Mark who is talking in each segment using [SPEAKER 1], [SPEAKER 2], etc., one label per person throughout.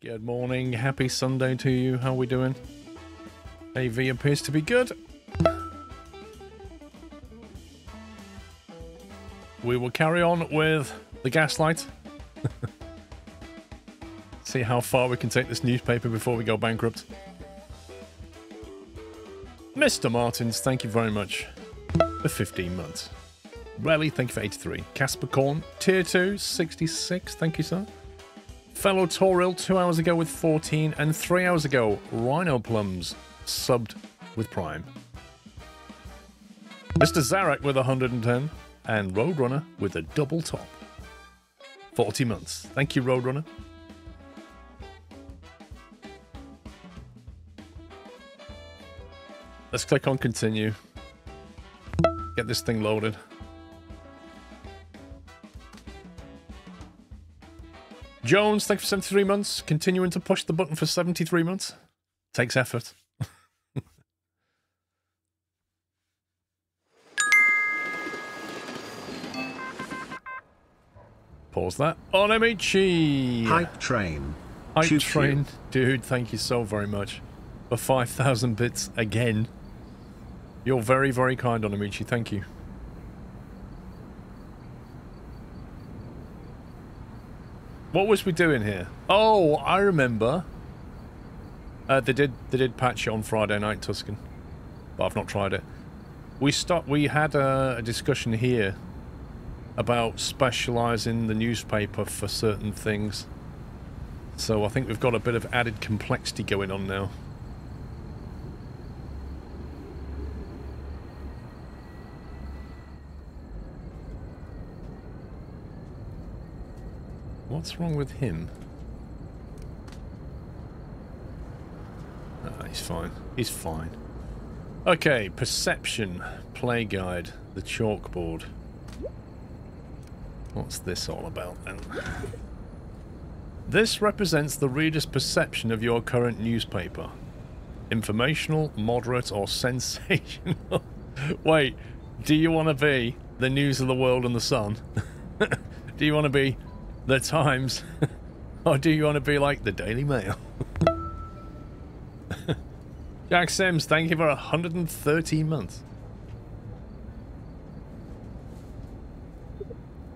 [SPEAKER 1] Good morning. Happy Sunday to you. How are we doing? AV appears to be good. We will carry on with the gaslight. See how far we can take this newspaper before we go bankrupt. Mr. Martins, thank you very much for 15 months. Relly, thank you for 83. Casper Corn, Tier 2, 66. Thank you, sir. Fellow Toril, 2 hours ago with 14, and 3 hours ago, Rhino Plums, subbed with Prime. Mr. Zarek with 110, and Roadrunner with a double top. 40 months. Thank you, Roadrunner. Let's click on continue. Get this thing loaded. Jones, thank you for 73 months. Continuing to push the button for 73 months. Takes effort. Pause that. Onemichi!
[SPEAKER 2] Hype train.
[SPEAKER 1] Hype train. Dude, thank you so very much. For 5,000 bits again. You're very, very kind, Onemichi. Thank you. What was we doing here? Oh, I remember. They did patch it on Friday night, Tuscan, but I've not tried it. We had a discussion here about specialising the newspaper for certain things. So I think we've got a bit of added complexity going on now. What's wrong with him? Oh, he's fine. He's fine. Okay, perception, play guide, the chalkboard. What's this all about then? This represents the reader's perception of your current newspaper. Informational, moderate, or sensational. Wait, do you want to be the News of the World and the Sun? Do you want to be the Times? Or do you want to be like the Daily Mail? Jack Sims, thank you for 113 months.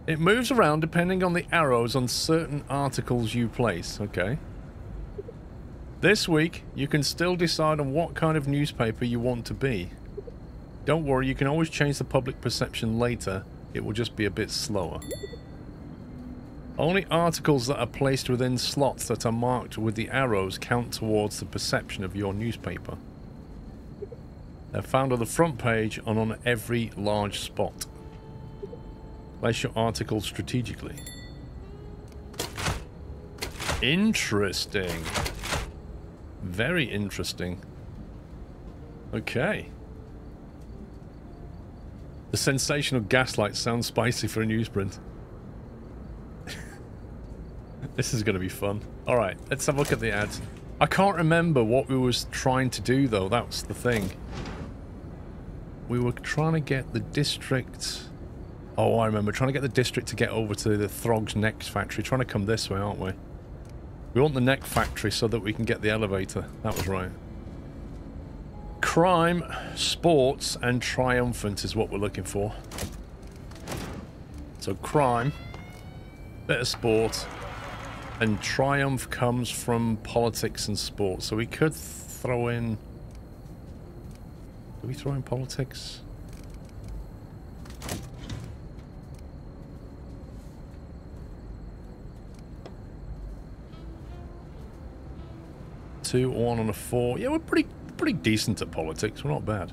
[SPEAKER 1] It moves around depending on the arrows on certain articles you place, okay. This week, you can still decide on what kind of newspaper you want to be. Don't worry, you can always change the public perception later. It will just be a bit slower. Only articles that are placed within slots that are marked with the arrows count towards the perception of your newspaper. They're found on the front page and on every large spot. Place your article strategically. Interesting. Very interesting. Okay. The sensational gaslight sounds spicy for a newsprint. This is going to be fun. Alright, let's have a look at the ads. I can't remember what we was trying to do, though. That's the thing. We were trying to get the district... Oh, I remember. Trying to get the district to get over to the Throg's next factory. Trying to come this way, aren't we? We want the neck factory so that we can get the elevator. That was right. Crime, sports, and triumphant is what we're looking for. So crime, bit of sport, and triumph comes from politics and sports. So we could throw in... Do we throw in politics? Two, 1 on a 4. Yeah, we're pretty decent at politics. We're not bad.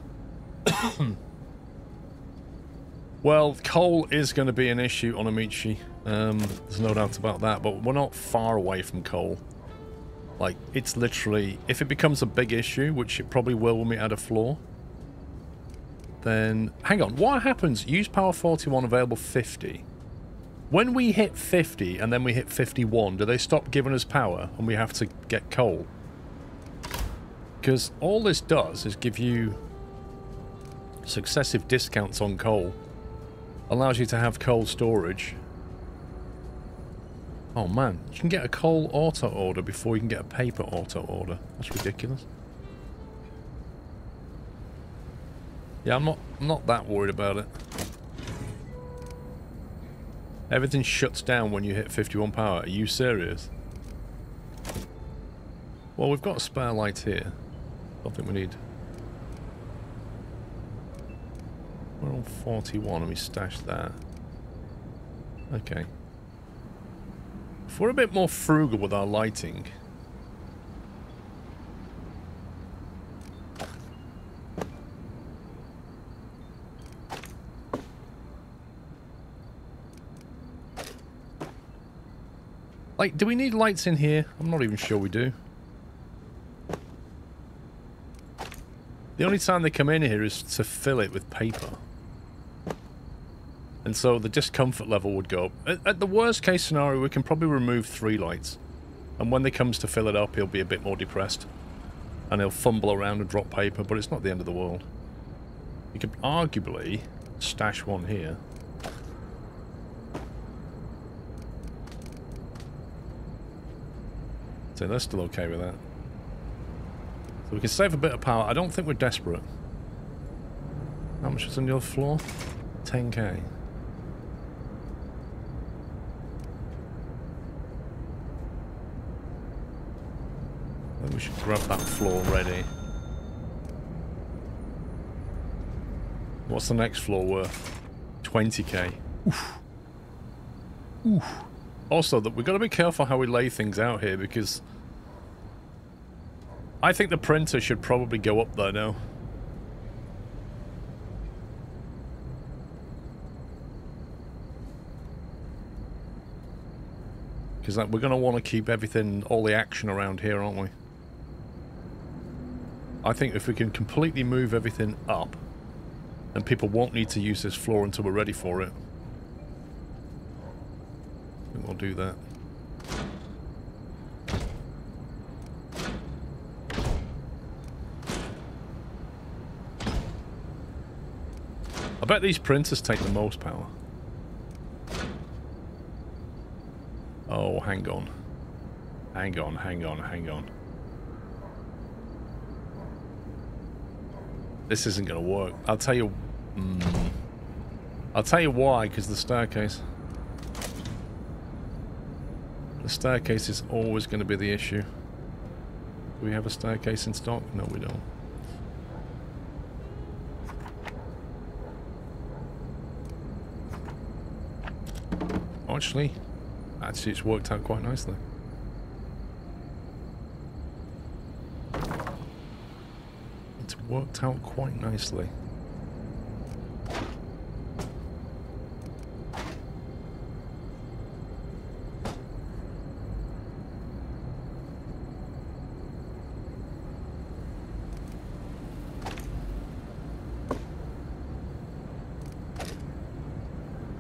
[SPEAKER 1] Well, coal is going to be an issue on Amici. There's no doubt about that, but we're not far away from coal. Like, it's literally... If it becomes a big issue, which it probably will when we add a floor, then... Hang on, what happens? Use power 41 available 50. When we hit 50 and then we hit 51, do they stop giving us power and we have to get coal? Because all this does is give you successive discounts on coal. Allows you to have coal storage. Oh man, you can get a coal auto order before you can get a paper auto order. That's ridiculous. Yeah, I'm not that worried about it. Everything shuts down when you hit 51 power. Are you serious? Well, we've got a spare light here. Don't think we need. We're on 41 and we stashed that. Okay. If we're a bit more frugal with our lighting. Like, do we need lights in here? I'm not even sure we do. The only time they come in here is to fill it with paper. And so the discomfort level would go up. At the worst case scenario, we can probably remove 3 lights. And when they comes to fill it up, he'll be a bit more depressed. And he'll fumble around and drop paper, but it's not the end of the world. You could arguably stash one here. So they're still okay with that. So we can save a bit of power. I don't think we're desperate. How much is on your floor? 10k. I think we should grab that floor ready. What's the next floor worth? 20k. Oof. Oof. Also, that we've got to be careful how we lay things out here, because I think the printer should probably go up there now. Because we're going to want to keep everything, all the action around here, aren't we? I think if we can completely move everything up, then people won't need to use this floor until we're ready for it. I think we'll do that. I bet these printers take the most power. Oh, hang on. Hang on, hang on, hang on. This isn't going to work. I'll tell you... I'll tell you why, because the staircase. The staircase is always going to be the issue. Do we have a staircase in stock? No, we don't. Actually, it's worked out quite nicely. It's worked out quite nicely.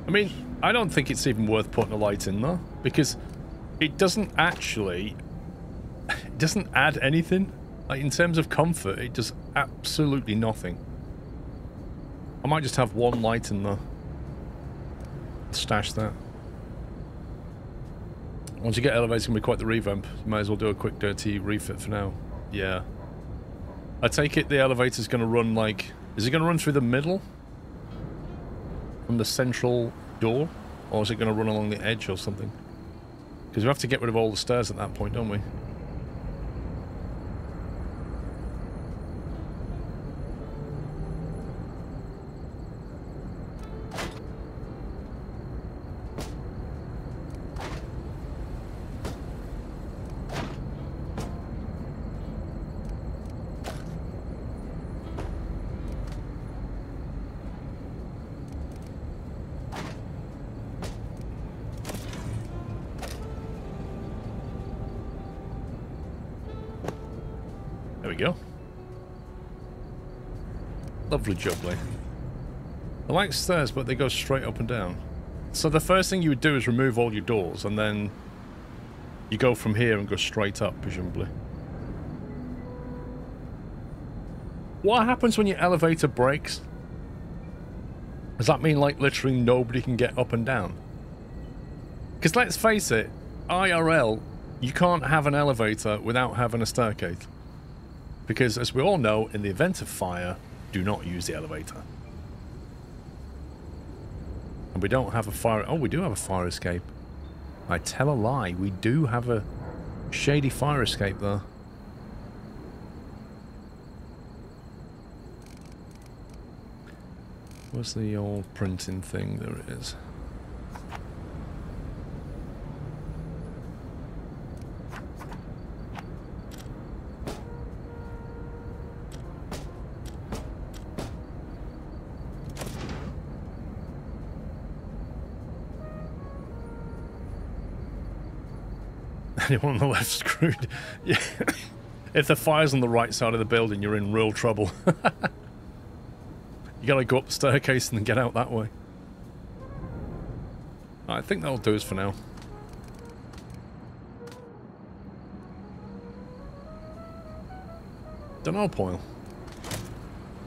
[SPEAKER 1] I mean, I don't think it's even worth putting a light in there, because it doesn't actually... It doesn't add anything. Like, in terms of comfort, it does absolutely nothing. I might just have one light in there. Stash that. Once you get elevators, it's going to be quite the revamp. You might as well do a quick dirty refit for now. Yeah. I take it the elevator's going to run like... Is it going to run through the middle? From the central door? Or is it going to run along the edge or something? Because we have to get rid of all the stairs at that point, don't we? Go. Lovely jubbly. They're like stairs, but they go straight up and down. So the first thing you would do is remove all your doors, and then you go from here and go straight up, presumably. What happens when your elevator breaks? Does that mean, like, literally nobody can get up and down? Because let's face it, IRL, you can't have an elevator without having a staircase. Because, as we all know, in the event of fire, do not use the elevator. And we don't have a fire... Oh, we do have a fire escape. I tell a lie. We do have a shady fire escape there. Where's the old printing thing? There it is. Anyone on the left screwed? Yeah. If the fire's on the right side of the building, you're in real trouble. You gotta go up the staircase and then get out that way. I think that'll do us for now. Dunno, Poil.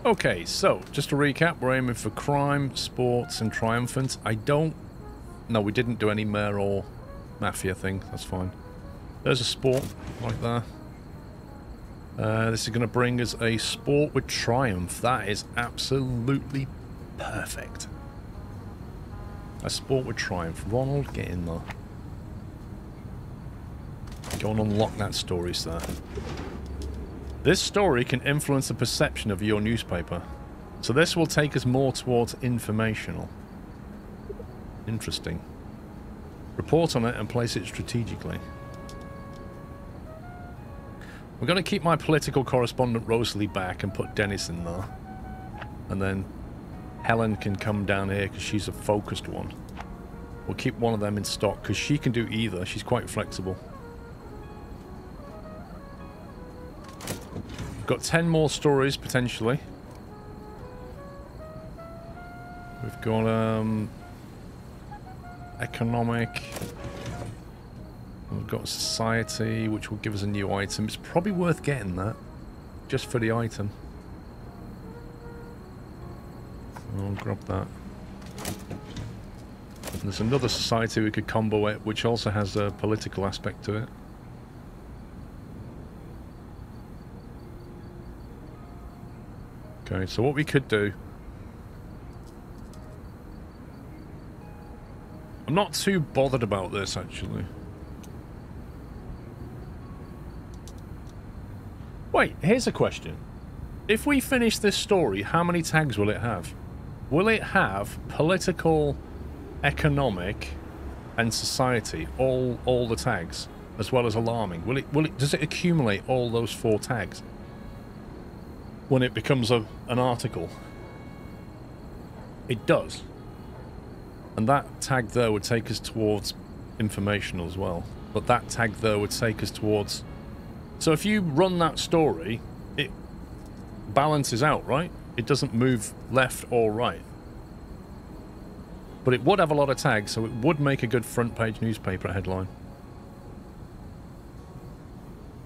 [SPEAKER 1] Okay, so, just to recap, we're aiming for crime, sports, and triumphant. I don't... No, we didn't do any mayor or mafia thing. That's fine. There's a sport, right there. This is going to bring us a sport with triumph. That is absolutely perfect. A sport with triumph. Ronald, get in there. Go and unlock that story, sir. This story can influence the perception of your newspaper. So this will take us more towards informational. Interesting. Report on it and place it strategically. I'm going to keep my political correspondent Rosalie back and put Dennis in there. And then Helen can come down here because she's a focused one. We'll keep one of them in stock because she can do either. She's quite flexible. We've got 10 more stories potentially. We've got economic. We've got society, which will give us a new item. It's probably worth getting that, just for the item. I'll grab that. And there's another society we could combo it, which also has a political aspect to it. Okay, so what we could do... I'm not too bothered about this, actually. Wait, here's a question. If we finish this story, how many tags will it have? Will it have political, economic, and society, all the tags, as well as alarming? Does it accumulate all those 4 tags when it becomes an article? It does. And that tag there would take us towards informational as well. But that tag there would take us towards... So if you run that story, it balances out, right? It doesn't move left or right. But it would have a lot of tags, so it would make a good front page newspaper headline.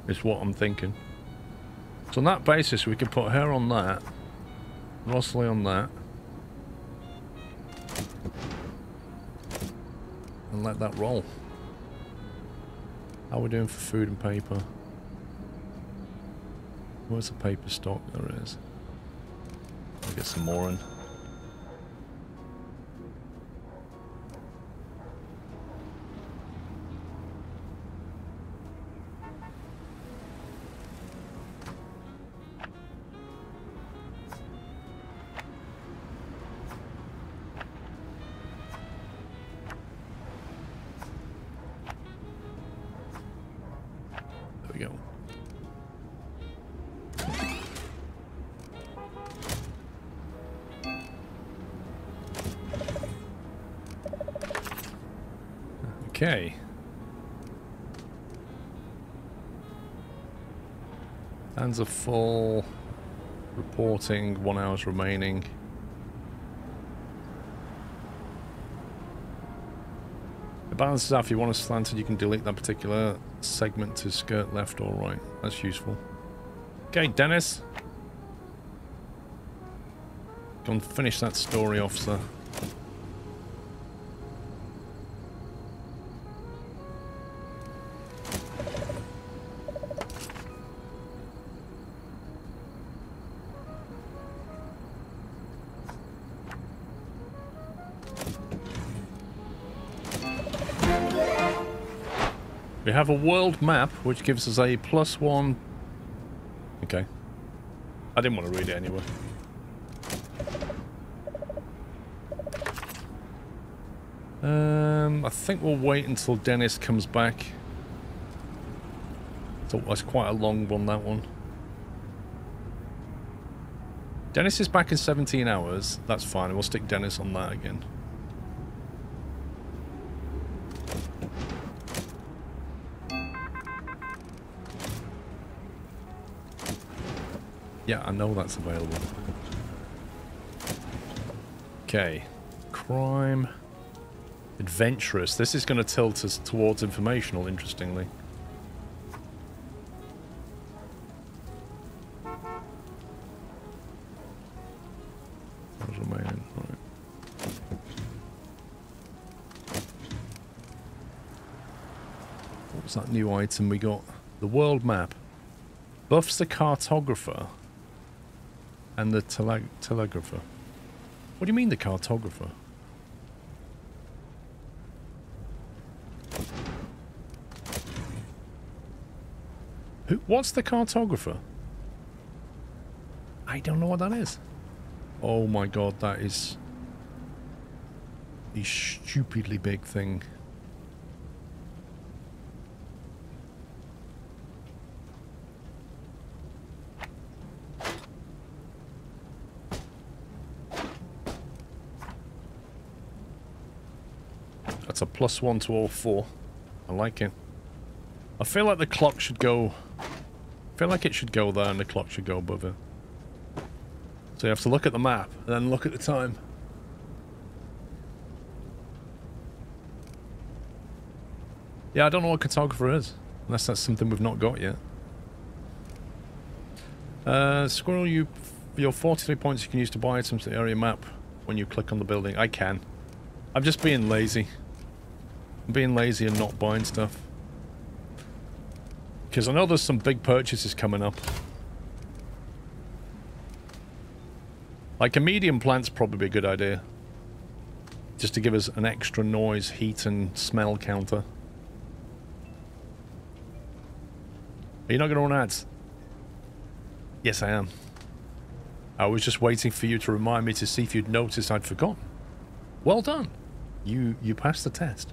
[SPEAKER 1] Is what I'm thinking. So on that basis, we could put her on that. Rosalie on that. And let that roll. How are we doing for food and paper? Where's the paper stock? There it is. I'll get some more in. There we go. Okay. Hands are full. Reporting, 1 hour's remaining. The balance is out. If you want to slant it, you can delete that particular segment to skirt left or right. That's useful. Okay, Dennis. Go and finish that story off, sir. We have a world map, which gives us a +1... Okay. I didn't want to read it anyway. I think we'll wait until Dennis comes back. So that's quite a long one, that one. Dennis is back in 17 hours. That's fine. We'll stick Dennis on that again. Yeah, I know that's available. Okay. Crime. Adventurous. This is going to tilt us towards informational, interestingly. What's remaining? Right. What was that new item we got? The world map. Buffs the cartographer and the telegrapher. What do you mean the cartographer? What's the cartographer? I don't know what that is. Oh my god, that is a stupidly big thing. That's a +1 to all 4. I like it. I feel like the clock should go... I feel like it should go there and the clock should go above it. So you have to look at the map and then look at the time. Yeah, I don't know what cartographer is. Unless that's something we've not got yet. Squirrel, your 43 points you can use to buy items to the area map when you click on the building. I can. I'm just being lazy. I'm being lazy and not buying stuff. Because I know there's some big purchases coming up. Like a medium plant's probably a good idea. Just to give us an extra noise, heat and smell counter. Are you not going to run ads? Yes, I am. I was just waiting for you to remind me to see if you'd noticed I'd forgotten. Well done. You passed the test.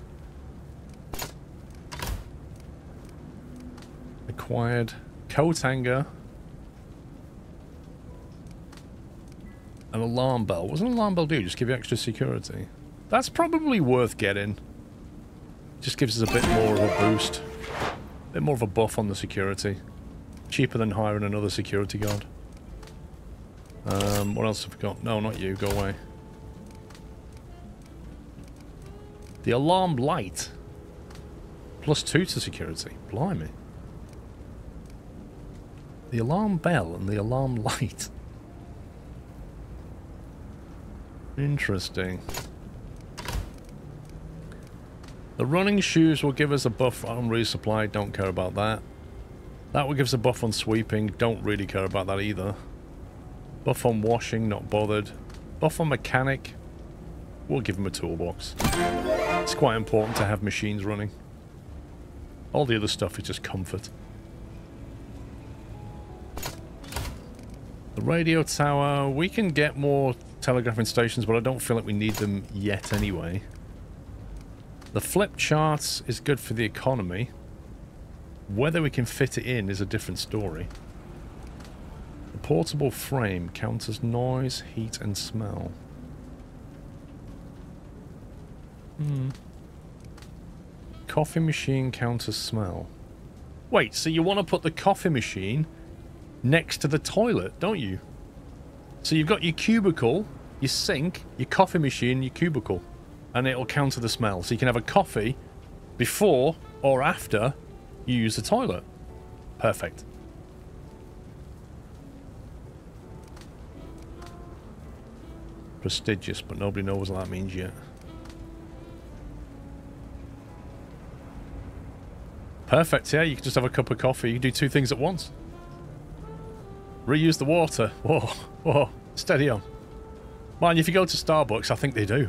[SPEAKER 1] Acquired coat hanger. An alarm bell. What does an alarm bell do? Just give you extra security. That's probably worth getting. Just gives us a bit more of a boost. A bit more of a buff on the security. Cheaper than hiring another security guard. What else have we got? No, not you. Go away. The alarm light. +2 to security. Blimey. The alarm bell and the alarm light. Interesting. The running shoes will give us a buff on resupply. Don't care about that. That will give us a buff on sweeping. Don't really care about that either. Buff on washing. Not bothered. Buff on mechanic. We'll give him a toolbox. It's quite important to have machines running. All the other stuff is just comfort. The radio tower, we can get more telegraphing stations, but I don't feel like we need them yet anyway. The flip charts is good for the economy. Whether we can fit it in is a different story. The portable frame counters noise, heat and smell. Coffee machine counters smell. Wait, so you want to put the coffee machine next to the toilet, don't you? So you've got your cubicle, your sink, your coffee machine, your cubicle. And it'll counter the smell. So you can have a coffee before or after you use the toilet. Perfect. Prestigious, but nobody knows what that means yet. Perfect, yeah, you can just have a cup of coffee. You can do 2 things at once. Reuse the water. Whoa, whoa, steady on. Mind, if you go to Starbucks, I think they do.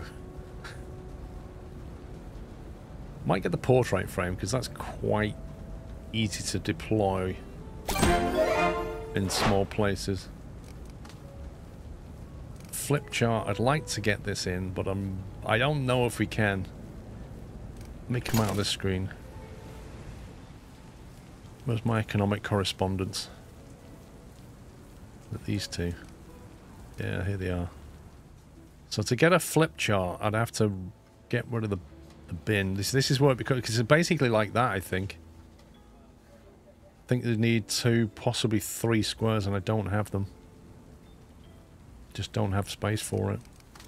[SPEAKER 1] Might get the portrait frame because that's quite easy to deploy in small places. Flip chart, I'd like to get this in, but I don't know if we can. Let me come out of this screen. Where's my economic correspondence? These two. Yeah, here they are. So to get a flip chart, I'd have to get rid of the bin. This is what, because it's basically like that, I think. I think they need 2, possibly 3 squares, and I don't have them. Just don't have space for it.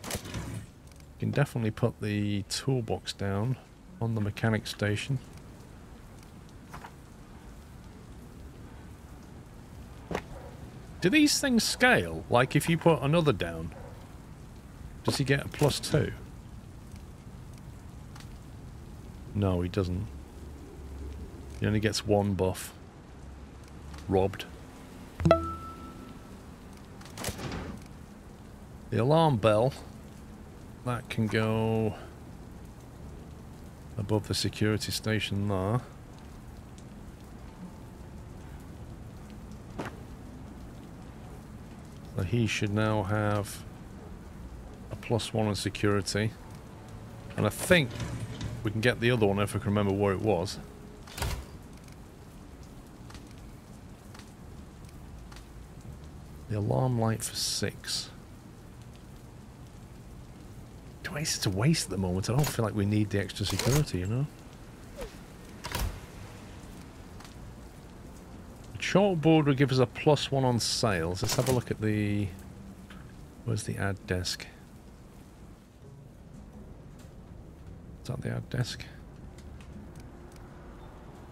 [SPEAKER 1] You can definitely put the toolbox down on the mechanic station. Do these things scale? Like if you put another down, does he get a +2? No, he doesn't. He only gets 1 buff. Robbed. The alarm bell, that can go above the security station there. So he should now have a +1 on security. And I think we can get the other one if I can remember where it was. The alarm light for 6. It's a waste at the moment. I don't feel like we need the extra security, you know? The chalkboard would give us a +1 on sales. Let's have a look at the... Where's the ad desk? Is that the ad desk?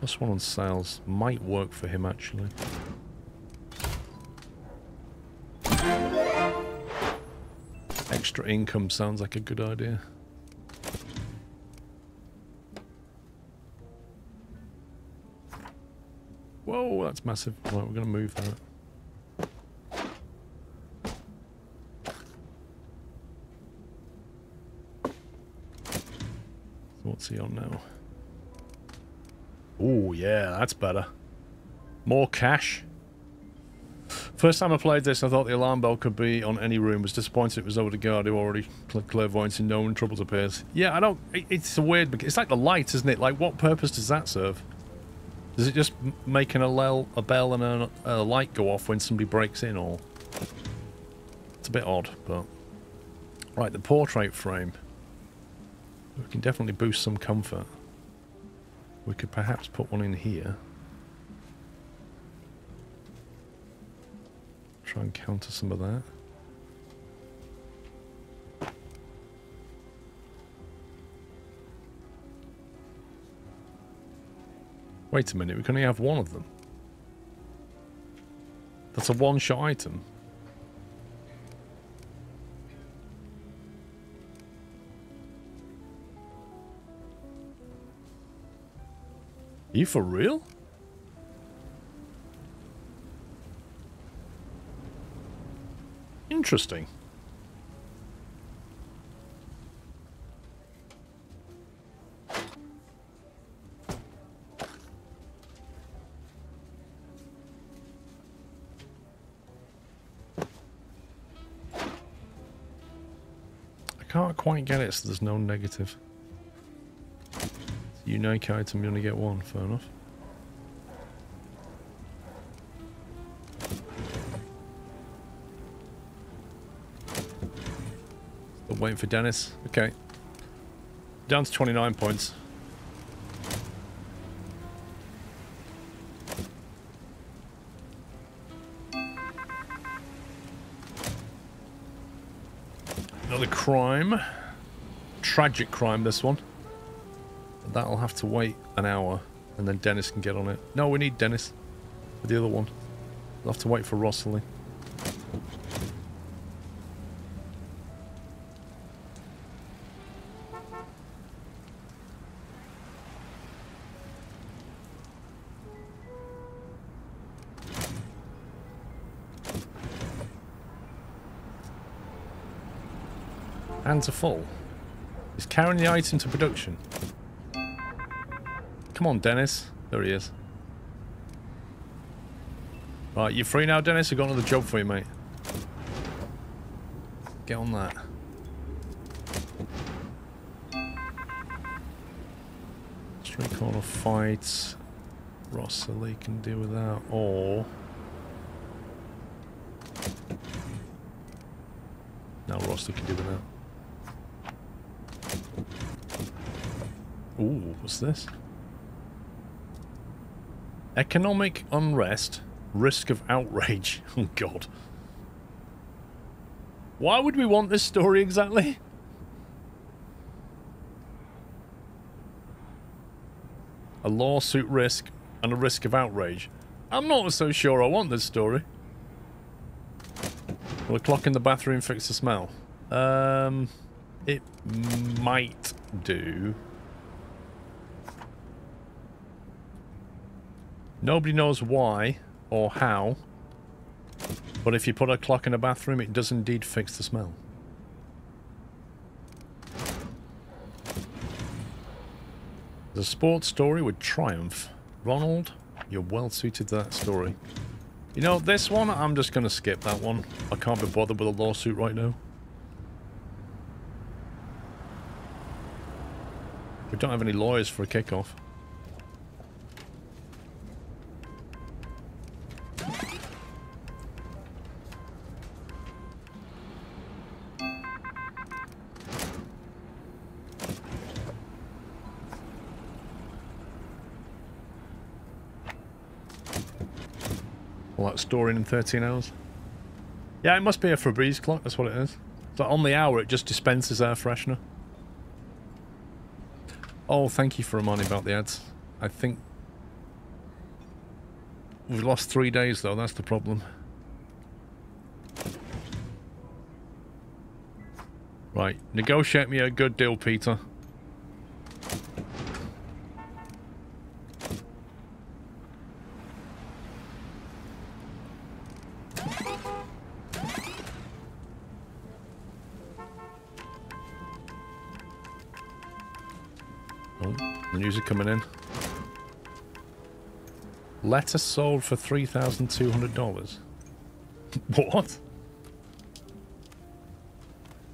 [SPEAKER 1] +1 on sales might work for him, actually. Extra income sounds like a good idea. Whoa, that's massive. Right, we're going to move that. So what's he on now? Oh, yeah, that's better. More cash. First time I played this, I thought the alarm bell could be on any room. Was disappointed it was over the guard who already clairvoyance and no one trouble appears. Yeah, I don't... It's a weird... It's like the light, isn't it? Like, what purpose does that serve? Does it just make a bell and a light go off when somebody breaks in, or... It's a bit odd, but... Right, the portrait frame. We can definitely boost some comfort. We could perhaps put one in here. Try and counter some of that. Wait a minute, we can only have one of them. That's a one-shot item. Are you for real? Interesting. I can't quite get it, so there's no negative. Unique item, you only get one, fair enough. Still waiting for Dennis. Okay. Down to 29 points. Another crime. Tragic crime, this one. That'll have to wait an hour, and then Dennis can get on it. No, we need Dennis for the other one. We'll have to wait for Rosalie. Hands are full. Is carrying the item to production. Come on, Dennis. There he is. Right, you free now, Dennis? I've got another job for you, mate. Get on that. Street corner fights. Rosalie can deal with that, or... No, Rosalie can deal with that. Ooh, what's this? Economic unrest. Risk of outrage. Oh, God. Why would we want this story exactly? A lawsuit risk and a risk of outrage. I'm not so sure I want this story. Will a clock in the bathroom fix the smell? It might do. Nobody knows why or how, but if you put a clock in a bathroom, it does indeed fix the smell. The sports story would triumph. Ronald, you're well suited to that story. You know, this one, I'm just going to skip that one. I can't be bothered with a lawsuit right now. We don't have any lawyers for a kickoff. Well, that's storing in 13 hours. Yeah, it must be a Febreze clock, that's what it is. So on the hour, it just dispenses air freshener. Oh, thank you for reminding about the ads. I think... We've lost 3 days, though, that's the problem. Right, negotiate me a good deal, Peter. The news are coming in. Letter sold for $3,200. What?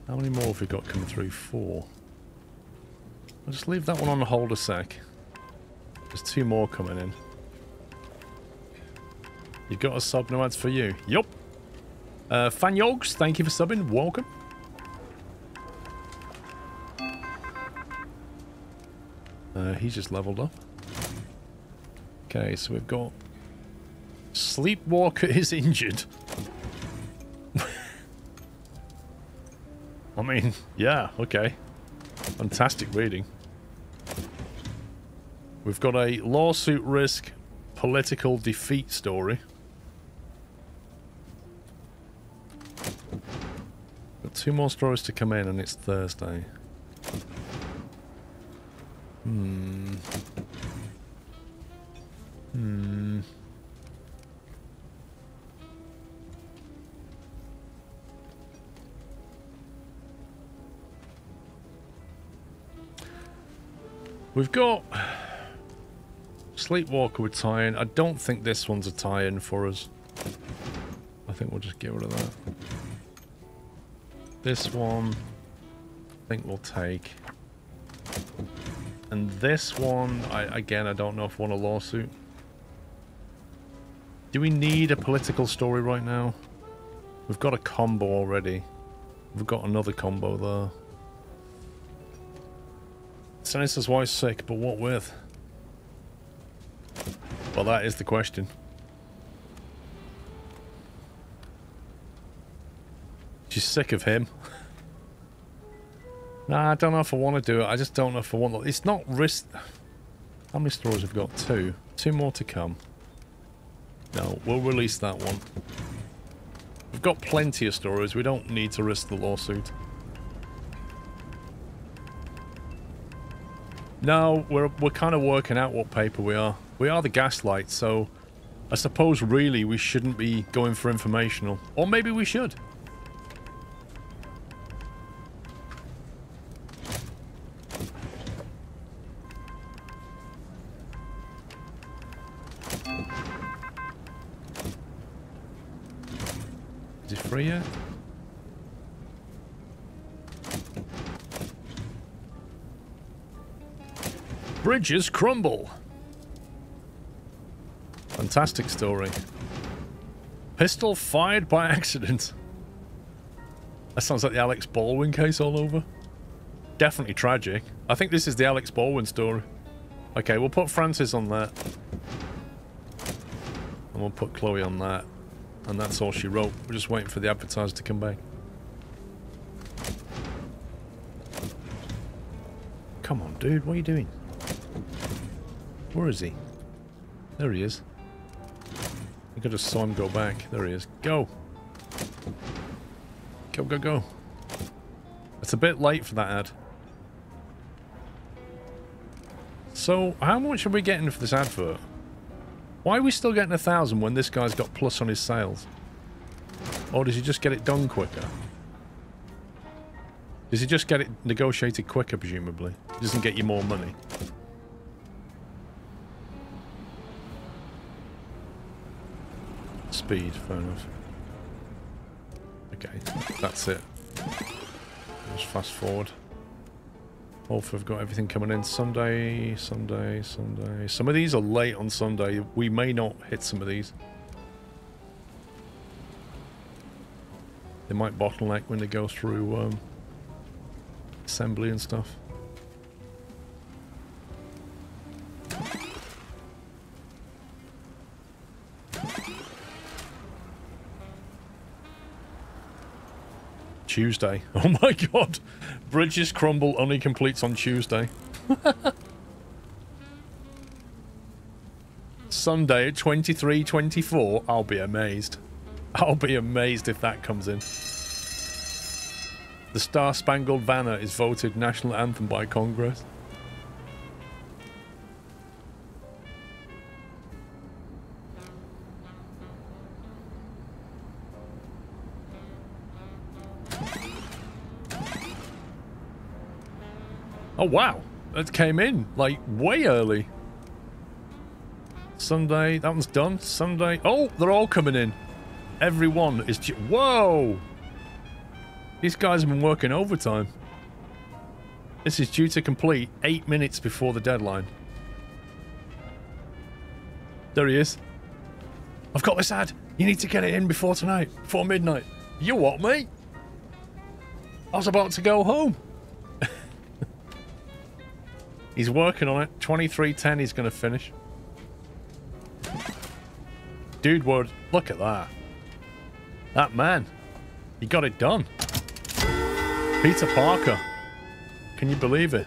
[SPEAKER 1] How many more have we got coming through? 4. I'll just leave that one on hold a sec. There's 2 more coming in. You got a sub, no ads for you. Yup. Fanyogs, thank you for subbing. Welcome. He's just leveled up. Okay, so we've got... Sleepwalker is injured. I mean, yeah, okay. Fantastic reading. We've got a lawsuit risk, political defeat story. Got 2 more stories to come in and it's Thursday. We've got Sleepwalker with tie-in. I don't think this one's a tie-in for us. I think we'll just get rid of that. This one, I think we'll take. And this one, again, I don't know if I want a lawsuit. Do we need a political story right now? We've got a combo already. We've got another combo there. Sinister's wife's sick, but what with? Well, that is the question. She's sick of him. Nah, I don't know if I want to do it. I just don't know if I want to. It's not risk. How many stories have we got? 2. 2 more to come. No, we'll release that one. We've got plenty of stories. We don't need to risk the lawsuit. No, we're kind of working out what paper we are. We are the Gaslight, so I suppose really we shouldn't be going for informational. Or maybe we should. Is it free yet? Bridges crumble. Fantastic story. Pistol fired by accident. That sounds like the Alex Baldwin case all over. Definitely tragic. I think this is the Alex Baldwin story. Okay, we'll put Francis on that. And we'll put Chloe on that. And that's all she wrote. We're just waiting for the advertiser to come back. Come on, dude. What are you doing? Where is he? There he is. I could just saw him go back. There he is. Go! Go, go, go. It's a bit late for that ad. So, how much are we getting for this advert? Why are we still getting 1,000 when this guy's got plus on his sales? Or does he just get it done quicker? Does he just get it negotiated quicker, presumably? He doesn't get you more money. Speed, fair enough. Okay, that's it. Just fast forward. Hopefully we've got everything coming in. Sunday, Sunday, Sunday. Some of these are late on Sunday. We may not hit some of these. They might bottleneck when they go through assembly and stuff. Tuesday. Oh my god. Bridges crumble only completes on Tuesday. Sunday at 23:24. I'll be amazed. I'll be amazed if that comes in. The Star Spangled Banner is voted national anthem by Congress. Oh wow, that came in like way early. Sunday, that one's done. Sunday, oh, they're all coming in. Everyone is whoa! These guys have been working overtime. This is due to complete 8 minutes before the deadline. There he is. I've got this ad. You need to get it in before tonight, before midnight. You what, mate? I was about to go home. He's working on it. 23:10 he's going to finish. Dude would. Look at that. That man. He got it done. Peter Parker. Can you believe it?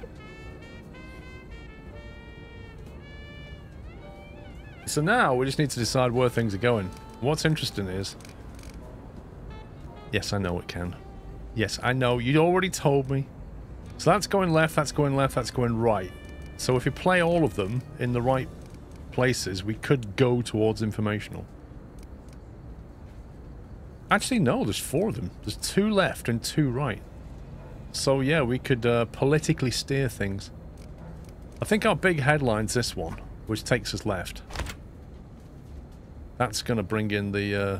[SPEAKER 1] So now we just need to decide where things are going. What's interesting is... Yes, I know it can. Yes, I know. You already told me. So that's going left, that's going left, that's going right. So if you play all of them in the right places, we could go towards informational. Actually, no, there's 4 of them. There's 2 left and 2 right. So yeah, we could politically steer things. I think our big headline's this one, which takes us left. That's going to bring in the...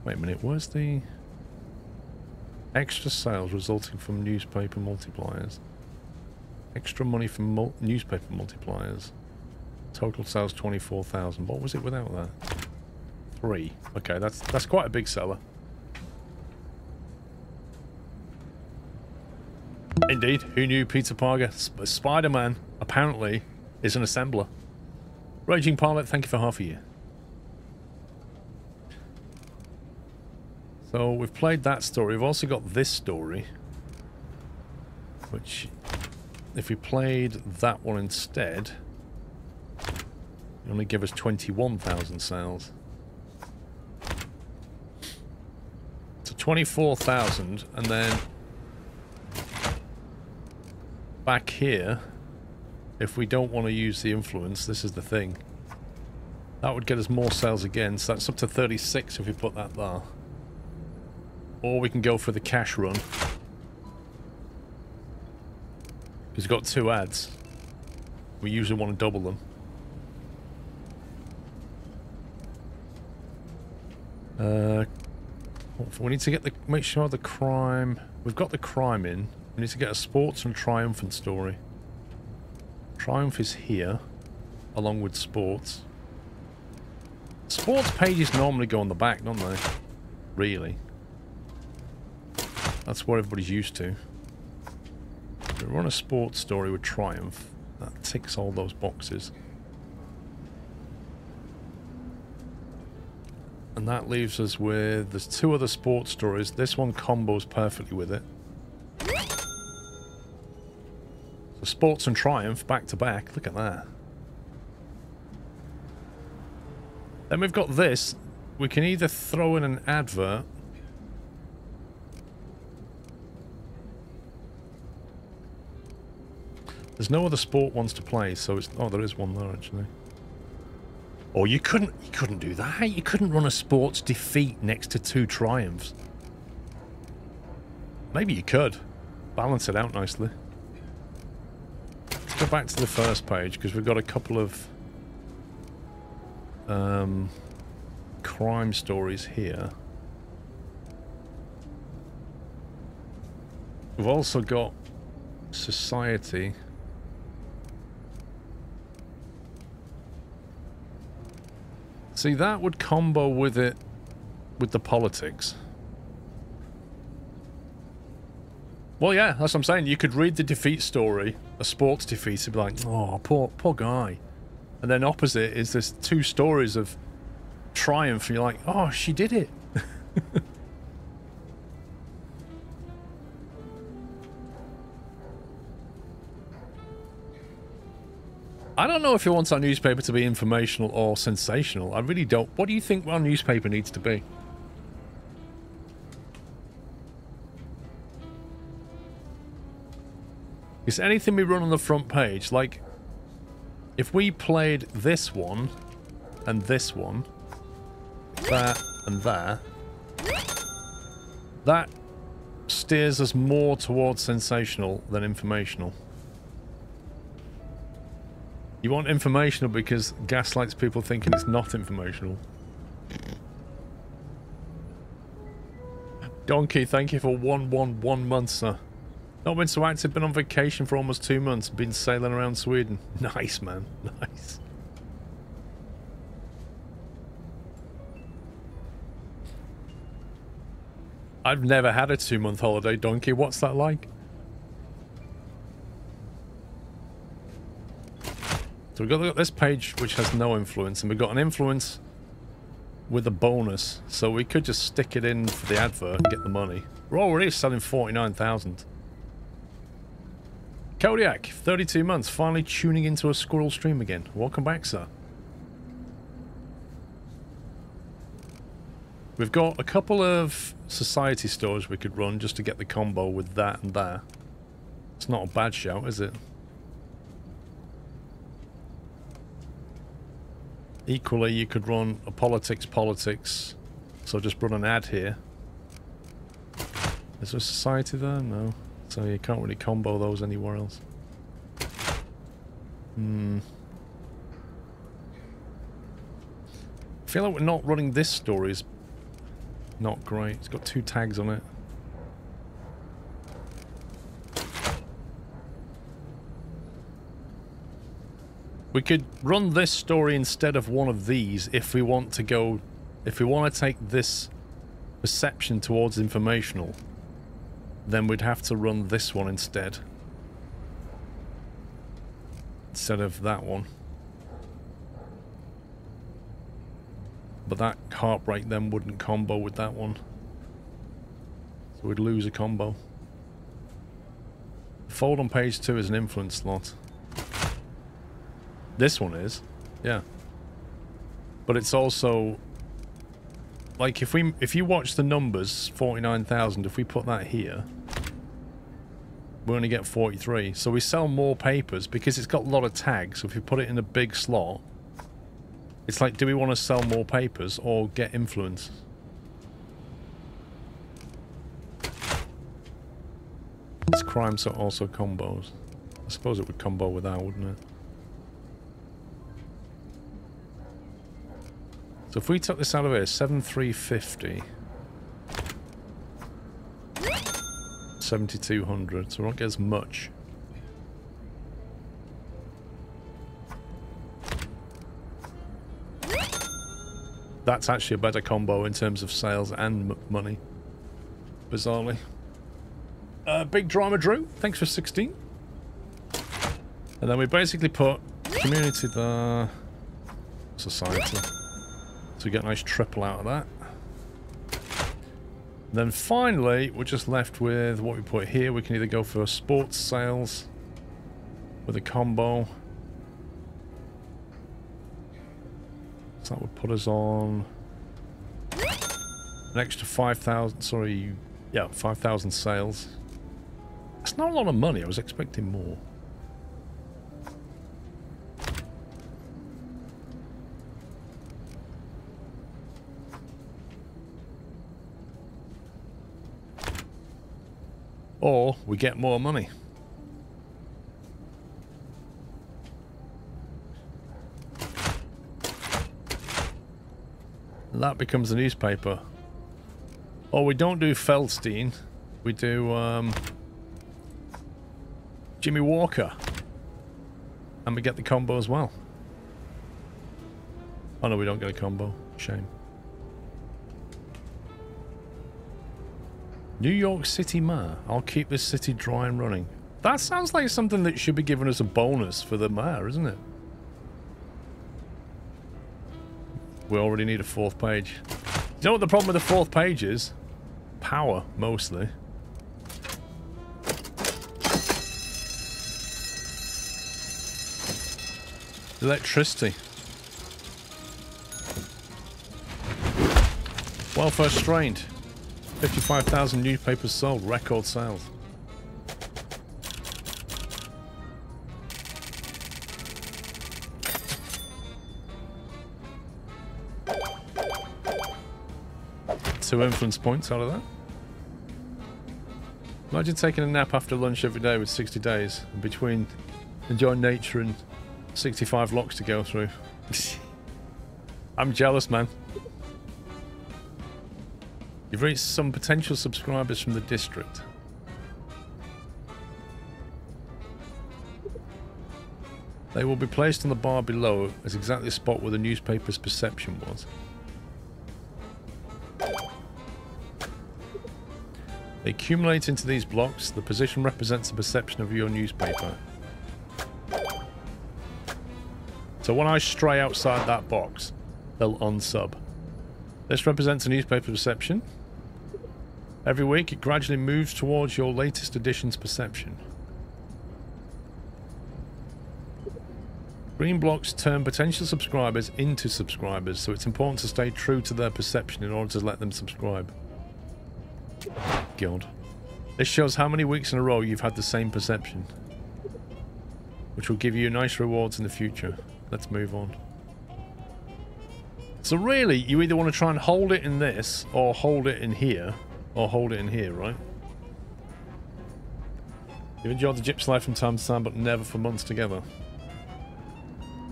[SPEAKER 1] Wait a minute, where's the... Extra sales resulting from newspaper multipliers. Extra money from newspaper multipliers. Total sales 24,000. What was it without that? 3. Okay, that's quite a big seller. Indeed. Who knew Peter Parker, Spider-Man, apparently, is an assembler. Raging Pilot, thank you for half a year. So we've played that story. We've also got this story, which, if we played that one instead, it only give us 21,000 sales. So 24,000, and then back here, if we don't want to use the influence, this is the thing. That would get us more sales again, so that's up to 36 if we put that there. Or we can go for the cash run. Because we've got 2 ads. We usually want to double them. We need to get the... Make sure the crime... We've got the crime in. We need to get a sports and triumphant story. Triumph is here, along with sports. Sports pages normally go on the back, don't they? Really. That's what everybody's used to. We run a sports story with Triumph. That ticks all those boxes. And that leaves us with... There's 2 other sports stories. This one combos perfectly with it. So sports and Triumph, back to back. Look at that. Then we've got this. We can either throw in an advert. There's no other sport ones to play, so it's... Oh, there is one there, actually. Oh, you couldn't do that. You couldn't run a sports defeat next to 2 triumphs. Maybe you could. Balance it out nicely. Let's go back to the first page, because we've got a couple of... crime stories here. We've also got society. See, that would combo with it, with the politics. Well, yeah, that's what I'm saying. You could read the defeat story, a sports defeat, and be like, oh, poor guy. And then opposite is there's 2 stories of triumph, and you're like, oh, she did it. I don't know if he wants our newspaper to be informational or sensational. I really don't. What do you think our newspaper needs to be? Is anything we run on the front page, like, if we played this one, and this one, that, and that steers us more towards sensational than informational. You want informational because gaslights people thinking it's not informational. Donkey, thank you for 1 month, sir. Not been so active, been on vacation for almost 2 months, been sailing around Sweden. Nice, man, nice. I've never had a 2-month holiday, Donkey. What's that like? So we've got this page which has no influence, and we've got an influence with a bonus, so we could just stick it in for the advert and get the money. We're already selling 49,000. Kodiak, 32 months, finally tuning into a squirrel stream again. Welcome back, sir. We've got a couple of society stores we could run just to get the combo with that and that. It's not a bad shout, is it? Equally, you could run a politics, so just run an ad here. Is there a society there? No. So you can't really combo those anywhere else. I feel like we're not running this story is not great. It's got 2 tags on it. We could run this story instead of one of these if we want to go... If we want to take this perception towards informational, then we'd have to run this one instead. Instead of that one. But that heartbreak then wouldn't combo with that one. So we'd lose a combo. Fold on page 2 is an influence slot. This one is, yeah. But it's also like if you watch the numbers, 49,000. If we put that here, we only get 43. So we sell more papers because it's got a lot of tags. So if you put it in a big slot, it's like, do we want to sell more papers or get influence? This crime so also combos. I suppose it would combo with that, wouldn't it? So if we took this out of here, 7,350. 7,200, so we won't get as much. That's actually a better combo in terms of sales and money. Bizarrely. Big Drama Drew, thanks for 16. And then we basically put community there, society. So we get a nice triple out of that. And then finally, we're just left with what we put here. We can either go for sports sales with a combo. So that would put us on an extra 5,000, sorry, yeah, 5,000 sales. That's not a lot of money, I was expecting more. Or we get more money. That becomes a newspaper. Or we don't do Feldstein. We do Jimmy Walker. And we get the combo as well. Oh no, we don't get a combo. Shame. New York City Mayor. I'll keep this city dry and running. That sounds like something that should be giving us a bonus for the mayor, isn't it? We already need a 4th page. You know what the problem with the 4th page is? Power, mostly. Electricity. Welfare strained. 55,000 newspapers sold. Record sales. Two influence points out of that. Imagine taking a nap after lunch every day with 60 days. And between enjoying nature and 65 locks to go through. I'm jealous, man. You've reached some potential subscribers from the district. They will be placed on the bar below as exactly the spot where the newspaper's perception was. They accumulate into these blocks. The position represents the perception of your newspaper. So when I stray outside that box, they'll unsub. This represents a newspaper perception. Every week, it gradually moves towards your latest edition's perception. Green blocks turn potential subscribers into subscribers, so it's important to stay true to their perception in order to let them subscribe. God. This shows how many weeks in a row you've had the same perception, which will give you nice rewards in the future. Let's move on. So really, you either want to try and hold it in this, or hold it in here, or hold it in here, right? You've enjoyed the gypsy life from time to time, but never for months together.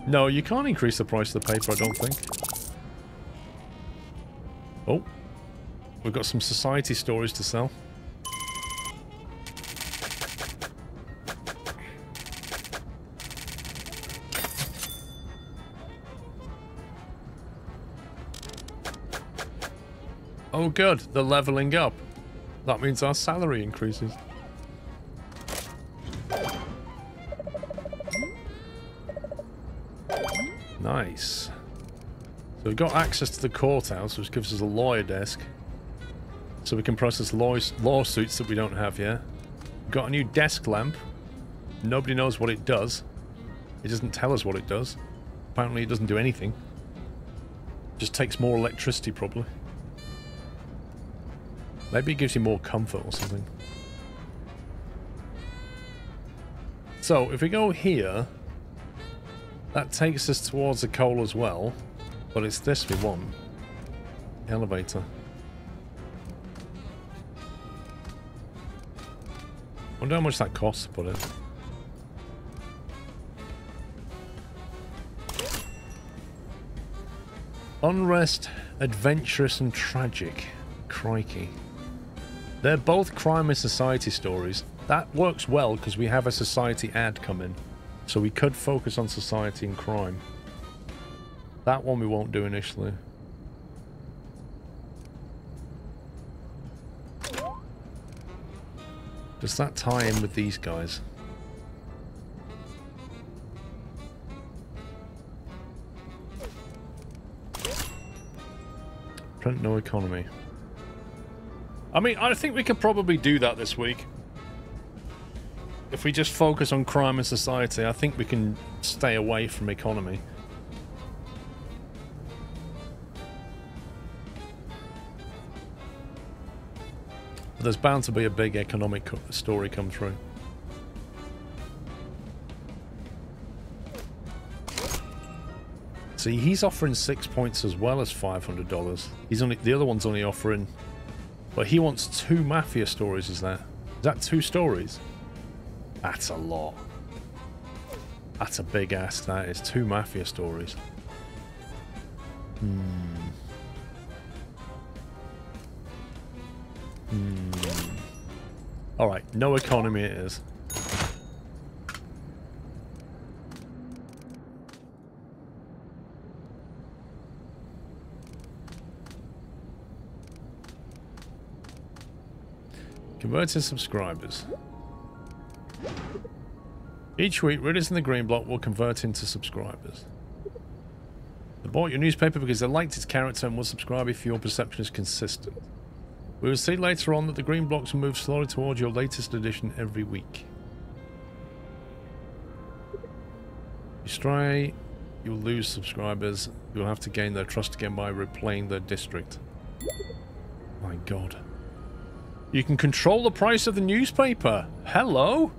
[SPEAKER 1] No, you can't increase the price of the paper, I don't think. Oh. We've got some society stories to sell. Oh good, they're leveling up. That means our salary increases. Nice. So we've got access to the courthouse, which gives us a lawyer desk. So we can process lawsuits that we don't have yet. We've got a new desk lamp. Nobody knows what it does. It doesn't tell us what it does. Apparently it doesn't do anything. It just takes more electricity, probably. Maybe it gives you more comfort or something. So, if we go here, that takes us towards the coal as well. But it's this we want. The elevator. Wonder how much that costs to put in. Unrest, adventurous and tragic. Crikey. They're both crime and society stories. That works well because we have a society ad come in. So we could focus on society and crime. That one we won't do initially. Does that tie in with these guys? Print no economy. I mean, I think we could probably do that this week. If we just focus on crime and society, I think we can stay away from economy. But there's bound to be a big economic story come through. See, he's offering 6 points as well as $500. He's only, the other one's only offering, but he wants 2 mafia stories. Is that 2 stories? That's a lot. That's a big ask. That is 2 mafia stories. All right, no economy it is. Converting subscribers. Each week, readers in the green block will convert into subscribers. They bought your newspaper because they liked its character and will subscribe if your perception is consistent. We will see later on that the green blocks will move slowly towards your latest edition every week. You stray, you'll lose subscribers. You'll have to gain their trust again by replaying their district. My God. You can control the price of the newspaper. Hello?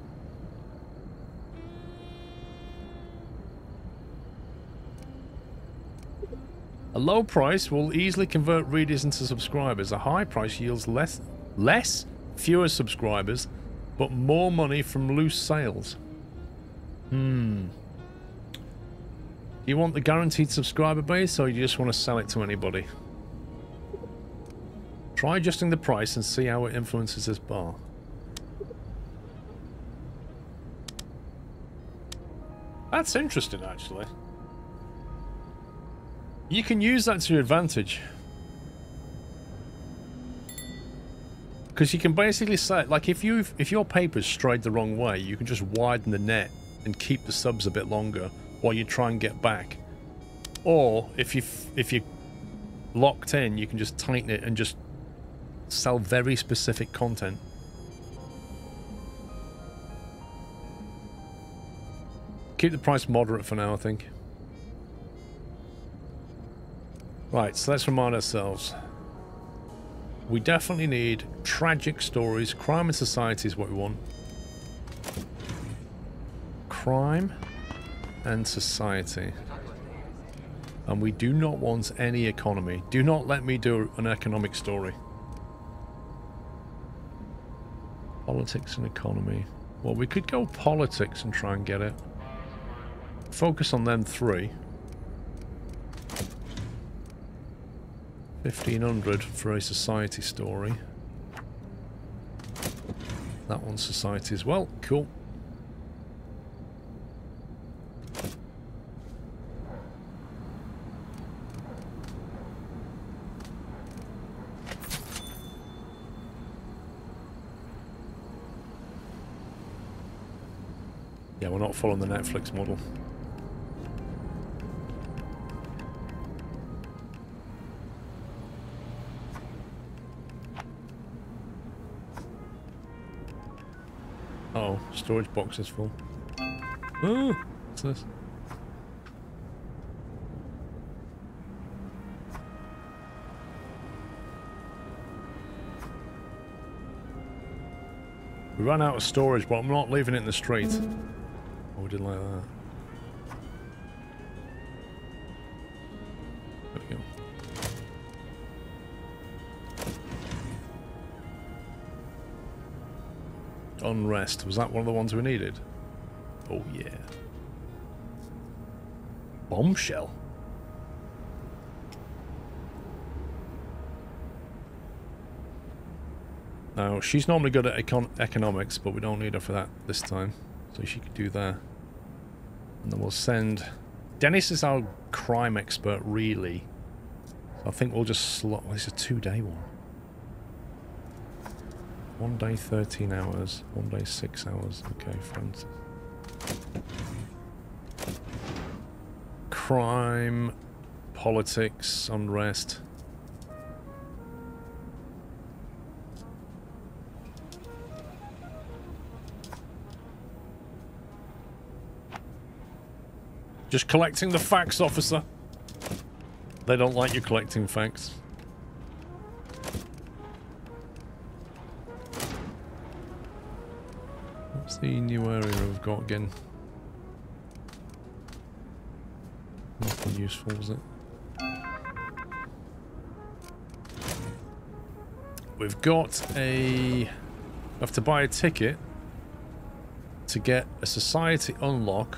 [SPEAKER 1] A low price will easily convert readers into subscribers. A high price yields fewer subscribers, but more money from loose sales. You want the guaranteed subscriber base, or you just want to sell it to anybody? Try adjusting the price and see how it influences this bar. That's interesting, actually. You can use that to your advantage. Because you can basically say, like, if your paper's strayed the wrong way, you can just widen the net and keep the subs a bit longer while you try and get back. Or if you're locked in, you can just tighten it and just sell very specific content. Keep the price moderate for now, I think. Right, so let's remind ourselves. We definitely need tragic stories. Crime and society is what we want. Crime and society. And we do not want any economy. Do not let me do an economic story. Politics and economy. Well, we could go politics and try and get it. Focus on them 3. 1500 for a society story. That one's society as well. Cool. Yeah, we're not following the Netflix model. Oh, storage box is full. Oh, what's this? We ran out of storage, but I'm not leaving it in the street. Oh, we didn't like that. There we go. Unrest. Was that one of the ones we needed? Oh, yeah. Bombshell. Now, she's normally good at economics, but we don't need her for that this time. So she could do that. And then we'll send... Dennis is our crime expert, really. So I think we'll just slot... Well, it's a 2-day one. 1 day, 13 hours. 1 day, 6 hours. Okay, friends. Crime, politics, unrest. Just collecting the facts, officer. They don't like you collecting facts. What's the new area we've got again? Nothing useful, is it? We've got a... We have to buy a ticket to get a society unlock,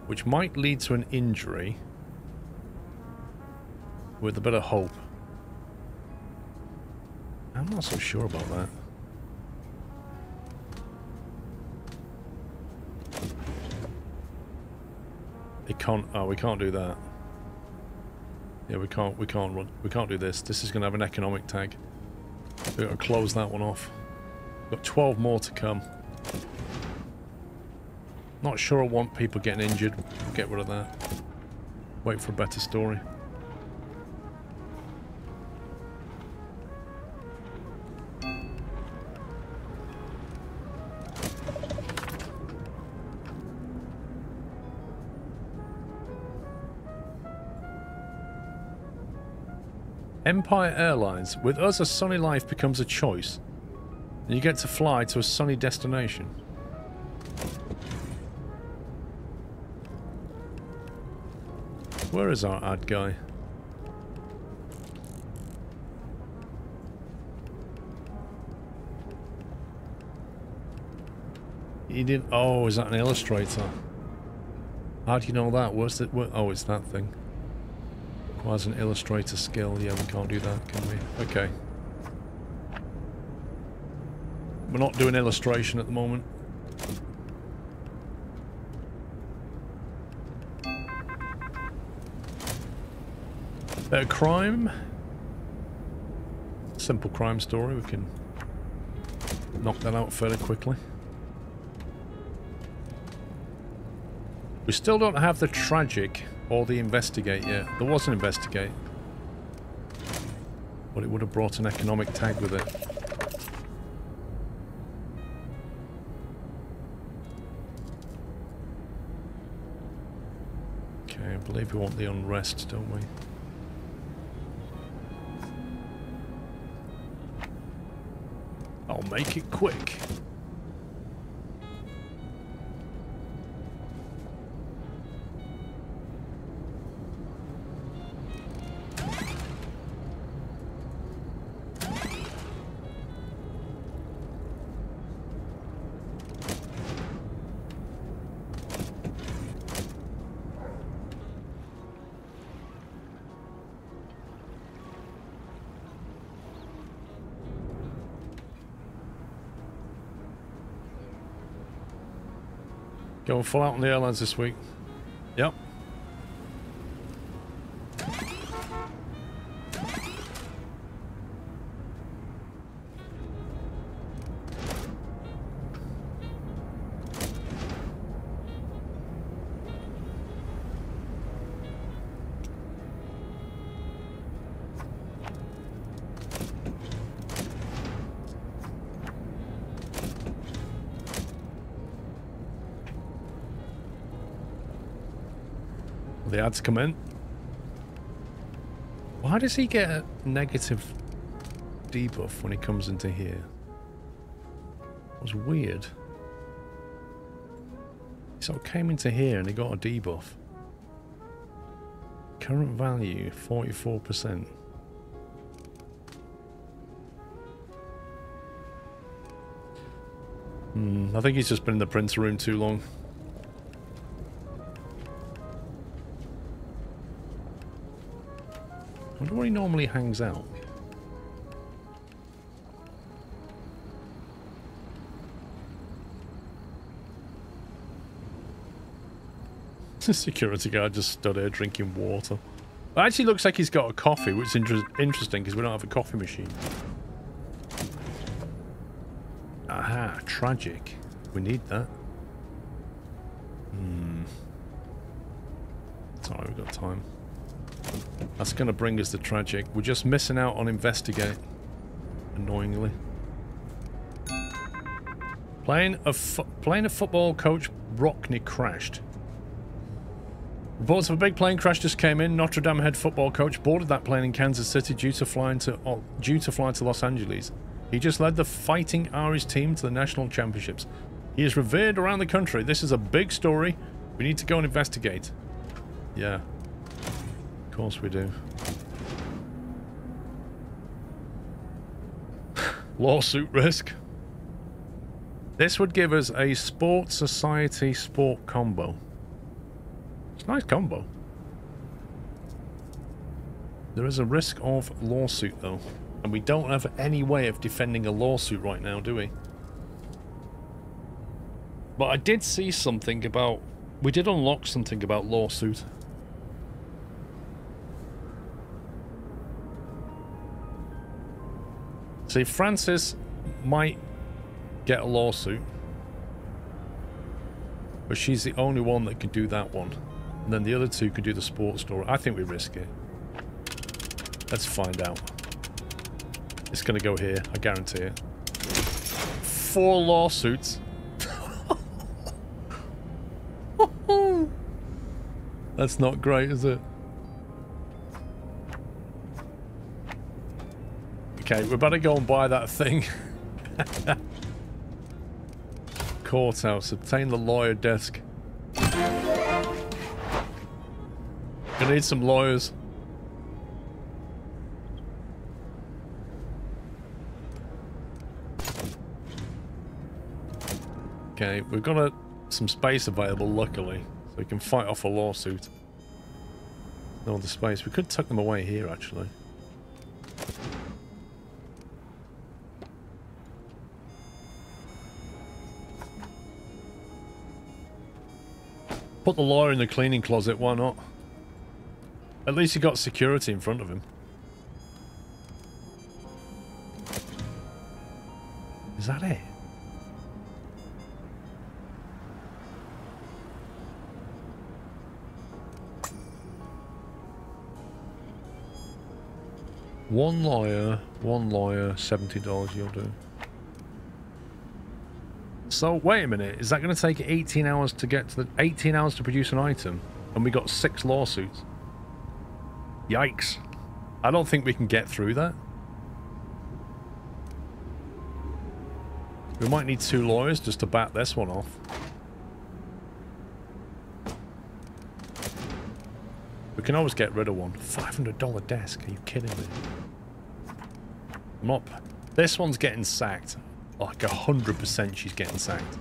[SPEAKER 1] which might lead to an injury with a bit of hope. I'm not so sure about that. It can't... Oh, we can't do that. Yeah, we can't run... We can't do this. This is going to have an economic tag. We've got to close that one off. We've got 12 more to come. Not sure I want people getting injured. We'll get rid of that. Wait for a better story. Empire Airlines. With us, a sunny life becomes a choice. And you get to fly to a sunny destination. Where is our ad guy? He did. Oh, is that an illustrator? How do you know that? What's it? Oh, it's that thing. Requires an illustrator skill. Yeah, we can't do that, can we? Okay. We're not doing illustration at the moment. Crime. Simple crime story. We can knock that out fairly quickly. We still don't have the tragic or the investigate yet. There was an investigate. But it would have brought an economic tag with it. Okay, I believe we want the unrest, don't we? I'll make it quick. Going full out on the airlines this week. Yep. The ads come in. Why does he get a negative debuff when he comes into here? That was weird. He sort of came into here and he got a debuff. Current value, 44%. I think he's just been in the printer room too long. I wonder where he normally hangs out. The security guard just stood here drinking water. It actually looks like he's got a coffee, which is interesting because we don't have a coffee machine. Aha, tragic. We need that. Sorry, we've got time. That's going to bring us to tragic. We're just missing out on investigate. Annoyingly. Plane of football coach Rockney crashed. Reports of a big plane crash just came in. Notre Dame head football coach boarded that plane in Kansas City due to fly to Los Angeles. He just led the Fighting Irish team to the national championships. He is revered around the country. This is a big story. We need to go and investigate. Yeah. Of course we do. Lawsuit risk. This would give us a Sport Society Sport combo. It's a nice combo. There is a risk of lawsuit though. And we don't have any way of defending a lawsuit right now, do we? But I did see something about... We did unlock something about lawsuit. See, Francis might get a lawsuit. But she's the only one that can do that one. And then the other two can do the sports story. I think we risk it. Let's find out. It's going to go here. I guarantee it. 4 lawsuits. That's not great, is it? Okay, we better go and buy that thing. Courthouse. Obtain the lawyer desk. Gonna need some lawyers. Okay, we've got some space available, luckily, so we can fight off a lawsuit. No other space. We could tuck them away here, actually. Put the lawyer in the cleaning closet, why not? At least he got security in front of him. Is that it? One lawyer, $70 you'll do. So, wait a minute, is that going to take 18 hours to get to the... 18 hours to produce an item? And we got 6 lawsuits? Yikes. I don't think we can get through that. We might need 2 lawyers just to bat this one off. We can always get rid of one. $500 desk, are you kidding me? Mop. This one's getting sacked. Like 100% she's getting sacked.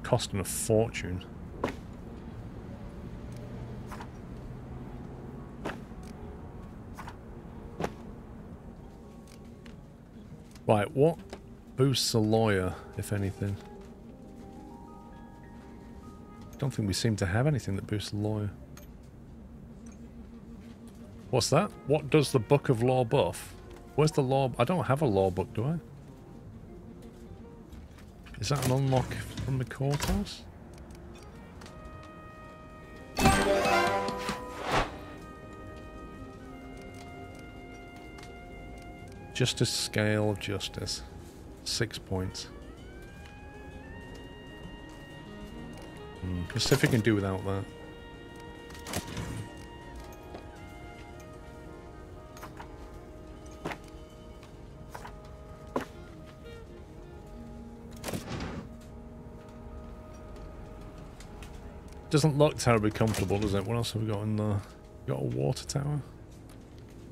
[SPEAKER 1] Costing a fortune. Right, what boosts a lawyer, if anything? Don't think we seem to have anything that boosts a lawyer. What's that? What does the Book of Law buff? Where's the law? I don't have a law book, do I? Is that an unlock from the courthouse? Justice scale of justice. 6 points. Let's see if we can do without that. Doesn't look terribly comfortable, does it? What else have we got in there? Got a water tower?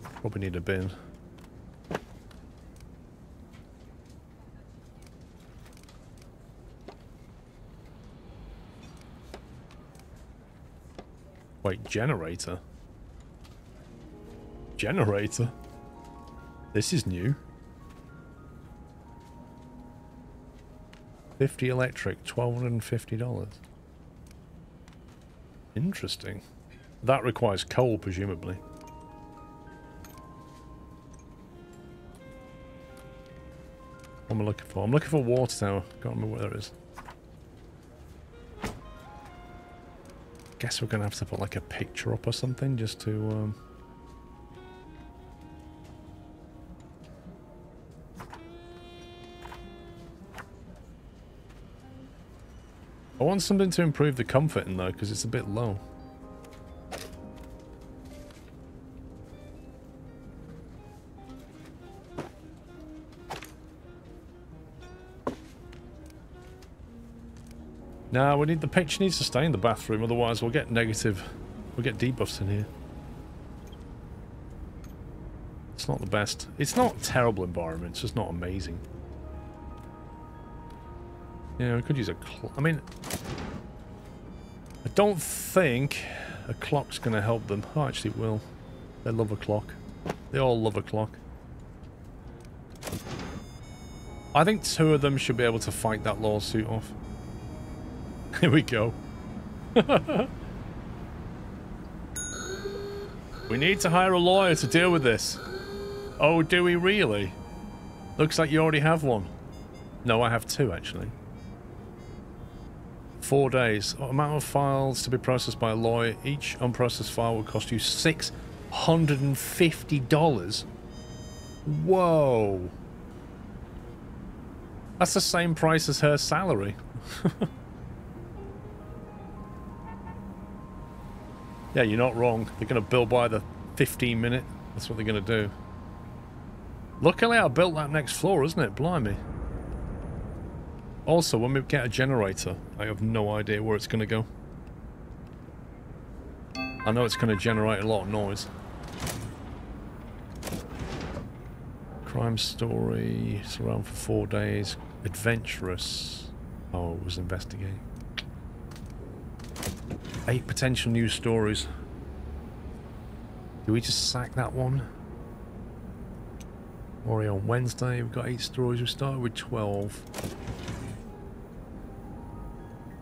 [SPEAKER 1] Probably need a bin. Wait, generator? Generator? This is new. 50 electric, $1,250. Interesting. That requires coal, presumably. What am I looking for? I'm looking for a water tower. Can't remember where it is. Guess we're going to have to put like a picture up or something just to... I want something to improve the comfort in though, because it's a bit low. Nah, we need the picture needs to stay in the bathroom, otherwise we'll get negative. We'll get debuffs in here. It's not the best. It's not a terrible environment, it's just not amazing. Yeah, we could use a clock. I mean, I don't think a clock's going to help them. Oh, actually it will. They love a clock. They all love a clock. I think 2 of them should be able to fight that lawsuit off. Here we go. We need to hire a lawyer to deal with this. Oh, do we really? Looks like you already have one. No, I have 2 actually. 4 days. Amount of files to be processed by a lawyer. Each unprocessed file will cost you $650. Whoa. That's the same price as her salary. Yeah, you're not wrong. They're going to bill by the 15-minute. That's what they're going to do. Luckily I built that next floor, isn't it? Blimey. Also, when we get a generator, I have no idea where it's going to go. I know it's going to generate a lot of noise. Crime story. It's around for 4 days. Adventurous. Oh, it was investigating. 8 potential news stories. Do we just sack that one? Worry on Wednesday. We've got 8 stories. We started with 12.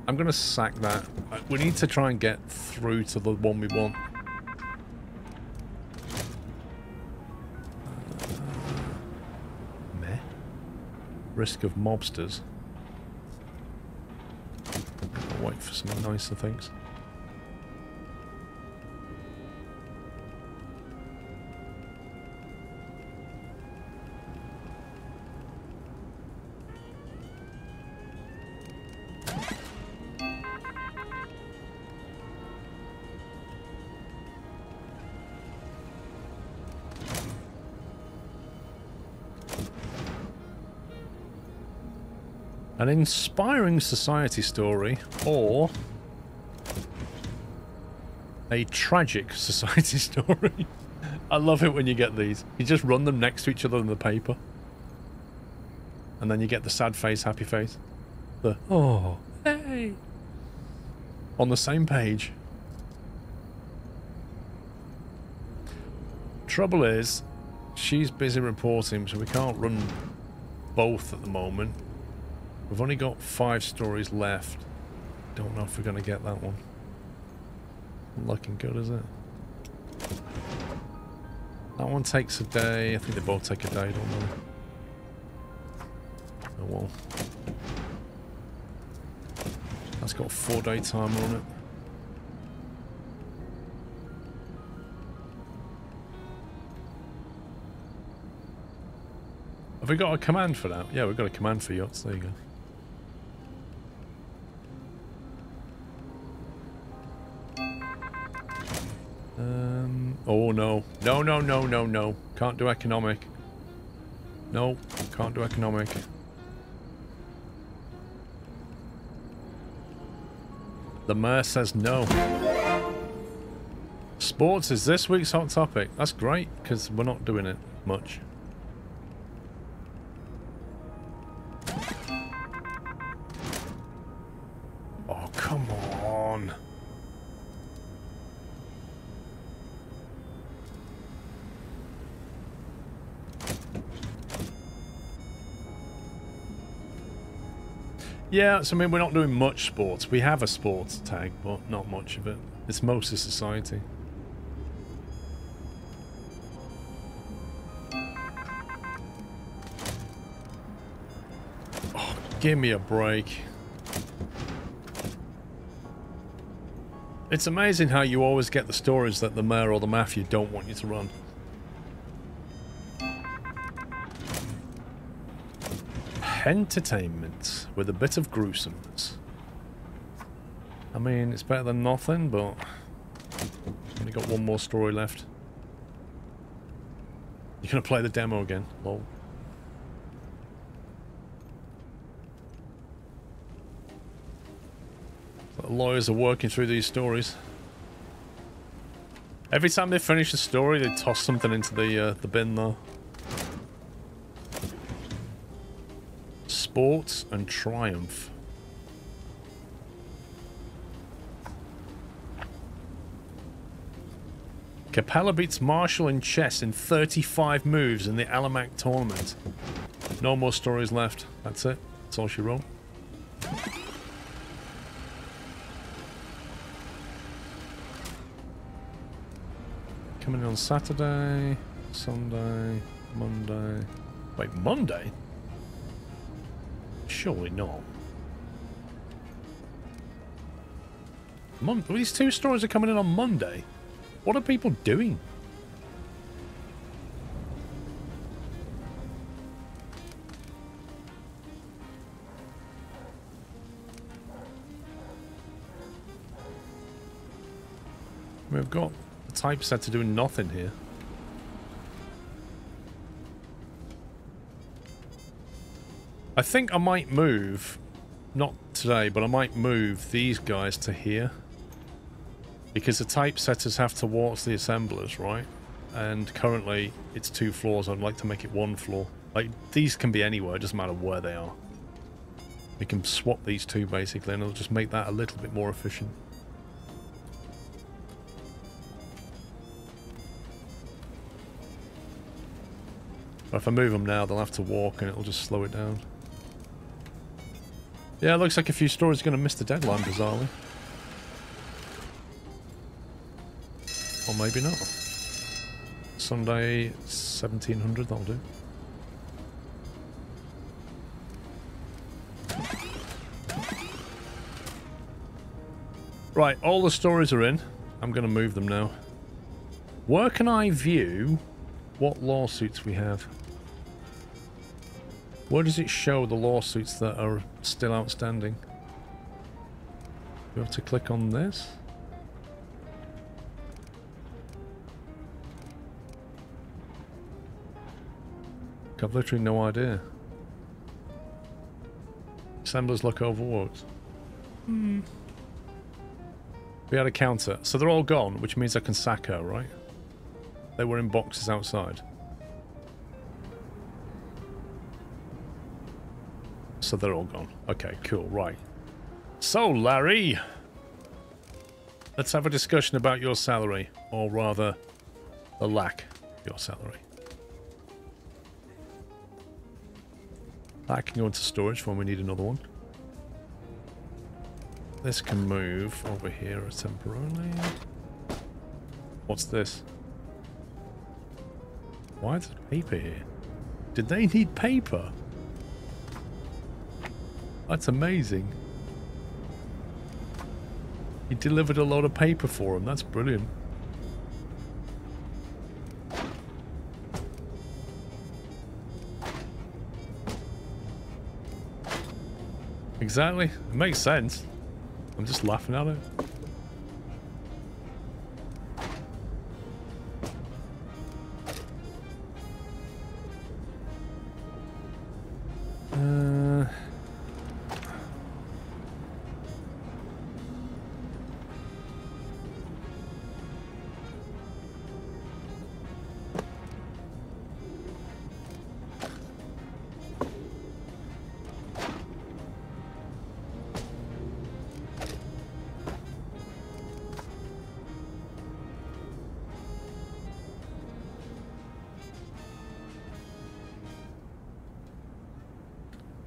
[SPEAKER 1] I'm going to sack that. We need to try and get through to the one we want. Meh. Risk of mobsters. I'll wait for some nicer things. An inspiring society story, or a tragic society story. I love it when you get these. You just run them next to each other in the paper. And then you get the sad face, happy face. The, oh, hey. On the same page. Trouble is, she's busy reporting, so we can't run both at the moment. We've only got 5 stories left. Don't know if we're going to get that one. Not looking good, is it? That one takes a day. I think they both take a day, don't they? Oh well. That's got a 4-day timer on it. Have we got a command for that? Yeah, we've got a command for yachts. There you go. Oh no. No, no, no, no, no. Can't do economic. No, can't do economic. The mayor says no. Sports is this week's hot topic. That's great, because we're not doing it much. Oh, come on. Yeah, so I mean, we're not doing much sports. We have a sports tag, but not much of it. It's most of society. Oh, give me a break. It's amazing how you always get the stories that the mayor or the mafia don't want you to run. Entertainment with a bit of gruesomeness. I mean, it's better than nothing, but only got one more story left. You're gonna play the demo again, lol. The lawyers are working through these stories. Every time they finish a story, they toss something into the bin, though. Sports and Triumph. Capella beats Marshall in chess in 35 moves in the Alamac tournament. No more stories left. That's it. That's all she wrote. Coming in on Saturday, Sunday, Monday. Wait, Monday? Surely not. These two stories are coming in on Monday. What are people doing? We've got a typesetter doing nothing here. I think I might move, not today, but I might move these guys to here. Because the typesetters have to waltz the assemblers, right? And currently it's 2 floors. I'd like to make it 1 floor. Like, these can be anywhere, it doesn't matter where they are. We can swap these two basically, and it'll just make that a little bit more efficient. But if I move them now, they'll have to walk and it'll just slow it down. Yeah, it looks like a few stories are going to miss the deadline, bizarrely. Or maybe not. Sunday, 1700, that'll do. Right, all the stories are in. I'm going to move them now. Where can I view what lawsuits we have? Where does it show the lawsuits that are still outstanding? Do we have to click on this? I've literally no idea. Assemblers look overworked. We had a counter. So they're all gone, which means I can sack her, right? They were in boxes outside. So they're all gone. Okay, cool, right. So, Larry! Let's have a discussion about your salary. Or rather, the lack of your salary. That can go into storage when we need another one. This can move over here temporarily. What's this? Why is there paper here? Did they need paper? That's amazing. He delivered a load of paper for them. That's brilliant. Exactly. It makes sense. I'm just laughing at it.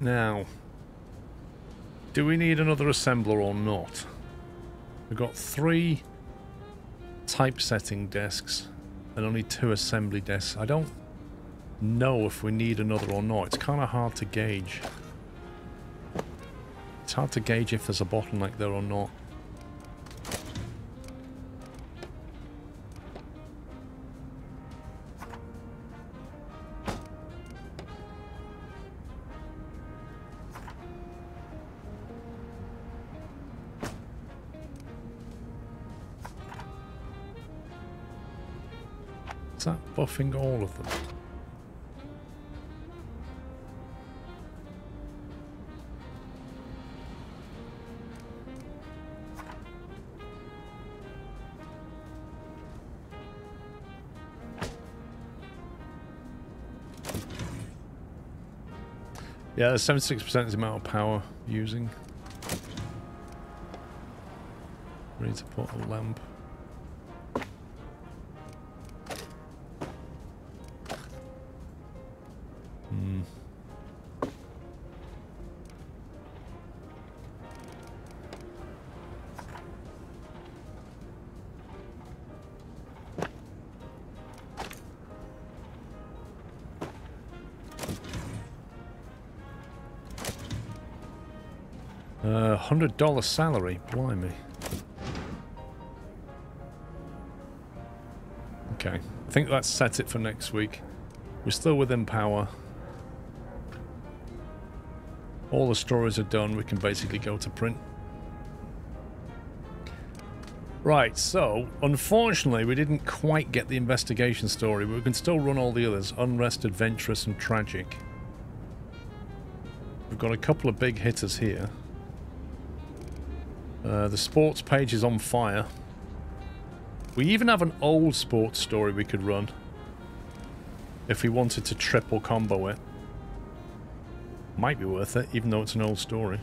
[SPEAKER 1] Now, do we need another assembler or not? We've got 3 typesetting desks and only 2 assembly desks. I don't know if we need another or not. It's kind of hard to gauge. It's hard to gauge if there's a bottleneck there or not. Is that buffing all of them? Yeah, 76% is the amount of power using. We need to put a lamp. $100 salary, blimey. Okay, I think that's set it for next week. We're still within power. All the stories are done, we can basically go to print. Right, so, unfortunately we didn't quite get the investigation story, but we can still run all the others. Unrest, adventurous and tragic. We've got a couple of big hitters here. The sports page is on fire. We even have an old sports story we could run if we wanted to triple combo it. Might be worth it, even though it's an old story.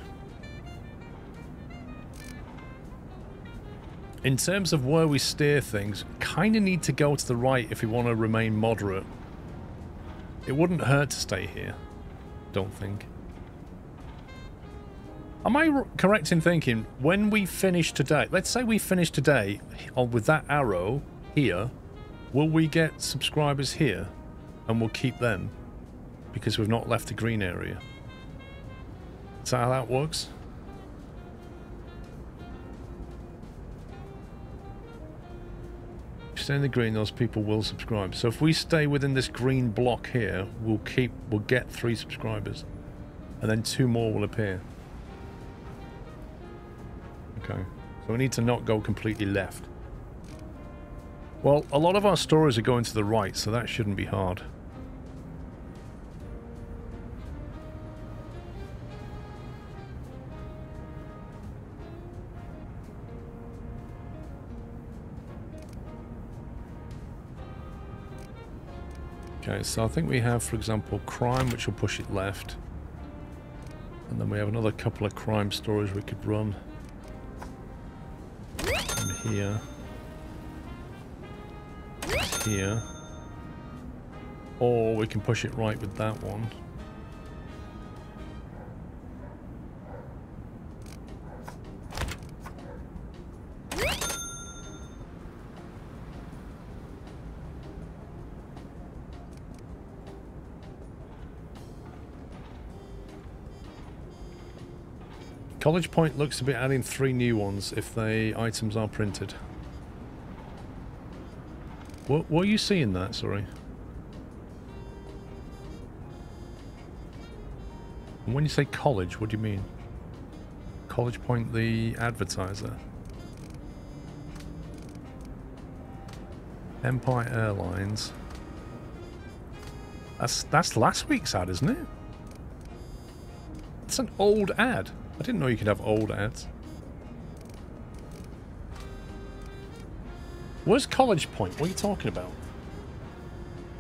[SPEAKER 1] In terms of where we steer things, kind of need to go to the right if we want to remain moderate. It wouldn't hurt to stay here, don't think. Am I correct in thinking, when we finish today, let's say we finish today with that arrow here, will we get subscribers here and we'll keep them because we've not left the green area? Is that how that works? If you stay in the green, those people will subscribe. So if we stay within this green block here, we'll get 3 subscribers and then 2 more will appear. Okay, so we need to not go completely left. Well, a lot of our stories are going to the right, so that shouldn't be hard. Okay, so I think we have, for example, crime, which will push it left. And then we have another couple of crime stories we could run. Here. Here. Or we can push it right with that one. College Point looks to be adding 3 new ones if the items are printed. What are you seeing that? Sorry. And when you say college, what do you mean? College Point, the advertiser. Empire Airlines. That's last week's ad, isn't it? It's an old ad. I didn't know you could have old ads. Where's College Point? What are you talking about?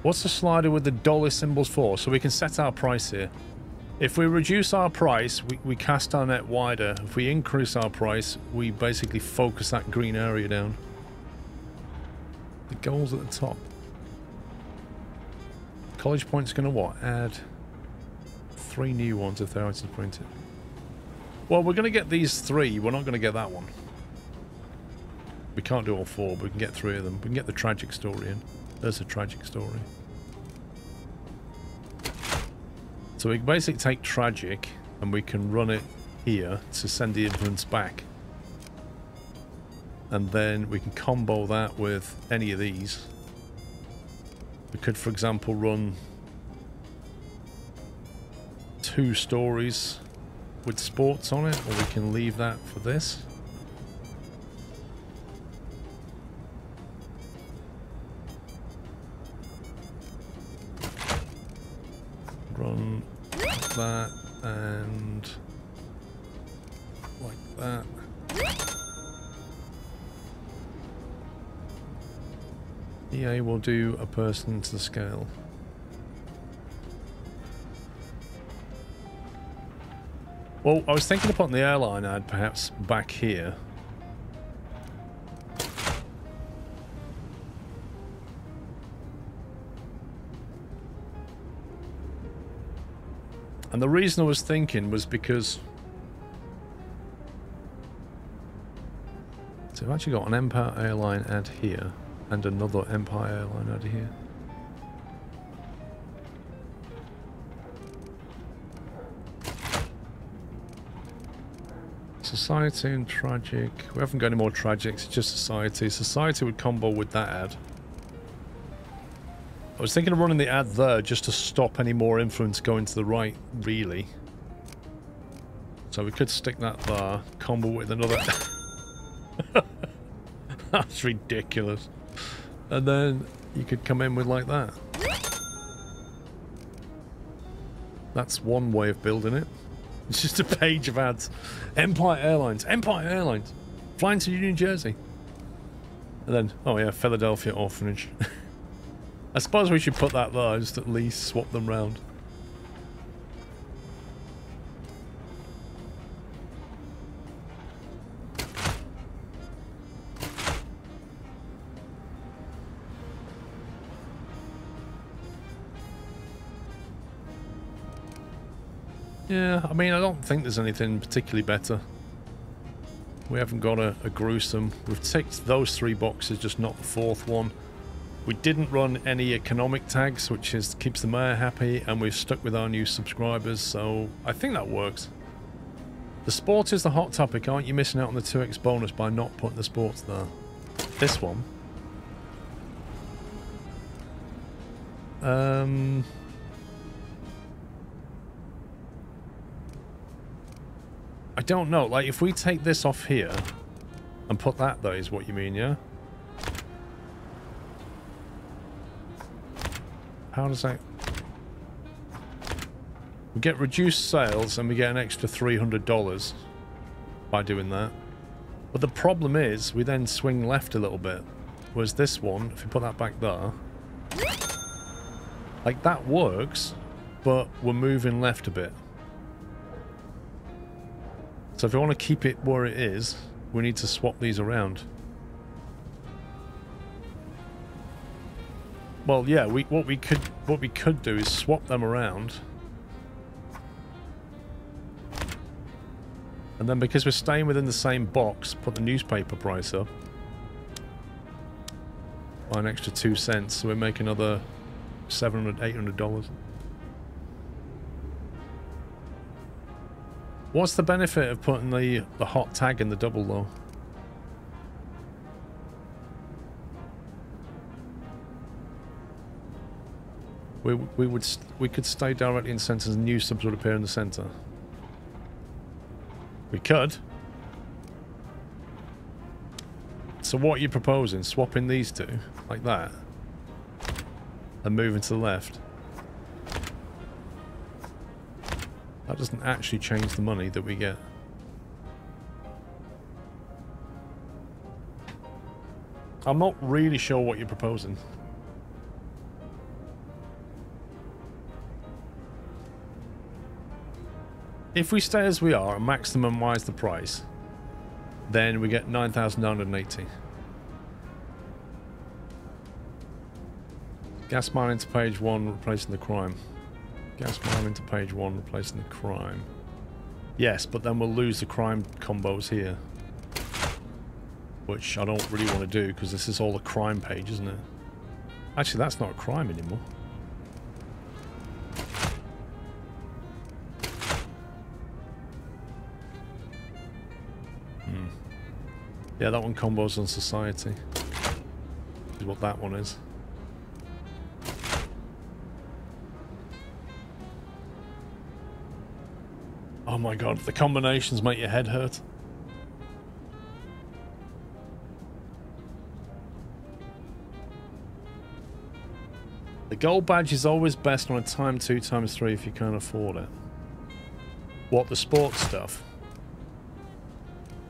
[SPEAKER 1] What's the slider with the dollar symbols for? So we can set our price here. If we reduce our price, we cast our net wider. If we increase our price, we basically focus that green area down. The goal's at the top. College Point's going to what? Add 3 new ones if they're items printed. Well, we're going to get these 3. We're not going to get that one. We can't do all 4, but we can get 3 of them. We can get the tragic story in. There's a tragic story. So we can basically take tragic and we can run it here to send the influence back. And then we can combo that with any of these. We could, for example, run 2 stories with sports on it, or we can leave that for this. Run like that and like that. EA will do a person to the scale. Well, I was thinking of putting the airline ad perhaps back here. And the reason I was thinking was because... So I've actually got an Empire Airline ad here and another Empire Airline ad here. Society and Tragic. We haven't got any more Tragics, it's just Society. Society would combo with that ad. I was thinking of running the ad there just to stop any more influence going to the right, really. So we could stick that there, combo with another... That's ridiculous. And then you could come in with like that. That's one way of building it. It's just a page of ads. Empire Airlines. Empire Airlines. Flying to New Jersey. And then, oh yeah, Philadelphia Orphanage. I suppose we should put that there, just at least swap them round. Yeah, I mean, I don't think there's anything particularly better. We haven't got a gruesome. We've ticked those 3 boxes, just not the 4th one. We didn't run any economic tags, which keeps the mayor happy, and we've stuck with our new subscribers, so I think that works. The sport is the hot topic. Aren't you missing out on the 2x bonus by not putting the sports there? This one. I don't know. Like, if we take this off here and put that there is what you mean, yeah? How does that... We get reduced sales and we get an extra $300 by doing that. But the problem is we then swing left a little bit. Whereas this one, if we put that back there... Like, that works, but we're moving left a bit. So if we want to keep it where it is, we need to swap these around. Well, yeah, what we could do is swap them around. And then because we're staying within the same box, put the newspaper price up by an extra 2 cents, so we make another $700, $800. What's the benefit of putting the hot tag in the double though? We could stay directly in centers and new subs would appear in the center. We could. So what are you proposing? Swapping these two like that and moving to the left? That doesn't actually change the money that we get. I'm not really sure what you're proposing. If we stay as we are and maximum-wise the price, then we get 9,980. Gas mining to page 1, replacing the crime. Gas mining to page 1, replacing the crime. Yes, but then we'll lose the crime combos here. which I don't really want to do because this is all a crime page, isn't it? Actually, that's not a crime anymore. Yeah, that one combos on society. Is what that one is. Oh my god, the combinations make your head hurt. The gold badge is always best on a time 2x3 if you can't afford it. What, the sports stuff?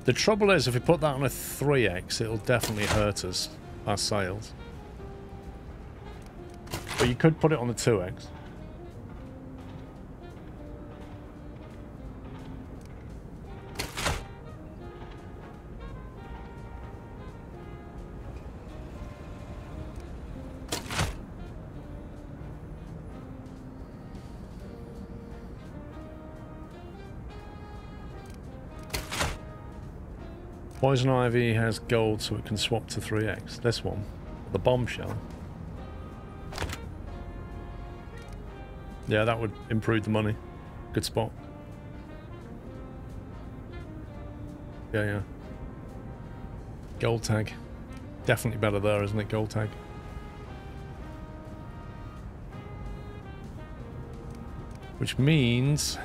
[SPEAKER 1] The trouble is, if we put that on a 3x, it'll definitely hurt us, our sales. But you could put it on the 2x. Poison Ivy has gold so it can swap to 3x. This one. The bombshell. Yeah, that would improve the money. Good spot. Yeah. Gold tag. Definitely better there, isn't it? Gold tag. Which means...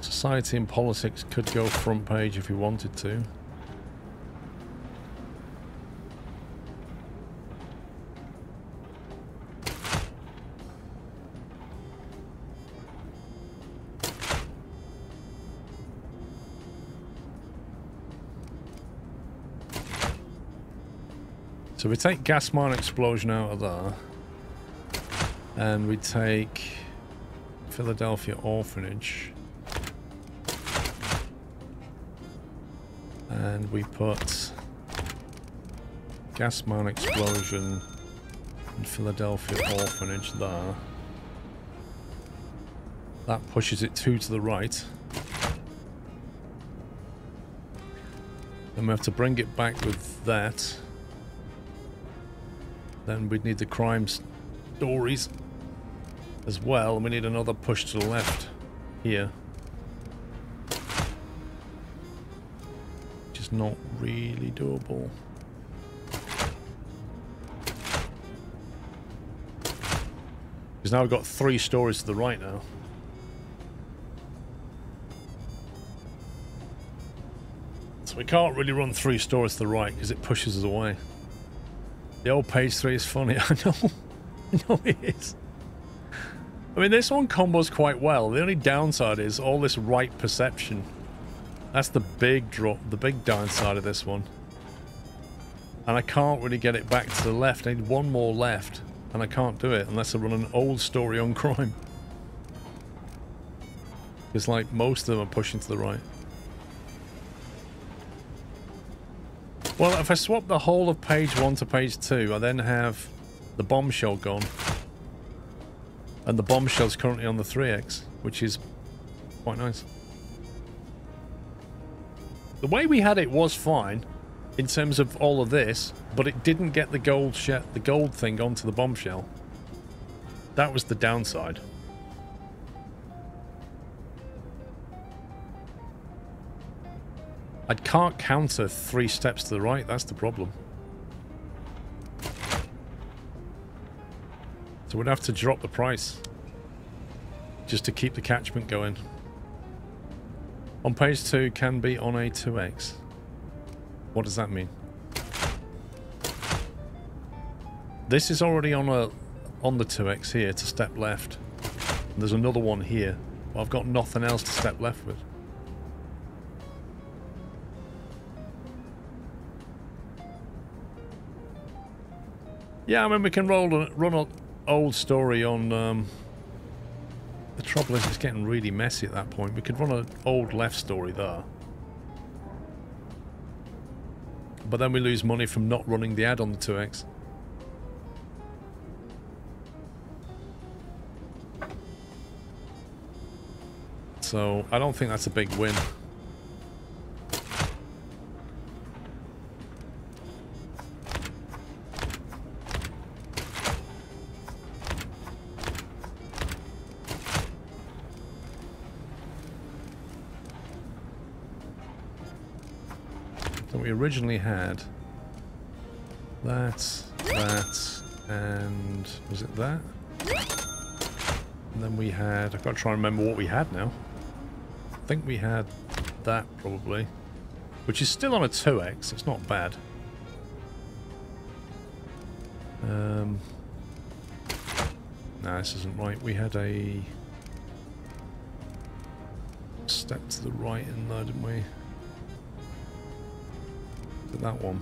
[SPEAKER 1] Society and politics could go front page if we wanted to. So we take gas mine explosion out of there. And we take Philadelphia orphanage. And we put gas mine explosion and Philadelphia orphanage there. That pushes it 2 to the right. Then we have to bring it back with that. Then we'd need the crime stories as well. And we need another push to the left here. Not really doable. Because now we've got 3 stories to the right now. So we can't really run 3 stories to the right because it pushes us away. The old page 3 is funny, I know. I know it is. I mean, this one combos quite well. The only downside is all this right perception. That's the big drop, the big downside of this one. And I can't really get it back to the left. I need one more left. And I can't do it unless I run an old story on crime. Because like most of them are pushing to the right. Well, if I swap the whole of page 1 to page 2, I then have the bombshell gone. And the bombshell's currently on the 3x, which is quite nice. The way we had it was fine in terms of all of this, but it didn't get the gold thing onto the bombshell. That was the downside. I can't counter 3 steps to the right, that's the problem. So we'd have to drop the price just to keep the catchment going. On page 2 can be on a 2x. What does that mean? This is already on the 2x here to step left. And there's another one here. But I've got nothing else to step left with. Yeah, I mean we can run an old story on the trouble is it's getting really messy at that point. We could run an old left story there. But then we lose money from not running the ad on the 2x. So I don't think that's a big win. we originally had that, and was it that? And then we had, I've got to try and remember what we had now. I think we had that probably, which is still on a 2x, it's not bad. No, this isn't right. We had a step to the right in there, didn't we? That one.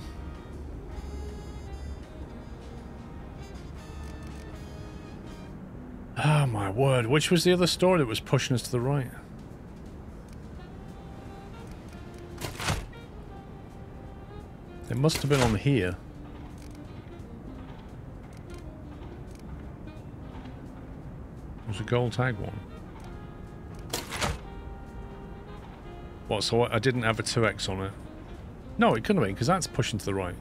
[SPEAKER 1] Oh my word, which was the other store that was pushing us to the right? It must have been on here. It was a gold tag one. What, so I didn't have a 2x on it? No, it couldn't have been, because that's pushing to the right.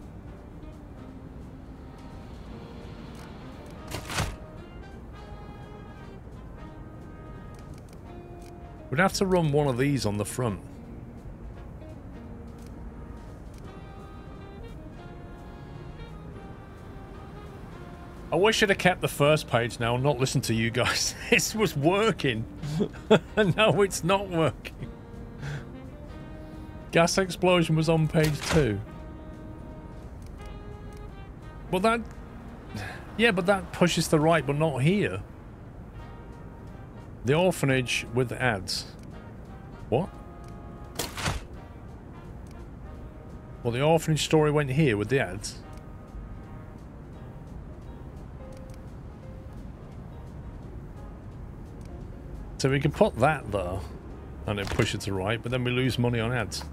[SPEAKER 1] We'd have to run one of these on the front. I wish I'd have kept the first page now and not listened to you guys. This was working. No, it's not working. Gas explosion was on page 2. Well, that... Yeah, but that pushes to the right, but not here. The orphanage with the ads. What? Well, the orphanage story went here with the ads. So we can put that there, and then push it to the right, but then we lose money on ads.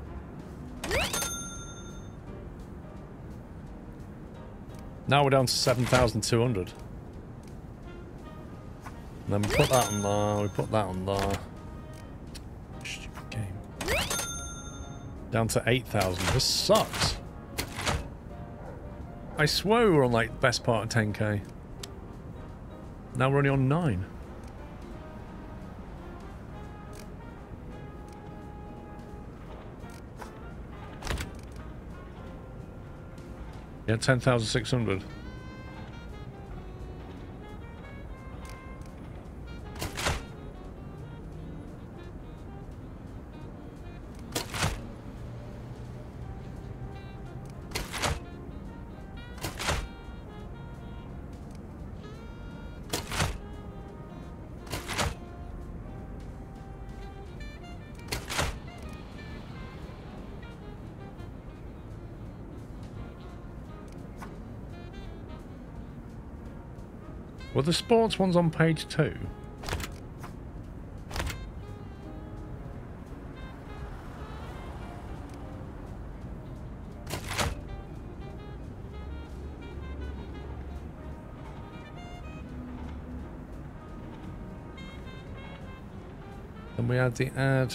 [SPEAKER 1] Now we're down to 7,200. And then we put that on there, we put that on there. Stupid game. Down to 8,000. This sucks. I swear we were on like the best part of 10k. Now we're only on 9. Yeah, 10,600. Well, the sports one's on page 2. And we had the ad.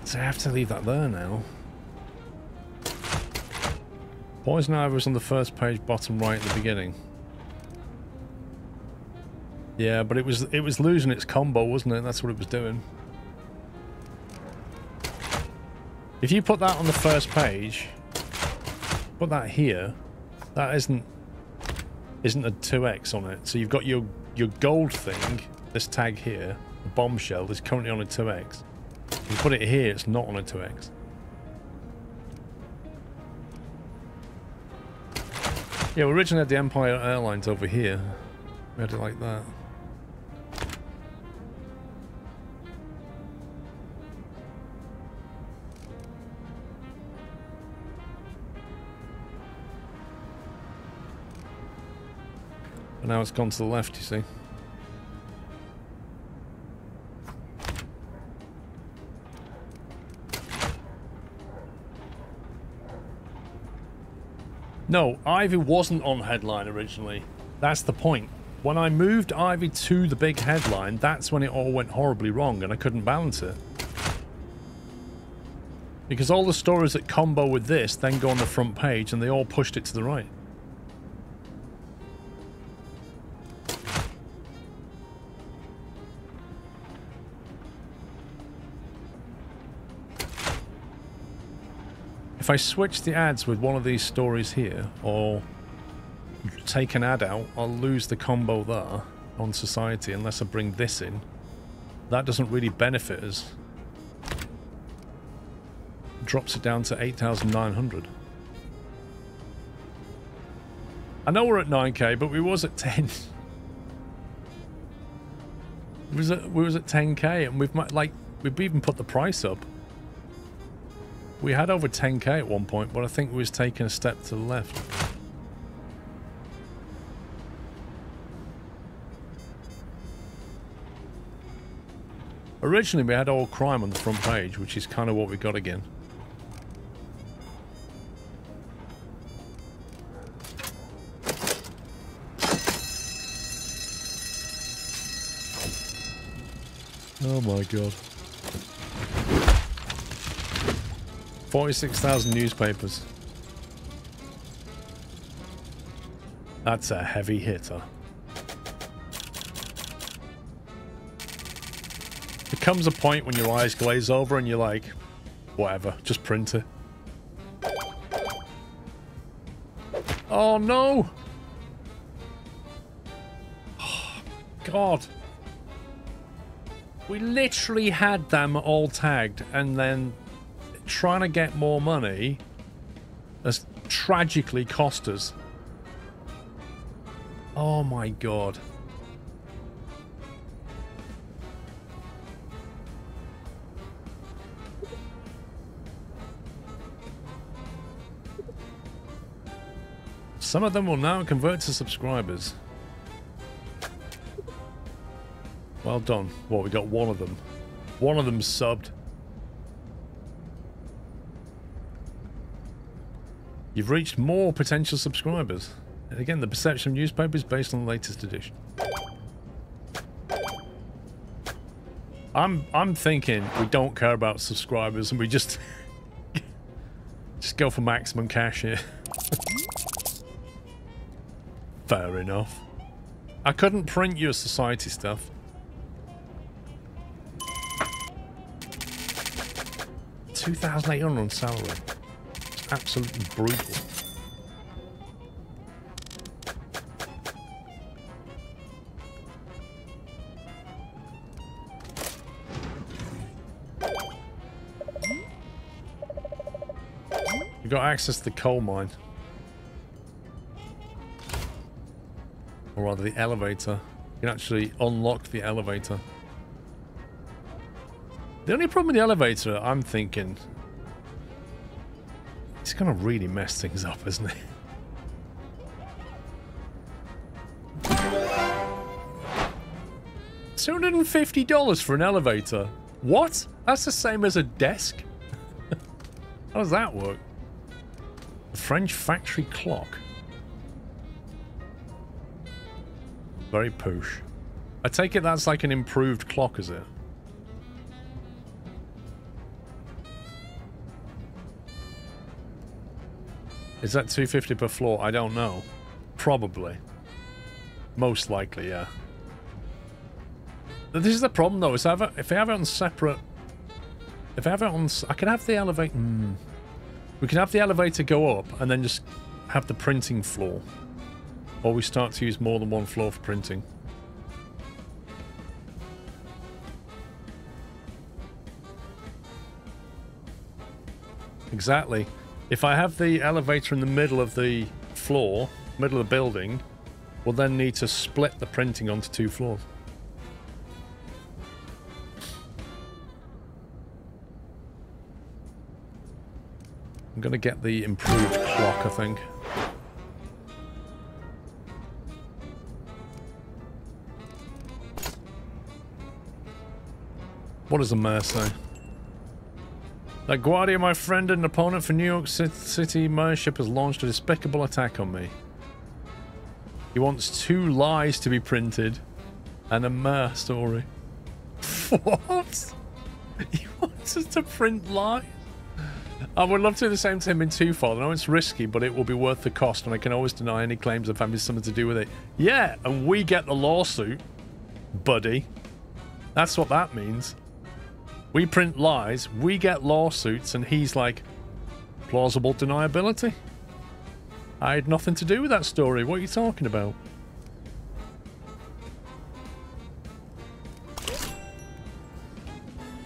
[SPEAKER 1] So I have to leave that there now. Poison Ivy was on the first page, bottom right at the beginning. Yeah, but it was losing its combo, wasn't it? That's what it was doing. If you put that on the first page, put that here, that isn't a 2x on it. So you've got your gold thing, this tag here, the bombshell, is currently on a 2x. If you put it here, it's not on a 2x. Yeah, we originally had the Empire Airlines over here. We had it like that. But now it's gone to the left, you see. No, Ivy wasn't on headline originally. That's the point. When I moved Ivy to the big headline, that's when it all went horribly wrong and I couldn't balance it. Because all the stories that combo with this then go on the front page and they all pushed it to the right. if I switch the ads with one of these stories here, or take an ad out, I'll lose the combo there on society unless I bring this in. That doesn't really benefit us. Drops it down to 8,900. I know we're at 9k, but we was at 10. we was at 10k, and we've even put the price up. We had over 10k at one point, but I think we was taking a step to the left. Originally, we had all crime on the front page, which is kind of what we got again. Oh my god. 46,000 newspapers. That's a heavy hitter. There comes a point when your eyes glaze over and you're like, whatever, just print it. Oh no! Oh, God. We literally had them all tagged, and then trying to get more money has tragically cost us. Oh my god. Some of them will now convert to subscribers. Well done. Well, we got one of them. One of them subbed. You've reached more potential subscribers. And again, the perception of newspapers based on the latest edition. I'm thinking we don't care about subscribers and we just go for maximum cash here. Fair enough. I couldn't print your society stuff. 2,800 on salary. It's absolutely brutal. You got access to the coal mine. Or rather the elevator. You can actually unlock the elevator. The only problem with the elevator, I'm thinking, it's gonna really mess things up, isn't it? $250 for an elevator. What? That's the same as a desk? How does that work? The French factory clock. Very poosh. I take it that's like an improved clock, is it? Is that $250 per floor? I don't know. Probably. Most likely, yeah. This is the problem, though. Is if I have it on separate... If I have it on... I can have the elevator... We can have the elevator go up and then just have the printing floor. Or we start to use more than one floor for printing. Exactly. If I have the elevator in the middle of the floor, middle of the building, we'll then need to split the printing onto 2 floors. I'm going to get the improved clock, I think. What does the mayor say? LaGuardia, my friend and opponent for New York City mayorship, has launched a despicable attack on me. He wants 2 lies to be printed and a mayor story. What? He wants us to print lies? I would love to do the same to him in 2-fold. I know it's risky, but it will be worth the cost, and I can always deny any claims of having something to do with it. Yeah, and we get the lawsuit, buddy. That's what that means. We print lies, we get lawsuits, and he's like, Plausible deniability. I had nothing to do with that story. What are you talking about?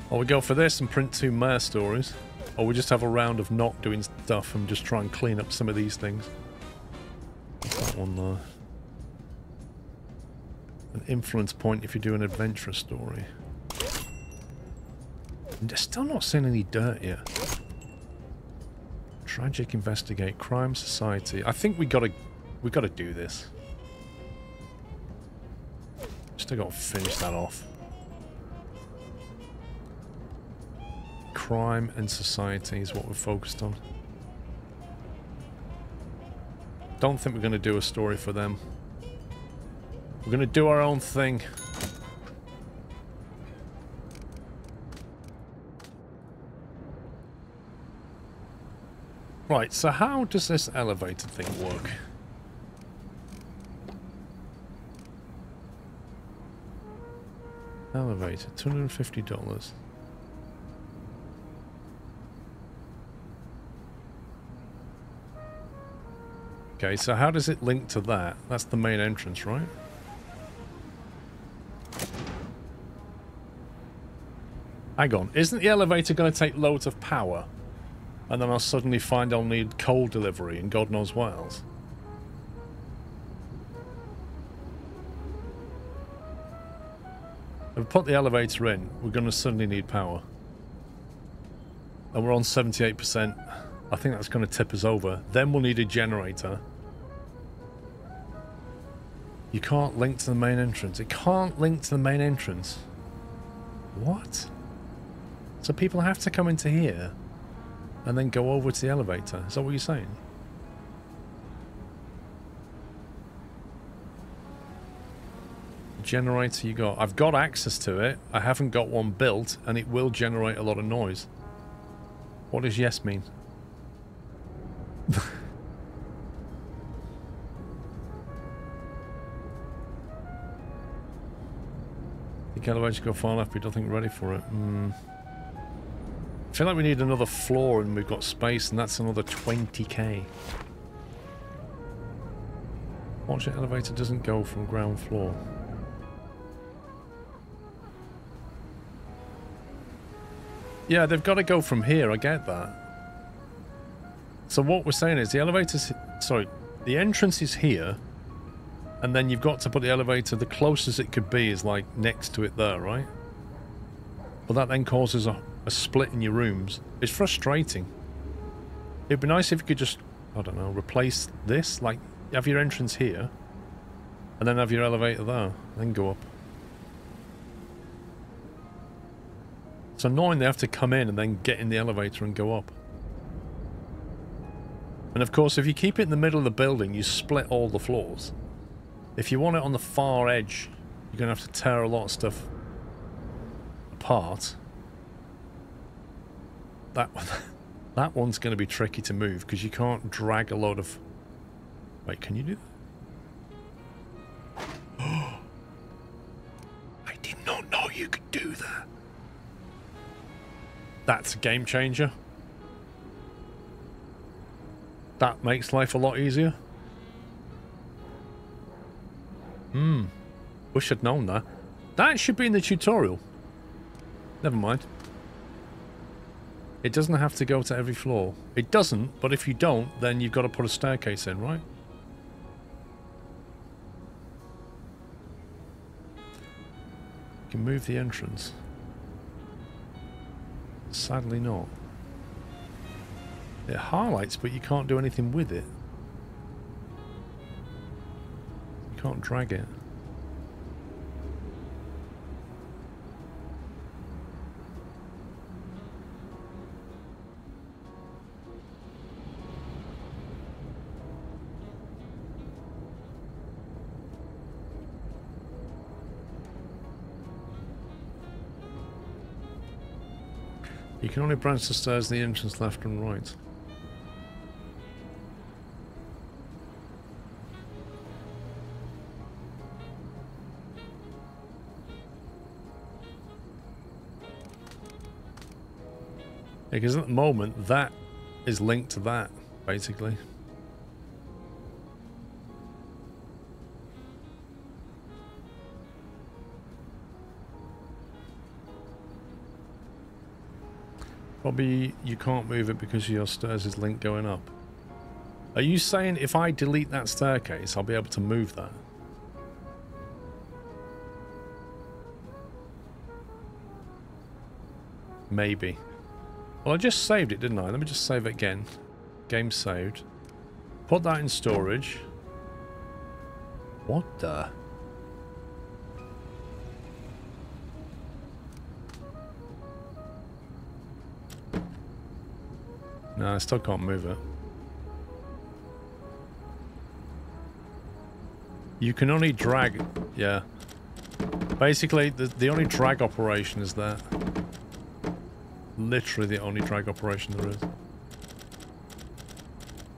[SPEAKER 1] Or we go for this and print 2 more stories. Or we just have a round of not doing stuff and just try and clean up some of these things. What's that one there? An influence point if you do an adventure story. I'm still not seeing any dirt yet. Tragic investigate crime society. I think we gotta do this. Still gotta finish that off. Crime and society is what we're focused on. Don't think we're gonna do a story for them. We're gonna do our own thing. Right, so how does this elevator thing work? Elevator, $250. Okay, so how does it link to that? That's the main entrance, right? Hang on, isn't the elevator going to take loads of power? And then I'll suddenly find I'll need coal delivery and God knows what else. If we put the elevator in, we're going to suddenly need power. And we're on 78%. I think that's going to tip us over. Then we'll need a generator. You can't link to the main entrance. It can't link to the main entrance. What? So people have to come into here and then go over to the elevator. Is that what you're saying? Generator you got. I've got access to it. I haven't got one built, and it will generate a lot of noise. What does yes mean? The elevator go far enough, but I don't think we're ready for it. I feel like we need another floor and we've got space, and that's another 20k. Watch the elevator doesn't go from ground floor. Yeah, they've got to go from here, I get that. So what we're saying is the elevator's... Sorry, the entrance is here, and then you've got to put the elevator... The closest it could be is, like, next to it there, right? But that then causes a split in your rooms. It's frustrating. It'd be nice if you could just, I don't know, replace this. Like, have your entrance here, and then have your elevator there, then go up. It's annoying they have to come in and then get in the elevator and go up. And of course, if you keep it in the middle of the building, you split all the floors. If you want it on the far edge, you're going to have to tear a lot of stuff apart. That one's going to be tricky to move because you can't drag a load of... Wait, can you do that? I did not know you could do that. That's a game changer. That makes life a lot easier. Wish I'd known that. That should be in the tutorial. Never mind. It doesn't have to go to every floor. It doesn't, but if you don't, then you've got to put a staircase in, right? You can move the entrance. Sadly not. It highlights, but you can't do anything with it. You can't drag it. You can only branch the stairs in the entrance left and right. Because at the moment, that is linked to that, basically. Probably you can't move it because your stairs is linked going up. Are you saying if I delete that staircase, I'll be able to move that? Maybe. Well, I just saved it, didn't I? Let me just save it again. Game saved. Put that in storage. What the? No, I still can't move it. You can only drag... Yeah. Basically, the only drag operation is that. Literally the only drag operation there is.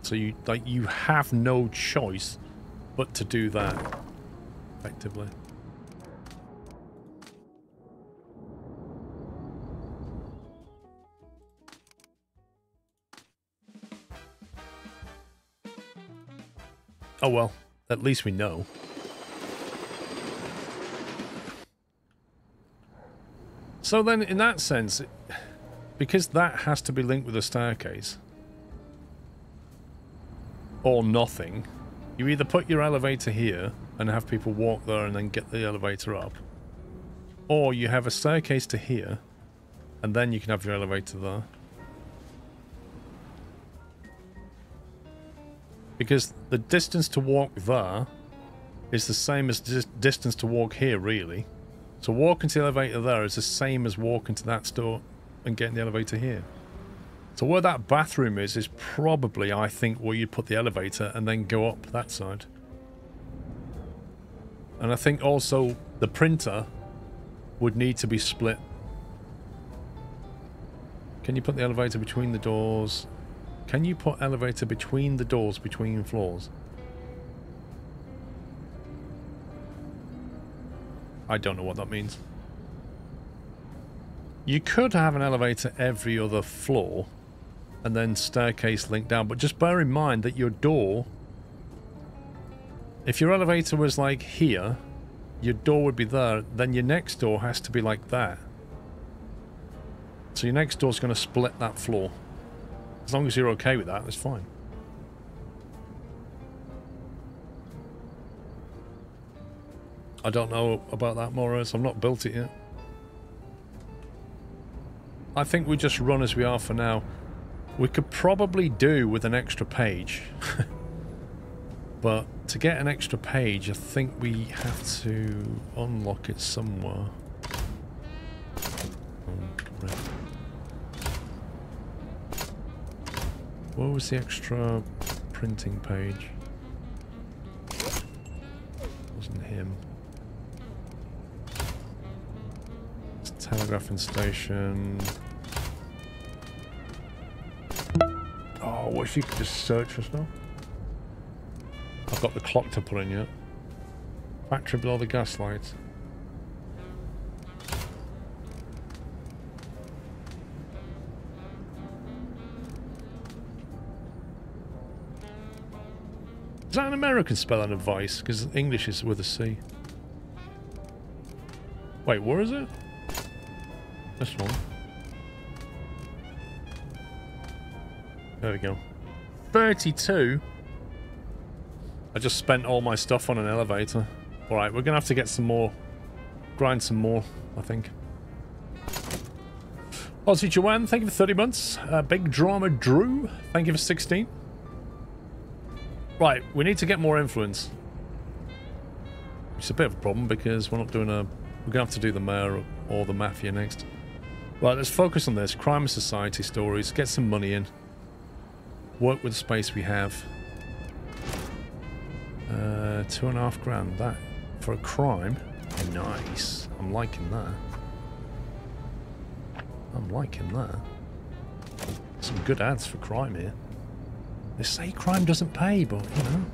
[SPEAKER 1] So you have no choice but to do that, effectively. Oh well, at least we know. So then, in that sense, because that has to be linked with a staircase, or nothing, you either put your elevator here and have people walk there and then get the elevator up, or you have a staircase to here, and then you can have your elevator there. Because the distance to walk there is the same as distance to walk here, really. So walking to the elevator there is the same as walking to that store and getting the elevator here. So where that bathroom is probably, I think, where you put the elevator and then go up that side. And I think also the printer would need to be split. Can you put the elevator between the doors? Can you put elevator between the doors, between floors? I don't know what that means. You could have an elevator every other floor and then staircase linked down, but just bear in mind that your door, if your elevator was like here, your door would be there, then your next door has to be like that. So your next door's going to split that floor. As long as you're okay with that, that's fine. I don't know about that, Morris. I've not built it yet. I think we just run as we are for now. We could probably do with an extra page. But to get an extra page, I think we have to unlock it somewhere. Where was the extra printing page? Wasn't him. It's telegraphing station. Oh, I wish you could just search for stuff. I've got the clock to put in yet. Factory below the gas lights. Is that an American spelling of vice? Because English is with a C. Wait, where is it? This one. There we go. 32? I just spent all my stuff on an elevator. Alright, we're gonna have to get some more. Grind some more, I think. Aussie Joanne, thank you for 30 months. Big Drama Drew, thank you for 16. Right, we need to get more influence. It's a bit of a problem because we're not doing a... We're gonna have to do the mayor or the mafia next. Right, let's focus on this. Crime and society stories. Get some money in. Work with the space we have. 2.5 grand. That for a crime. Nice. I'm liking that. I'm liking that. Some good ads for crime here. They say crime doesn't pay, but you know.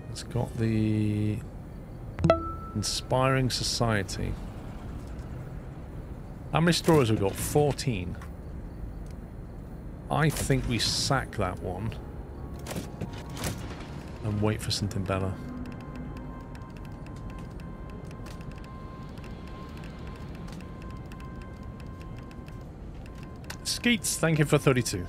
[SPEAKER 1] It's got the inspiring society. How many stories have we got? 14. I think we sack that one and wait for something better. Skeets, thank you for 32.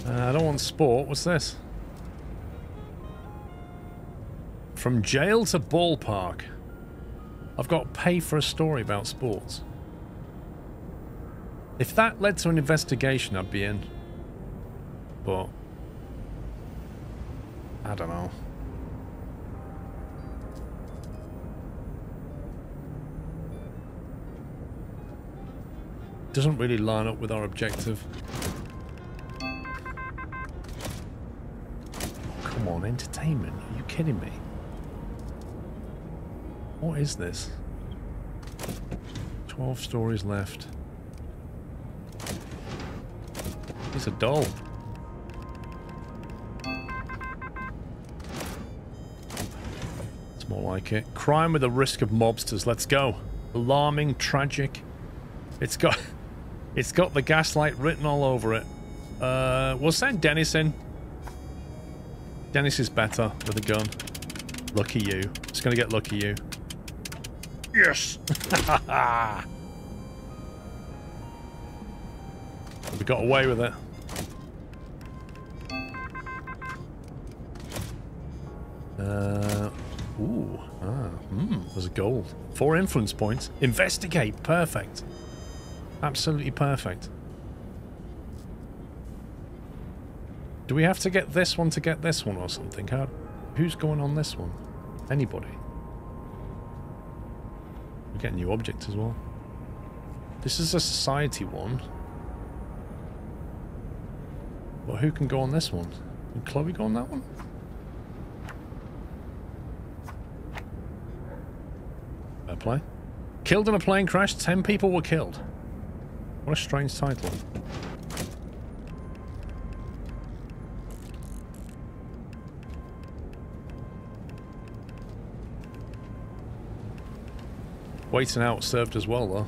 [SPEAKER 1] I don't want sport. What's this? From jail to ballpark. I've got to pay for a story about sports. If that led to an investigation, I'd be in. But I don't know. Doesn't really line up with our objective. Come on, entertainment. Are you kidding me? What is this? 12 stories left. It's a doll. It's more like it. Crime with the risk of mobsters. Let's go. Alarming, tragic. It's got the gaslight written all over it. We'll send Dennis in. Dennis is better with a gun. Lucky you. It's gonna get lucky you. Yes! We got away with it. There's a gold. 4 influence points. Investigate. Perfect. Absolutely perfect. Do we have to get this one to get this one or something? Who's going on this one? Anybody? We get a new object as well. This is a society one. But who can go on this one? Can Chloe go on that one? Fair play. Killed in a plane crash, 10 people were killed. What a strange title. Waiting out served as well, though.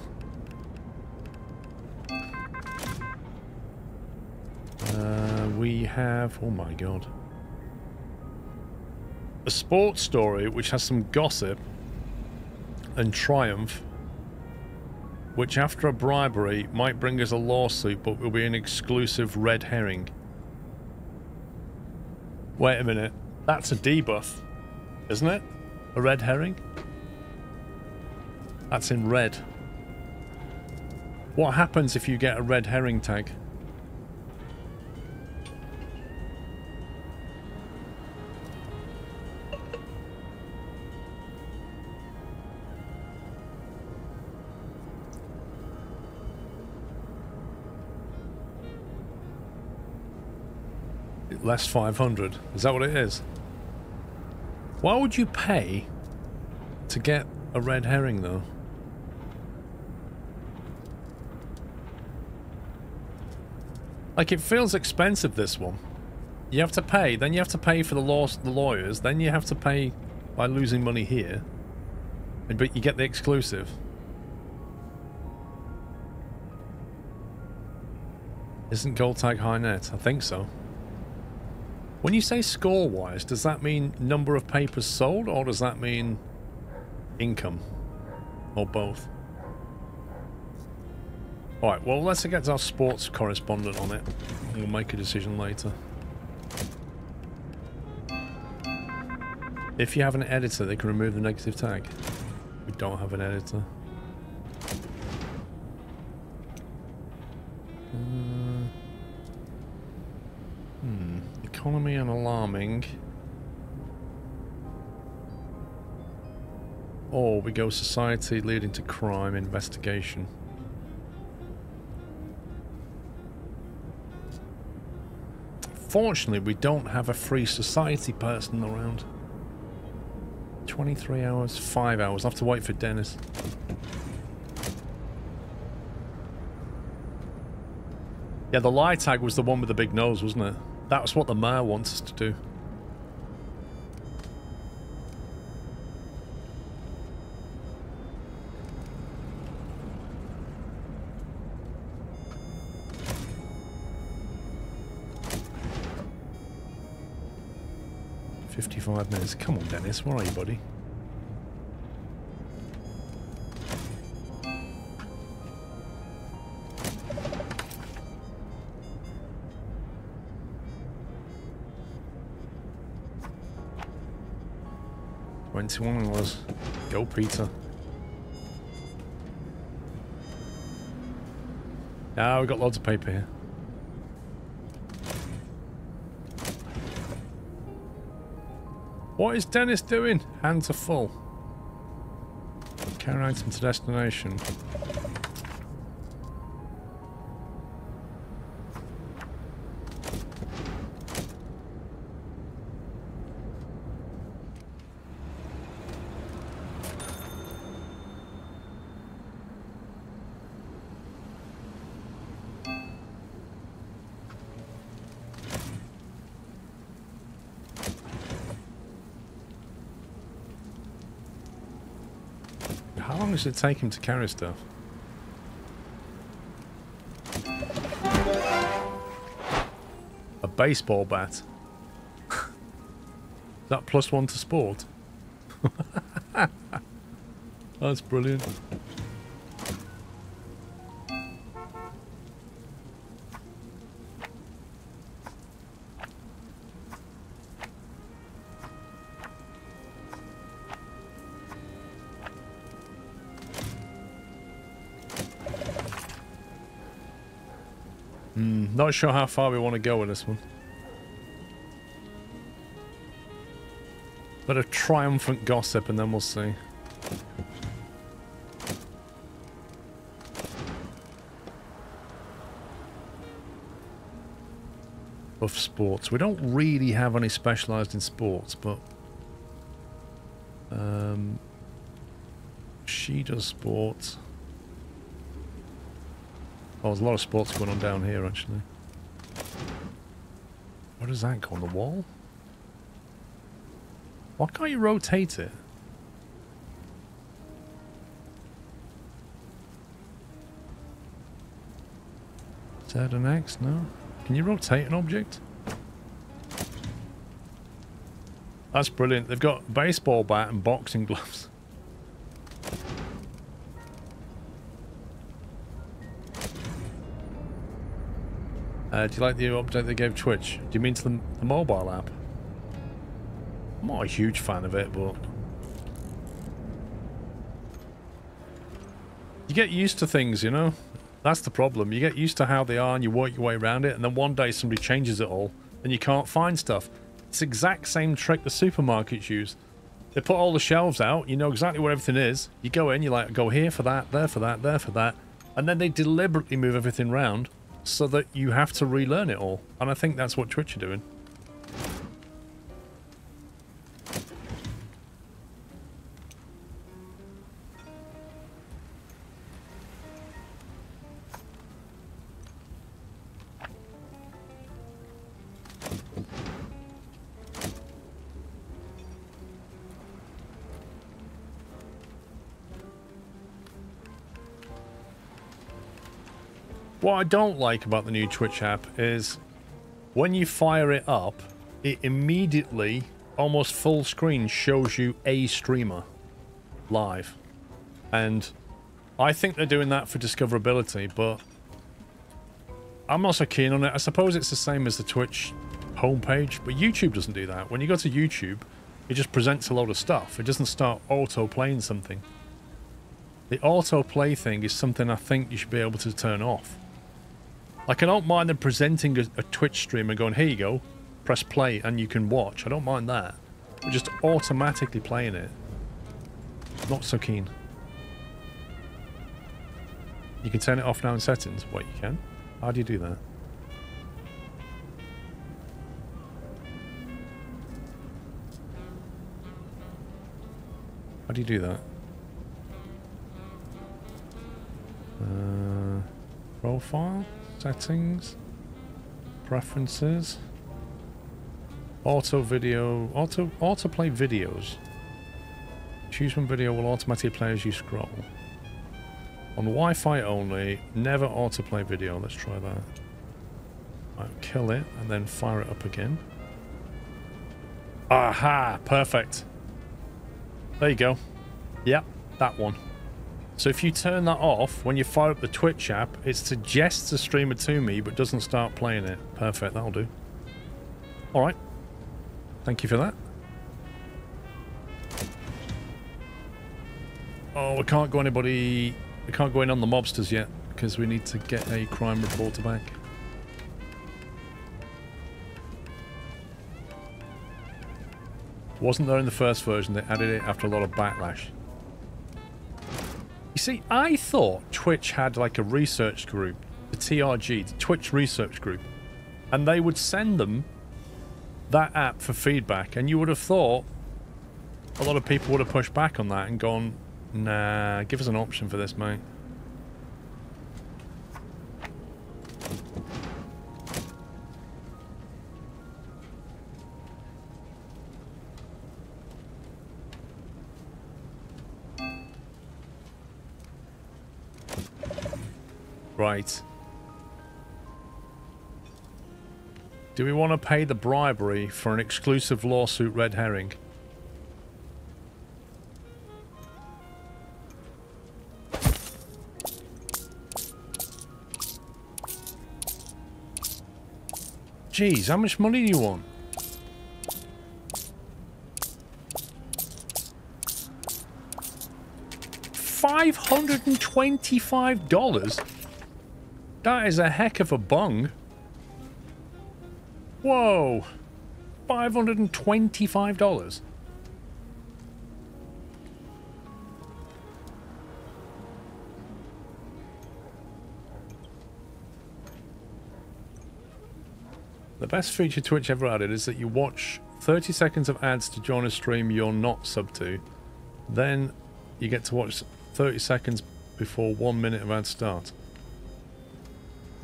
[SPEAKER 1] We have... oh my god. A sports story which has some gossip and triumph, which after a bribery might bring us a lawsuit but will be an exclusive red herring. Wait a minute. That's a debuff, isn't it? A red herring? That's in red. What happens if you get a red herring tag? Less 500. Is that what it is? Why would you pay to get a red herring, though? Like, it feels expensive, this one. You have to pay, then you have to pay for the lawyers, then you have to pay by losing money here. But you get the exclusive. Isn't gold tag high net? I think so. When you say score-wise, does that mean number of papers sold, or does that mean income? Or both? Alright, well, let's get our sports correspondent on it. We'll make a decision later. If you have an editor, they can remove the negative tag. We don't have an editor. Economy and alarming. Or we go society leading to crime investigation. Fortunately, we don't have a free society person around. 23 hours, 5 hours. I'll have to wait for Dennis. Yeah, the lie tag was the one with the big nose, wasn't it? That's what the mayor wants us to do. 55 minutes. Come on, Dennis. Where are you, buddy? One was. Go, Peter. Ah, we've got loads of paper here. What is Dennis doing? Hands are full. Carry item to destination. How long does it take him to carry stuff? A baseball bat. Is that +1 to sport? That's brilliant. Not sure how far we want to go with this one. But a triumphant gossip and then we'll see. Of sports. We don't really have any specialised in sports, but she does sports. Oh, there's a lot of sports going on down here, actually. Where does that go? On the wall? Why can't you rotate it? Z and X? No? Can you rotate an object? That's brilliant. They've got a baseball bat and boxing gloves. Do you like the update they gave Twitch? Do you mean to the mobile app? I'm not a huge fan of it, but... you get used to things, you know? That's the problem. You get used to how they are and you work your way around it, and then one day somebody changes it all, and you can't find stuff. It's the exact same trick the supermarkets use. They put all the shelves out, you know exactly where everything is. You go in, you like, go here for that, there for that, there for that, and then they deliberately move everything around so that you have to relearn it all. And I think that's what Twitch are doing. What I don't like about the new Twitch app is when you fire it up, it immediately, almost full screen, shows you a streamer live. And I think they're doing that for discoverability, but I'm not so keen on it. I suppose it's the same as the Twitch homepage, but YouTube doesn't do that. When you go to YouTube, it just presents a load of stuff. It doesn't start auto-playing something. The auto-play thing is something I think you should be able to turn off. Like, I don't mind them presenting a Twitch stream and going, here you go, press play and you can watch. I don't mind that. But just automatically playing it, not so keen. You can turn it off now in settings. Wait, you can? How do you do that? How do you do that? Profile, settings, preferences, autoplay videos. Choose one video will automatically play as you scroll. On Wi-Fi only, never autoplay video. Let's try that. Right, kill it and then fire it up again. Aha, perfect. There you go. Yep, that one. So if you turn that off, when you fire up the Twitch app, it suggests a streamer to me, but doesn't start playing it. Perfect, that'll do. Alright. Thank you for that. Oh, we can't go anybody... We can't go in on the mobsters yet, because we need to get a crime reporter back. Wasn't there in the first version. They added it after a lot of backlash. You see, I thought Twitch had like a research group, the TRG, the Twitch Research Group, and they would send them that app for feedback, and you would have thought a lot of people would have pushed back on that and gone, nah, give us an option for this, mate. Right. Do we want to pay the bribery for an exclusive lawsuit red herring? Jeez, how much money do you want? $525? That is a heck of a bung. Whoa. $525? The best feature Twitch ever added is that you watch 30 seconds of ads to join a stream you're not sub to. Then you get to watch 30 seconds before 1 minute of ads start.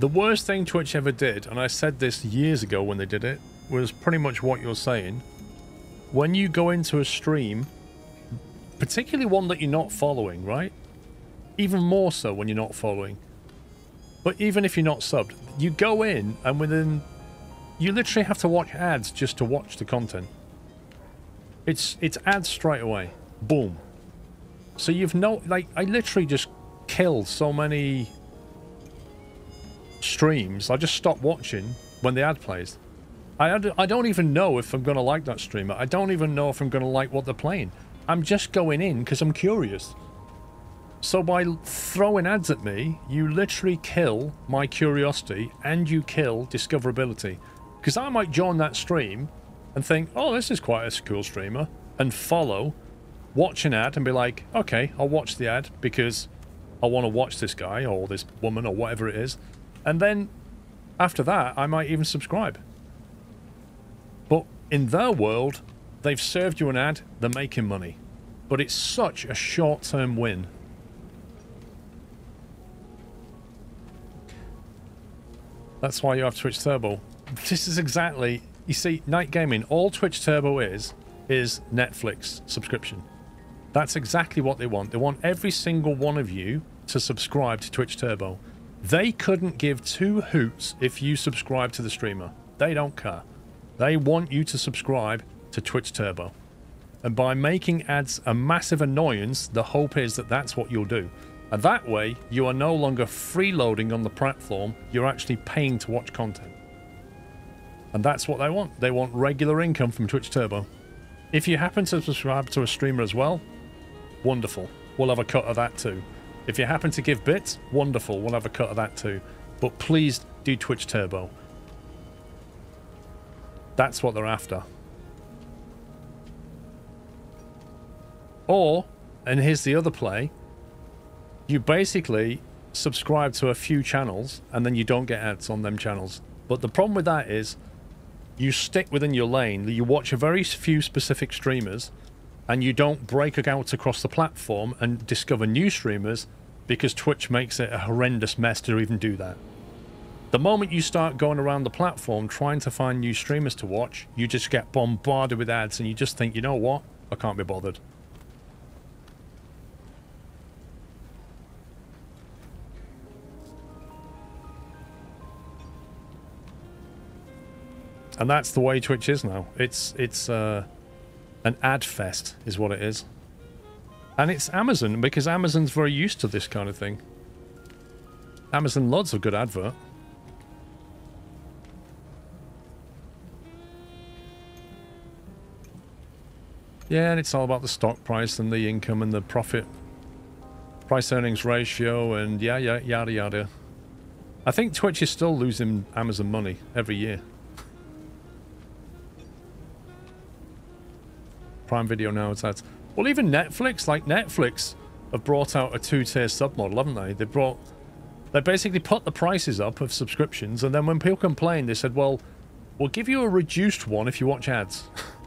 [SPEAKER 1] The worst thing Twitch ever did, and I said this years ago when they did it, was pretty much what you're saying. When you go into a stream, particularly one that you're not following, right? Even more so when you're not following. But even if you're not subbed, you go in and within... You literally have to watch ads just to watch the content. It's ads straight away. Boom. So you've no... Like, I literally just killed so many... streams. I just stop watching when the ad plays. I don't even know if I'm going to like that streamer. I don't even know if I'm going to like what they're playing. I'm just going in because I'm curious. So by throwing ads at me, you literally kill my curiosity and you kill discoverability. Because I might join that stream and think, oh, this is quite a cool streamer, and follow, watch an ad and be like, okay, I'll watch the ad because I want to watch this guy or this woman or whatever it is. And then, after that, I might even subscribe. But in their world, they've served you an ad, they're making money. But it's such a short-term win. That's why you have Twitch Turbo. This is exactly... You see, Night Gaming, all Twitch Turbo is Netflix subscription. That's exactly what they want. They want every single one of you to subscribe to Twitch Turbo. They couldn't give two hoots if you subscribe to the streamer. They don't care. They want you to subscribe to Twitch Turbo. And by making ads a massive annoyance, the hope is that that's what you'll do. And that way, you are no longer freeloading on the platform, you're actually paying to watch content. And that's what they want. They want regular income from Twitch Turbo. If you happen to subscribe to a streamer as well, wonderful. We'll have a cut of that too. If you happen to give bits, wonderful. We'll have a cut of that too. But please do Twitch Turbo. That's what they're after. Or, and here's the other play, you basically subscribe to a few channels and then you don't get ads on them channels. But the problem with that is you stick within your lane, you watch a very few specific streamers and you don't break out across the platform and discover new streamers because Twitch makes it a horrendous mess to even do that. The moment you start going around the platform trying to find new streamers to watch, you just get bombarded with ads and you just think, you know what? I can't be bothered. And that's the way Twitch is now. It's An ad fest is what it is. And it's Amazon, because Amazon's very used to this kind of thing. Amazon loves a good advert. Yeah, and it's all about the stock price and the income and the profit. Price earnings ratio and yada yada. I think Twitch is still losing Amazon money every year. Prime Video now it's ads. Well, even Netflix, like Netflix, have brought out a two-tier submodel, haven't they? They basically put the prices up of subscriptions, and then when people complain, they said, well, we'll give you a reduced one if you watch ads.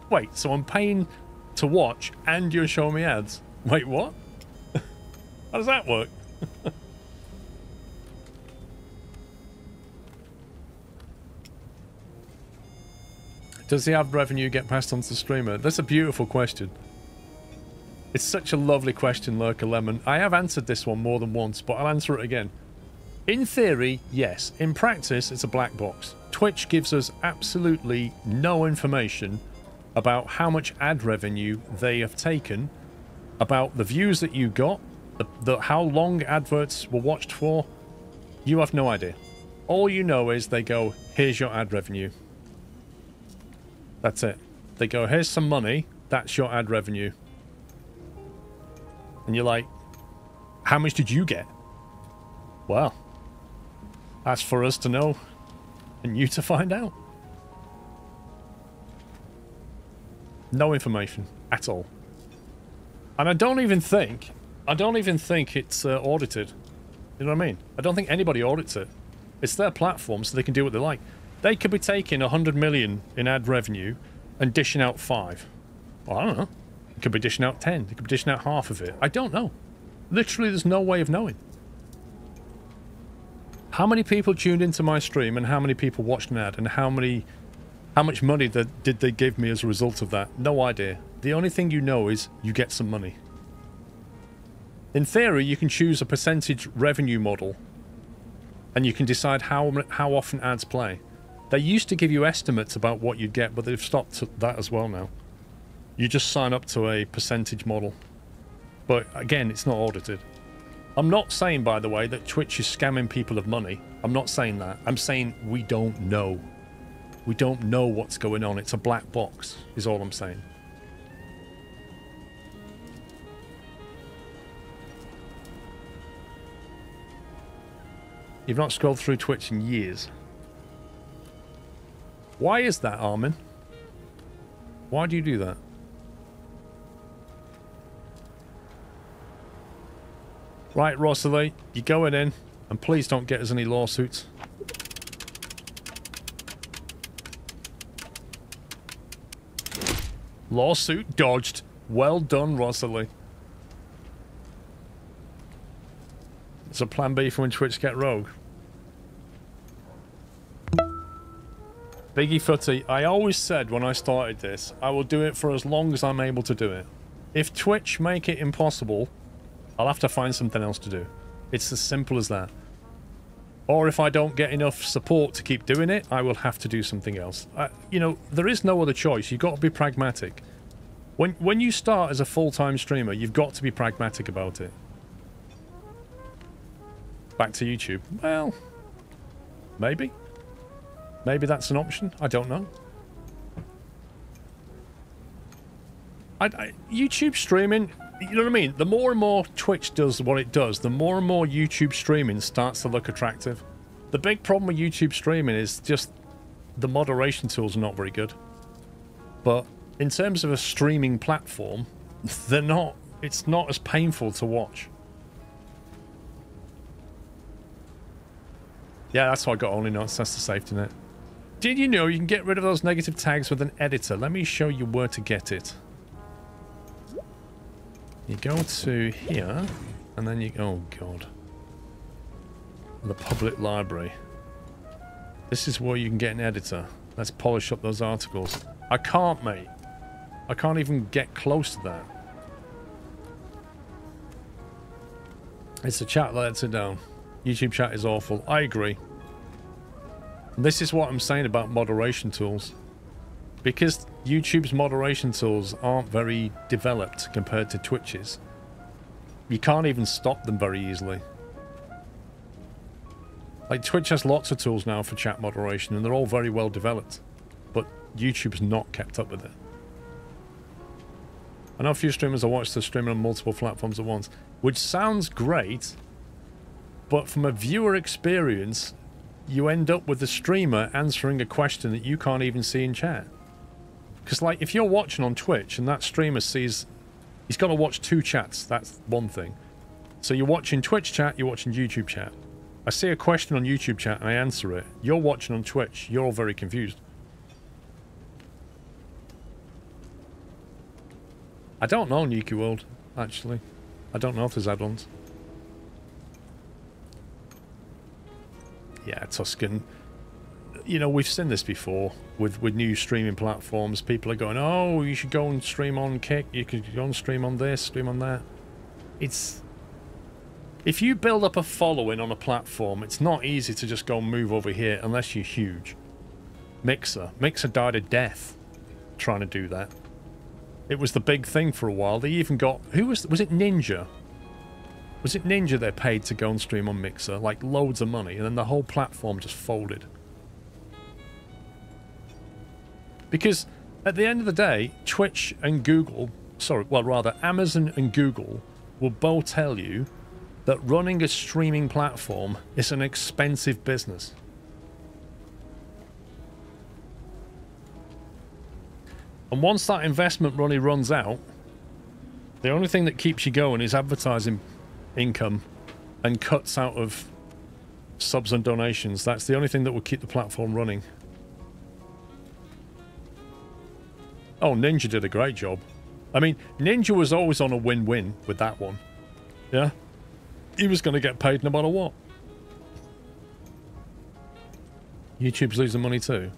[SPEAKER 1] Wait, so I'm paying to watch and you're showing me ads? Wait, what? How does that work? Does the ad revenue get passed on to the streamer? That's a beautiful question. It's such a lovely question, Lurker Lemon. I have answered this one more than once, but I'll answer it again. In theory, yes. In practice, it's a black box. Twitch gives us absolutely no information about how much ad revenue they have taken, about the views that you got, how long adverts were watched for. You have no idea. All you know is they go, here's your ad revenue. That's it. They go, here's some money, that's your ad revenue. And you're like, how much did you get? Well, that's for us to know and you to find out. No information at all. And I don't even think it's audited. You know what I mean? I don't think anybody audits it. It's their platform, so they can do what they like. They could be taking 100 million in ad revenue and dishing out 5. Well, I don't know. They could be dishing out 10. They could be dishing out half of it. I don't know. Literally, there's no way of knowing. How many people tuned into my stream and how many people watched an ad and how much money did they give me as a result of that? No idea. The only thing you know is you get some money. In theory, you can choose a percentage revenue model and you can decide how often ads play. They used to give you estimates about what you'd get, but they've stopped that as well now. You just sign up to a percentage model. But again, it's not audited. I'm not saying, by the way, that Twitch is scamming people of money. I'm not saying that. I'm saying we don't know. We don't know what's going on. It's a black box, is all I'm saying. You've not scrolled through Twitch in years. Why is that, Armin? Why do you do that? Right, Rosalie, you're going in, and please don't get us any lawsuits. Lawsuit dodged. Well done, Rosalie. It's a plan B for when Twitch get rogue. Biggie Footy, I always said when I started this, I will do it for as long as I'm able to do it. If Twitch make it impossible, I'll have to find something else to do. It's as simple as that. Or if I don't get enough support to keep doing it, I will have to do something else. You know, there is no other choice. You've got to be pragmatic. When you start as a full-time streamer, you've got to be pragmatic about it. Back to YouTube. Well, maybe. Maybe that's an option. I don't know. YouTube streaming, you know what I mean? The more and more Twitch does what it does, the more and more YouTube streaming starts to look attractive. The big problem with YouTube streaming is just the moderation tools are not very good. But in terms of a streaming platform, they're not. It's not as painful to watch. Yeah, that's why I got only notes. That's the safety net. Did you know you can get rid of those negative tags with an editor? Let me show you where to get it. You go to here, and then you... Oh, God. The public library. This is where you can get an editor. Let's polish up those articles. I can't, mate. I can't even get close to that. It's the chat that lets it down. YouTube chat is awful. I agree. And this is what I'm saying about moderation tools. because YouTube's moderation tools aren't very developed compared to Twitch's. You can't even stop them very easily. Like, Twitch has lots of tools now for chat moderation, and they're all very well developed. But YouTube's not kept up with it. I know a few streamers I watch that stream on multiple platforms at once, which sounds great, but from a viewer experience, you end up with the streamer answering a question that you can't even see in chat. Because, like, if you're watching on Twitch and that streamer sees... He's got to watch two chats, that's one thing. So you're watching Twitch chat, you're watching YouTube chat. I see a question on YouTube chat and I answer it. You're watching on Twitch, you're all very confused. I don't know Nuki World, actually. I don't know if there's add-ons. Yeah, Tuscan. You know, we've seen this before with new streaming platforms. People are going, oh, you should go and stream on Kick. You could go and stream on this, stream on that. It's... If you build up a following on a platform, it's not easy to just go and move over here unless you're huge. Mixer died a death trying to do that. It was the big thing for a while. They even got... Who was it Ninja? Was it Ninja they paid to go and stream on Mixer? Like, loads of money. And then the whole platform just folded. Because, at the end of the day, Twitch and Google... Sorry, well, rather, Amazon and Google will both tell you that running a streaming platform is an expensive business. And once that investment money runs out, the only thing that keeps you going is advertising income and cuts out of subs and donations. That's the only thing that will keep the platform running. Oh, Ninja did a great job. I mean, Ninja was always on a win-win with that one. Yeah? He was going to get paid no matter what. YouTube's losing money too.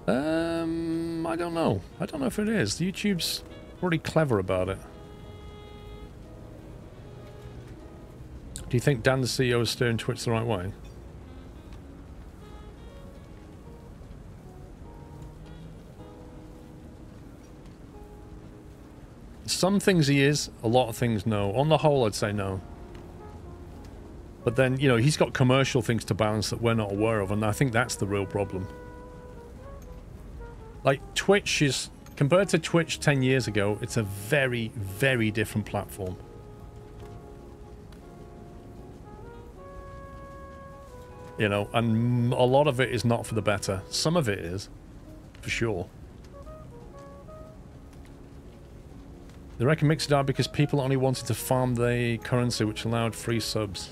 [SPEAKER 1] I don't know. I don't know if it is. YouTube's pretty clever about it. Do you think Dan the CEO is steering Twitch the right way? Some things he is, a lot of things no. On the whole, I'd say no. But then, you know, he's got commercial things to balance that we're not aware of, and I think that's the real problem. Like, Twitch is, compared to Twitch 10 years ago, it's a very, very different platform. You know, and a lot of it is not for the better. Some of it is, for sure. They reckon Mixer died because people only wanted to farm the currency, which allowed free subs.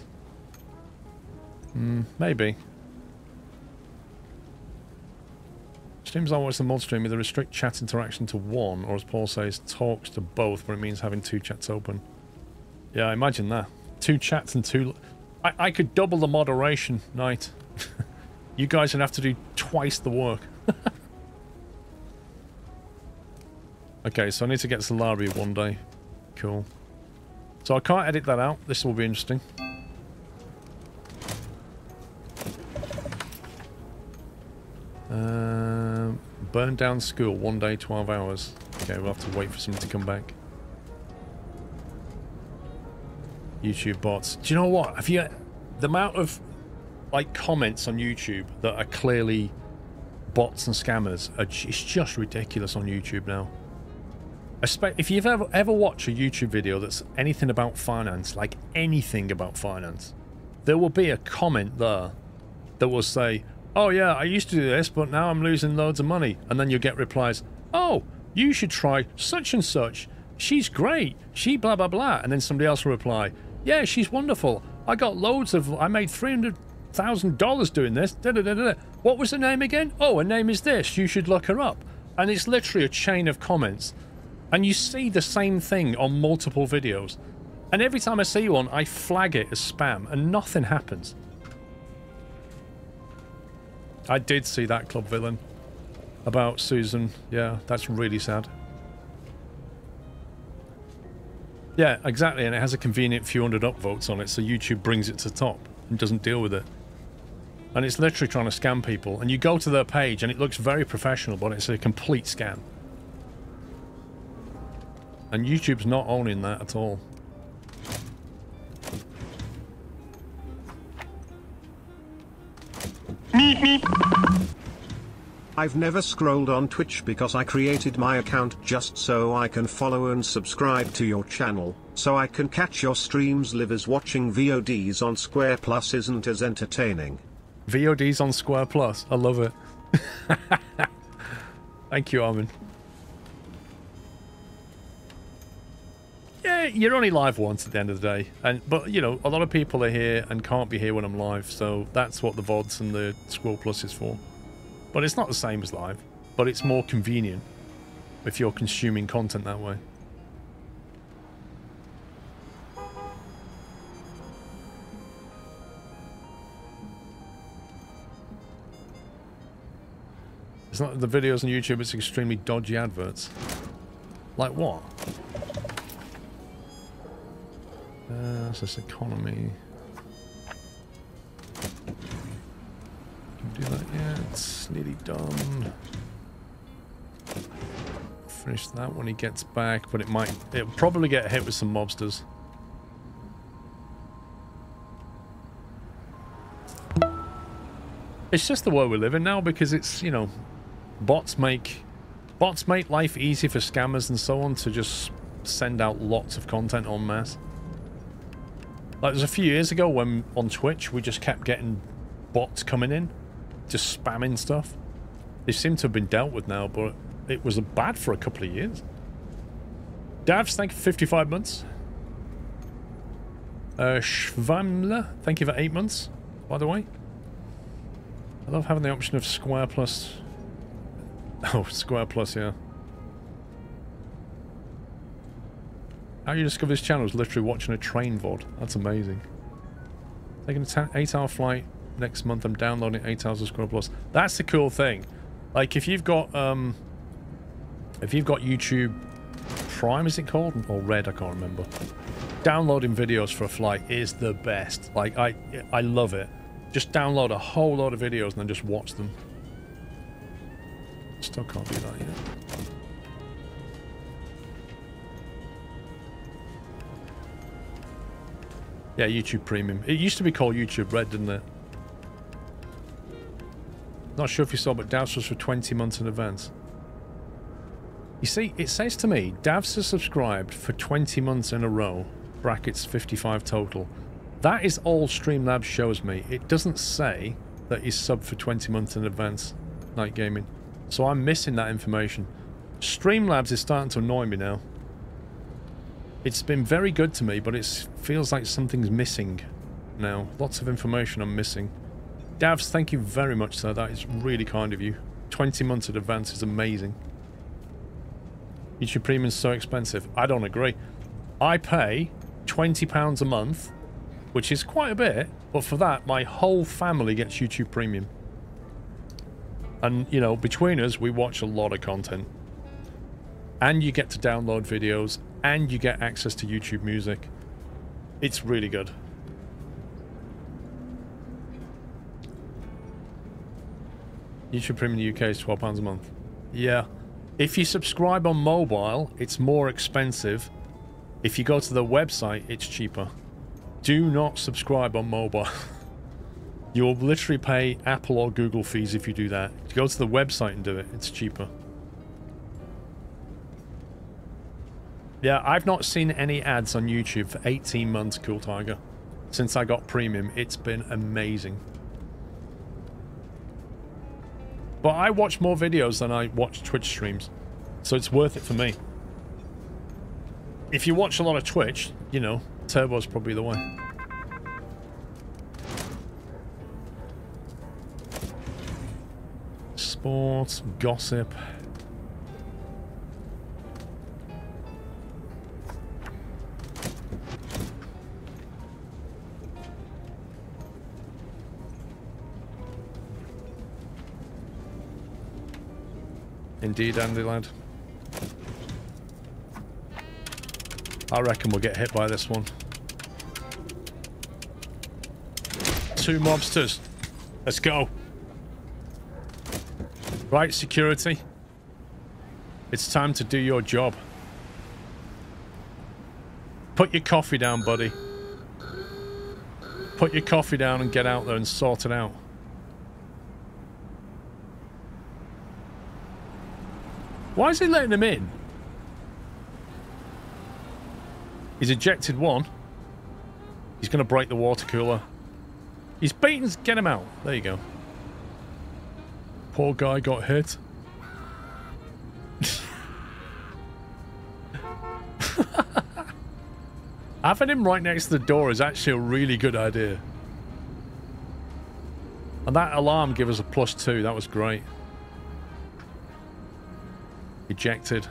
[SPEAKER 1] Maybe. Streams I watch the mod stream either restrict chat interaction to one, or as Paul says, talks to both, but it means having two chats open. Yeah, imagine that. Two chats and two... I could double the moderation night. You guys would have to do twice the work. Okay, so I need to get Solaria one day. Cool. So I can't edit that out. This will be interesting. Burn down school, one day, 12 hours. Okay, we'll have to wait for someone to come back. YouTube bots. Do you know what? Have you... The amount of, like, comments on YouTube that are clearly bots and scammers, it's just ridiculous on YouTube now. If you've ever watched a YouTube video that's anything about finance, like anything about finance, there will be a comment there that will say, oh yeah, I used to do this, but now I'm losing loads of money. And then you'll get replies, oh, you should try such and such. She's great. She blah, blah, blah. And then somebody else will reply, yeah, she's wonderful. I got loads of... I made $300,000 doing this. Da, da, da, da. What was her name again? Oh, her name is this. You should look her up. And it's literally a chain of comments. And you see the same thing on multiple videos. And every time I see one, I flag it as spam, and nothing happens. I did see that club villain about Susan. Yeah, that's really sad. Yeah, exactly, and it has a convenient few hundred upvotes on it, so YouTube brings it to top and doesn't deal with it. And it's literally trying to scam people. And you go to their page and it looks very professional, but it's a complete scam. And YouTube's not owning that at all.
[SPEAKER 2] I've never scrolled on Twitch because I created my account just so I can follow and subscribe to your channel, so I can catch your streams live, as watching VODs on SquirrelPlus isn't as entertaining.
[SPEAKER 1] VODs on SquirrelPlus. I love it. Thank you, Armin. Yeah, you're only live once at the end of the day. But, you know, a lot of people are here and can't be here when I'm live, so that's what the VODs and the SquirrelPlus is for. But it's not the same as live, but it's more convenient if you're consuming content that way. It's not the videos on YouTube, it's extremely dodgy adverts. Like what? That's this economy. Can do that yet? It's nearly done. Finish that when he gets back, but it'll probably get hit with some mobsters. It's just the world we live in now, because it's, you know, bots make life easy for scammers and so on to just send out lots of content en masse. Like, it was a few years ago when on Twitch we just kept getting bots coming in, just spamming stuff. They seem to have been dealt with now, but it was bad for a couple of years. Davs, thank you for 55 months. Schwamler, thank you for 8 months, by the way. I love having the option of SquirrelPlus. Oh, SquirrelPlus, yeah. How you discover this channel is literally watching a train VOD. That's amazing. Taking an 8-hour flight next month. I'm downloading 8 hours of SquirrelPlus. That's the cool thing. Like, if you've got YouTube Prime, is it called? Or Red, I can't remember. Downloading videos for a flight is the best. Like, I love it. Just download a whole lot of videos and then just watch them. Still can't do that yet. Yeah, YouTube Premium. It used to be called YouTube Red, didn't it? Not sure if you saw, but Davs was for 20 months in advance. You see, it says to me, Davs has subscribed for 20 months in a row, brackets 55 total. That is all Streamlabs shows me. It doesn't say that he's subbed for 20 months in advance, Night Gaming. So I'm missing that information. Streamlabs is starting to annoy me now. It's been very good to me, but it feels like something's missing now. Lots of information I'm missing. Davs, thank you very much, sir. That is really kind of you. 20 months in advance is amazing. YouTube Premium is so expensive. I don't agree. I pay £20 a month, which is quite a bit, but for that, my whole family gets YouTube Premium. And, you know, between us, we watch a lot of content. And you get to download videos, and you get access to YouTube Music. It's really good. YouTube Premium in the UK is £12 a month. Yeah. If you subscribe on mobile, it's more expensive. If you go to the website, it's cheaper. Do not subscribe on mobile. You'll literally pay Apple or Google fees if you do that. Go to the website and do it. It's cheaper. Yeah, I've not seen any ads on YouTube for 18 months, Cool Tiger. Since I got Premium, it's been amazing. But I watch more videos than I watch Twitch streams. So it's worth it for me. If you watch a lot of Twitch, you know, Turbo's probably the way. Sports, gossip. Indeed, Andy lad. I reckon we'll get hit by this one. 2 mobsters. Let's go. Right, security. It's time to do your job. Put your coffee down, buddy. Put your coffee down and get out there and sort it out. Why is he letting him in? He's ejected one. He's going to break the water cooler. He's beaten. Get him out. There you go. Poor guy got hit. Having him right next to the door is actually a really good idea. And that alarm gave us a +2. That was great. Ejected.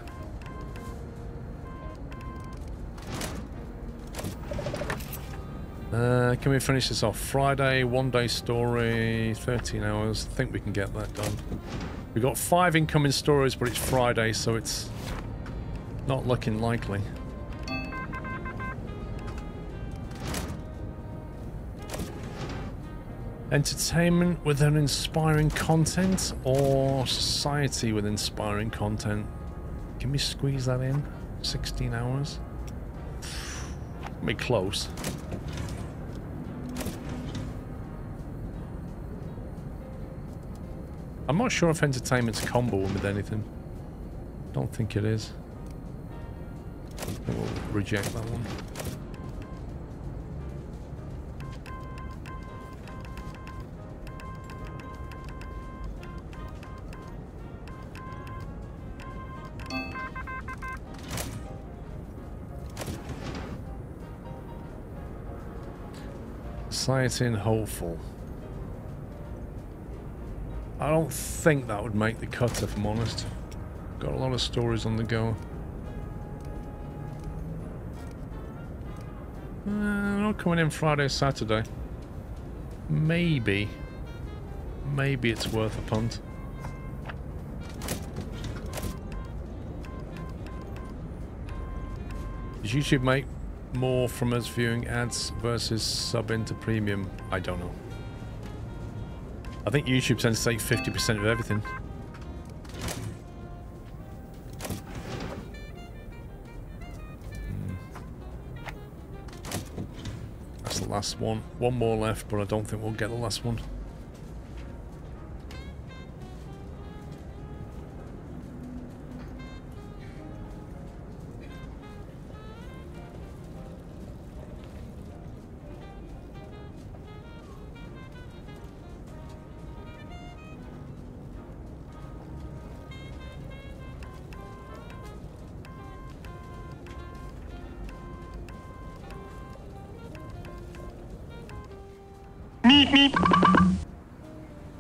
[SPEAKER 1] Can we finish this off? Friday, 1-day story, 13 hours. I think we can get that done. We've got 5 incoming stories, but it's Friday, so it's not looking likely. Entertainment with an inspiring content or society with inspiring content? Can we squeeze that in? 16 hours? Be close. I'm not sure if entertainment's comboing with anything. Don't think it is. We'll reject that one. Society and hopeful. I don't think that would make the cut, if I'm honest. Got a lot of stories on the go. Not coming in Friday, Saturday. Maybe it's worth a punt. Does YouTube make more from us viewing ads versus sub into premium? I don't know. I think YouTube tends to take 50% of everything. That's the last one. One more left, but I don't think we'll get the last one.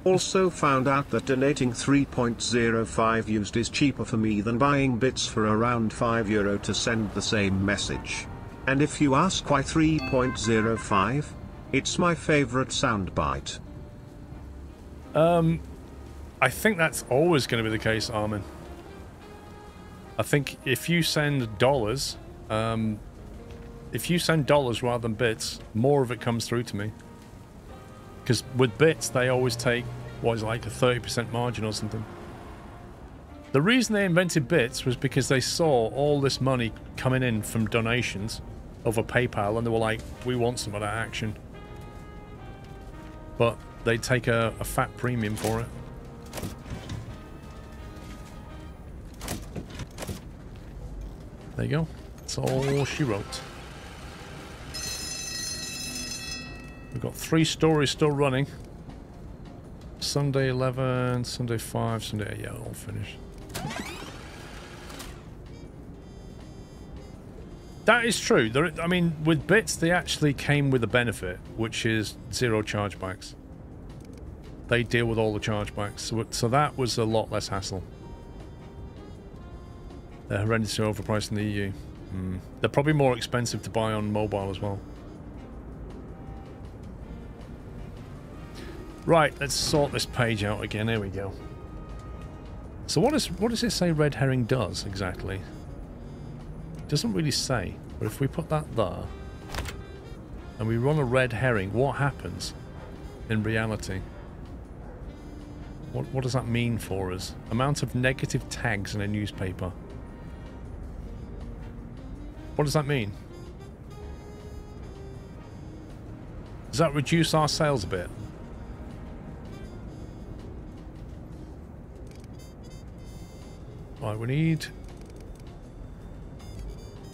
[SPEAKER 2] Also found out that donating 3.05 used is cheaper for me than buying bits for around €5 to send the same message. And if you ask why 3.05, it's my favorite soundbite.
[SPEAKER 1] I think that's always going to be the case, Armin. I think if you send dollars, rather than bits, more of it comes through to me. Because with bits, they always take, what is it, like a 30% margin or something. The reason they invented bits was because they saw all this money coming in from donations over PayPal, and they were like, we want some of that action. But they take a fat premium for it. There you go. That's all she wrote. We've got 3 stories still running. Sunday 11, Sunday 5, Sunday 8. Yeah, all finished. That is true. I mean, with bits, they actually came with a benefit, which is 0 chargebacks. They deal with all the chargebacks, so that was a lot less hassle. They're horrendously overpriced in the EU. They're probably more expensive to buy on mobile as well. Right, let's sort this page out again. Here we go. So what does it say red herring does exactly? It doesn't really say. But if we put that there and we run a red herring, what happens in reality? What does that mean for us? Amount of negative tags in a newspaper. What does that mean? Does that reduce our sales a bit? Right, we need...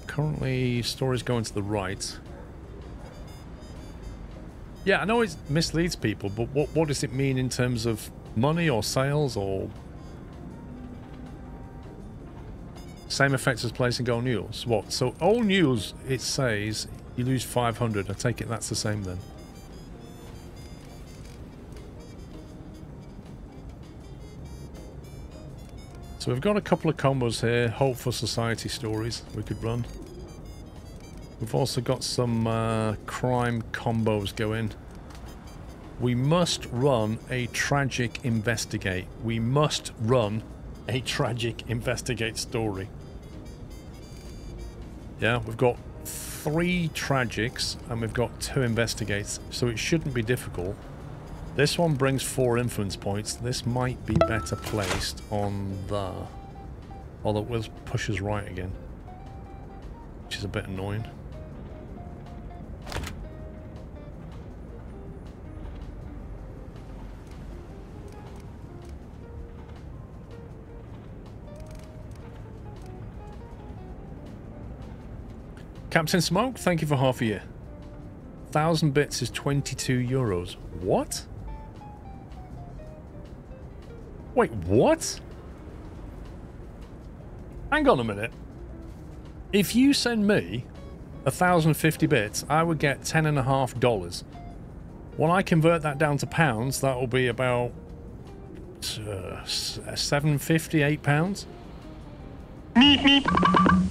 [SPEAKER 1] Currently, stories going to the right. Yeah, I know it misleads people, but what does it mean in terms of money or sales or... Same effect as placing all news? What? So all news, it says you lose 500. I take it that's the same then. So we've got a couple of combos here. Hope for Society stories we could run. We've also got some crime combos going. We must run a tragic investigate. We must run a tragic investigate story. Yeah, we've got 3 tragics and we've got 2 investigates, so it shouldn't be difficult. This one brings 4 influence points. This might be better placed on there. Although it will push us right again, which is a bit annoying. Captain Smoke, thank you for half a year. 1,000 bits is 22 euros. What? Wait, what? Hang on a minute. If you send me 1,050 bits, I would get $10.50. When I convert that down to pounds, that will be about 7.50, 8 pounds.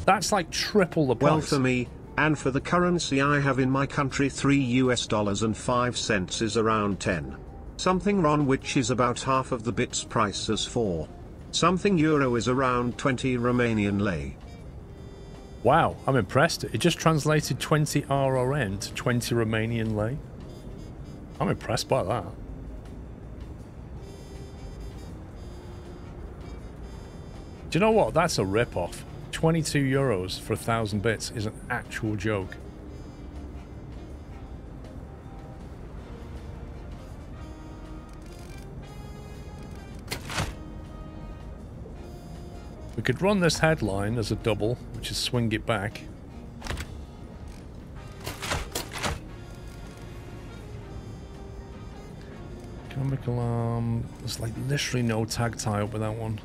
[SPEAKER 1] That's like triple the price.
[SPEAKER 2] Well, for me, and for the currency I have in my country, $3 and 5 cents is around 10 something RON, which is about half of the bits price as 4 something euro is around 20 Romanian lei.
[SPEAKER 1] Wow, I'm impressed. It just translated 20 RRN to 20 Romanian lei. I'm impressed by that. Do you know what? That's a rip-off. 22 euros for 1,000 bits is an actual joke. We could run this headline as a double, which is swing it back. Economic alarm. There's like literally no tag tie up with that one.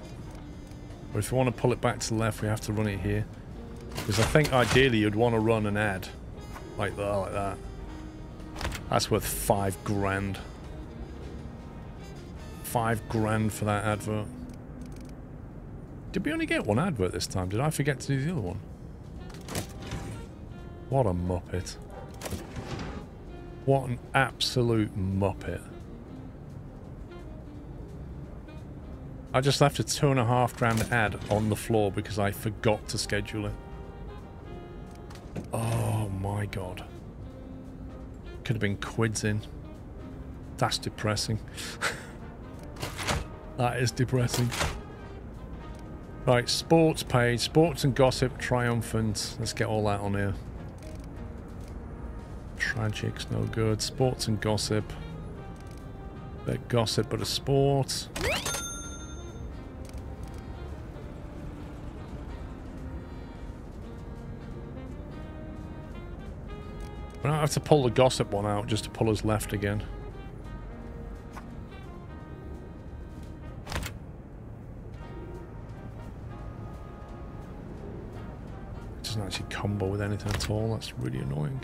[SPEAKER 1] But if you want to pull it back to the left, we have to run it here. Because I think ideally you'd want to run an ad. Like that, like that. That's worth 5 grand. 5 grand for that advert. Did we only get one advert this time? Did I forget to do the other one? What a muppet. What an absolute muppet. I just left a 2.5 grand ad on the floor because I forgot to schedule it. Oh my god. Could have been quids in. That's depressing. That is depressing. Right, sports page. Sports and gossip, triumphant. Let's get all that on here. Tragics, no good. Sports and gossip. Bit gossip, but a sport. We don't have to pull the gossip one out just to pull us left again. It doesn't actually combo with anything at all. That's really annoying.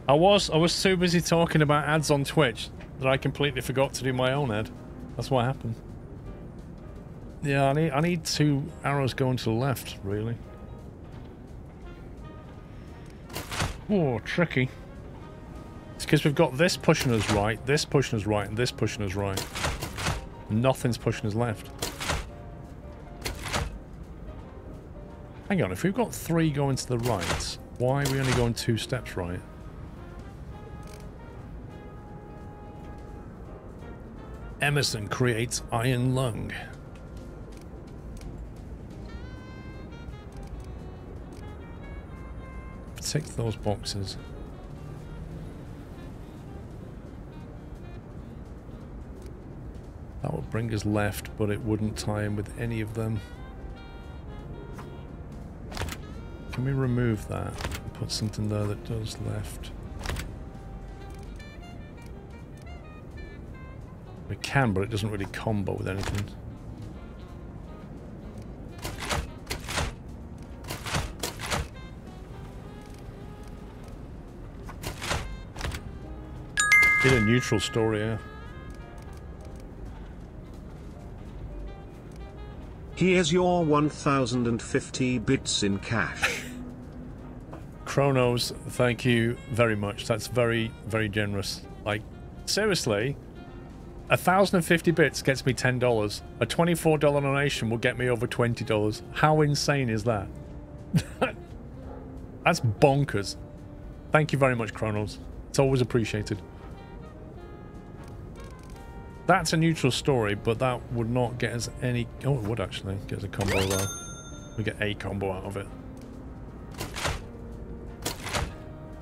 [SPEAKER 1] I was too busy talking about ads on Twitch that I completely forgot to do my own ad. That's what happened. Yeah, I need 2 arrows going to the left, really. Oh, tricky. It's because we've got this pushing us right, this pushing us right, and this pushing us right. Nothing's pushing us left. Hang on, if we've got 3 going to the right, why are we only going 2 steps right? Emerson creates iron lung. Tick those boxes. That would bring us left, but it wouldn't tie in with any of them. Can we remove that and put something there that does left? We can, but it doesn't really combo with anything. Did a neutral story, yeah.
[SPEAKER 2] Here's your 1050 bits in cash.
[SPEAKER 1] Chronos, thank you very much. That's very, very generous. Like, seriously, 1,050 bits gets me $10. A $24 donation will get me over $20. How insane is that? That's bonkers. Thank you very much, Chronos. It's always appreciated. That's a neutral story, but that would not get us any... Oh, it would actually get us a combo there. We get a combo out of it.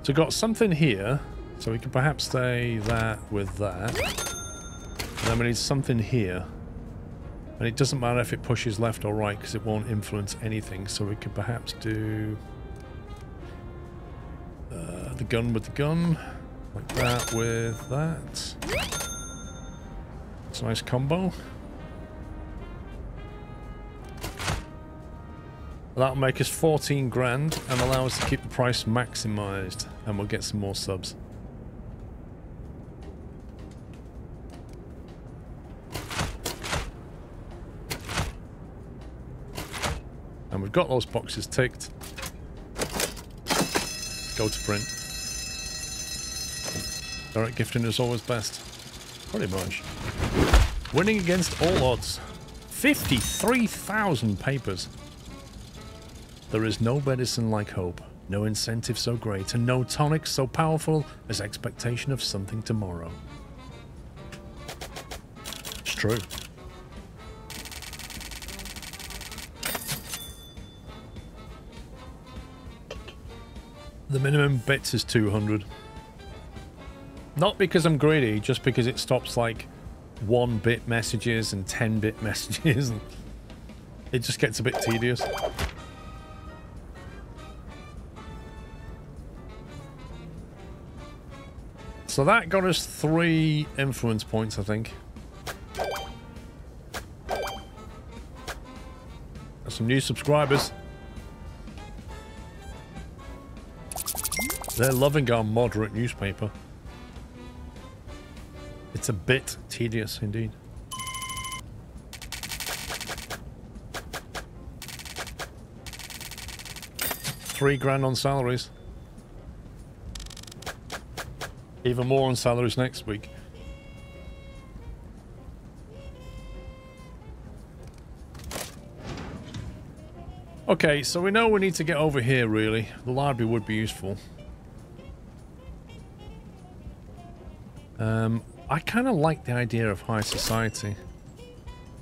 [SPEAKER 1] So we've got something here. So we can perhaps say that with that. And then we need something here. And it doesn't matter if it pushes left or right because it won't influence anything. So we could perhaps do... the gun with the gun. Like that with that. It's a nice combo. That'll make us 14 grand and allow us to keep the price maximized, and we'll get some more subs. And we've got those boxes ticked. Go to print. Direct gifting is always best. Pretty much. Winning against all odds. 53,000 papers. There is no medicine like hope, no incentive so great, and no tonic so powerful as expectation of something tomorrow. It's true. The minimum bits is 200. Not because I'm greedy, just because it stops like 1-bit messages and 10-bit messages. And it just gets a bit tedious. So that got us 3 influence points, I think. Got some new subscribers. They're loving our moderate newspaper. It's a bit tedious indeed. $3 grand on salaries. Even more on salaries next week. Okay, so we know we need to get over here, really. The library would be useful. I kind of like the idea of high society.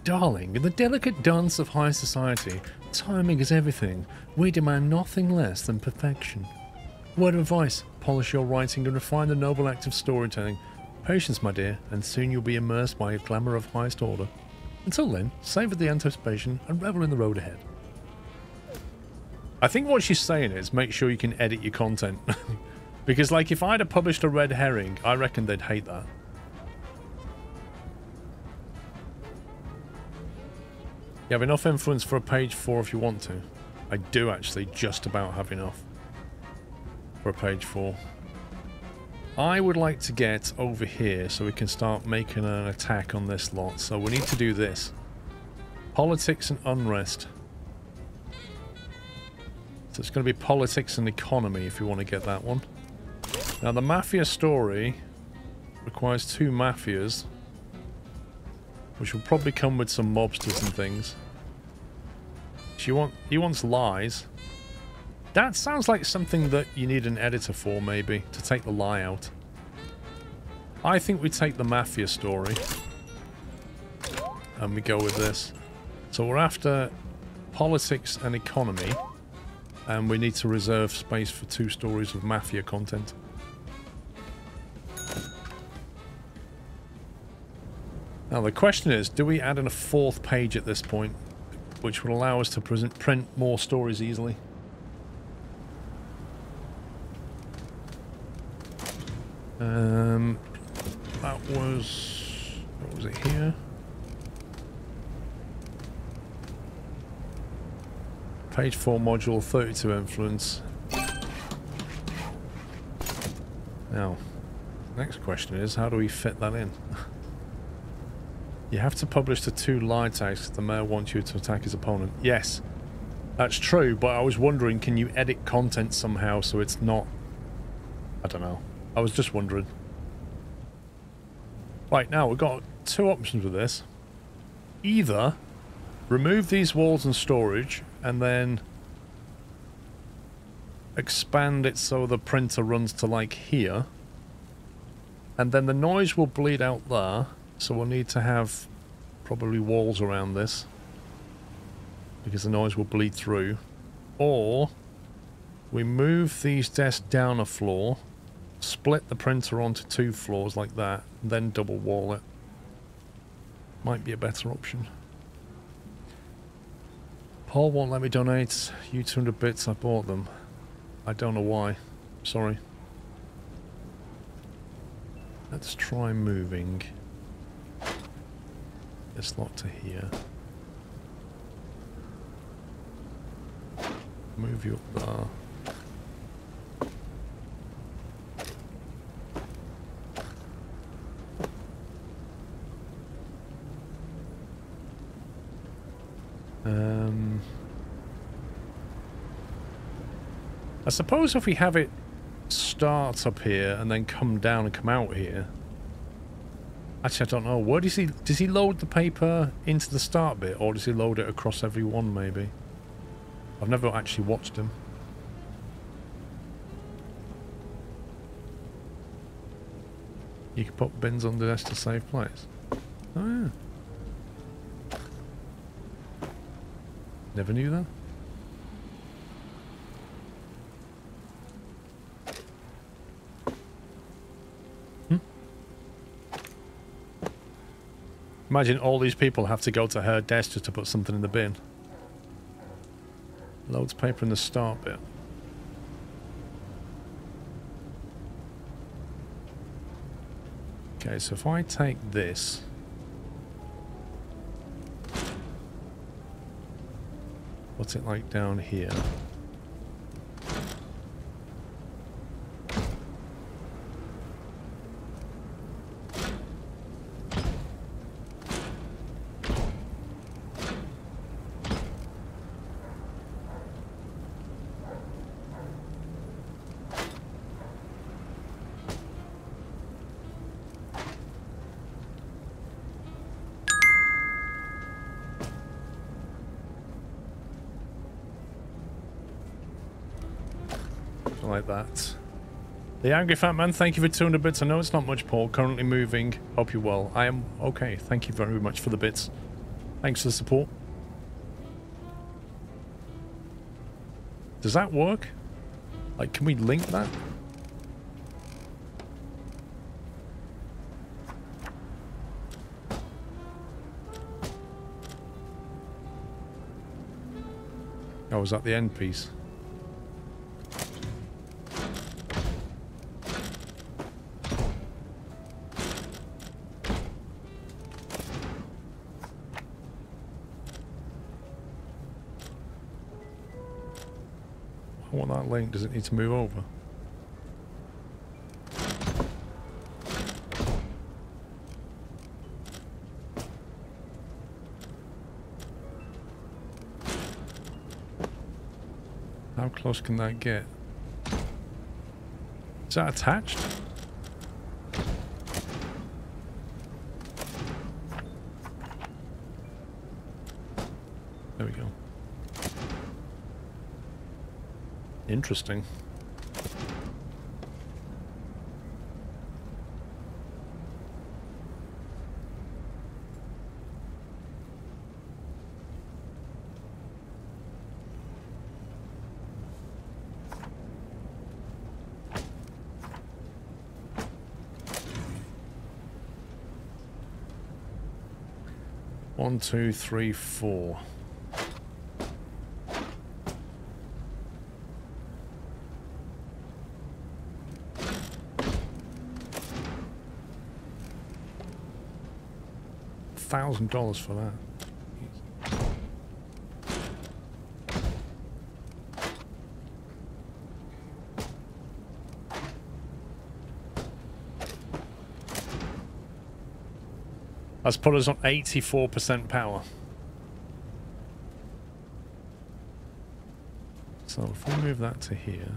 [SPEAKER 1] Darling, in the delicate dance of high society, timing is everything. We demand nothing less than perfection. Word of advice, polish your writing and refine the noble act of storytelling. Patience, my dear, and soon you'll be immersed by a glamour of highest order. Until then, savor the anticipation and revel in the road ahead. I think what she's saying is make sure you can edit your content. Because, like, if I'd have published a red herring, I reckon they'd hate that. You have enough influence for a page 4 if you want to. I do actually just about have enough for a page 4. I would like to get over here so we can start making an attack on this lot. So we need to do this. Politics and unrest. So it's going to be politics and economy if you want to get that one. Now the mafia story requires 2 mafias, which will probably come with some mobsters and things. which he wants lies. That sounds like something that you need an editor for, maybe, to take the lie out. I think we take the mafia story. And we go with this. So we're after politics and economy. And we need to reserve space for 2 stories of mafia content. Now the question is, do we add in a 4th page at this point? Which would allow us to print more stories easily. That was... what was it here? Page 4 module, 32 influence. Now, next question is, how do we fit that in? You have to publish the 2 lie tags because the mayor wants you to attack his opponent. Yes, that's true, but I was wondering, can you edit content somehow so it's not... I don't know. I was just wondering. Right, now we've got 2 options with this. Either remove these walls and storage and then expand it so the printer runs to like here. And then the noise will bleed out there. So we'll need to have probably walls around this because the noise will bleed through. Or we move these desks down a floor, split the printer onto 2 floors like that, and then double wall it. Might be a better option. Paul won't let me donate you 200 bits, I bought them. I don't know why. Sorry. Let's try moving this lot to here. Move you up there. I suppose if we have it start up here and then come down and come out here. Actually, I don't know. Where does he load the paper into the start bit, or does he load it across every one, maybe? I've never actually watched him. You can put bins on the desk to save place. Oh, yeah. Never knew that. Imagine all these people have to go to her desk just to put something in the bin. Loads of paper in the start bit. Okay, so if I take this... what's it like down here? Like that. The Angry Fat Man, thank you for 200 bits. I know it's not much, Paul. Currently moving. Hope you're well. I am okay. Thank you very much for the bits. Thanks for the support. Does that work? Like, can we link that? Oh, was that the end piece? That link, does it need to move over? How close can that get? Is that attached? There we go. Interesting. One, two, three, four. $1,000 for that. That's put us on 84% power. So if we move that to here.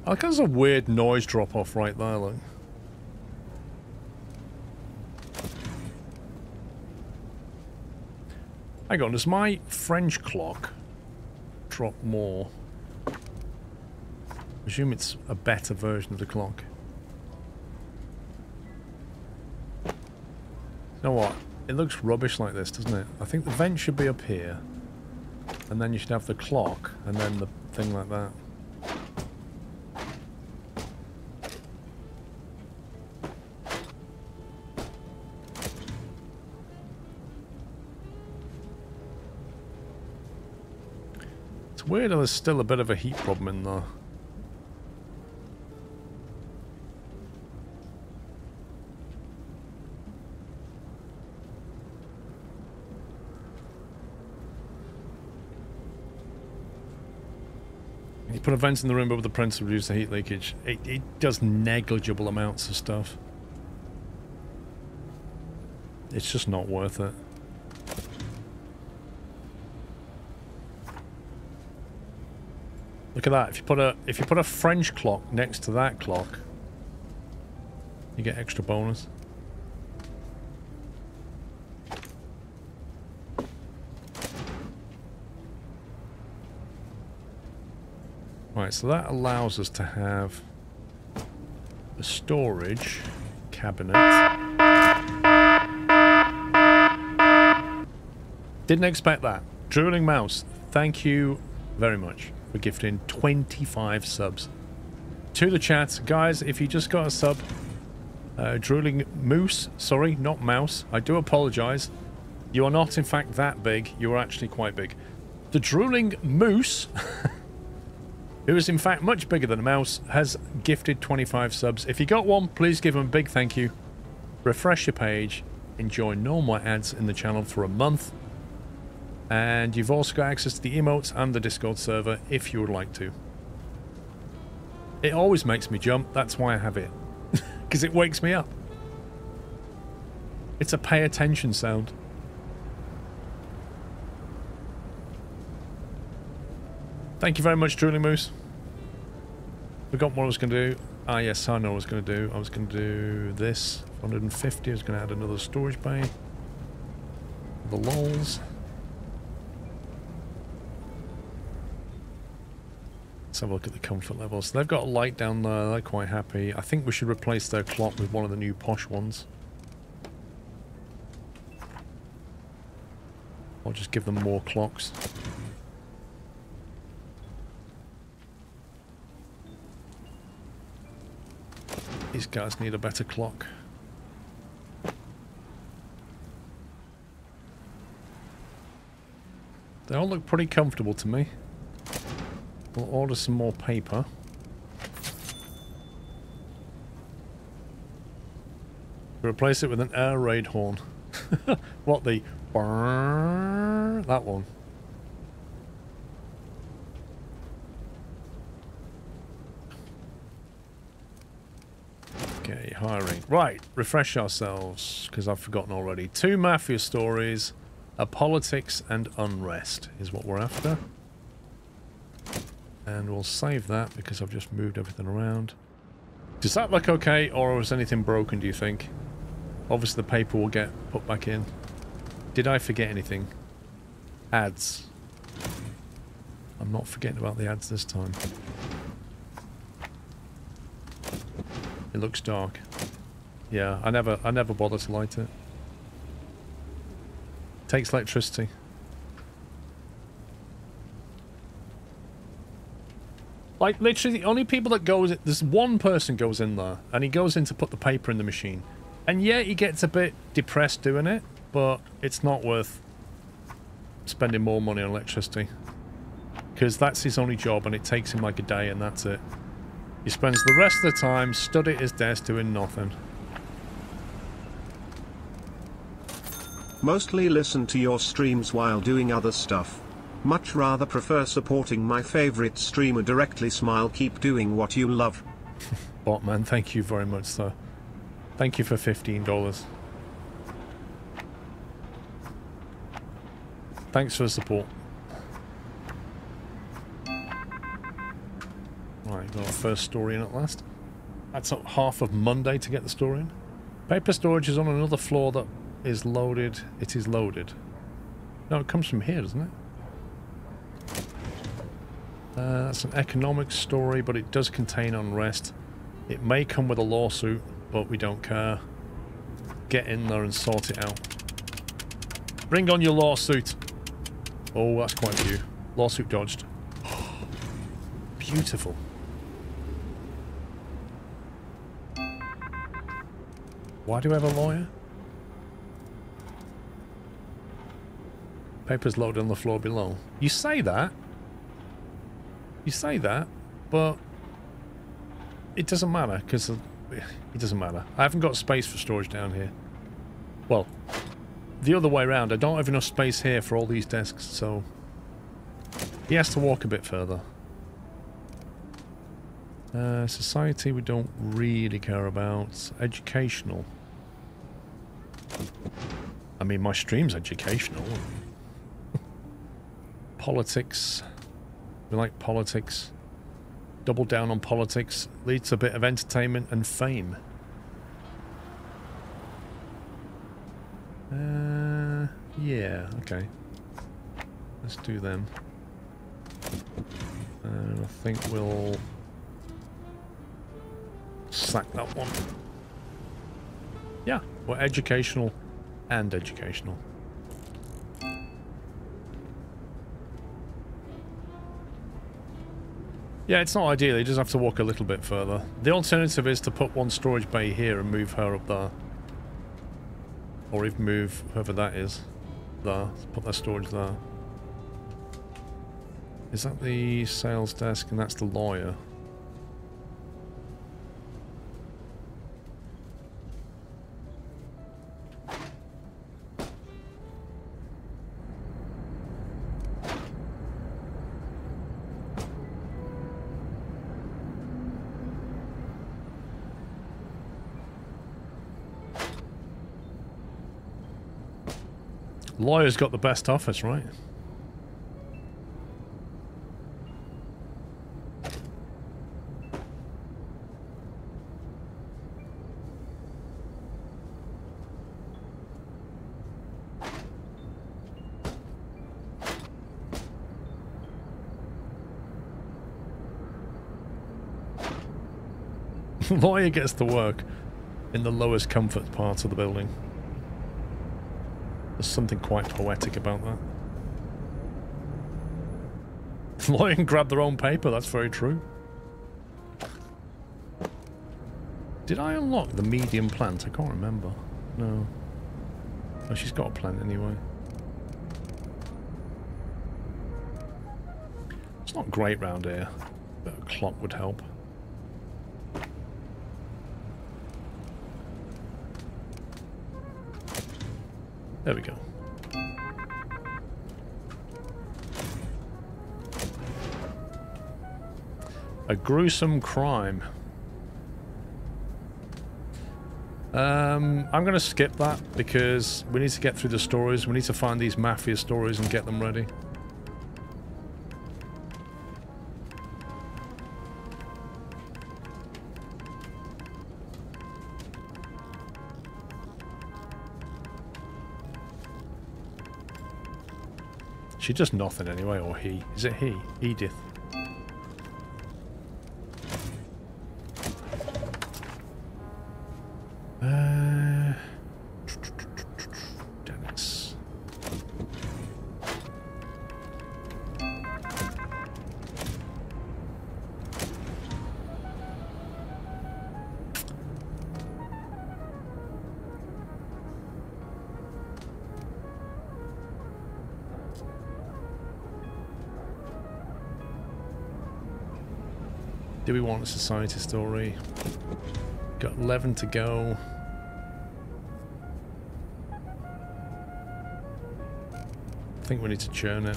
[SPEAKER 1] I think there's a weird noise drop off right there, look. Hang on, does my French clock drop more? I presume it's a better version of the clock. You know what? It looks rubbish like this, doesn't it? I think the vent should be up here. And then you should have the clock, and then the thing like that. Weird, there's still a bit of a heat problem in there. You put a vent in the room above the printer to reduce the heat leakage. It does negligible amounts of stuff. It's just not worth it. Look at that. If you put a French clock next to that clock, you get extra bonus. Right, so that allows us to have a storage cabinet. Didn't expect that. Drooling Mouse, thank you very much for gifting 25 subs to the chat. Guys, if you just got a sub, Drooling Moose, sorry, not Mouse, I do apologize. You are not in fact that big, you are actually quite big. The Drooling Moose, who is in fact much bigger than a mouse, has gifted 25 subs. If you got one, please give him a big thank you. Refresh your page, enjoy no more ads in the channel for a month. And you've also got access to the emotes and the Discord server if you would like to. It always makes me jump, that's why I have it. Because it wakes me up. It's a pay attention sound. Thank you very much, Drooling Moose. Forgot what I was going to do. Ah, yes, I know what I was going to do. I was going to do this. 150. I was going to add another storage bay. The lols. Let's have a look at the comfort levels. They've got a light down there. They're quite happy. I think we should replace their clock with one of the new posh ones. I'll just give them more clocks. These guys need a better clock. They all look pretty comfortable to me. We'll order some more paper. Replace it with an air raid horn. What, the... That one. Okay, hiring. Right, refresh ourselves, because I've forgotten already. 2 mafia stories, a politics and unrest is what we're after. And we'll save that, because I've just moved everything around. Does that look okay, or was anything broken, do you think? Obviously the paper will get put back in. Did I forget anything? Ads. I'm not forgetting about the ads this time. It looks dark. Yeah, I never bother to light it. Takes electricity. Like, literally, the only people that goes... There's one person goes in there, and he goes in to put the paper in the machine. And yeah, he gets a bit depressed doing it, but it's not worth spending more money on electricity. Because that's his only job, and it takes him like a day, and that's it. He spends the rest of the time stood at his desk doing nothing.
[SPEAKER 2] Mostly listen to your streams while doing other stuff. Much rather prefer supporting my favorite streamer directly. Smile, keep doing what you love.
[SPEAKER 1] Botman, thank you very much, sir. Thank you for $15. Thanks for the support. Right, got our first story in at last. That's up half of Monday to get the story in. Paper storage is on another floor that is loaded. It is loaded. No, it comes from here, doesn't it? That's an economic story, but it does contain unrest. It may come with a lawsuit, but we don't care. Get in there and sort it out. Bring on your lawsuit. Oh, that's quite a few. Lawsuit dodged. Beautiful. Why do we have a lawyer? Papers loaded on the floor below. You say that. You say that, but it doesn't matter, because it doesn't matter. I haven't got space for storage down here. Well, the other way around. I don't have enough space here for all these desks, so he has to walk a bit further. Society we don't really care about. Educational. I mean, my stream's educational. Politics. We like politics. Double down on politics. Leads to a bit of entertainment and fame. Yeah, okay. Let's do them. And I think we'll sack that one. Yeah, we're educational and educational. Yeah, it's not ideal. He does have to walk a little bit further. The alternative is to put one storage bay here and move her up there. Or even move whoever that is there. Put that storage there. Is that the sales desk? And that's the lawyer. Lawyer's got the best office, right? Lawyer gets to work in the lowest comfort part of the building. There's something quite poetic about that. Lawyer can grab their own paper, that's very true. Did I unlock the medium plant? I can't remember. No. Oh, she's got a plant anyway. It's not great round here, but a clock would help. There we go. A gruesome crime. I'm going to skip that because we need to get through the stories. We need to find these mafia stories and get them ready. She does nothing anyway, or he. Is it he? Edith. Dennis. Do we want a society story? Got 11 to go. I think we need to churn it.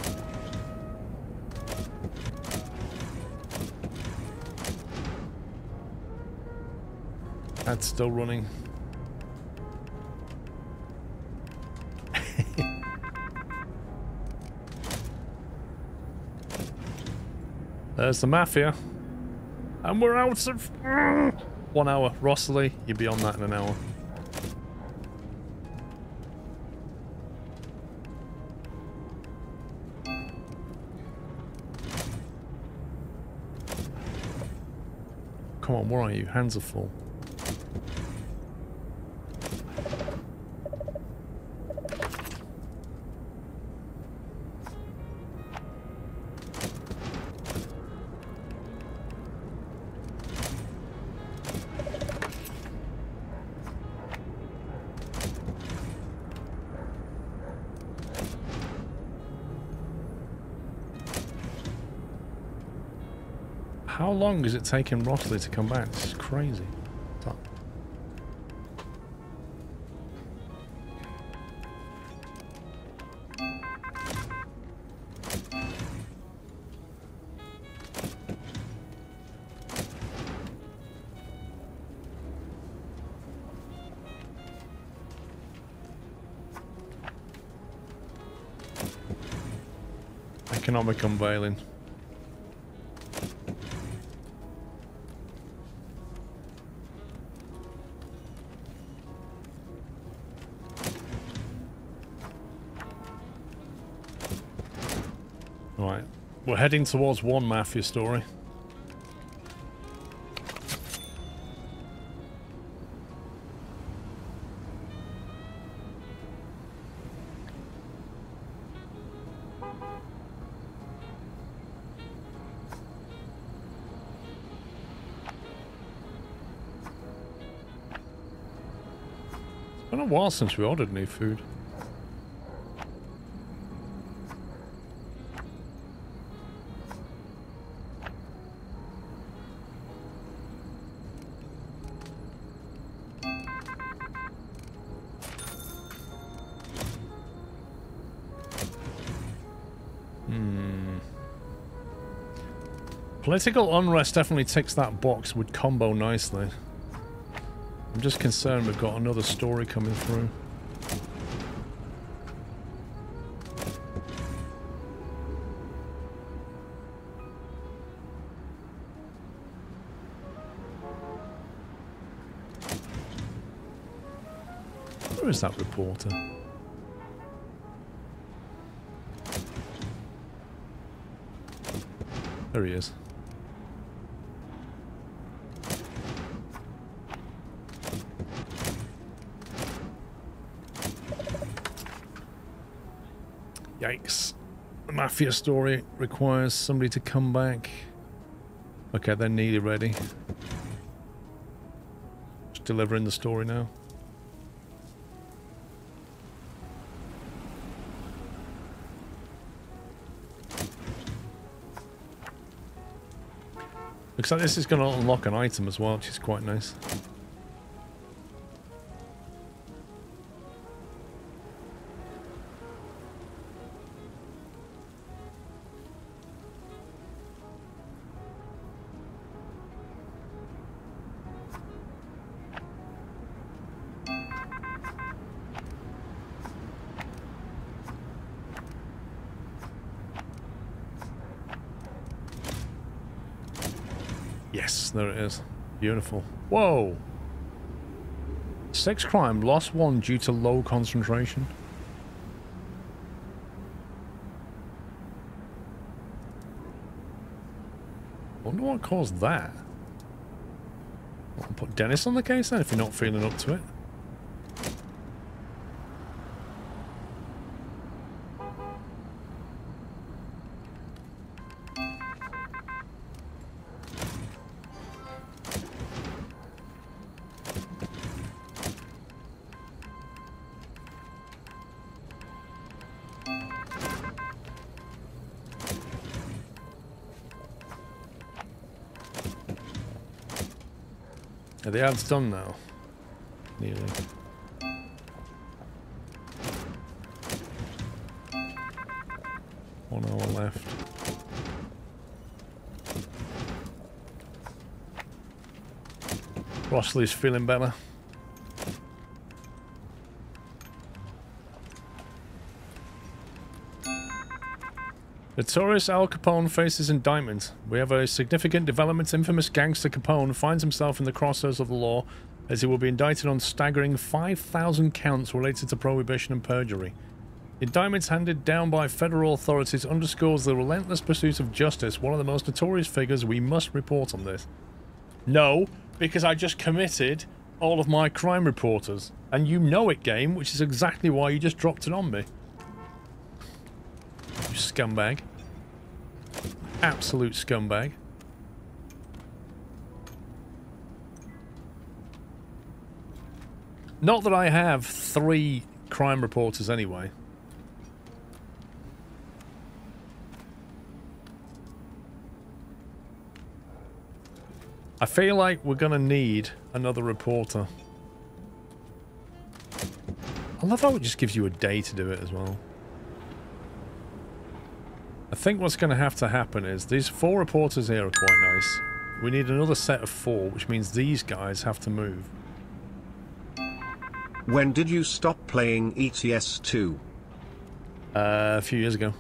[SPEAKER 1] Ad's still running. There's the mafia. And we're out of 1 hour. Rossley, you'll be on that in an hour. Come on, where are you? Hands are full. How long is it taking Rossley to come back? This is crazy. Stop. Economic unveiling. Right, we're heading towards one mafia story. It's been a while since we ordered new food. Political unrest definitely ticks that box, would combo nicely. I'm just concerned we've got another story coming through. Where is that reporter? There he is. Yikes. The mafia story requires somebody to come back. Okay, they're nearly ready. Just delivering the story now. Looks like this is going to unlock an item as well, which is quite nice. Yes, there it is. Beautiful. Whoa! Sex crime, lost 1 due to low concentration. Wonder what caused that. I'll put Dennis on the case then if you're not feeling up to it. The ad's done now. Nearly. One hour left. Rossley's feeling better. Notorious Al Capone faces indictment. We have a significant development. Infamous gangster Capone finds himself in the crosshairs of the law as he will be indicted on staggering 5,000 counts related to prohibition and perjury. The indictments handed down by federal authorities underscores the relentless pursuit of justice. One of the most notorious figures. We must report on this. No, because I just committed all of my crime reporters. And you know it, game, which is exactly why you just dropped it on me. You scumbag. Absolute scumbag. Not that I have 3 crime reporters anyway. I feel like we're gonna need another reporter. I love how it just gives you a day to do it as well. I think what's going to happen is these 4 reporters here are quite nice. We need another set of 4, which means these guys have to move.
[SPEAKER 2] When did you stop playing ETS2?
[SPEAKER 1] A few years ago.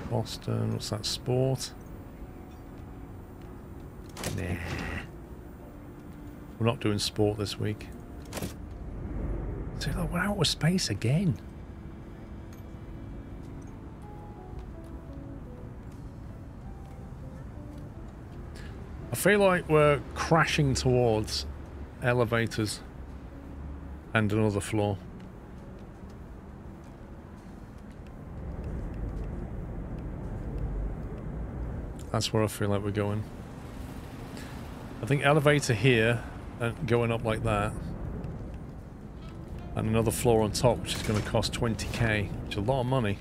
[SPEAKER 1] Boston, what's that, sport? Nah. We're not doing sport this week. So look, we're out of space again. I feel like we're crashing towards elevators and another floor. That's where I feel like we're going. I think elevator here and going up like that. And another floor on top, which is going to cost 20k, which is a lot of money.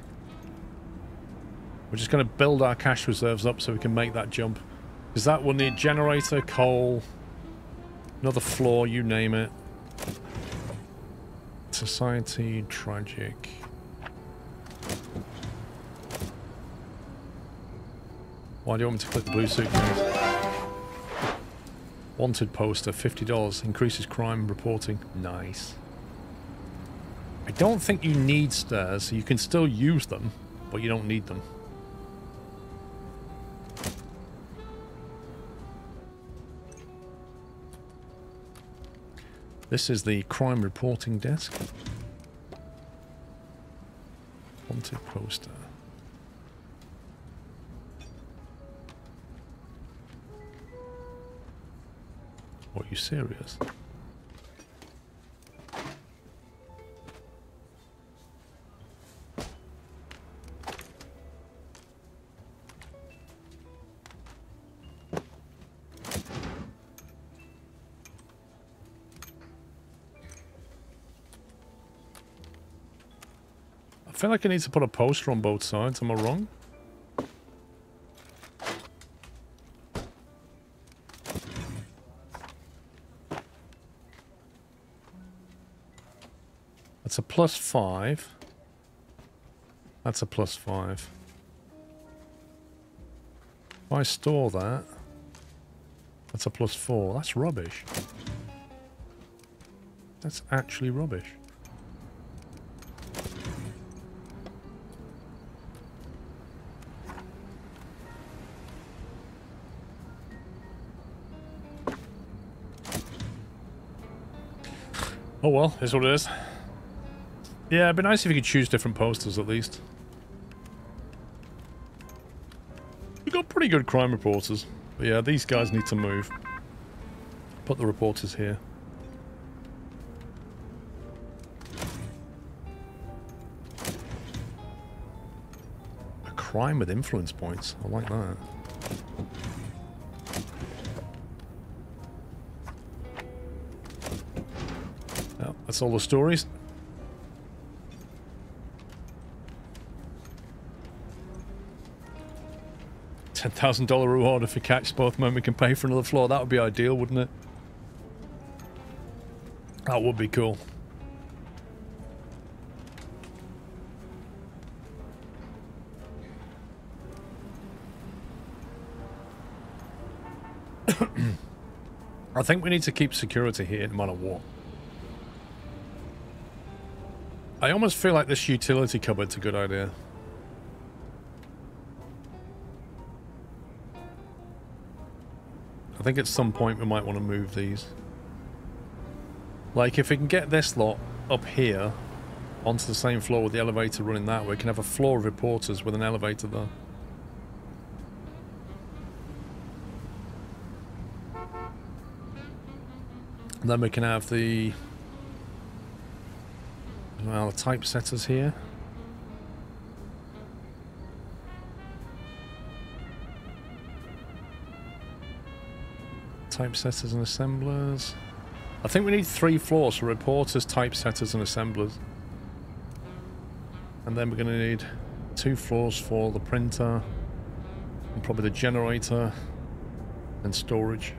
[SPEAKER 1] We're just going to build our cash reserves up so we can make that jump. Because that will need generator, coal, another floor, you name it. Society, tragic. Why do you want me to click the blue suit? Wanted poster, $50. Increases crime reporting. Nice. I don't think you need stairs, so you can still use them, but you don't need them. This is the crime reporting desk. Wanted poster. Are you serious? I feel like I need to put a poster on both sides. Am I wrong? That's a +5. That's a +5. If I store that, that's a +4. That's rubbish. That's actually rubbish. Oh well, here's what it is. Yeah, it'd be nice if you could choose different posters at least. We've got pretty good crime reporters. But yeah, these guys need to move. Put the reporters here. A crime with influence points. I like that. Well, that's all the stories. $10,000 reward if we catch both men. We can pay for another floor. That would be ideal, wouldn't it? That would be cool. I think we need to keep security here no matter what. I almost feel like this utility cupboard's a good idea. I think at some point we might want to move these. Like if we can get this lot up here onto the same floor with the elevator running that way, we can have a floor of reporters with an elevator there. And then we can have the, well, the typesetters here. Typesetters and assemblers. I think we need 3 floors for reporters, typesetters and assemblers. And then we're going to need 2 floors for the printer and probably the generator and storage.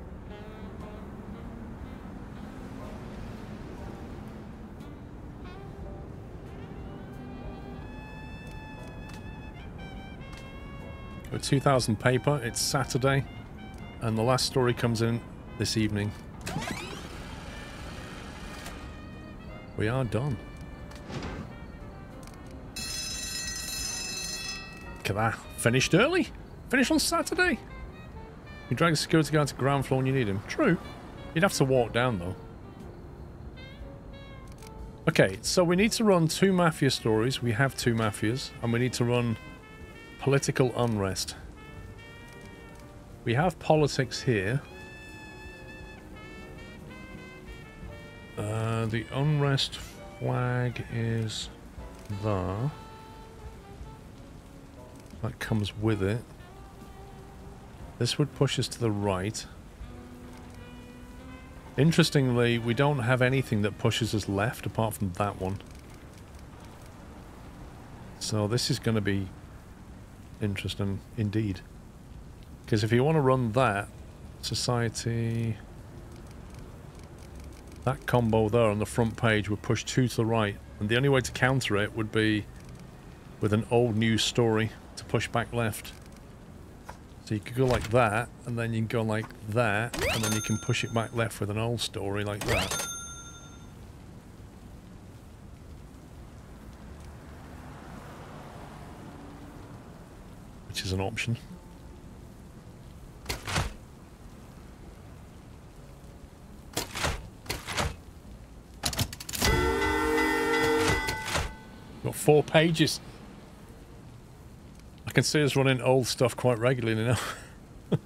[SPEAKER 1] With 2,000 paper, it's Saturday. And the last story comes in this evening. We are done. Look at that. Finished early. Finished on Saturday. You drag a security guard to ground floor when you need him. True. You'd have to walk down though. Okay, so we need to run 2 mafia stories. We have 2 mafias. And we need to run political unrest. We have politics here. The unrest flag is there. That comes with it. This would push us to the right. Interestingly, we don't have anything that pushes us left apart from that one. So this is going to be interesting indeed. Because if you want to run that, society, that combo there on the front page would push 2 to the right. And the only way to counter it would be with an old news story to push back left. So you could go like that, and then you can go like that, and then you can push it back left with an old story like that. Which is an option. Got 4 pages. I can see us running old stuff quite regularly now. Do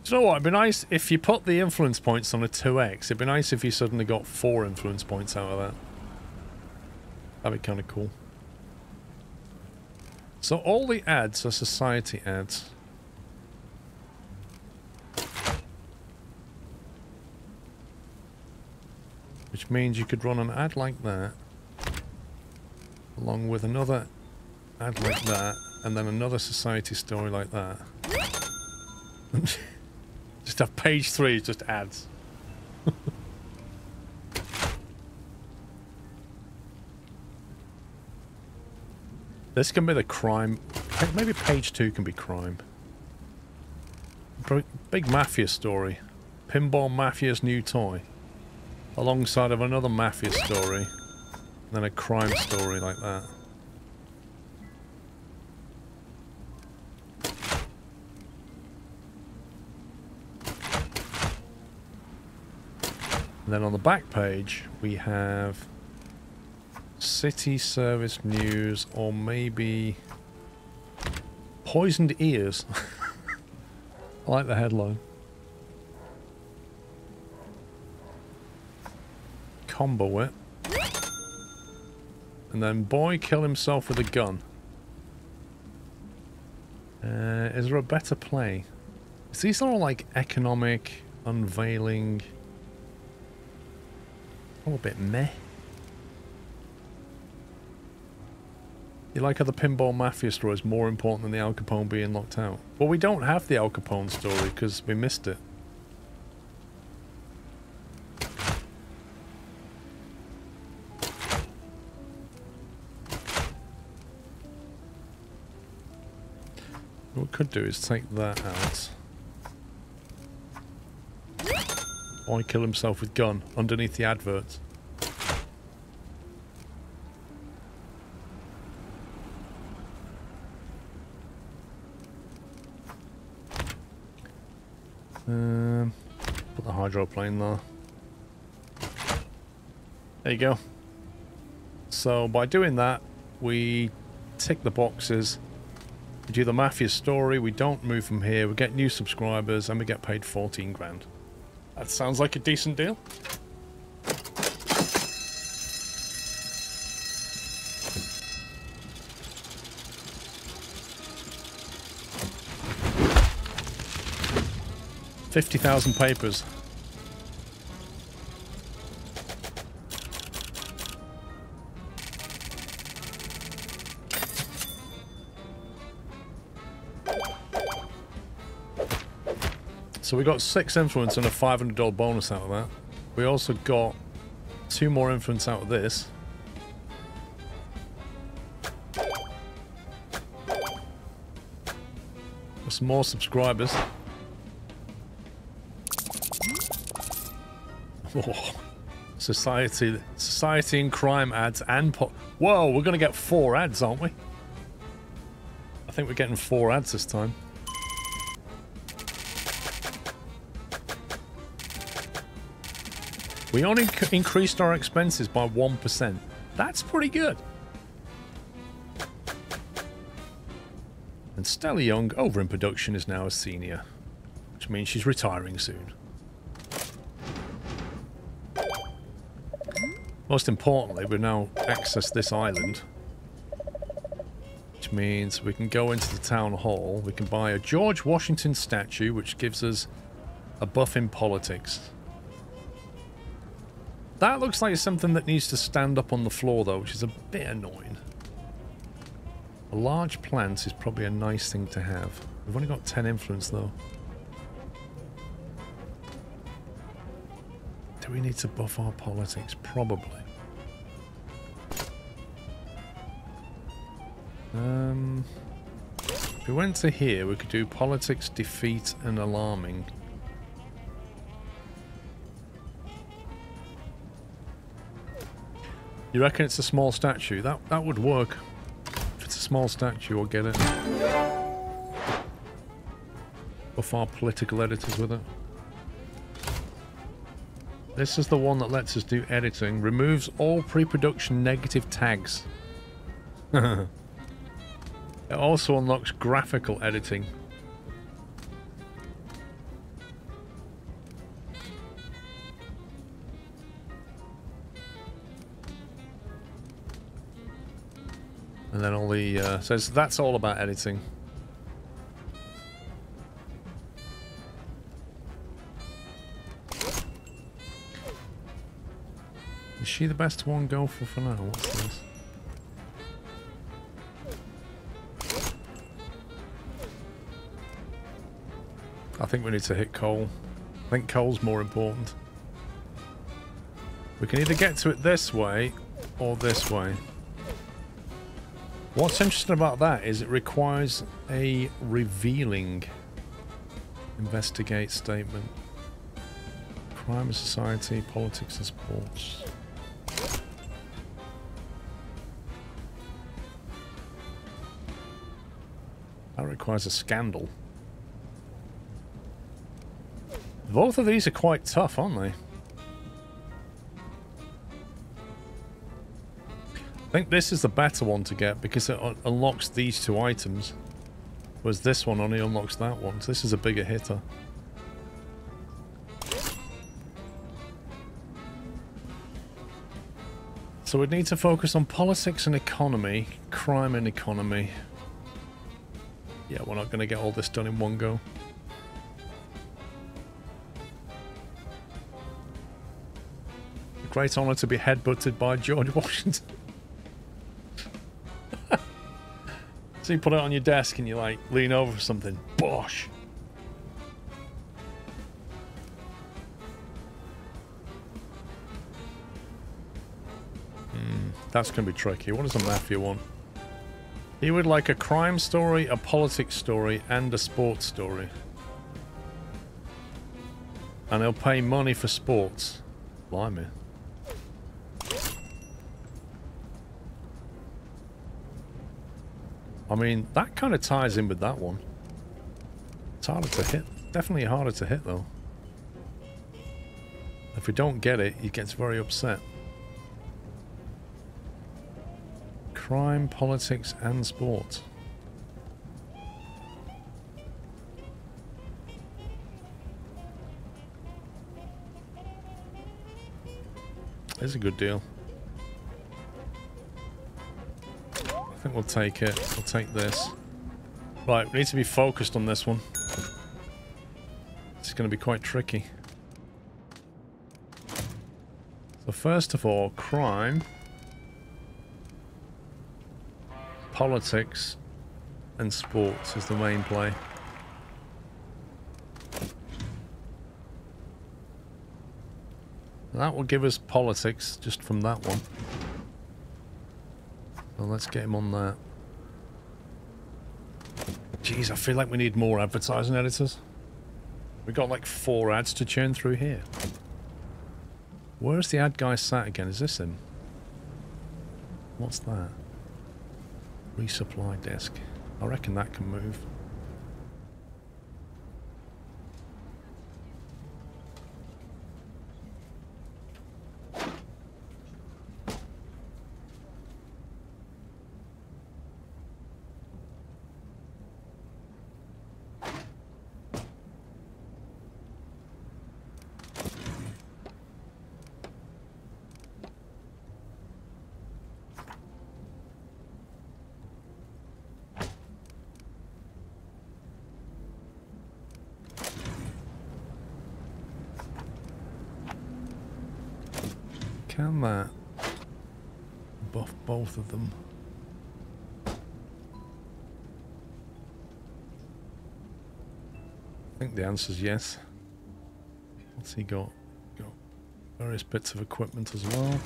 [SPEAKER 1] you know what? It'd be nice if you put the influence points on a 2x. It'd be nice if you suddenly got 4 influence points out of that. That'd be kind of cool. So all the ads are society ads. Which means you could run an ad like that, along with another ad like that, and then another society story like that. Just have page 3, just ads. This can be the crime. Maybe page 2 can be crime. Big mafia story. Pinball Mafia's new toy. Alongside of another mafia story. And then a crime story like that. And then on the back page, we have city service news, or maybe poisoned ears. I like the headline. Combo it. And then boy kill himself with a gun. Is there a better play? Is these all like economic, unveiling? All a bit meh. You like how the pinball mafia story is more important than the Al Capone being locked out? Well, we don't have the Al Capone story because we missed it. What we could do is take that out. Boy kill himself with gun underneath the adverts. Put the hydroplane there. There you go. So by doing that, we tick the boxes. We do the mafia story, we don't move from here, we get new subscribers, and we get paid 14 grand. That sounds like a decent deal. $50,000 papers. So we got 6 influence and a $500 bonus out of that. We also got 2 more influence out of this. Got some more subscribers. Oh. Society and crime ads and whoa, we're gonna get 4 ads, aren't we? I think we're getting 4 ads this time. We only increased our expenses by 1%. That's pretty good. And Stella Young, over in production, is now a senior, which means she's retiring soon. Most importantly, we've now accessed this island, which means we can go into the town hall. We can buy a George Washington statue, which gives us a buff in politics. That looks like something that needs to stand up on the floor, though, which is a bit annoying. A large plant is probably a nice thing to have. We've only got 10 influence, though. Do we need to buff our politics? Probably. If we went to here, we could do politics, defeat, and alarming. You reckon it's a small statue? That would work. If it's a small statue, I'll get it. Buff our political editors with it. This is the one that lets us do editing. Removes all pre-production negative tags. It also unlocks graphical editing. And then all the, so that's all about editing. Is she the best one go for now? What's this? I think we need to hit coal. I think coal's more important. We can either get to it this way or this way. What's interesting about that is it requires a revealing investigate statement. Crime and society, politics and sports. That requires a scandal. Both of these are quite tough, aren't they? I think this is the better one to get because it unlocks these 2 items. Whereas this one only unlocks that one. So this is a bigger hitter. So we'd need to focus on politics and economy. Crime and economy. Yeah, we're not going to get all this done in one go. A great honour to be headbutted by George Washington. So you put it on your desk and you like lean over for something. Bosh! That's going to be tricky. What does a mafia want? He would like a crime story, a politics story, and a sports story. And he'll pay money for sports. Blimey. I mean, that kind of ties in with that one. It's harder to hit. Definitely harder to hit, though. If we don't get it, he gets very upset. Crime, politics, and sports. It's a good deal. I think we'll take it. We'll take this. Right, we need to be focused on this one. It's going to be quite tricky. So first of all, crime, politics, and sports is the main play. That will give us politics just from that one. Well, let's get him on that. Jeez, I feel like we need more advertising editors. We got like 4 ads to churn through here. Where's the ad guy sat again? Is this him? What's that? Resupply desk. I reckon that can move. Can that buff both of them? I think the answer is yes. What's he got? Got various bits of equipment as well.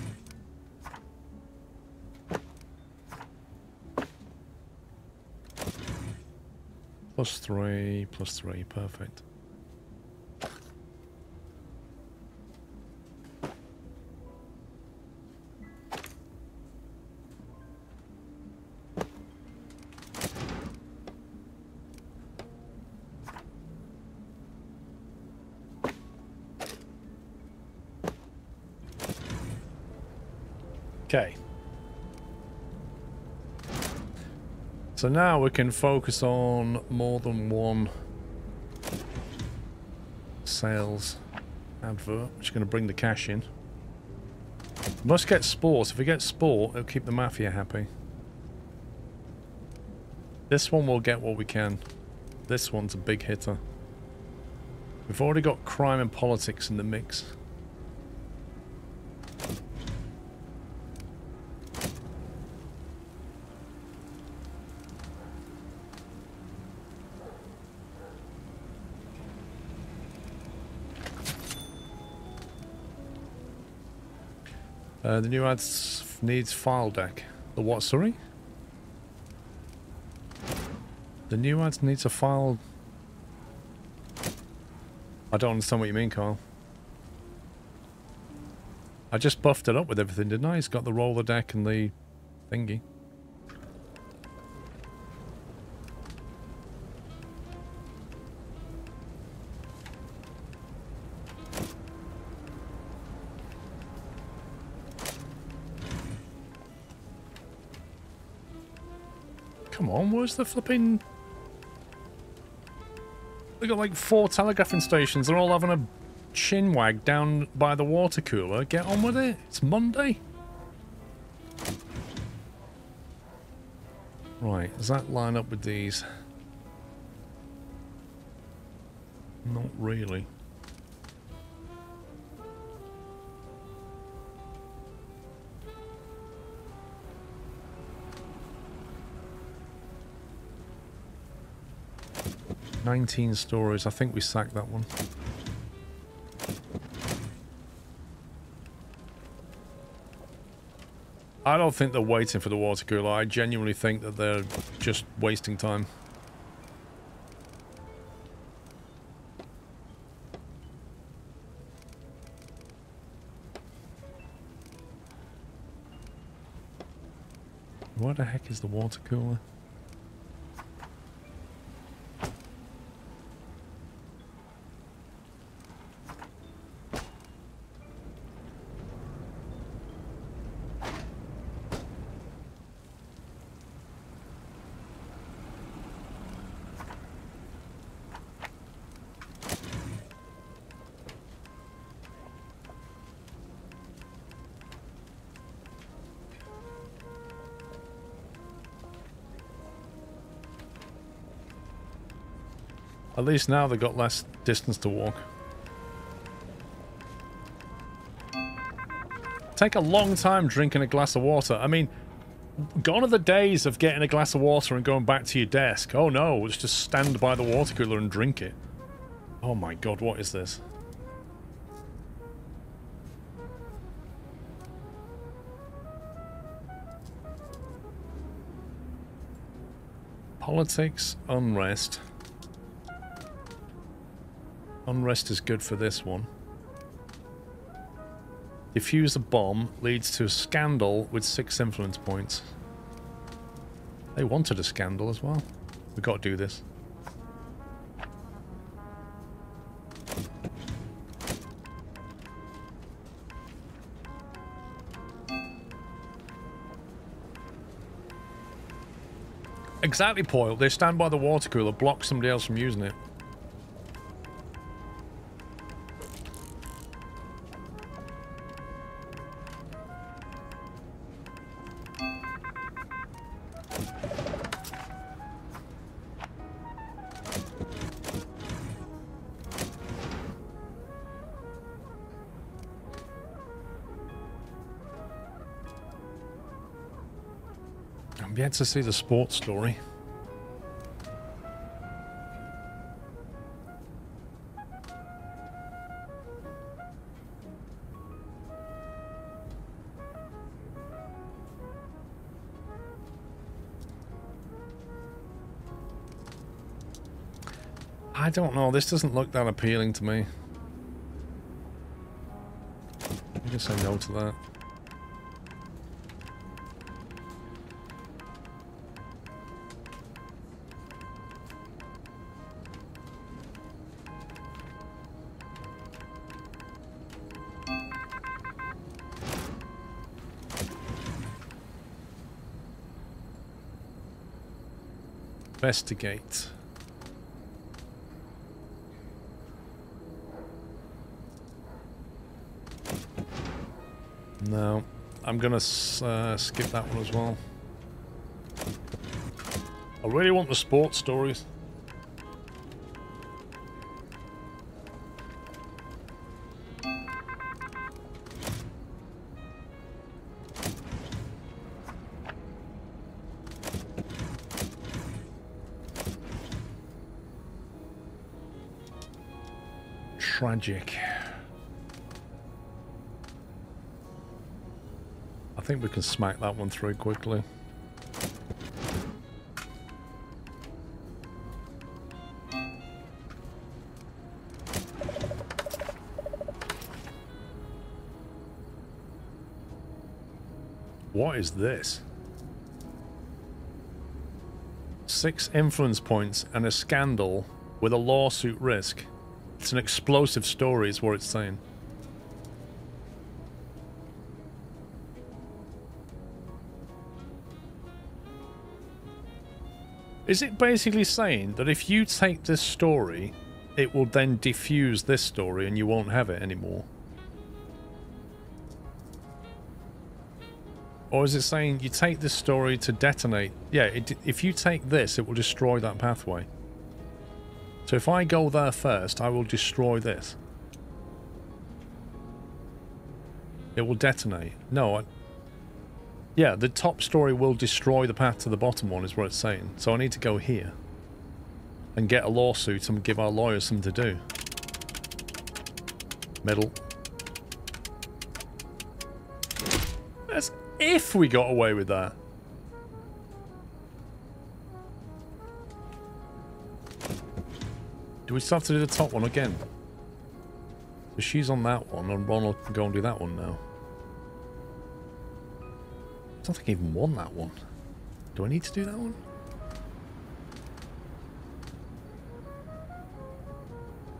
[SPEAKER 1] +3, +3, perfect. Okay. So now we can focus on more than one sales advert, which is going to bring the cash in. We must get sport. If we get sport, it'll keep the mafia happy. This one will get what we can. This one's a big hitter. We've already got crime and politics in the mix. The new ads needs file deck. The what, sorry? The new ads needs a file... I don't understand what you mean, Carl. I just buffed it up with everything, didn't I? It's got the roller deck and the thingy. Come on, where's the flipping... They got like 4 telegraphing stations. They're all having a chinwag down by the water cooler. Get on with it. It's Monday. Right, does that line up with these? Not really. "19 stories. I think we sacked that one. I don't think they're waiting for the water cooler. I genuinely think that they're just wasting time. Where the heck is the water cooler? At least now they've got less distance to walk. Take a long time drinking a glass of water. I mean, gone are the days of getting a glass of water and going back to your desk. Oh no, let's just stand by the water cooler and drink it. Oh my god, what is this? Politics, unrest. Unrest is good for this one. Defuse a bomb leads to a scandal with 6 influence points. They wanted a scandal as well. We've got to do this. Exactly, Poyle. They stand by the water cooler, block somebody else from using it. I'm yet to see the sports story. I don't know, this doesn't look that appealing to me. I guess I say no to that. Investigate. No, I'm gonna skip that one as well. I really want the sports stories. Tragic. I think we can smack that one through quickly. What is this? 6 influence points and a scandal with a lawsuit risk. It's an explosive story is what it's saying. Is it basically saying that if you take this story, it will then defuse this story and you won't have it anymore? Or is it saying you take this story to detonate? Yeah, if you take this, it will destroy that pathway. So if I go there first, I will destroy this. It will detonate. No, yeah, the top story will destroy the path to the bottom one, is what it's saying. So I need to go here. And get a lawsuit and give our lawyers something to do. Middle. That's if we got away with that. Do we still have to do the top one again? So she's on that one, and Ronald can go and do that one now. I don't think I even won that one. Do I need to do that one?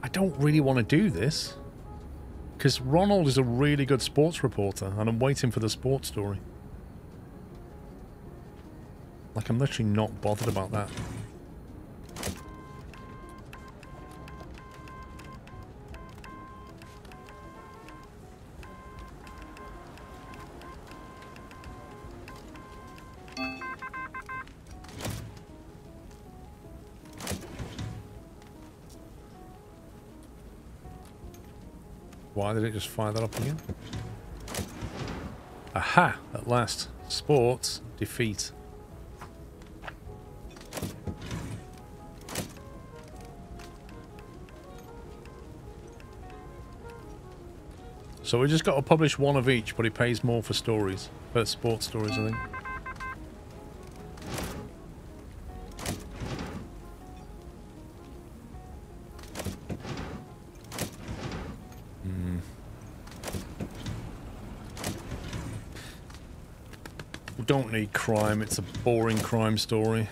[SPEAKER 1] I don't really want to do this. Because Ronald is a really good sports reporter, and I'm waiting for the sports story. Like, I'm literally not bothered about that. Why did it just fire that up again? Aha! At last. Sports defeat. So we just got to publish one of each, but he pays more for stories. For sports stories, I think. Don't need crime, it's a boring crime story.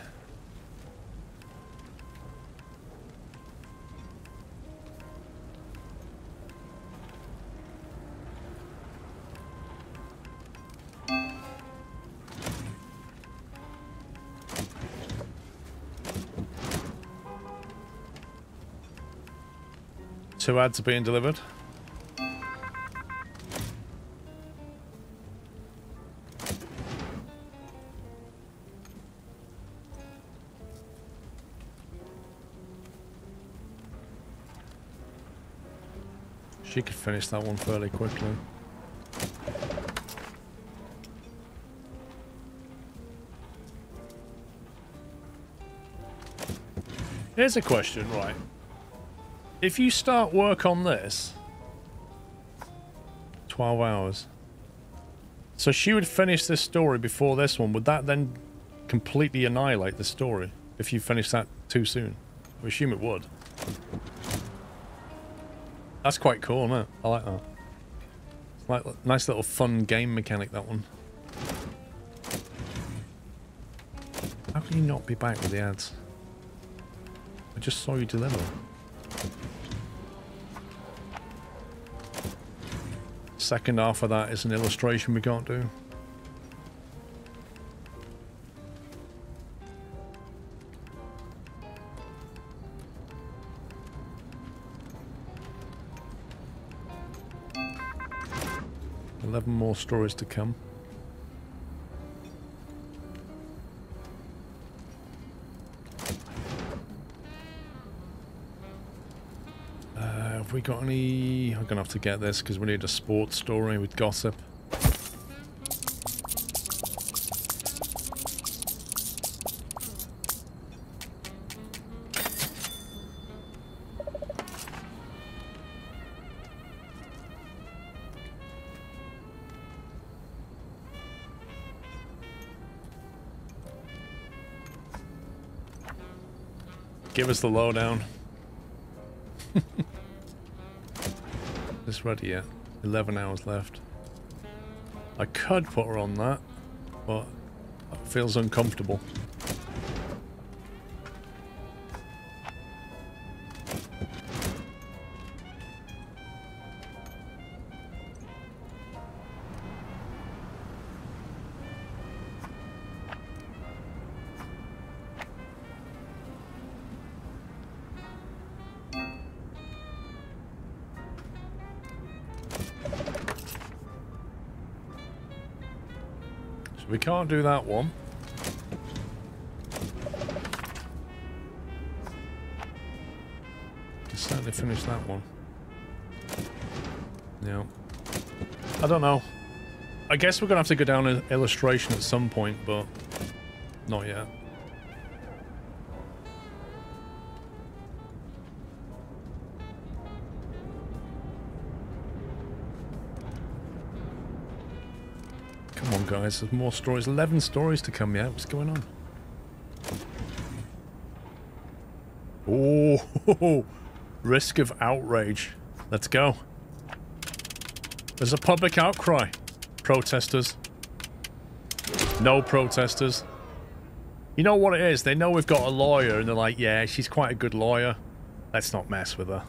[SPEAKER 1] Two ads are being delivered. She could finish that one fairly quickly. Here's a question, right? If you start work on this, 12 hours. So she would finish this story before this one. Would that then completely annihilate the story if you finish that too soon? I assume it would. That's quite cool, isn't it? I like that. It's like a nice little fun game mechanic, that one. How can you not be back with the ads? I just saw you deliver. Second half of that is an illustration we can't do. More stories to come. Have we got any? I'm gonna have to get this because we need a sports story with gossip. Give us the lowdown. This ready yet? 11 hours left. I could put her on that, but it feels uncomfortable. So we can't do that one. Can certainly finish that one. Yeah. I don't know. I guess we're gonna have to go down an illustration at some point, but not yet. Come on, guys. There's more stories. 11 stories to come yet. What's going on? Oh, risk of outrage. Let's go. There's a public outcry. Protesters. No protesters. You know what it is? They know we've got a lawyer and they're like, yeah, she's quite a good lawyer. Let's not mess with her.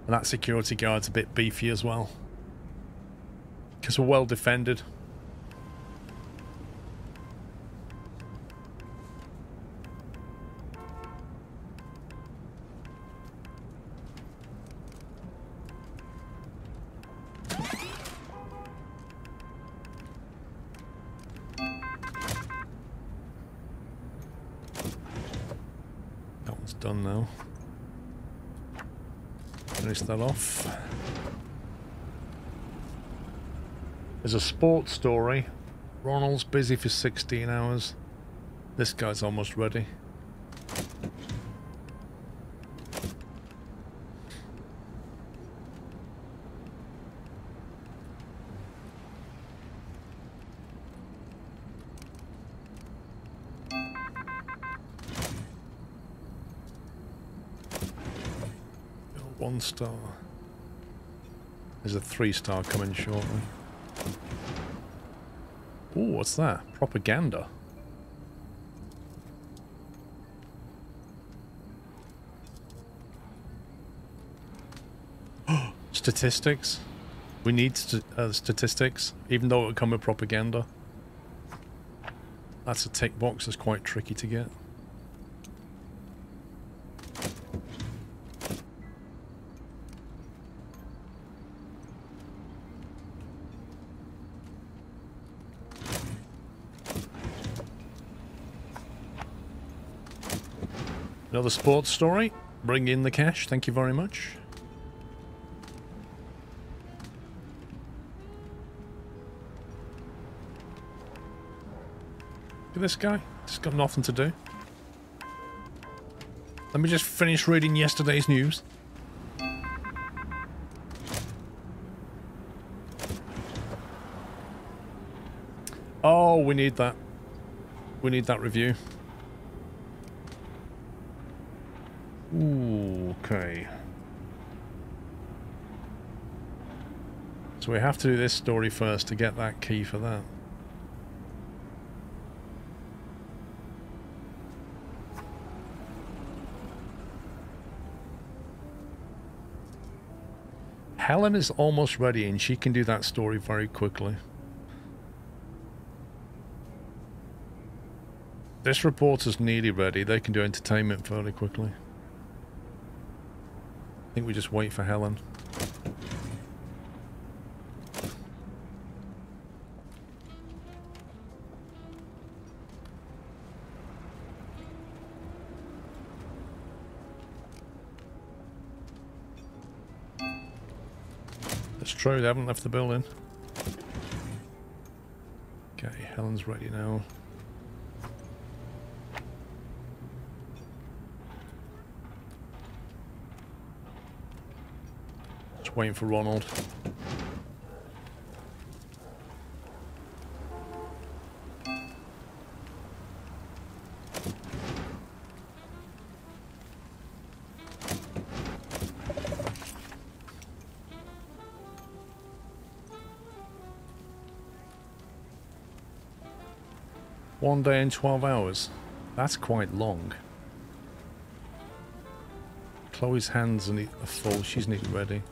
[SPEAKER 1] And that security guard's a bit beefy as well. Because we're well defended. Done now. Finish that off. There's a sports story. Ronald's busy for 16 hours. This guy's almost ready. One star. There's a 3-star coming shortly. Ooh, what's that? Propaganda. Statistics. We need statistics, even though it would come with propaganda. That's a tick box that's quite tricky to get. Another sports story. Bring in the cash. Thank you very much. Look at this guy. He's got nothing to do. Let me just finish reading yesterday's news. Oh, we need that. We need that review. Ooh, okay. So we have to do this story first to get that key for that. Helen is almost ready and she can do that story very quickly. This reporter's nearly ready. They can do entertainment fairly quickly. I think we just wait for Helen. That's true, they haven't left the building. Okay, Helen's ready now. Waiting for Ronald. One day and 12 hours. That's quite long. Chloe's hands are full. She's nearly ready.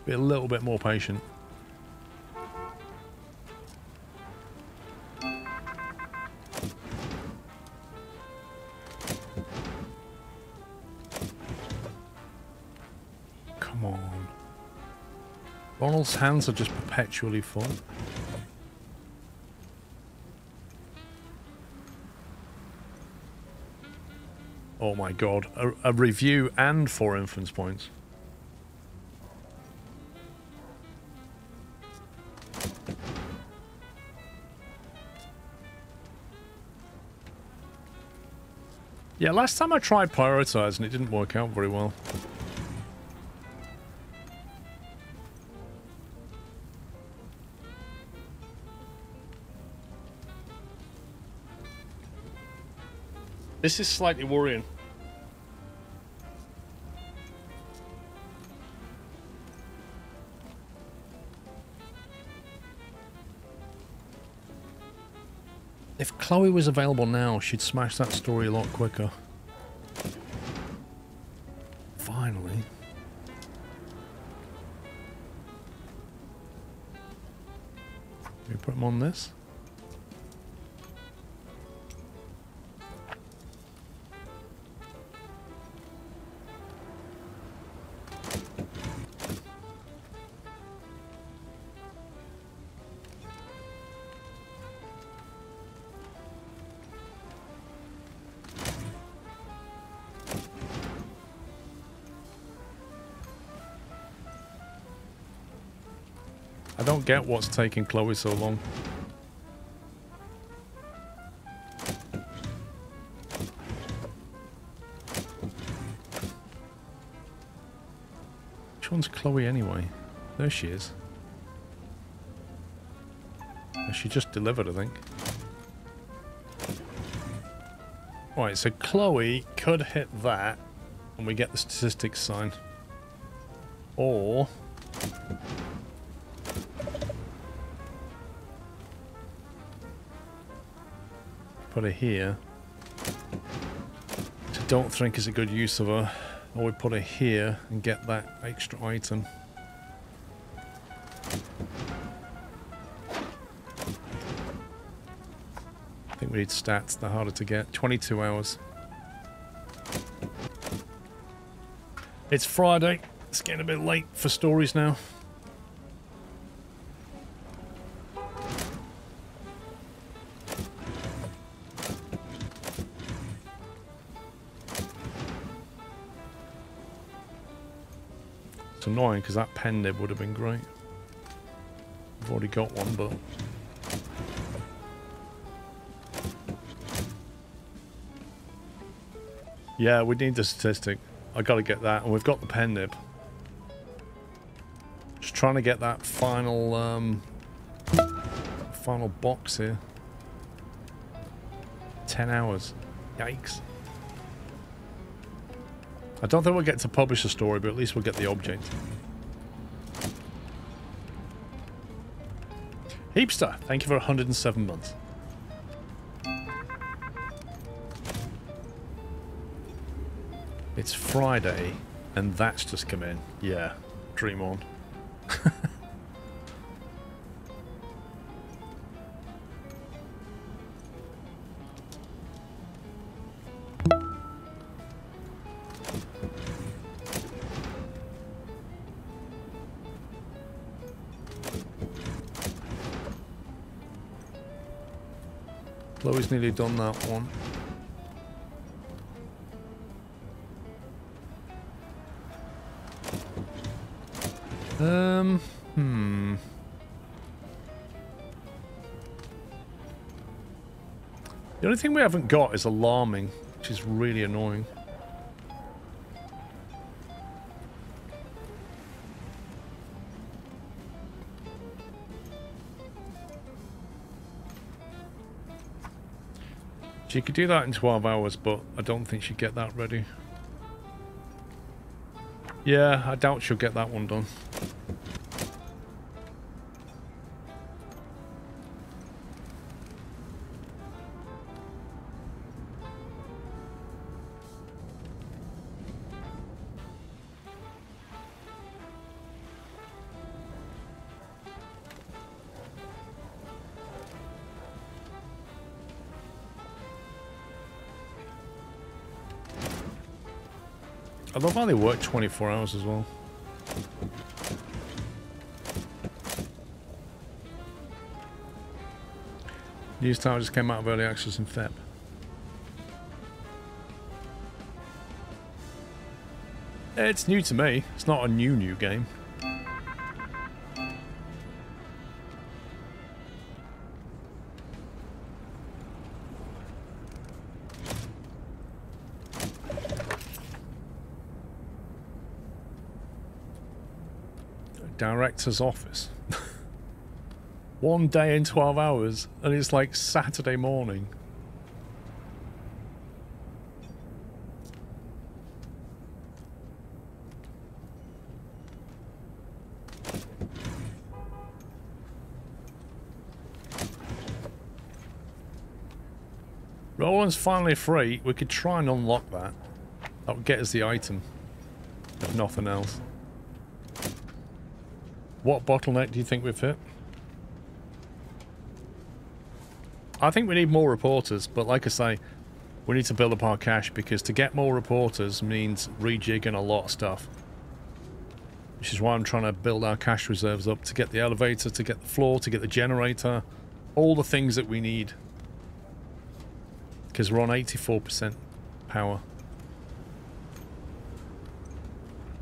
[SPEAKER 1] Be a little bit more patient. Come on. Ronald's hands are just perpetually full. Oh my god. A review and 4 influence points. Yeah, last time I tried prioritizing, it didn't work out very well. This is slightly worrying. If Chloe was available now, she'd smash that story a lot quicker. Finally. Can we put him on this? I don't get what's taking Chloe so long. Which one's Chloe anyway? There she is. She just delivered, I think. Right, so Chloe could hit that and we get the statistics sign. Or... put her here. Which I don't think is a good use of her. Or we put her here and get that extra item. I think we need stats, they're harder to get. 22 hours. It's Friday. It's getting a bit late for stories now. It's annoying because that pen nib would have been great. I've already got one, but... yeah, we need the statistic. I gotta get that, and we've got the pen nib. Just trying to get that final, final box here. 10 hours. Yikes. I don't think we'll get to publish a story, but at least we'll get the object. Heapster, thank you for 107 months. It's Friday, and that's just come in. Yeah, dream on. Chloe's nearly done that one. The only thing we haven't got is alarming, which is really annoying. She could do that in 12 hours, but I don't think she'd get that ready. Yeah, I doubt she'll get that one done. I love how they work 24 hours as well. News Tower just came out of early access in Feb. It's new to me. It's not a new game. Director's office. 1 day in 12 hours, and it's like Saturday morning. Roland's finally free. We could try and unlock that. That would get us the item, if nothing else. What bottleneck do you think we've hit? I think we need more reporters, but like I say, we need to build up our cash, because to get more reporters means rejigging a lot of stuff. Which is why I'm trying to build our cash reserves up, to get the elevator, to get the floor, to get the generator, all the things that we need. Because we're on 84% power.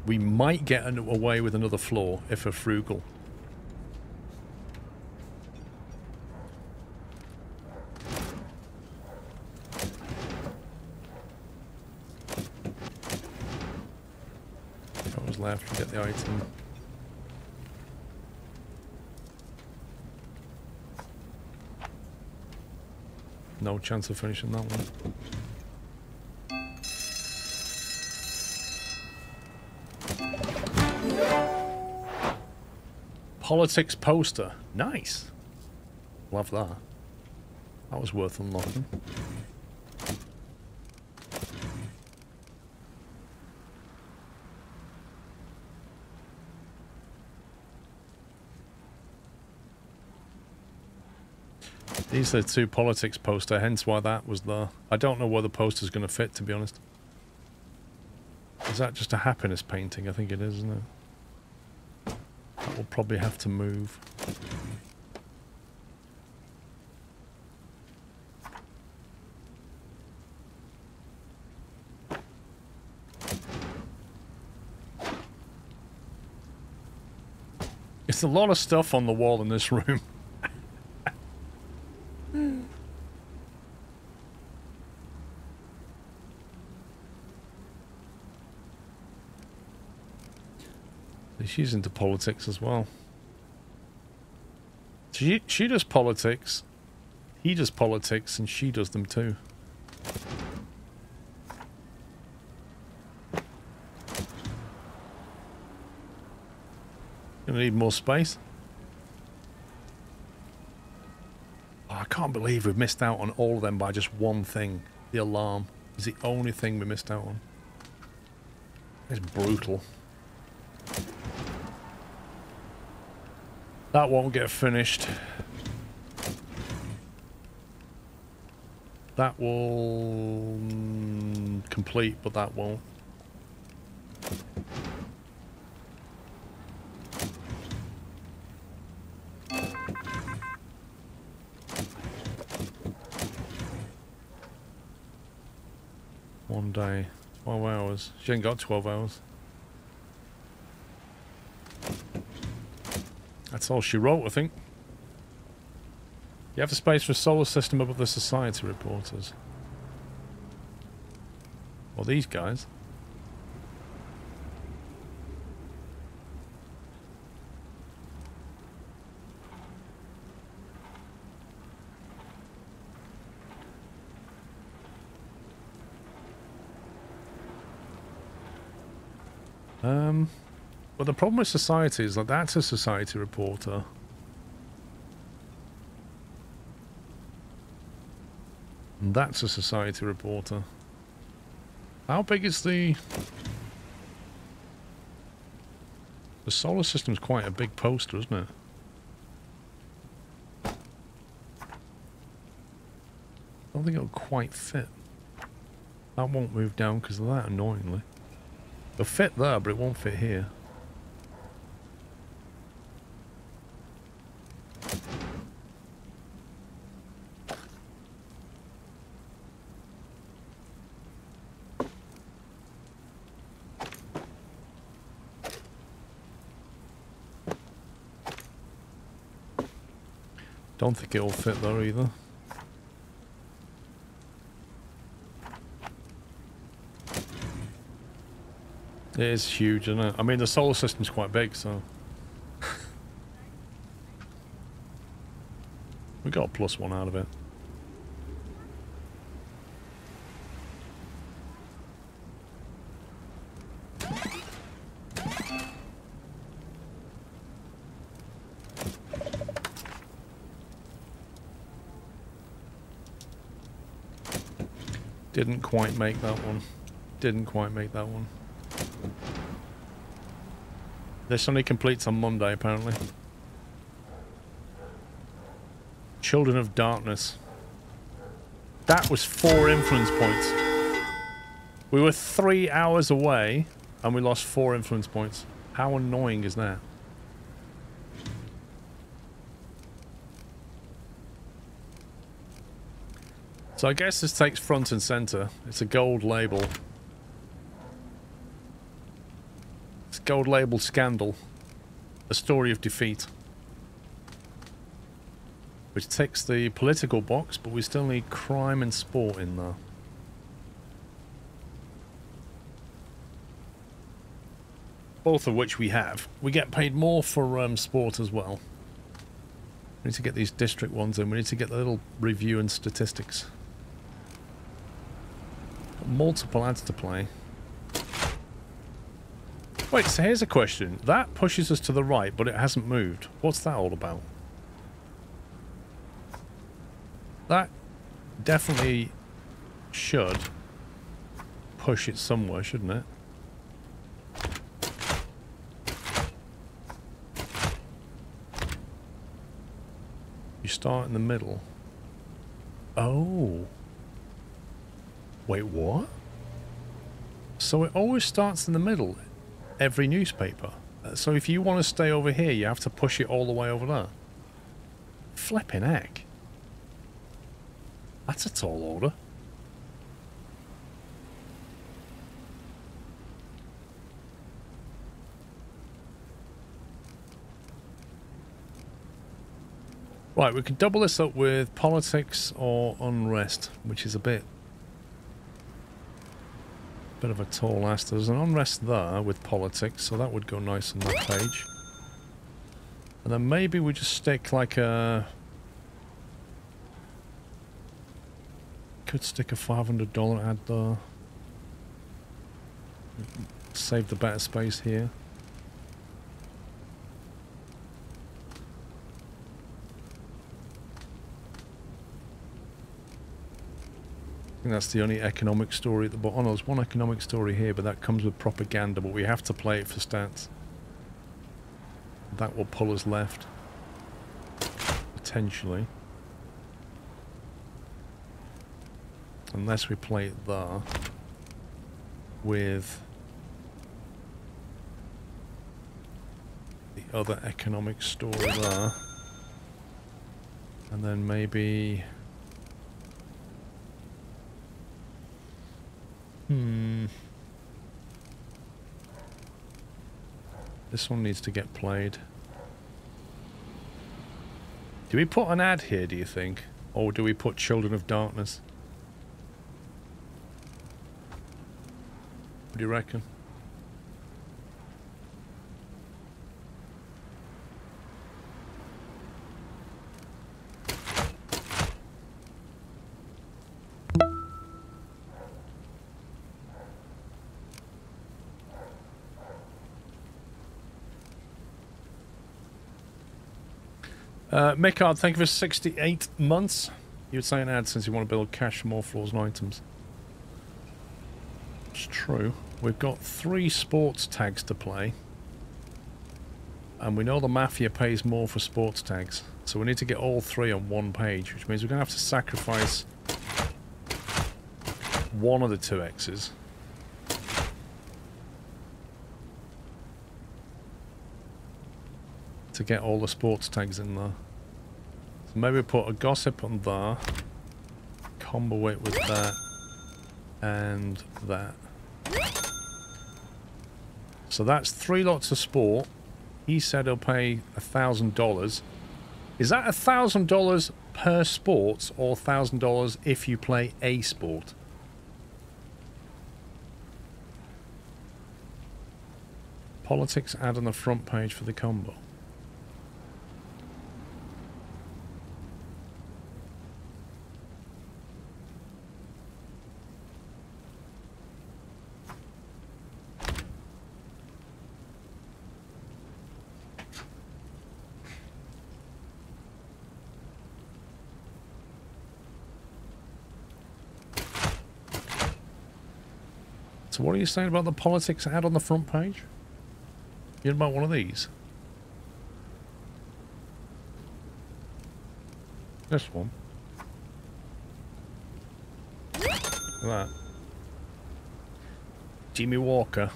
[SPEAKER 1] We might get away with another floor if we're frugal. If I was left to get the item. No chance of finishing that one. Politics poster. Nice. Love that. That was worth unlocking. These are 2 politics poster, hence why that was there. I don't know where the poster's going to fit, to be honest. Is that just a happiness painting? I think it is, isn't it? That will probably have to move. It's a lot of stuff on the wall in this room. She's into politics as well. She does politics, he does politics, and she does them too. Gonna need more space. Oh, I can't believe we've missed out on all of them by just one thing. The alarm is the only thing we missed out on. It's brutal. That won't get finished. That will complete, but that won't. One day, 12 hours. She ain't got 12 hours. That's all she wrote, I think. You have a space for a solar system above the society reporters. Well, these guys. But the problem with society is that that's a society reporter. And that's a society reporter. How big is the solar system's quite a big poster, isn't it? I don't think it'll quite fit. That won't move down because of that, annoyingly. It'll fit there, but it won't fit here. Don't think it'll fit there either. It is huge, isn't it? I mean, the solar system's quite big, so... we got a +1 out of it. Didn't quite make that one. Didn't quite make that one. This only completes on Monday, apparently. Children of Darkness. That was 4 influence points. We were 3 hours away, and we lost 4 influence points. How annoying is that? So I guess this takes front and center. It's a gold label. It's gold label Scandal. A story of defeat. Which ticks the political box, but we still need crime and sport in there. Both of which we have. We get paid more for sport as well. We need to get these district ones in. We need to get the little review and statistics. Multiple ads to play. Wait, so here's a question. That pushes us to the right, but it hasn't moved. What's that all about? That definitely should push it somewhere, shouldn't it? You start in the middle. Oh. Wait, what? So it always starts in the middle, every newspaper. So if you want to stay over here, you have to push it all the way over there. Flipping heck. That's a tall order. Right, we could double this up with politics or unrest, which is a bit of a tall ask. There's an unrest there with politics, so that would go nice on that page. And then maybe we just stick like a... could stick a $500 ad there. Save the better space here. I think that's the only economic story at the bottom. Oh no, there's one economic story here, but that comes with propaganda, but we have to play it for stats. That will pull us left. Potentially. Unless we play it there. With the other economic story there. And then maybe... This one needs to get played. Do we put an ad here, do you think? Or do we put Children of Darkness? What do you reckon? Mickard, thank you for 68 months. You would say an ad since you want to build cash for more floors and items. It's true. We've got 3 sports tags to play. And we know the Mafia pays more for sports tags. So we need to get all 3 on one page, which means we're going to have to sacrifice one of the 2 X's. To get all the sports tags in there. So maybe put a gossip on there, combo it with that, and that. So that's 3 lots of sport. He said he'll pay $1,000. Is that $1,000 per sport or $1,000 if you play a sport? Politics ad on the front page for the combo. So what are you saying about the politics ad on the front page? You about one of these? This one. Look at that. Jimmy Walker.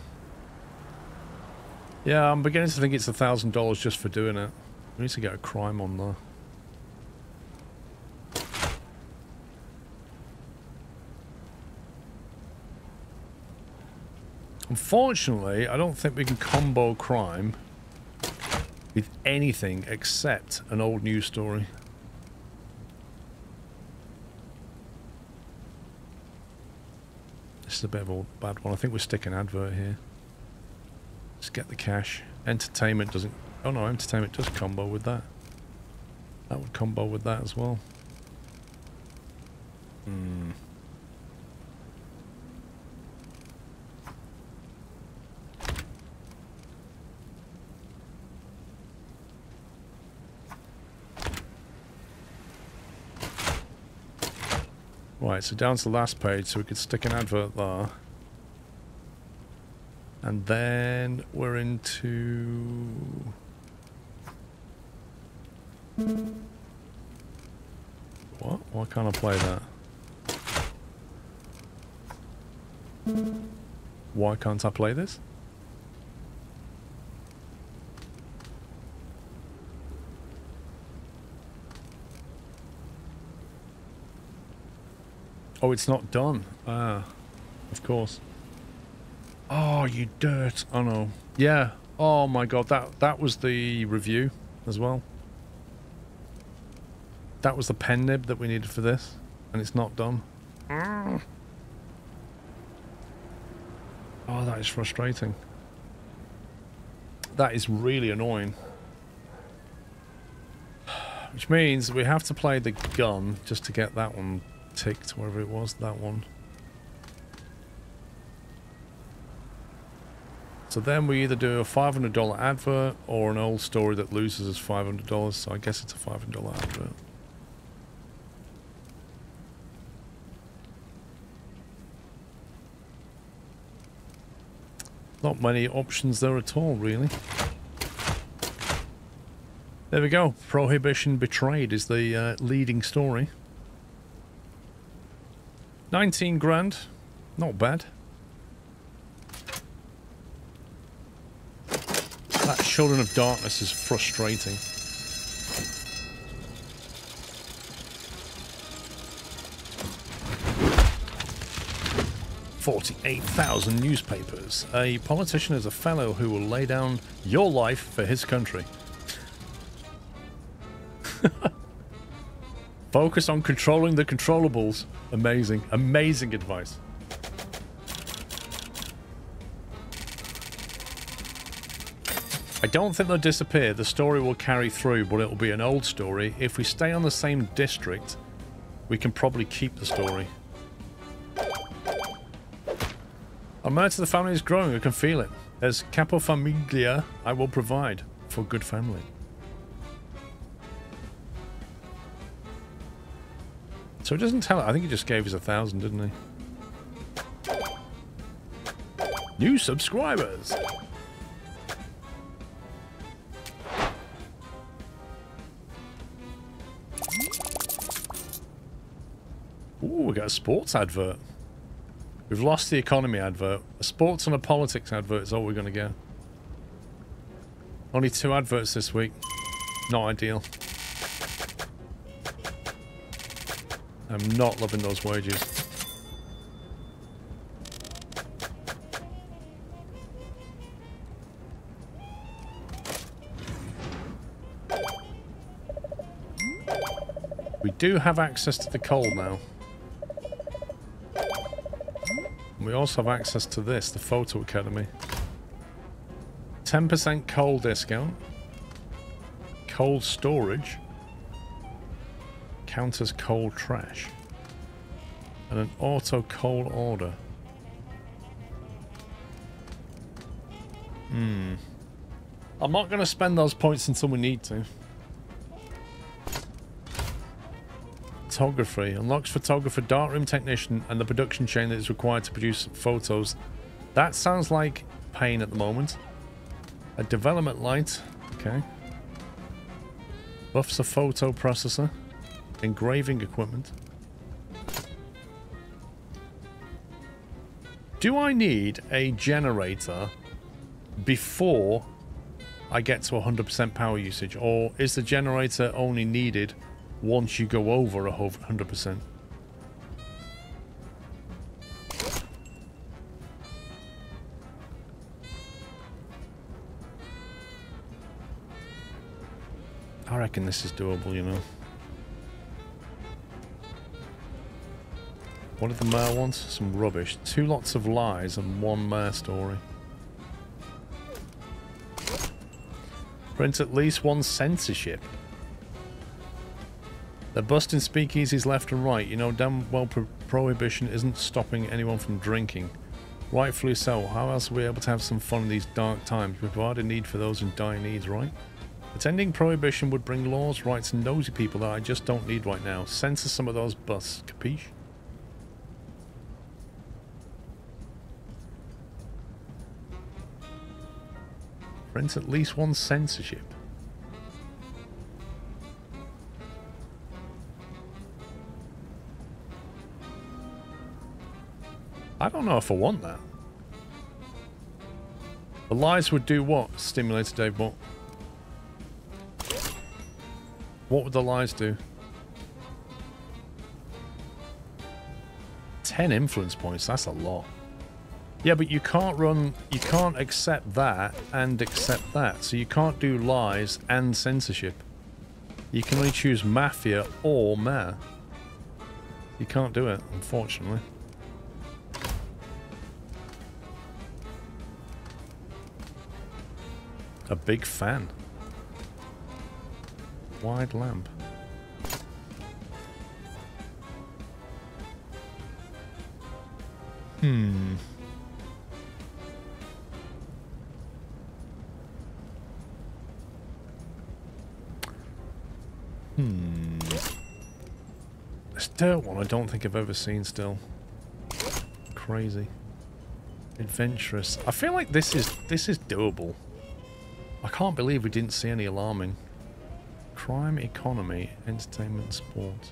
[SPEAKER 1] Yeah, I'm beginning to think it's $1,000 just for doing it. We need to get a crime on there. Unfortunately, I don't think we can combo crime with anything except an old news story. This is a bit of a bad one. I think we're sticking advert here. Let's get the cash. Entertainment doesn't... Oh no, entertainment does combo with that. That would combo with that as well. Hmm. Right, so down to the last page, so we could stick an advert there. And then we're into... What? Why can't I play that? Why can't I play this? Oh, it's not done. Ah, of course. Oh, you dirt. Oh, no. Yeah. Oh, my God. That was the review as well. That was the pen nib that we needed for this. And it's not done. Oh, that is frustrating. That is really annoying. Which means we have to play the gun just to get that one ticked, wherever it was, that one. So then we either do a $500 advert or an old story that loses us $500, so I guess it's a $500 advert. Not many options there at all, really. There we go. Prohibition Betrayed is the leading story. 19 grand. Not bad. That Children of Darkness is frustrating. $48,000 newspapers. A politician is a fellow who will lay down your life for his country. Focus on controlling the controllables. Amazing. Amazing advice. I don't think they'll disappear. The story will carry through, but it'll be an old story. If we stay on the same district, we can probably keep the story. Our merit to the family is growing. I can feel it. As capo famiglia, I will provide for good family. So it doesn't tell it. I think he just gave us 1,000, didn't he? New subscribers. Ooh, we got a sports advert. We've lost the economy advert. A sports and a politics advert is all we're going to get. Only 2 adverts this week. Not ideal. I'm not loving those wages. do have access to the coal now. And we also have access to this, the Photo Academy. 10% coal discount. Coal storage. Counters coal trash. And an auto coal order. I'm not going to spend those points until we need to. Photography. Unlocks photographer, darkroom technician, and the production chain that is required to produce photos. That sounds like pain at the moment. A development light. Okay. Buffs a photo processor. Engraving equipment. Do I need a generator before I get to 100% power usage, or is the generator only needed once you go over 100%? I reckon this is doable, you know. What did the mayor want? Some rubbish. 2 lots of lies and 1 mayor story. Print at least 1 censorship. They're busting speakeasies left and right. You know damn well prohibition isn't stopping anyone from drinking. Rightfully so. How else are we able to have some fun in these dark times? We provide a need for those in dire needs, right? Attending prohibition would bring laws, rights, and nosy people that I just don't need right now. Censor some of those busts. Capiche? Print at least 1 censorship. I don't know if I want that. The lies would do what? Stimulator Dave, what? What would the lies do? 10 influence points, that's a lot. Yeah, but you can't accept that and accept that. So you can't do lies and censorship. You can only choose Mafia or Mayor. You can't do it, unfortunately. A big fan. Wide lamp. This dirt one I don't think I've ever seen still. Crazy. Adventurous. I feel like this is doable. I can't believe we didn't see any alarming. Crime, economy, entertainment, sports.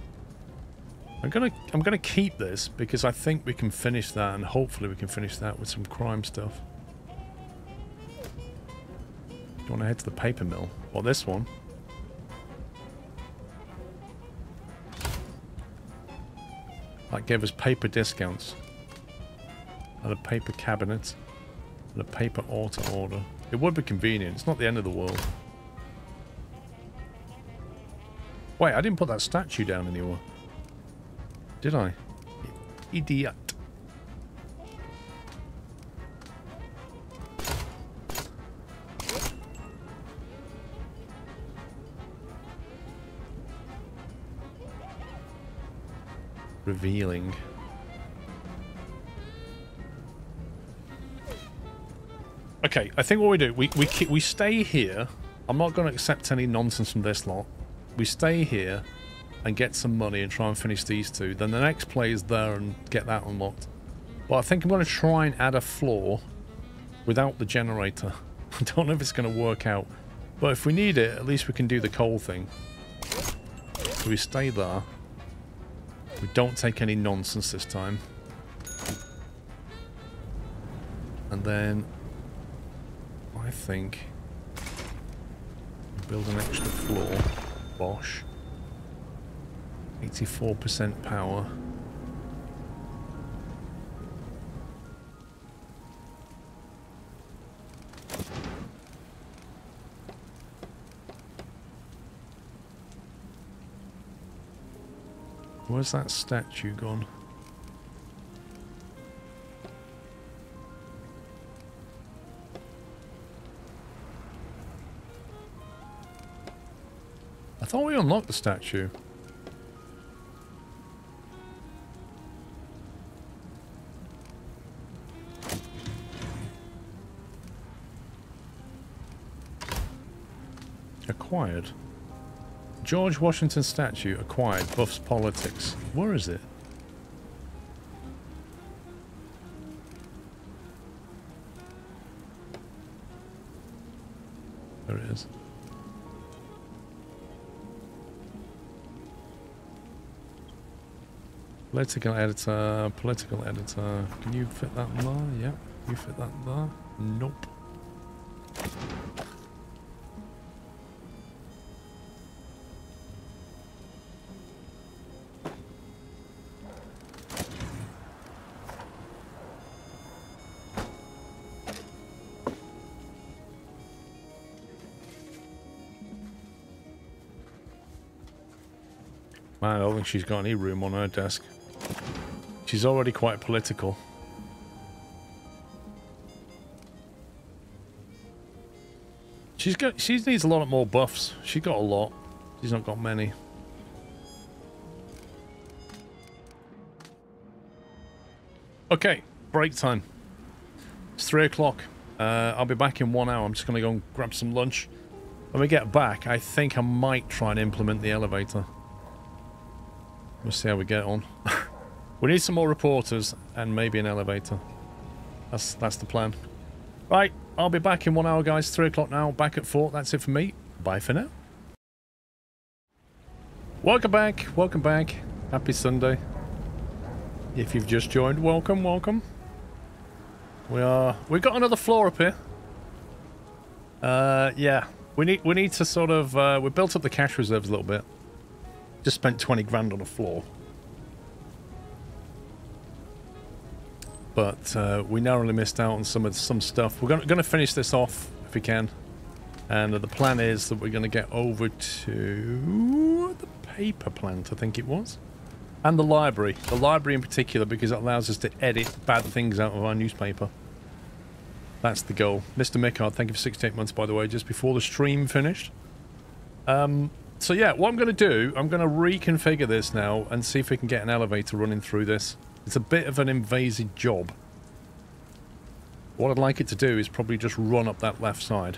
[SPEAKER 1] I'm gonna keep this because I think we can finish that, and hopefully we can finish that with some crime stuff. Do you want to head to the paper mill? Or this one? That gave us paper discounts. And a paper cabinet. And a paper auto order. It would be convenient. It's not the end of the world. Wait, I didn't put that statue down anywhere. Did I? Idiot. Revealing. Okay, I think what we do, we stay here. I'm not going to accept any nonsense from this lot. We stay here and get some money and try and finish these 2. Then the next play is there and get that unlocked. But I think I'm going to try and add a floor without the generator. I don't know if it's going to work out. But if we need it, at least we can do the coal thing. So we stay there. We don't take any nonsense this time. And then I think build an extra floor. Bosh. 84% power. Where's that statue gone? I thought we unlocked the statue. Acquired. George Washington statue acquired. Buffs politics. Where is it? There it is. Political editor, political editor. Can you fit that there? Yeah. You fit that there? Nope. Man, I don't think she's got any room on her desk. She's already quite political. She needs a lot more buffs. She's got a lot. She's not got many. Okay, break time. It's 3 o'clock. I'll be back in 1 hour. I'm just going to go and grab some lunch. When we get back, I think I might try and implement the elevator. We'll see how we get on. We need some more reporters and maybe an elevator. That's the plan. Right, I'll be back in 1 hour, guys. 3 o'clock now. Back at 4. That's it for me. Bye for now. Welcome back. Welcome back. Happy Sunday. If you've just joined, welcome, welcome. We've got another floor up here. Yeah. We need to sort of we built up the cash reserves a little bit. Just spent 20 grand on a floor. But we narrowly missed out on some stuff. We're gonna finish this off if we can. And the plan is that we're gonna get over to the paper plant, I think it was. And the library. The library in particular, because it allows us to edit bad things out of our newspaper. That's the goal. Mr. Mickard, thank you for 68 months, by the way, just before the stream finished. So yeah, what I'm going to do, I'm going to reconfigure this now and see if we can get an elevator running through this. It's a bit of an invasive job. What I'd like it to do is probably just run up that left side.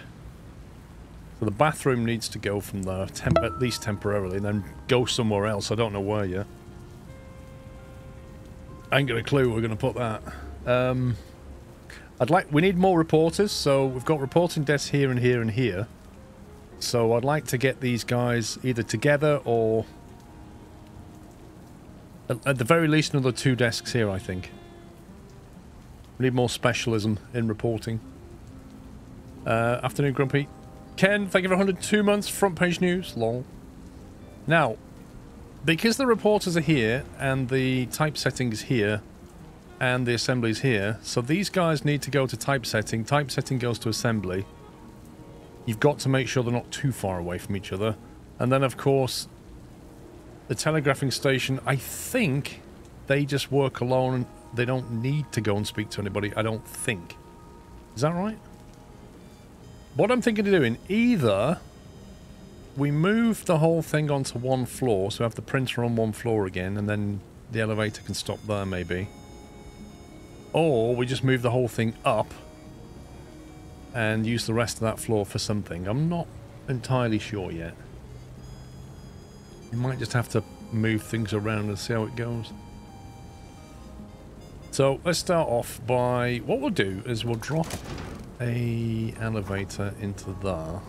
[SPEAKER 1] So the bathroom needs to go from there, at least temporarily, and then go somewhere else. I don't know where yet. I ain't got a clue where we're going to put that. We need more reporters, so we've got reporting desks here and here and here. So I'd like to get these guys either together or at the very least another 2 desks here, I think. We need more specialism in reporting. Afternoon, Grumpy. Ken, thank you for 102 months. Front page news. Lol. Now, because the reporters are here and the typesetting is here and the assembly is here, so these guys need to go to typesetting. Typesetting goes to assembly. You've got to make sure they're not too far away from each other. And then, of course, the telegraphing station, I think they just work alone. They don't need to go and speak to anybody, I don't think. Is that right? What I'm thinking of doing, either we move the whole thing onto one floor, so we have the printer on one floor again, and then the elevator can stop there, maybe. Or we just move the whole thing up and use the rest of that floor for something. I'm not entirely sure yet. You might just have to move things around and see how it goes. So let's start off by... What we'll do is we'll drop a elevator into there.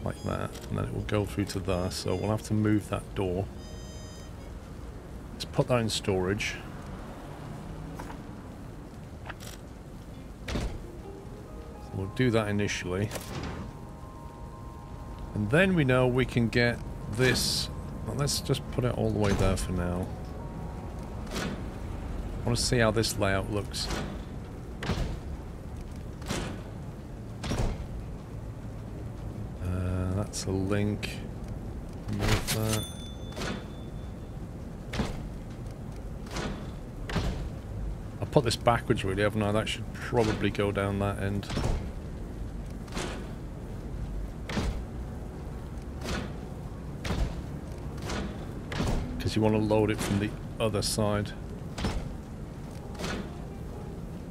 [SPEAKER 1] Like that. And then it will go through to there. So we'll have to move that door. Let's put that in storage. We'll do that initially. And then we know we can get this... Well, let's just put it all the way there for now. I want to see how this layout looks. That's a link. Move that. put this backwards really, haven't I? That should probably go down that end. Because you want to load it from the other side.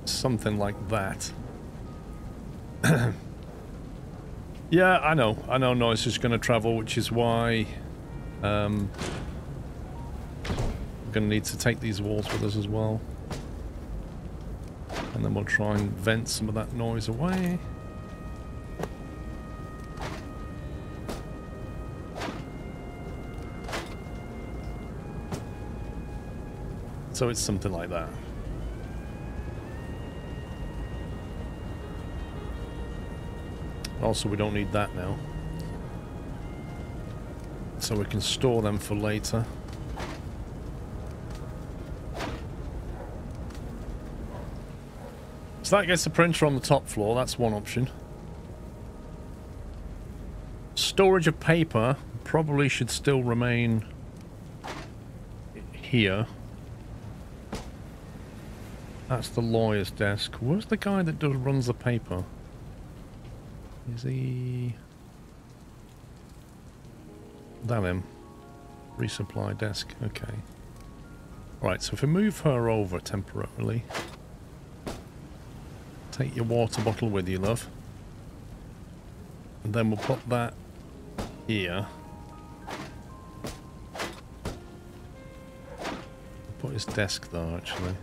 [SPEAKER 1] Something like that. Yeah, I know noise is going to travel, which is why we're going to need to take these walls with us as well. And then we'll try and vent some of that noise away. So it's something like that. Also, we don't need that now. So we can store them for later. So that gets the printer on the top floor, that's one option. Storage of paper probably should still remain here. That's the lawyer's desk. Where's the guy that runs the paper? Is he... Damn him. Resupply desk, okay. Right, so if we move her over temporarily... Take your water bottle with you, love. And then we'll put that here. Put his desk there, actually.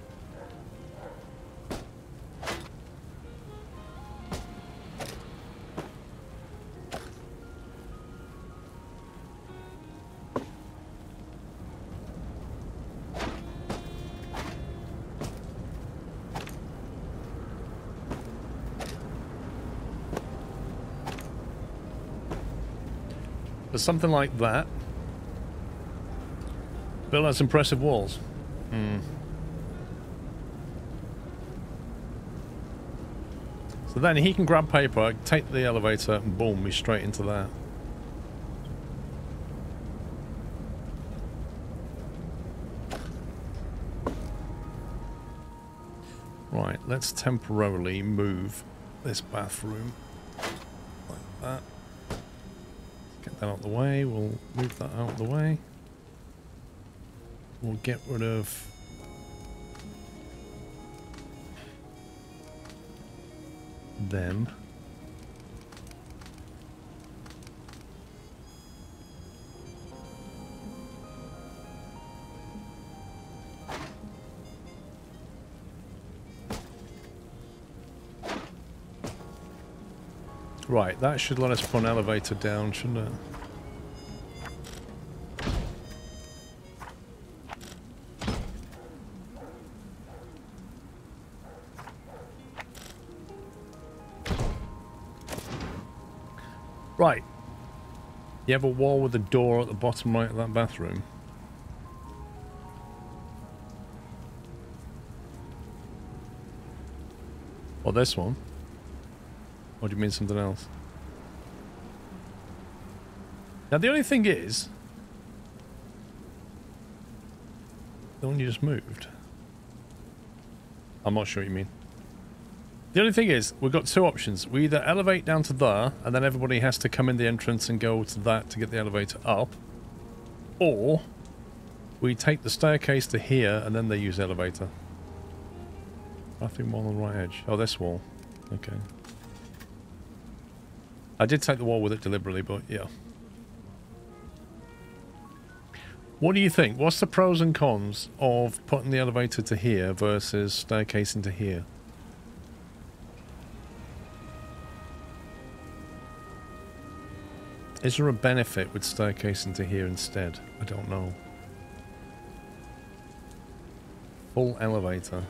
[SPEAKER 1] Something like that. Bill has impressive walls. So then he can grab paper, take the elevator, and boom, he's straight into that. Right, let's temporarily move this bathroom like that. Get that out of the way. We'll move that out of the way. We'll get rid of them. Right, that should let us put an elevator down, shouldn't it? Right. You have a wall with a door at the bottom right of that bathroom. Or this one. Or do you mean something else? Now the only thing is... The one you just moved. I'm not sure what you mean. The only thing is, we've got two options. We either elevate down to there, and then everybody has to come in the entrance and go to that to get the elevator up. Or, we take the staircase to here, and then they use the elevator. Bathroom wall on the right edge. Oh, this wall. Okay. I did take the wall with it deliberately, but yeah. What do you think? What's the pros and cons of putting the elevator to here versus staircase into here? Is there a benefit with staircase into here instead? I don't know. Full elevator.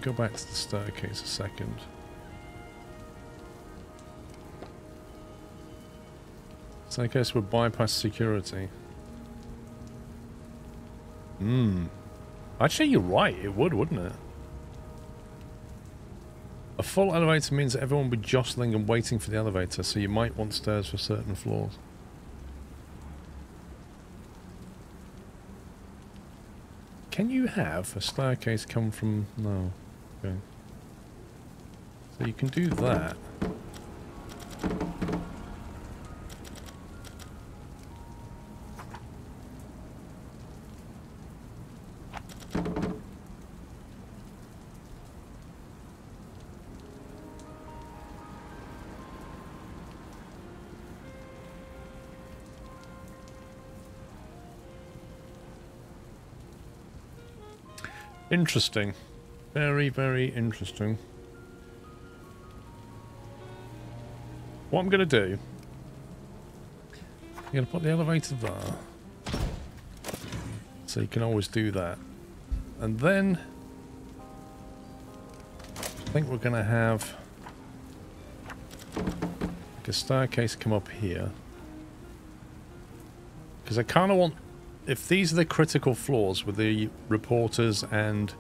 [SPEAKER 1] Go back to the staircase a second. Staircase would bypass security. Actually, you're right. It would, wouldn't it? A full elevator means that everyone would be jostling and waiting for the elevator, so you might want stairs for certain floors. Can you have a staircase come from... No. Okay. So you can do that. Interesting. Very, very interesting. What I'm going to do... I'm going to put the elevator there. So you can always do that. And then... I think we're going to have... like a staircase come up here. Because I kind of want... If these are the critical floors with the reporters and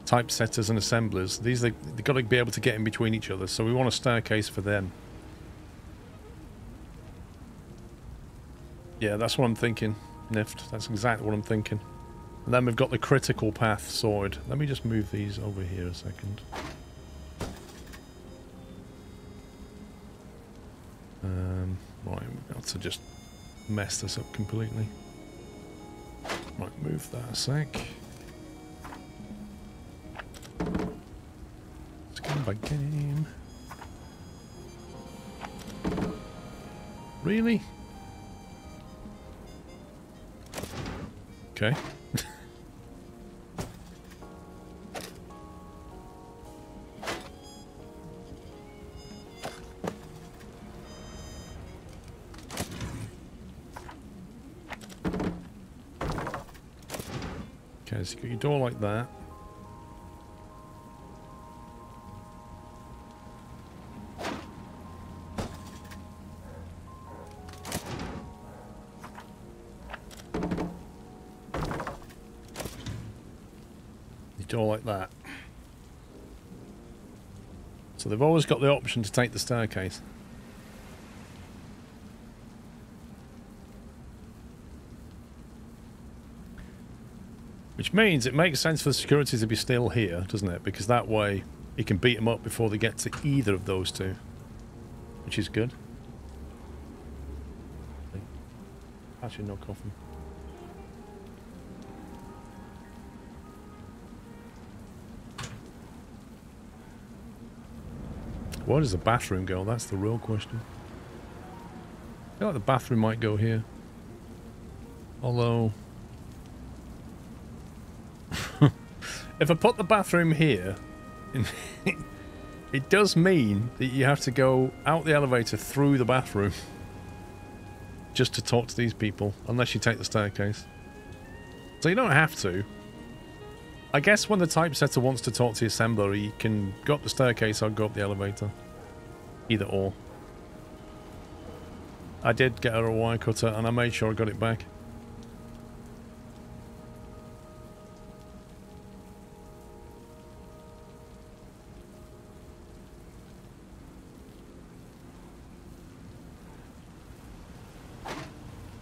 [SPEAKER 1] typesetters and assemblers, they've got to be able to get in between each other, so we want a staircase for them. Yeah, that's what I'm thinking, Nift. That's exactly what I'm thinking. And then we've got the critical path sorted. Let me just move these over here a second. Right, we've got to just mess this up completely. Right, move that a sec. Let's go back game. Really? Okay. Okay, so you got your door like that. Your door like that. So they've always got the option to take the staircase. Which means it makes sense for the security to be still here, doesn't it? Because that way you can beat them up before they get to either of those two. Which is good. Actually, no coffee. Where does the bathroom go? That's the real question. I feel like the bathroom might go here. Although... if I put the bathroom here, it does mean that you have to go out the elevator through the bathroom just to talk to these people, unless you take the staircase. So you don't have to. I guess when the typesetter wants to talk to the assembler, he can go up the staircase or go up the elevator. Either or. I did get her a wire cutter and I made sure I got it back.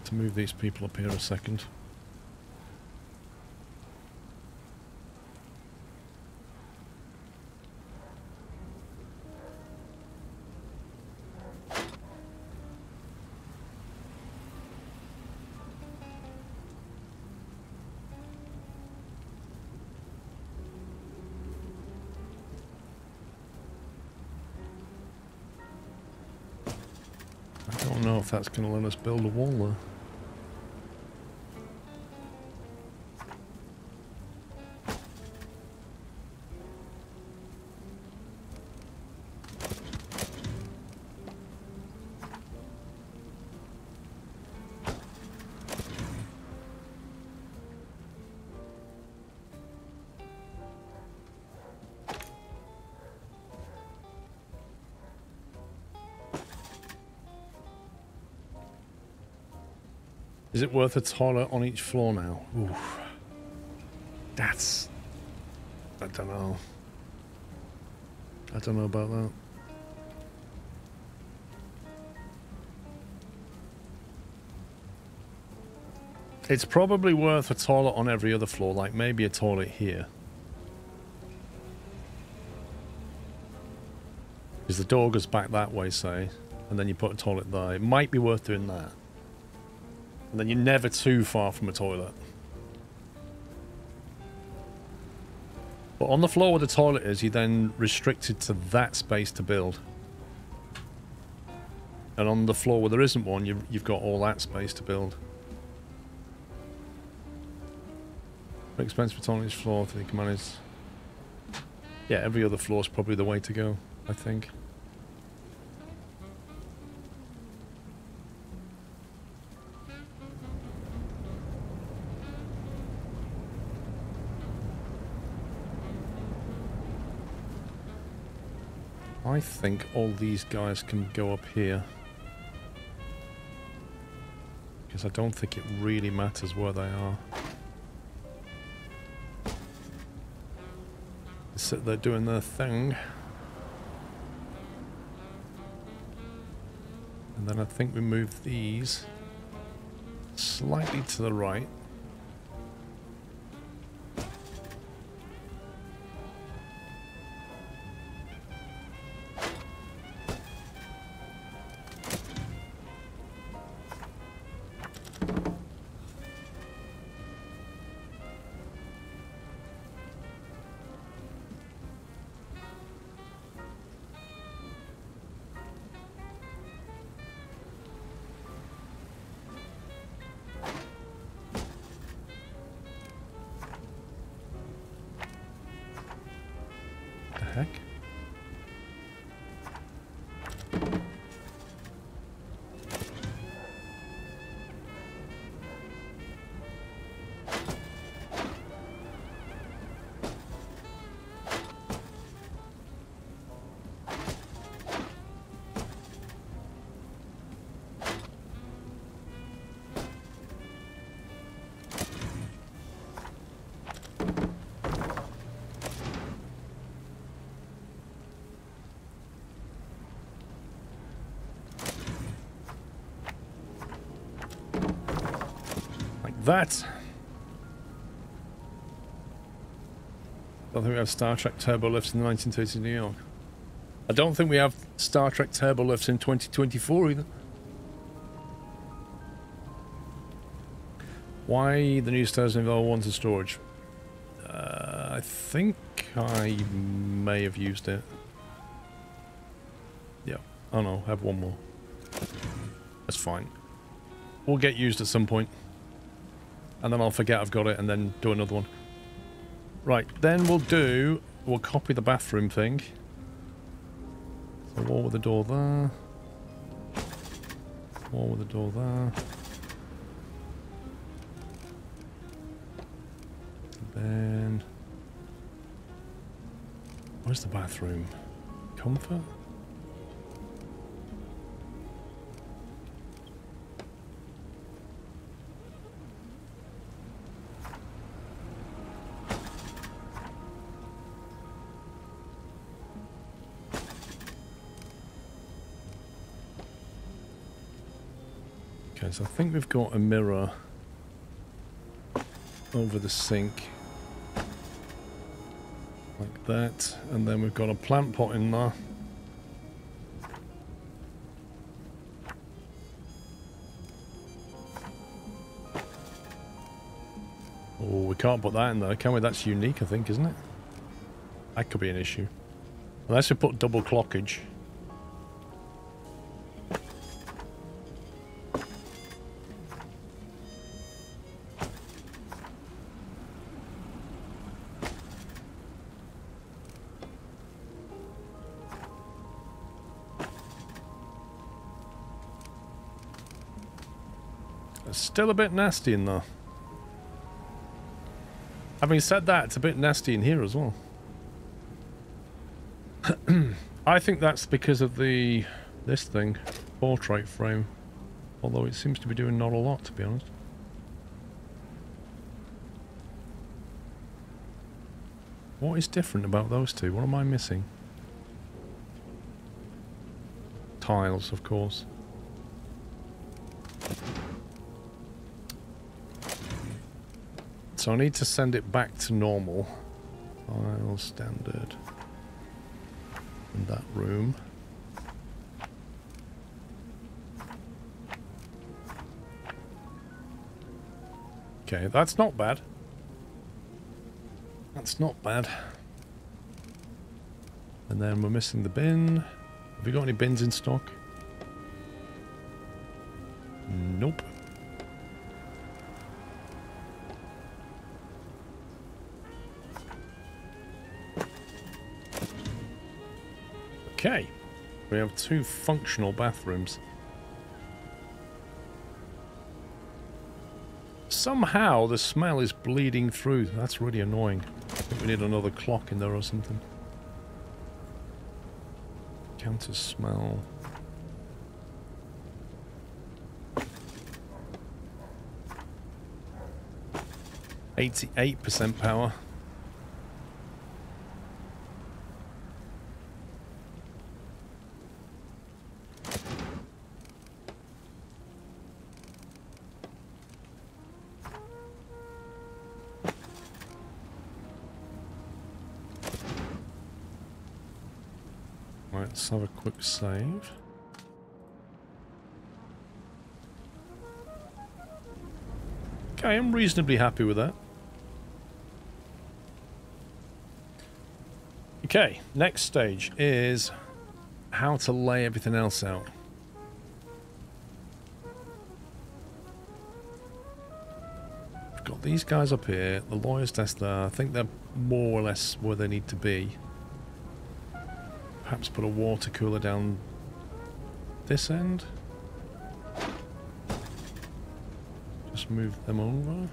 [SPEAKER 1] To move these people up here a second. I don't know if that's going to let us build a wall there. Is it worth a toilet on each floor now? Ooh. That's... I don't know. I don't know about that. It's probably worth a toilet on every other floor, like maybe a toilet here. Because the door goes back that way, say, and then you put a toilet there. It might be worth doing that. And then you're never too far from a toilet. But on the floor where the toilet is, you're then restricted to that space to build. And on the floor where there isn't one, you've got all that space to build. Expensive on each floor to can manage. Yeah, every other floor is probably the way to go, I think. I think all these guys can go up here. Because I don't think it really matters where they are. Sit there doing their thing. And then I think we move these slightly to the right. Heck? That. I don't think we have Star Trek turbo lifts in the 1930s New York. I don't think we have Star Trek turbo lifts in 2024 either. Why the new stairs involve wanted storage? I think I may have used it. Yeah. Oh no, I have one more. That's fine. Will get used at some point. And then I'll forget I've got it and then do another one. Right, then we'll copy the bathroom thing. So wall with the door there. Wall with the door there. And then... where's the bathroom? Comfort? Okay, so I think we've got a mirror over the sink. Like that. And then we've got a plant pot in there. Oh, we can't put that in there, can we? That's unique, I think, isn't it? That could be an issue. Unless we put double clockage. Still a bit nasty in there. Having said that, it's a bit nasty in here as well. I think that's because of this thing, portrait frame. Although it seems to be doing not a lot, to be honest. What is different about those two? What am I missing? Tiles, of course. So I need to send it back to normal. File standard. In that room. Okay, that's not bad. That's not bad. And then we're missing the bin. Have we got any bins in stock? Nope. Okay. We have 2 functional bathrooms. Somehow the smell is bleeding through. That's really annoying. I think we need another clock in there or something. Counter smell. %88 power. Let's have a quick save. Okay, I'm reasonably happy with that. Okay, next stage is how to lay everything else out. We've got these guys up here, the lawyer's desk there. I think they're more or less where they need to be. Perhaps put a water cooler down this end. Just move them over.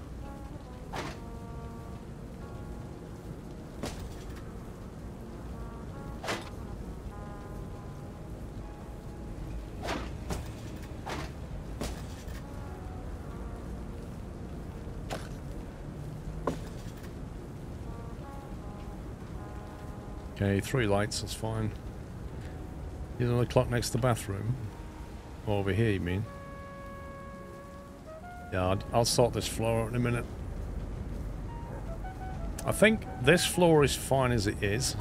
[SPEAKER 1] Okay, 3 lights, that's fine. Here's another clock next to the bathroom. Over here, you mean? Yeah, I'll sort this floor out in a minute. I think this floor is fine as it is.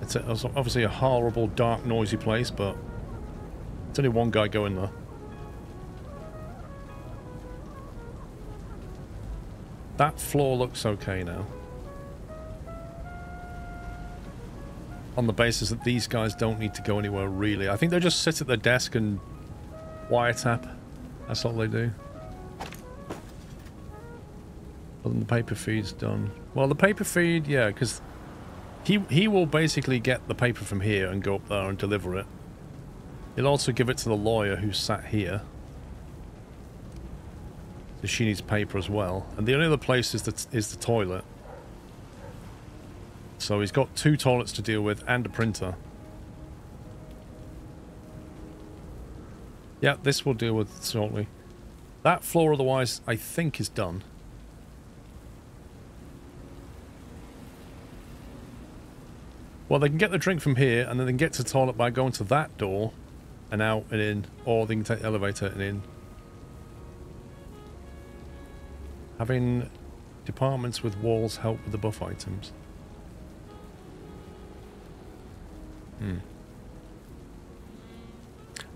[SPEAKER 1] It's obviously a horrible, dark, noisy place, but it's only one guy going there. That floor looks okay now. On the basis that these guys don't need to go anywhere, really. I think they just sit at their desk and wiretap. That's all they do. Other than the paper feed's done. Well, the paper feed, yeah, because he will basically get the paper from here and go up there and deliver it. He'll also give it to the lawyer who's sat here. So she needs paper as well. And the only other place is the toilet. So he's got 2 toilets to deal with and a printer. Yeah, this we'll deal with shortly. That floor otherwise I think is done. Well, they can get the drink from here and then they can get to the toilet by going to that door and out and in, or they can take the elevator and in. Having departments with walls help with the buff items.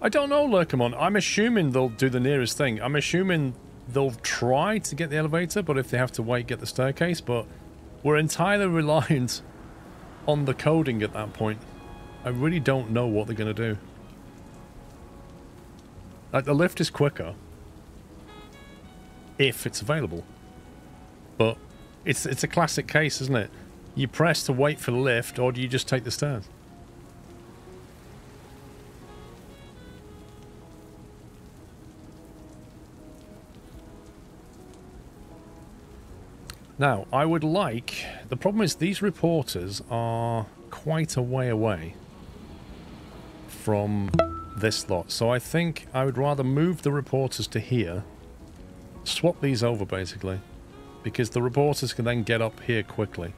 [SPEAKER 1] I don't know, Lurkamon. I'm assuming they'll do the nearest thing. I'm assuming they'll try to get the elevator, but if they have to wait, get the staircase. But we're entirely reliant on the coding at that point. I really don't know what they're going to do. Like, the lift is quicker. If it's available. But it's a classic case, isn't it? You press to wait for the lift, or do you just take the stairs? Now, I would like... The problem is these reporters are quite a way away from this lot. So I think I would rather move the reporters to here. Swap these over, basically. Because the reporters can then get up here quickly.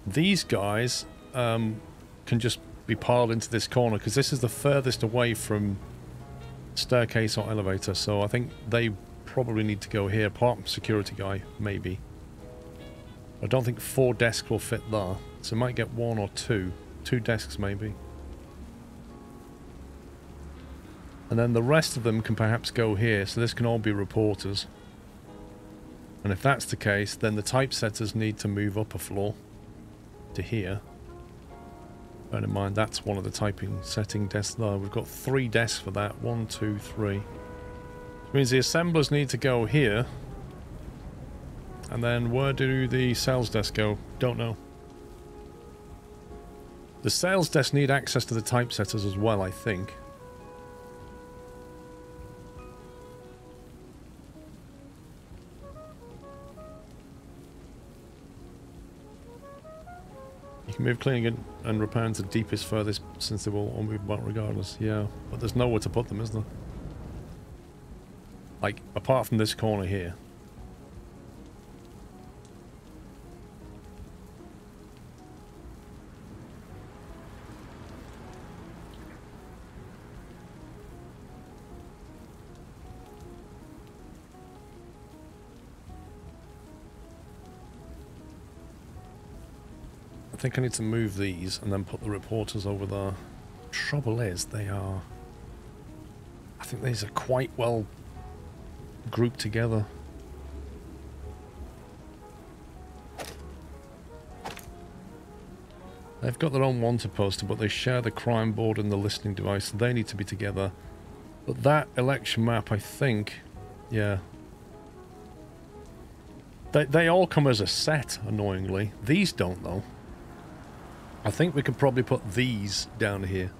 [SPEAKER 1] These guys can just be piled into this corner, because this is the furthest away from staircase or elevator. So I think they probably need to go here. Apart from security guy, maybe. I don't think 4 desks will fit there. So might get 1 or 2. 2 desks maybe. And then the rest of them can perhaps go here. So this can all be reporters. And if that's the case, then the typesetters need to move up a floor to here. Bear in mind, that's one of the typing setting desks there. We've got 3 desks for that. 1, 2, 3. Which means the assemblers need to go here. And then where do the sales desks go? Don't know. The sales desks need access to the typesetters as well, I think. You can move cleaning and repairing to deepest furthest since they will all move about regardless. Yeah, but there's nowhere to put them, is there? Like, apart from this corner here. I think I need to move these and then put the reporters over there. Trouble is, they are... I think these are quite well grouped together. They've got their own wanted poster, but they share the crime board and the listening device, so they need to be together. But that election map, I think... Yeah. They all come as a set, annoyingly. These don't, though. I think we could probably put these down here.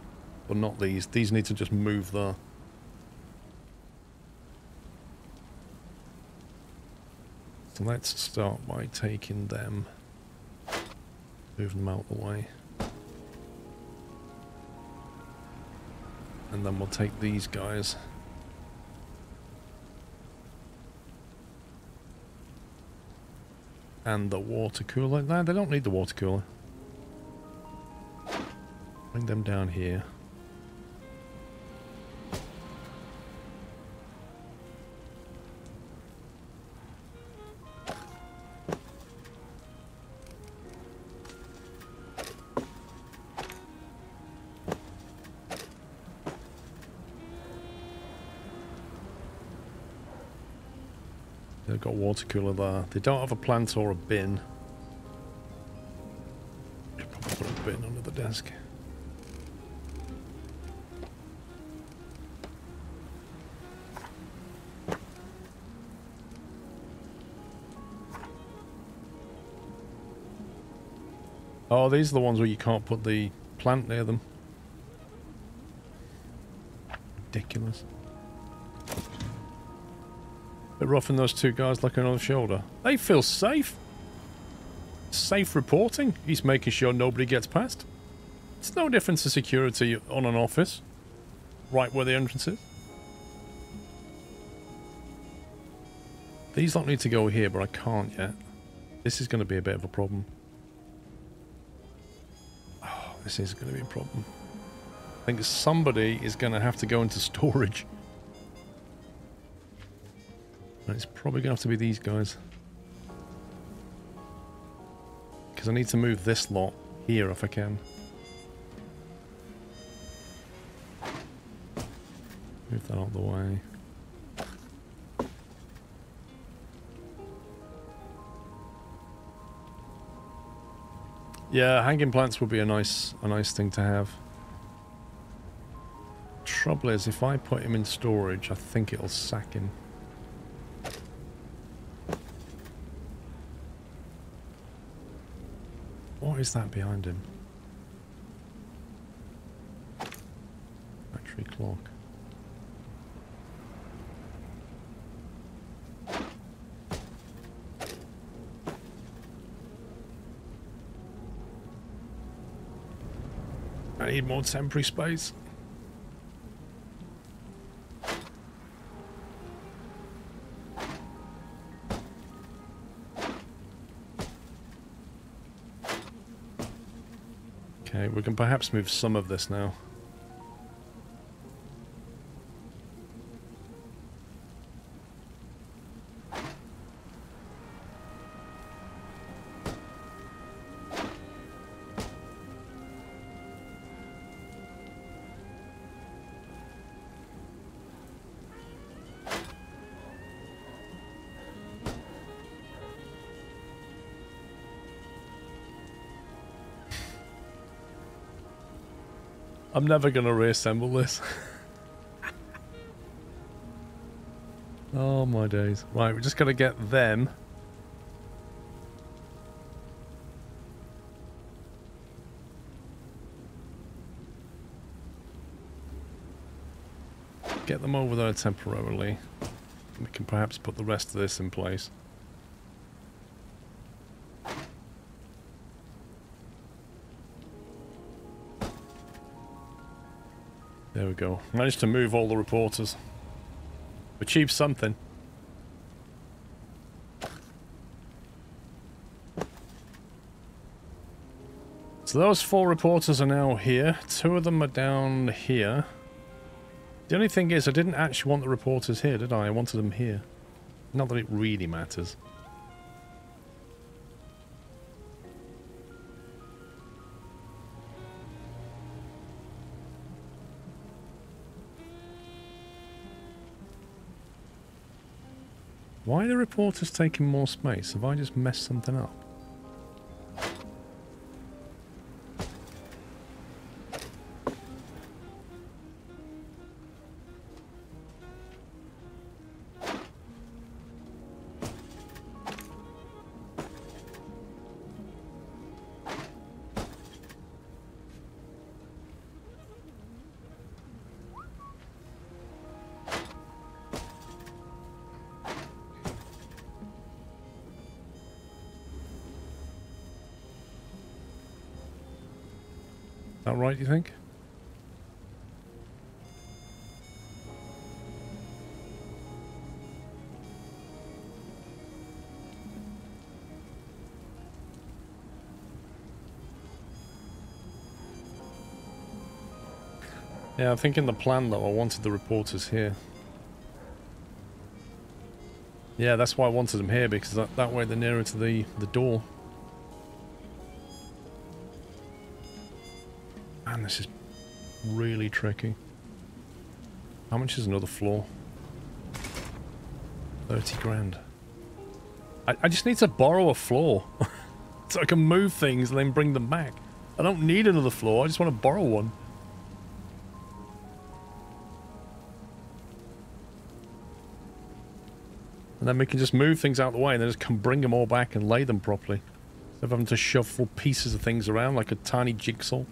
[SPEAKER 1] But not these. These need to just move there. So let's start by taking them. Move them out of the way. And then we'll take these guys. And the water cooler. No, they don't need the water cooler. Bring them down here. They've got a water cooler there. They don't have a plant or a bin. Should probably put a bin under the desk. Oh, these are the ones where you can't put the plant near them. Ridiculous. Bit roughing those 2 guys looking on the shoulder. They feel safe. Safe reporting. He's making sure nobody gets past. It's no difference to security on an office. Right where the entrance is. These don't need to go here, but I can't yet. This is going to be a bit of a problem. This is going to be a problem. I think somebody is going to have to go into storage. And it's probably going to have to be these guys. Because I need to move this lot here if I can. Move that out of the way. Yeah, hanging plants would be a nice thing to have. Trouble is, if I put him in storage, I think it'll sack him. What is that behind him? Factory clock. I need more temporary space. Okay, we can perhaps move some of this now. I'm never going to reassemble this. Oh my days. Right, we're just going to get them. Get them over there temporarily. We can perhaps put the rest of this in place. There we go. Managed to move all the reporters. Achieved something. So those 4 reporters are now here. 2 of them are down here. The only thing is, I didn't actually want the reporters here, did I? I wanted them here. Not that it really matters. Why are the reporters taking more space? Have I just messed something up? Is that right, you think? Yeah, I think in the plan though, I wanted the reporters here. Yeah, that's why I wanted them here, because that way they're nearer to the door. Man, this is really tricky. How much is another floor? 30 grand. I just need to borrow a floor. So I can move things and then bring them back. I don't need another floor, I just want to borrow one. And then we can just move things out of the way and then just come bring them all back and lay them properly. Instead of having to shuffle pieces of things around like a tiny jigsaw.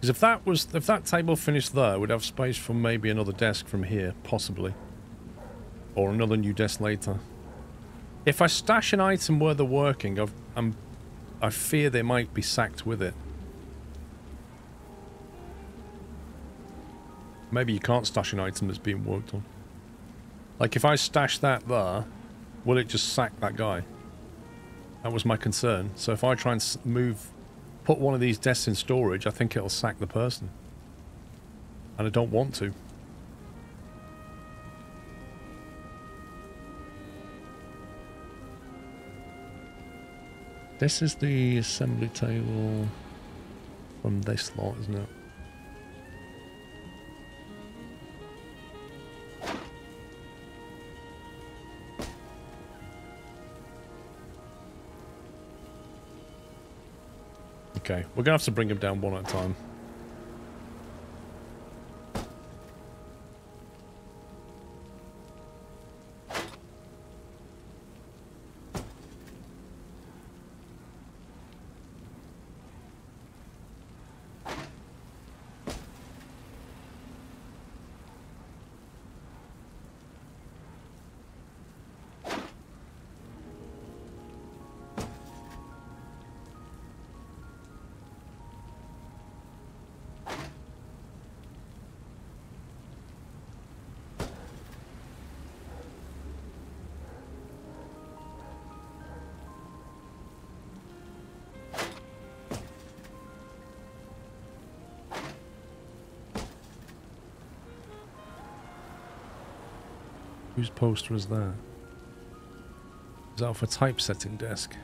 [SPEAKER 1] Because if that table finished there, we'd have space for maybe another desk from here, possibly. Or another new desk later. If I stash an item where they're working, I fear they might be sacked with it. Maybe you can't stash an item that's being worked on. Like if I stash that there, will it just sack that guy? That was my concern. So if I try and put one of these desks in storage, I think it'll sack the person. And I don't want to. This is the assembly table from this lot, isn't it? Okay, we're gonna have to bring them down one at a time. Whose poster is that? Is that off a typesetting desk?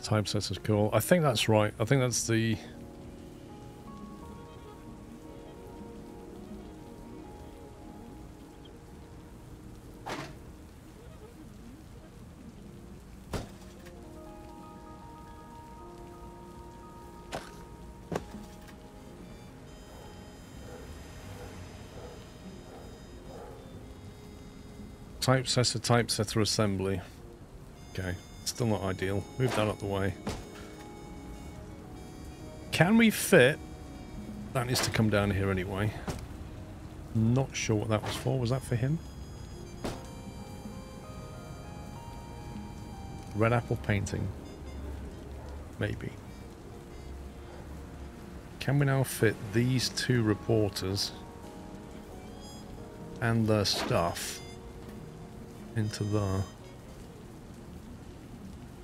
[SPEAKER 1] Typesetter's cool. I think that's right. I think that's the... Typesetter assembly. Okay, still not ideal. Move that out the way. Can we fit? That needs to come down here anyway. Not sure what that was for. Was that for him? Red apple painting. Maybe. Can we now fit these two reporters and their stuff into there?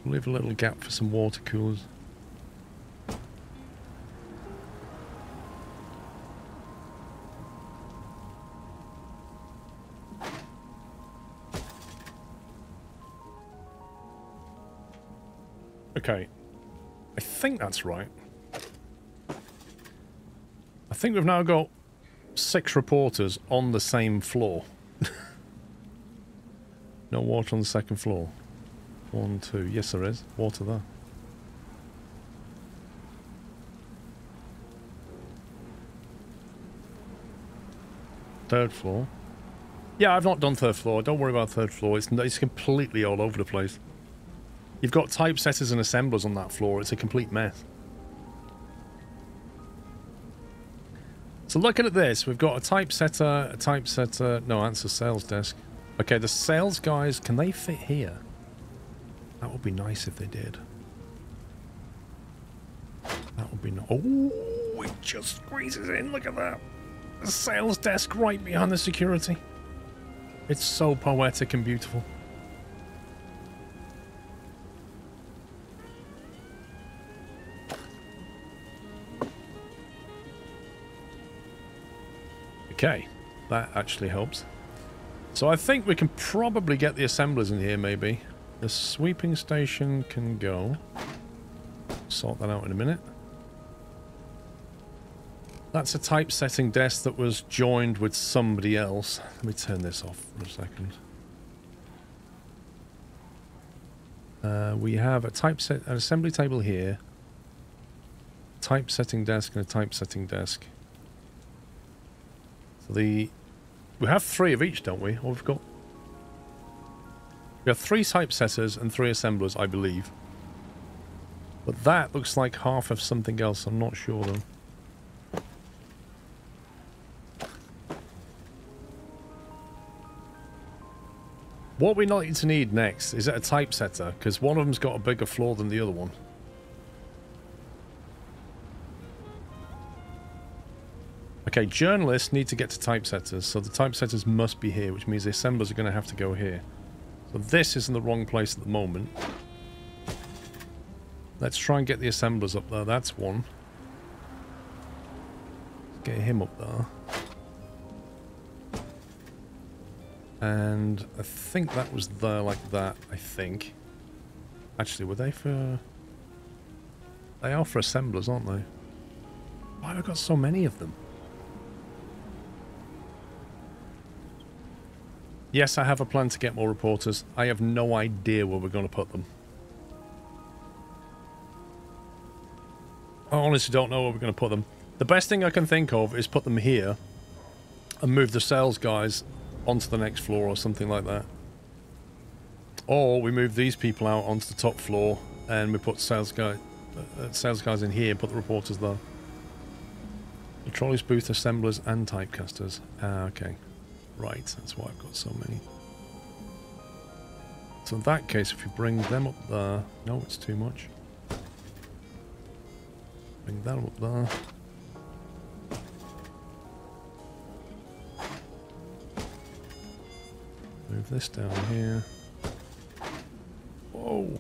[SPEAKER 1] Leave a little gap for some water coolers. Okay. I think that's right. I think we've now got 6 reporters on the same floor. No water on the second floor. 1, 2. Yes, there is. Water there. Third floor. Yeah, I've not done third floor. Don't worry about third floor. It's completely all over the place. You've got typesetters and assemblers on that floor. It's a complete mess. So looking at this, we've got a typesetter... No, that's a sales desk. Okay, the sales guys, can they fit here? That would be nice if they did. That would be nice. Oh, it just squeezes in. Look at that. The sales desk right behind the security. It's so poetic and beautiful. Okay, that actually helps. So I think we can probably get the assemblers in here, maybe. The sweeping station can go. Sort that out in a minute. That's a typesetting desk that was joined with somebody else. Let me turn this off for a second. We have an assembly table here. Typesetting desk and a typesetting desk. So we have 3 of each, don't we? Or we've got... We have 3 typesetters and 3 assemblers, I believe. But that looks like half of something else. I'm not sure, though. What we likely to need next is a typesetter, because one of them's got a bigger floor than the other one. Okay, journalists need to get to typesetters, so the typesetters must be here, which means the assemblers are going to have to go here. So this is in the wrong place at the moment. Let's try and get the assemblers up there. That's one. Get him up there. And I think that was there like that, I think. Actually, were they for... They are for assemblers, aren't they? Why have I got so many of them? Yes, I have a plan to get more reporters. I have no idea where we're going to put them. I honestly don't know where we're going to put them. The best thing I can think of is put them here and move the sales guys onto the next floor or something like that. Or we move these people out onto the top floor and we put sales guys in here and put the reporters there. The trolleys, booth, assemblers and typecasters. Ah, okay. Right, that's why I've got so many. So in that case, if you bring them up there... No, it's too much. Bring that up there. Move this down here. Whoa!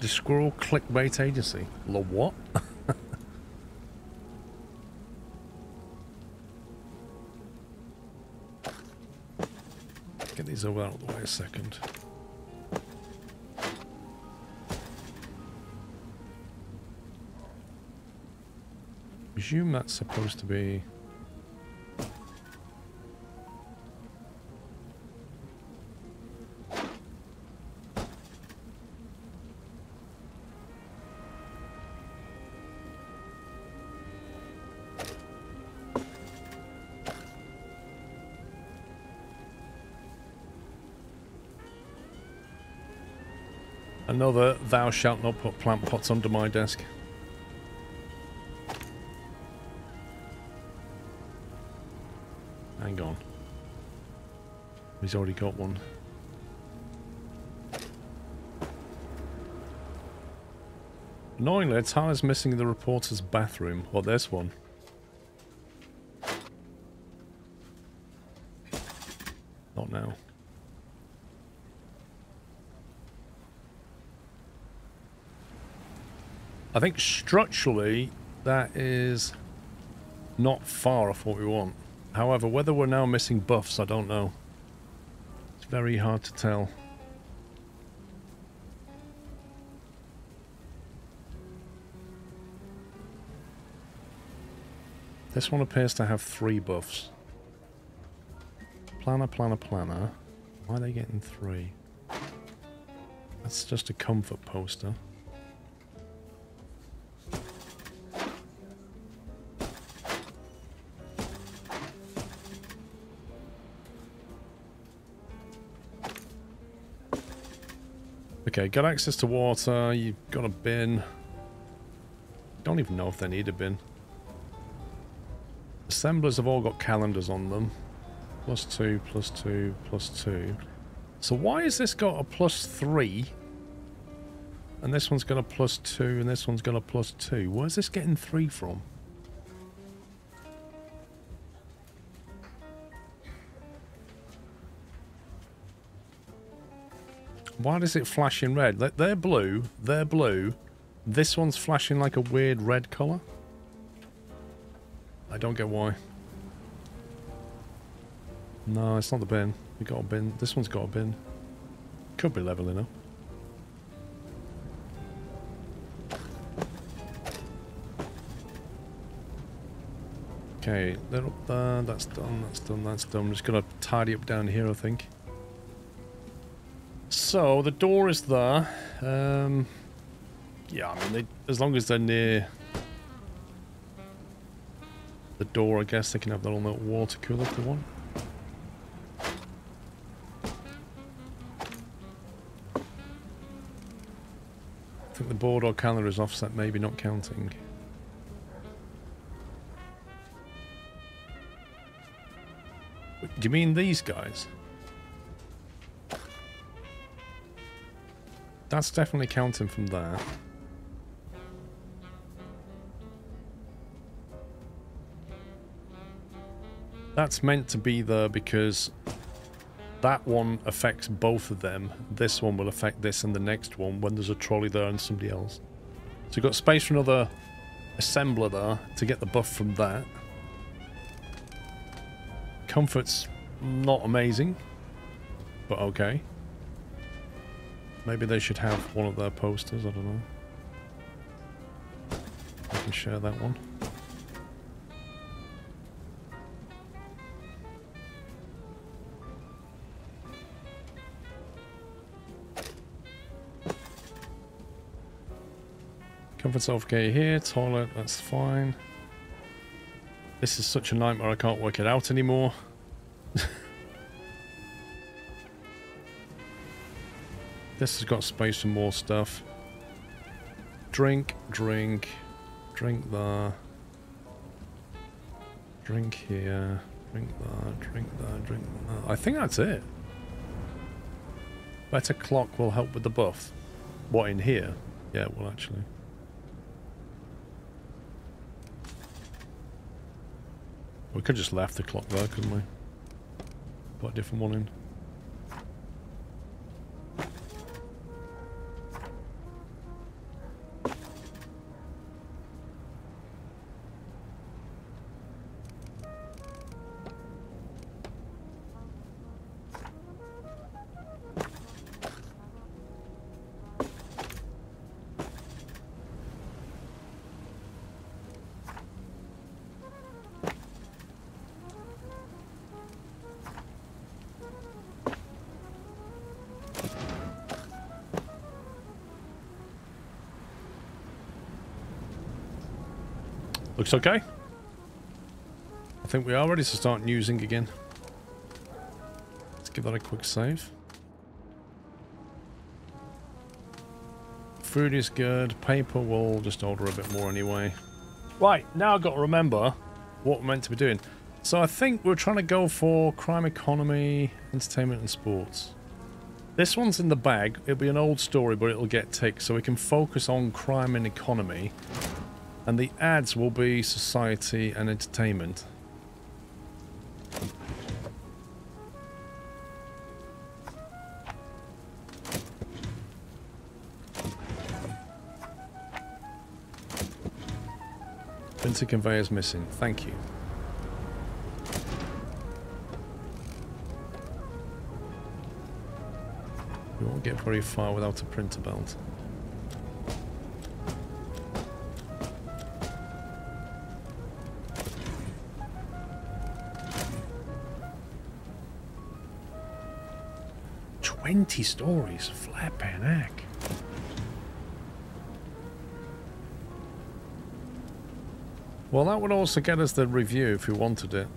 [SPEAKER 1] The Squirrel Clickbait Agency. The what? Get these over out of the way a second. Presume that's supposed to be... Another thou shalt not put plant pots under my desk. Hang on. He's already got one. Annoyingly, a tile is missing in the reporter's bathroom. Or this one. Not now. I think structurally that is not far off what we want. However, whether we're now missing buffs, I don't know. It's very hard to tell. This one appears to have 3 buffs. Planner, planner, planner. Why are they getting 3? That's just a comfort poster. Okay, got access to water, you've got a bin. Don't even know if they need a bin. Assemblers have all got calendars on them. +2, +2, +2. So why has this got a +3? And this one's got a +2 and this one's got a +2. Where's this getting 3 from? Why does it flash in red? They're blue. They're blue. This one's flashing like a weird red colour. I don't get why. No, it's not the bin. We got a bin. This one's got a bin. Could be level enough. Okay, they're up there. That's done. That's done. That's done. I'm just gonna tidy up down here, I think. So, the door is there. Yeah, I mean, as long as they're near the door, I guess they can have their own little water cooler if they want. I think the board or calendar is offset, maybe not counting. Do you mean these guys? That's definitely counting from there. That's meant to be there because that one affects both of them. This one will affect this and the next one when there's a trolley there and somebody else. So you've got space for another assembler there to get the buff from that. Comfort's not amazing, but okay. Maybe they should have one of their posters, I don't know. I can share that one. Comfort's okay here, toilet, that's fine. This is such a nightmare, I can't work it out anymore. This has got space for more stuff. Drink, drink, drink there. Drink here, drink there, drink there, drink there. I think that's it. Better clock will help with the buff. What, in here? Yeah, it will actually. We could just left the clock there, couldn't we? Put a different one in. Looks okay. I think we are ready to start using again. Let's give that a quick save. Food is good. Paper, we'll just order a bit more anyway. Right, now I've got to remember what we're meant to be doing. So I think we're trying to go for crime economy, entertainment and sports. This one's in the bag. It'll be an old story, but it'll get ticked. So we can focus on crime and economy. And the ads will be society and entertainment. Printer conveyor's missing. Thank you. We won't get very far without a printer belt. $20 stories, flippin' heck. Well, that would also get us the review if we wanted it.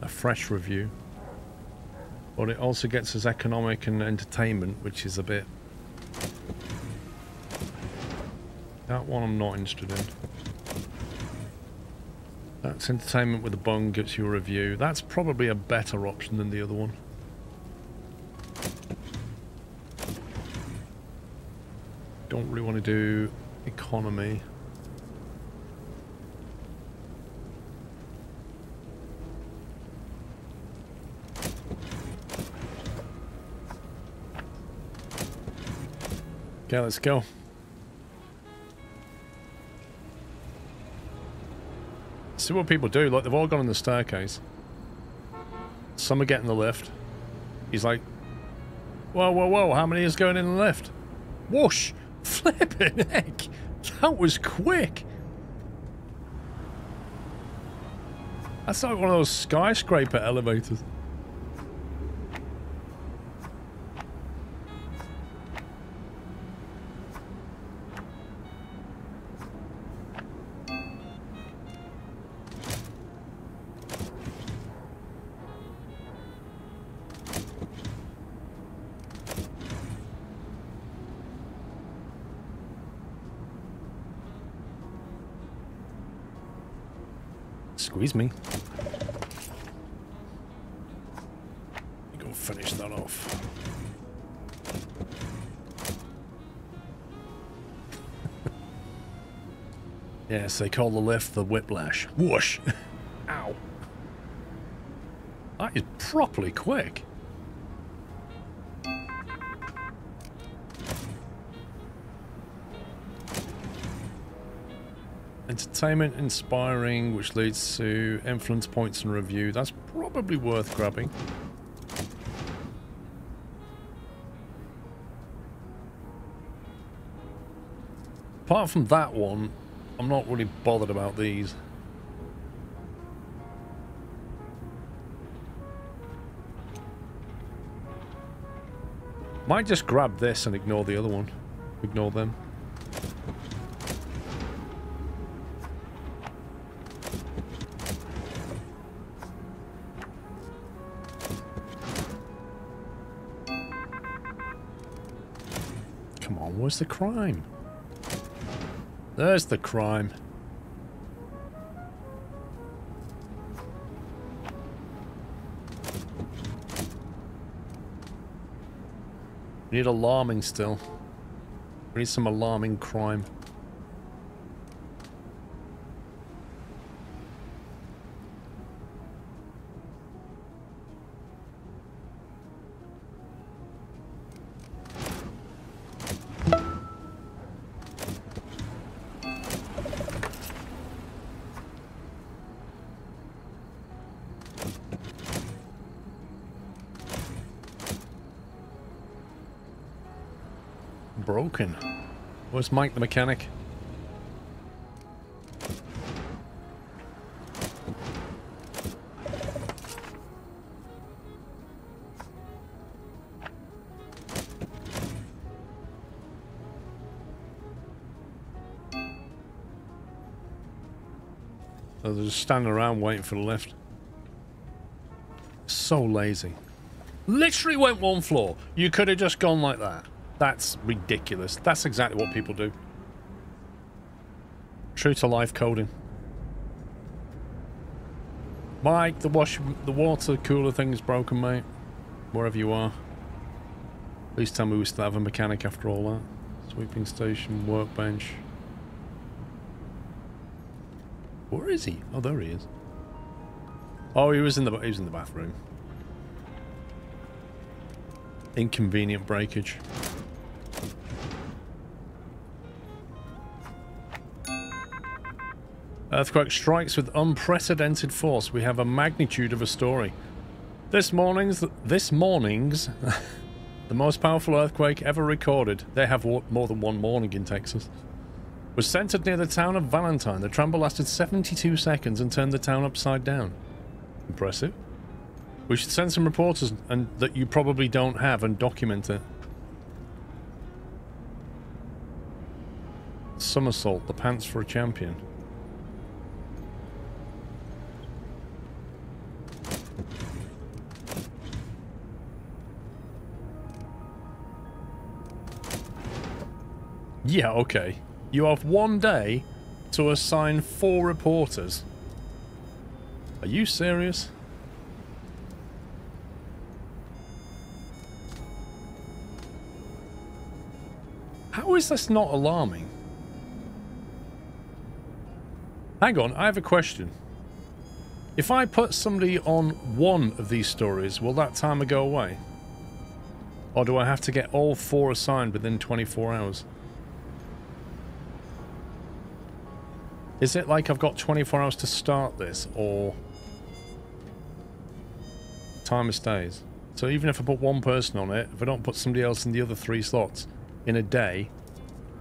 [SPEAKER 1] A fresh review. But it also gets us economic and entertainment, which is a bit... That one I'm not interested in. That's entertainment with a bung, gets you a review. That's probably a better option than the other one. Don't really want to do economy. Okay, let's go. See what people do. Like, they've all gone on the staircase. Some are getting the lift. He's like, whoa, whoa, whoa, how many is going in the lift? Whoosh! Flippin' heck! That was quick! That's like one of those skyscraper elevators. Squeeze me. Go finish that off. Yes, they call the lift the whiplash. Whoosh! Ow. That is properly quick. Entertainment, inspiring, which leads to influence points and review. That's probably worth grabbing. Apart from that one, I'm not really bothered about these. Might just grab this and ignore the other one. Ignore them. Come on, where's the crime? There's the crime. We need alarming still. We need some alarming crime. Broken. Where's Mike the mechanic? They're just standing around waiting for the lift. So lazy. Literally went one floor. You could have just gone like that. That's ridiculous. That's exactly what people do. True to life coding. Mike, the water cooler thing is broken, mate. Wherever you are. Please tell me we still have a mechanic after all that. Sweeping station, workbench. Where is he? Oh, there he is. Oh, he was in the bathroom. Inconvenient breakage. Earthquake strikes with unprecedented force. We have a magnitude of a story. This morning's the most powerful earthquake ever recorded. They have more than one morning in Texas. Was centered near the town of Valentine. The tremble lasted 72 seconds and turned the town upside down. Impressive. We should send some reporters and that you probably don't have and document it. Somersault, the pants for a champion. Yeah, okay. You have 1 day to assign 4 reporters. Are you serious? How is this not alarming? Hang on, I have a question. If I put somebody on one of these stories, will that timer go away? Or do I have to get all 4 assigned within 24 hours? Is it like I've got 24 hours to start this, or timer stays? So even if I put one person on it, if I don't put somebody else in the other 3 slots in a day,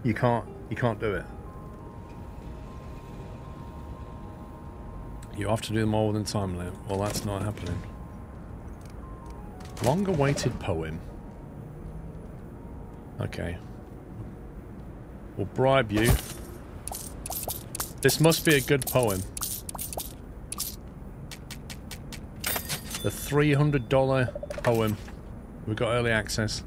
[SPEAKER 1] you can't do it. You have to do them all within time limit. Well, that's not happening. Long-awaited poem. Okay. We'll bribe you. This must be a good poem. The $300 poem. We've got early access.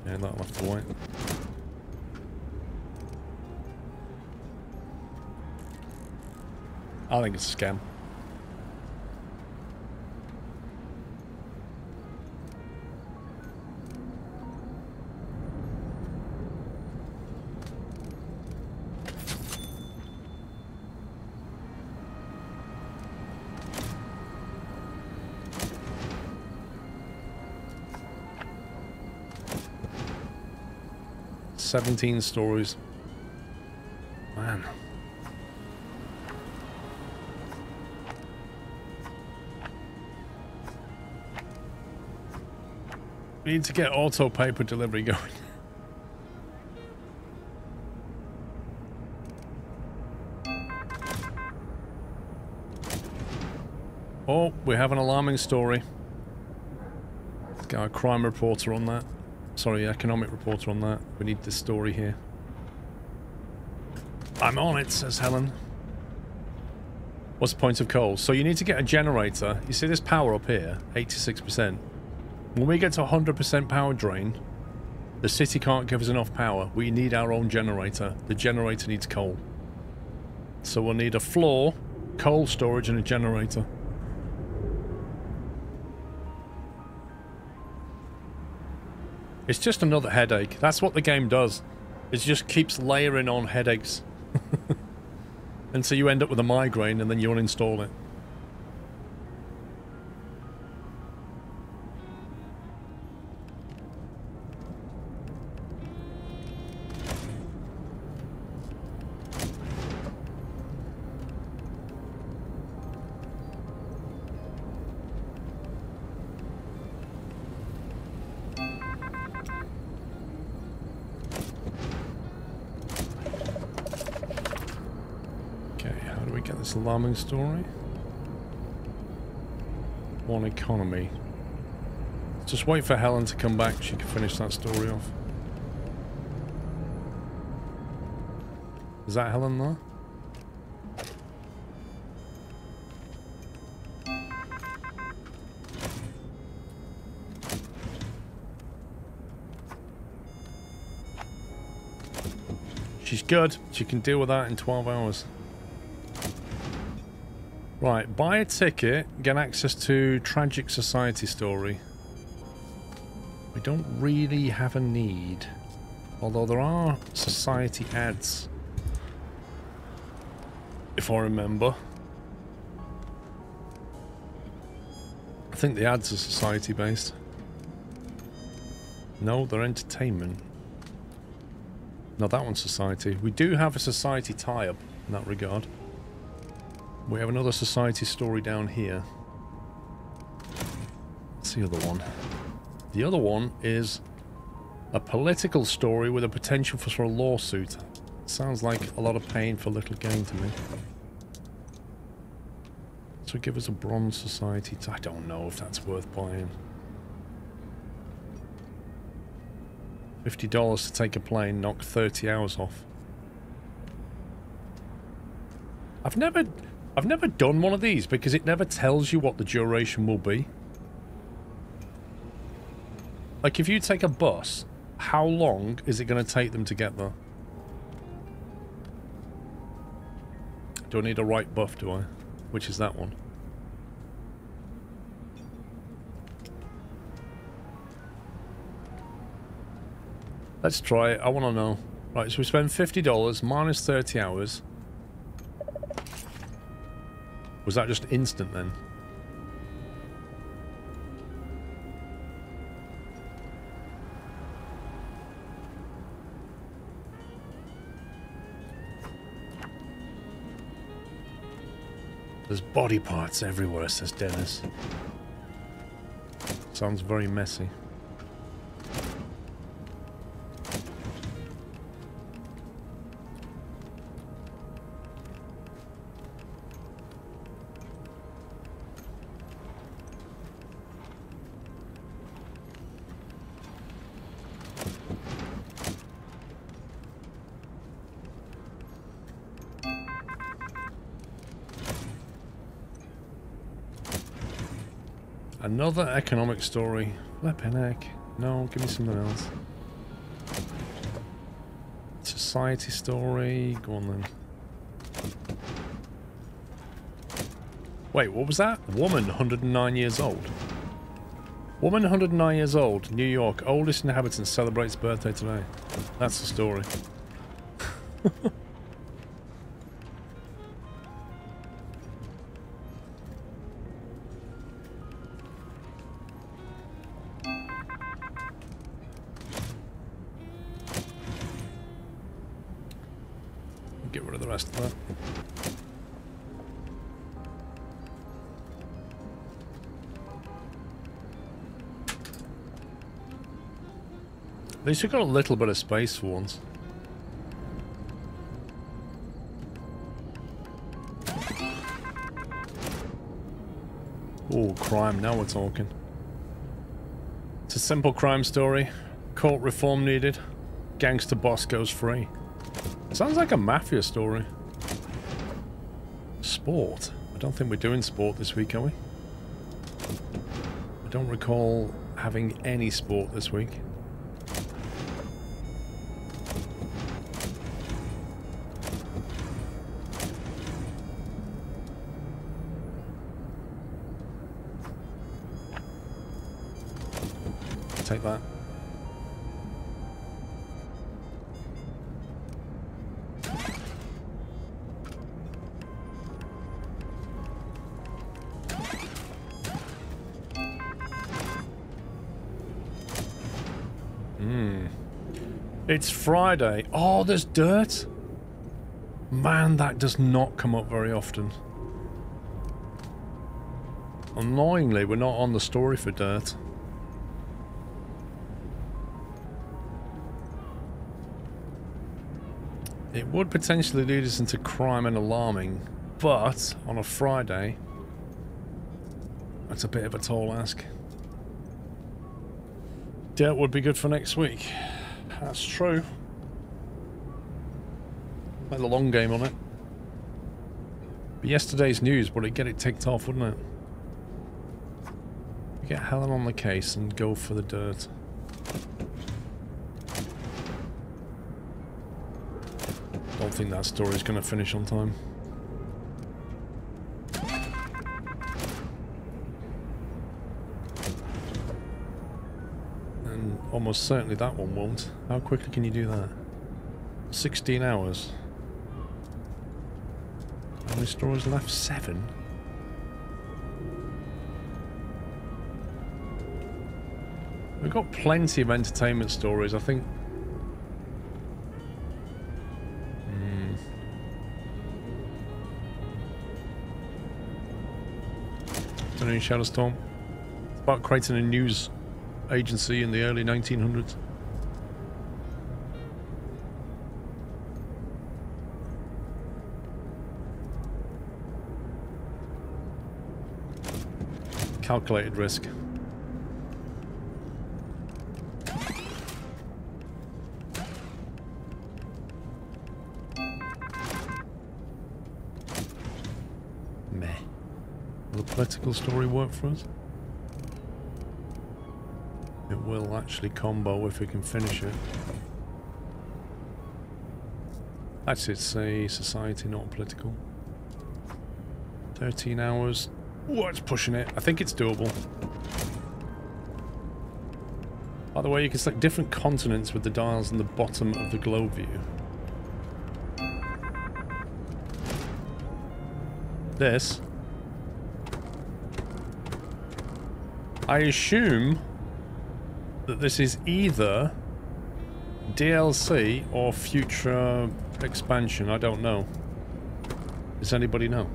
[SPEAKER 1] Yeah, that'll have to wait. I think it's a scam. $17 stories. Man. We need to get auto paper delivery going. Oh, we have an alarming story. Let's get our crime reporter on that. Sorry, economic reporter on that. We need this story here. I'm on it, says Helen. What's the point of coal? So you need to get a generator. You see this power up here? 86%. When we get to 100% power drain, the city can't give us enough power. We need our own generator. The generator needs coal. So we'll need a floor, coal storage, and a generator. It's just another headache. That's what the game does. It just keeps layering on headaches. Until you end up with a migraine and then you uninstall it. Alarming story. One economy. Just wait for Helen to come back. She can finish that story off. Is that Helen there? She's good. She can deal with that in 12 hours. Right, buy a ticket, get access to Tragic Society story. We don't really have a need. Although there are society ads. If I remember. I think the ads are society based. No, they're entertainment. No, that one's society. We do have a society tie-up in that regard. We have another society story down here. What's the other one? The other one is a political story with a potential for a lawsuit. Sounds like a lot of pain for little gain to me. So give us a bronze society. I don't know if that's worth buying. $50 to take a plane, knock 30 hours off. I've never done one of these because it never tells you what the duration will be. Like if you take a bus, how long is it going to take them to get there? Do I need a right buff, do I? Which is that one? Let's try it. I want to know. Right, so we spend $50 minus 30 hours. Was that just instant then? There's body parts everywhere, says Dennis. Sounds very messy. Another economic story. Flippin' heck. No, give me something else. Society story. Go on then. Wait, what was that? Woman, 109 years old. Woman, 109 years old. New York. Oldest inhabitant celebrates birthday today. That's the story. Get rid of the rest of that. At least we've got a little bit of space for once. Oh, crime, now we're talking. It's a simple crime story. Court reform needed. Gangster boss goes free. Sounds like a mafia story. Sport. I don't think we're doing sport this week, are we? I don't recall having any sport this week. Take that. It's Friday. Oh, there's dirt. Man, that does not come up very often. Annoyingly, we're not on the story for dirt. It would potentially lead us into crime and alarming, but on a Friday, That's a bit of a tall ask. Dirt would be good for next week. That's true. Play the long game on it. But yesterday's news would get it ticked off, wouldn't it? Get Helen on the case and go for the dirt. Don't think that story's going to finish on time. And almost certainly that one won't. How quickly can you do that? 16 hours. How many stories left? 7? We've got plenty of entertainment stories, I think. Afternoon, Shadowstorm. It's about creating a news agency in the early 1900s. Calculated risk. Meh. Will the political story work for us? It will actually combo if we can finish it. Actually, it's a society, not political. 13 hours. Oh, it's pushing it. I think it's doable. By the way, you can select different continents with the dials in the bottom of the globe view. This. I assume that this is either DLC or future expansion. I don't know. Does anybody know?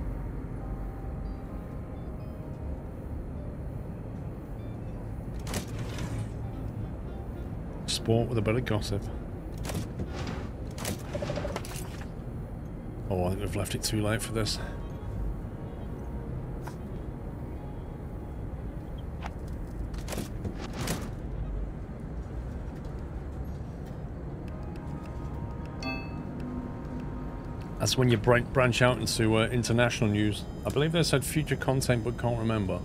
[SPEAKER 1] Sport with a bit of gossip. Oh, I think we've left it too late for this. That's when you branch out into international news. I believe they said future content, but can't remember.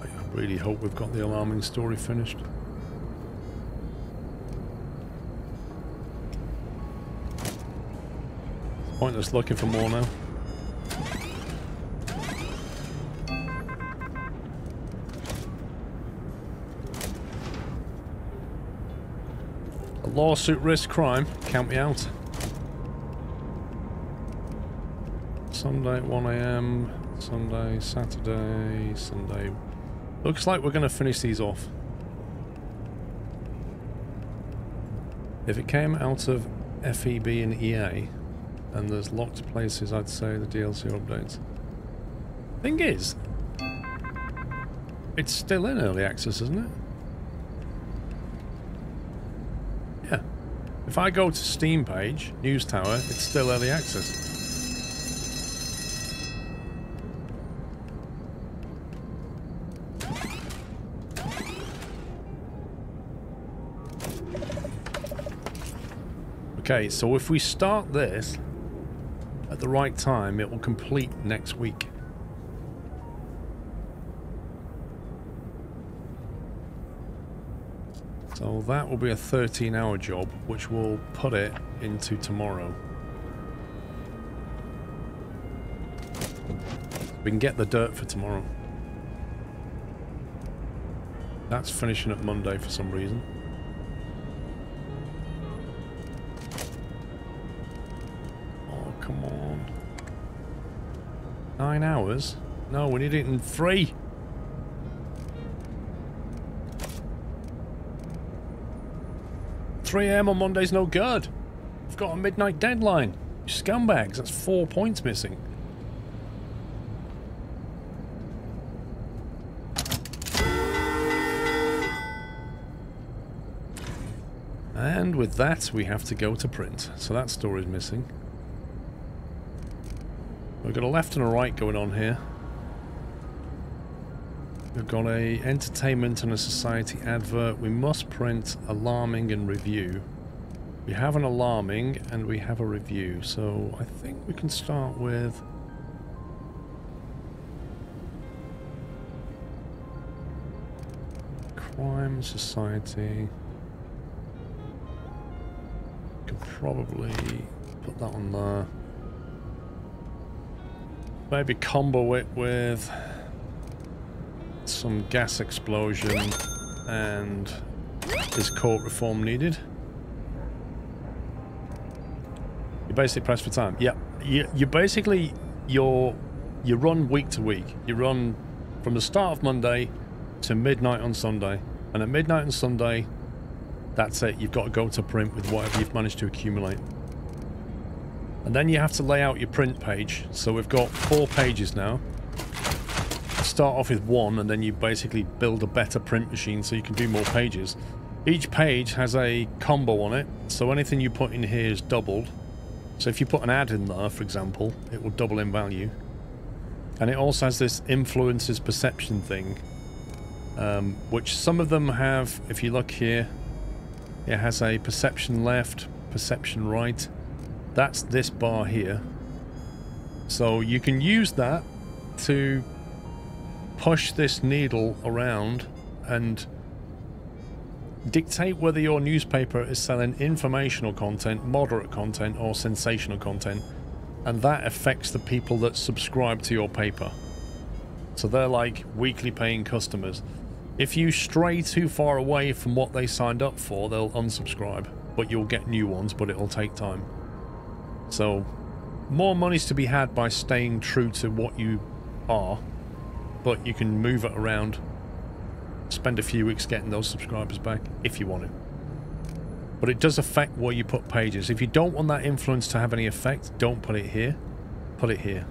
[SPEAKER 1] I really hope we've got the alarming story finished. Pointless looking for more now. A lawsuit risk crime? Count me out. Sunday at 1 AM, Sunday, Saturday, Sunday. Looks like we're going to finish these off. If it came out of FEB and EA, and there's locked places, I'd say the DLC updates. Thing is, it's still in early access, isn't it? Yeah. If I go to Steam page, News Tower, it's still early access. Okay, so if we start this at the right time, it will complete next week. So that will be a 13-hour job, which will put it into tomorrow. We can get the dirt for tomorrow. That's finishing up Monday for some reason. Come on. 9 hours? No, we need it in 3. $3 AM on Monday's no good. We've got a midnight deadline. Scumbags, that's 4 points missing. And with that, we have to go to print. So that story's missing. We've got a left and a right going on here. We've got a entertainment and a society advert. We must print alarming and review. We have an alarming and we have a review. So I think we can start with... Crime Society. Could probably put that on there. Maybe combo it with some gas explosion and is court reform needed? You basically press for time. Yeah, you basically you run week to week. You run from the start of Monday to midnight on Sunday, and at midnight on Sunday, that's it. You've got to go to print with whatever you've managed to accumulate. And then you have to lay out your print page. So we've got 4 pages now. Start off with 1, and then you basically build a better print machine so you can do more pages. Each page has a combo on it, so anything you put in here is doubled. So if you put an ad in there, for example, it will double in value. And it also has this influences perception thing, which some of them have. If you look here, it has a perception left, perception right. That's this bar here. So you can use that to push this needle around and dictate whether your newspaper is selling informational content, moderate content, or sensational content. And that affects the people that subscribe to your paper. So they're like weekly paying customers. If you stray too far away from what they signed up for, they'll unsubscribe. But you'll get new ones, but it'll take time. So, more money's to be had by staying true to what you are, but you can move it around, spend a few weeks getting those subscribers back, if you want to. But it does affect where you put pages. If you don't want that influence to have any effect, don't put it here, put it here.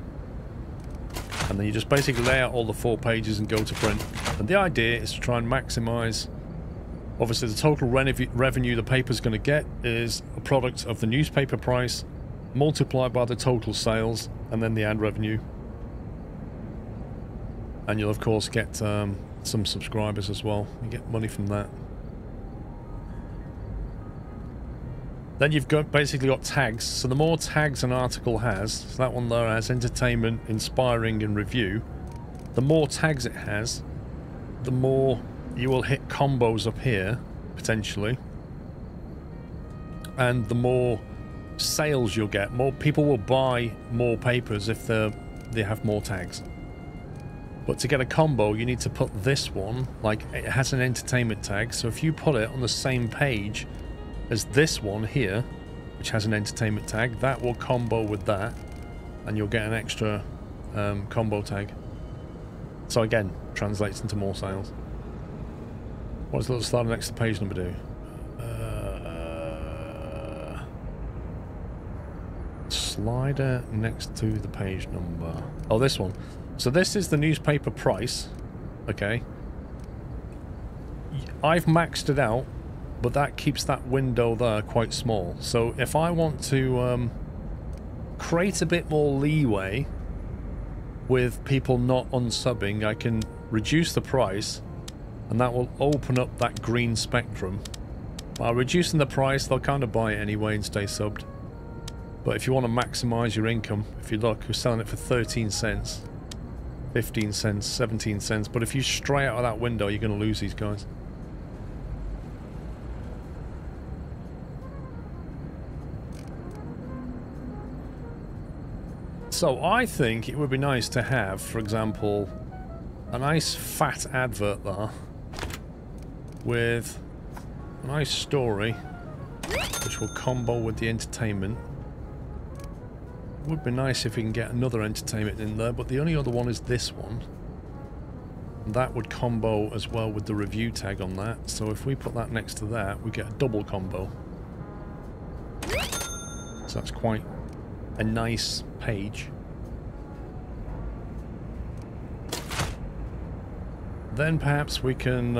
[SPEAKER 1] And then you just basically lay out all the 4 pages and go to print. And the idea is to try and maximize... Obviously, the total revenue the paper's going to get is a product of the newspaper price multiplied by the total sales and then the ad revenue. And you'll, of course, get some subscribers as well. You get money from that. Then you've basically got tags. So the more tags an article has, so that one there has entertainment, inspiring, and review. The more tags it has, the more you will hit combos up here, potentially. And the more sales you'll get. More people will buy more papers if they have more tags. But to get a combo, you need to put this one, like it has an entertainment tag, so if you put it on the same page as this one here, which has an entertainment tag, that will combo with that, and you'll get an extra combo tag. So again, translates into more sales. What does the little slider next to page number do? Slider next to the page number. Oh, this one. So this is the newspaper price. Okay. I've maxed it out, but that keeps that window there quite small. So if I want to create a bit more leeway with people not unsubbing, I can reduce the price, and that will open up that green spectrum. By reducing the price, they'll kind of buy it anyway and stay subbed. But if you want to maximize your income, if you look, we're selling it for 13 cents, 15 cents, 17 cents. But if you stray out of that window, you're going to lose these guys. So I think it would be nice to have, for example, a nice fat advert there with a nice story which will combo with the entertainment. It would be nice if we can get another entertainment in there, but the only other one is this one. And that would combo as well with the review tag on that. So if we put that next to that, we get a double combo. So that's quite a nice page. Then perhaps we can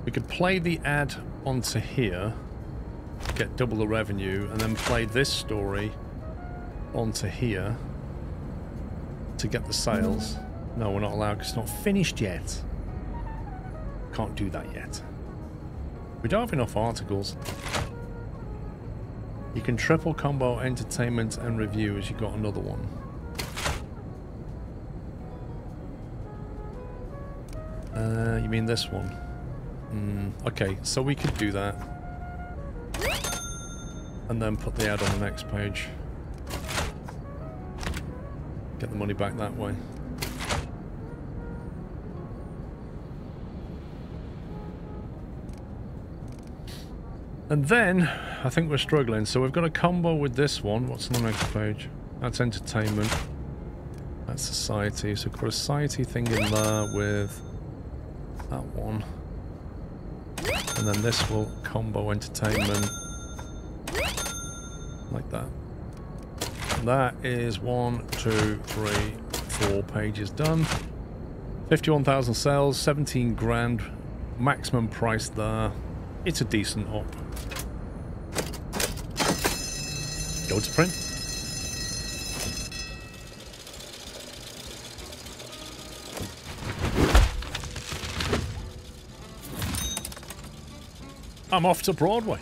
[SPEAKER 1] we could play the ad onto here, get double the revenue, and then play this story onto here to get the sales. No, we're not allowed because it's not finished yet. Can't do that yet. We don't have enough articles. You can triple combo entertainment and reviews. You got another one. You mean this one? Okay, so we could do that. And then put the ad on the next page. Get the money back that way. And then, I think we're struggling. So we've got a combo with this one. What's on the next page? That's entertainment. That's society. So we've got a society thing in there with that one. And then this will combo entertainment. Like that. That is 1, 2, 3, 4 pages done. 51,000 sales, 17 grand. Maximum price there. It's a decent op. Go to print. I'm off to Broadway.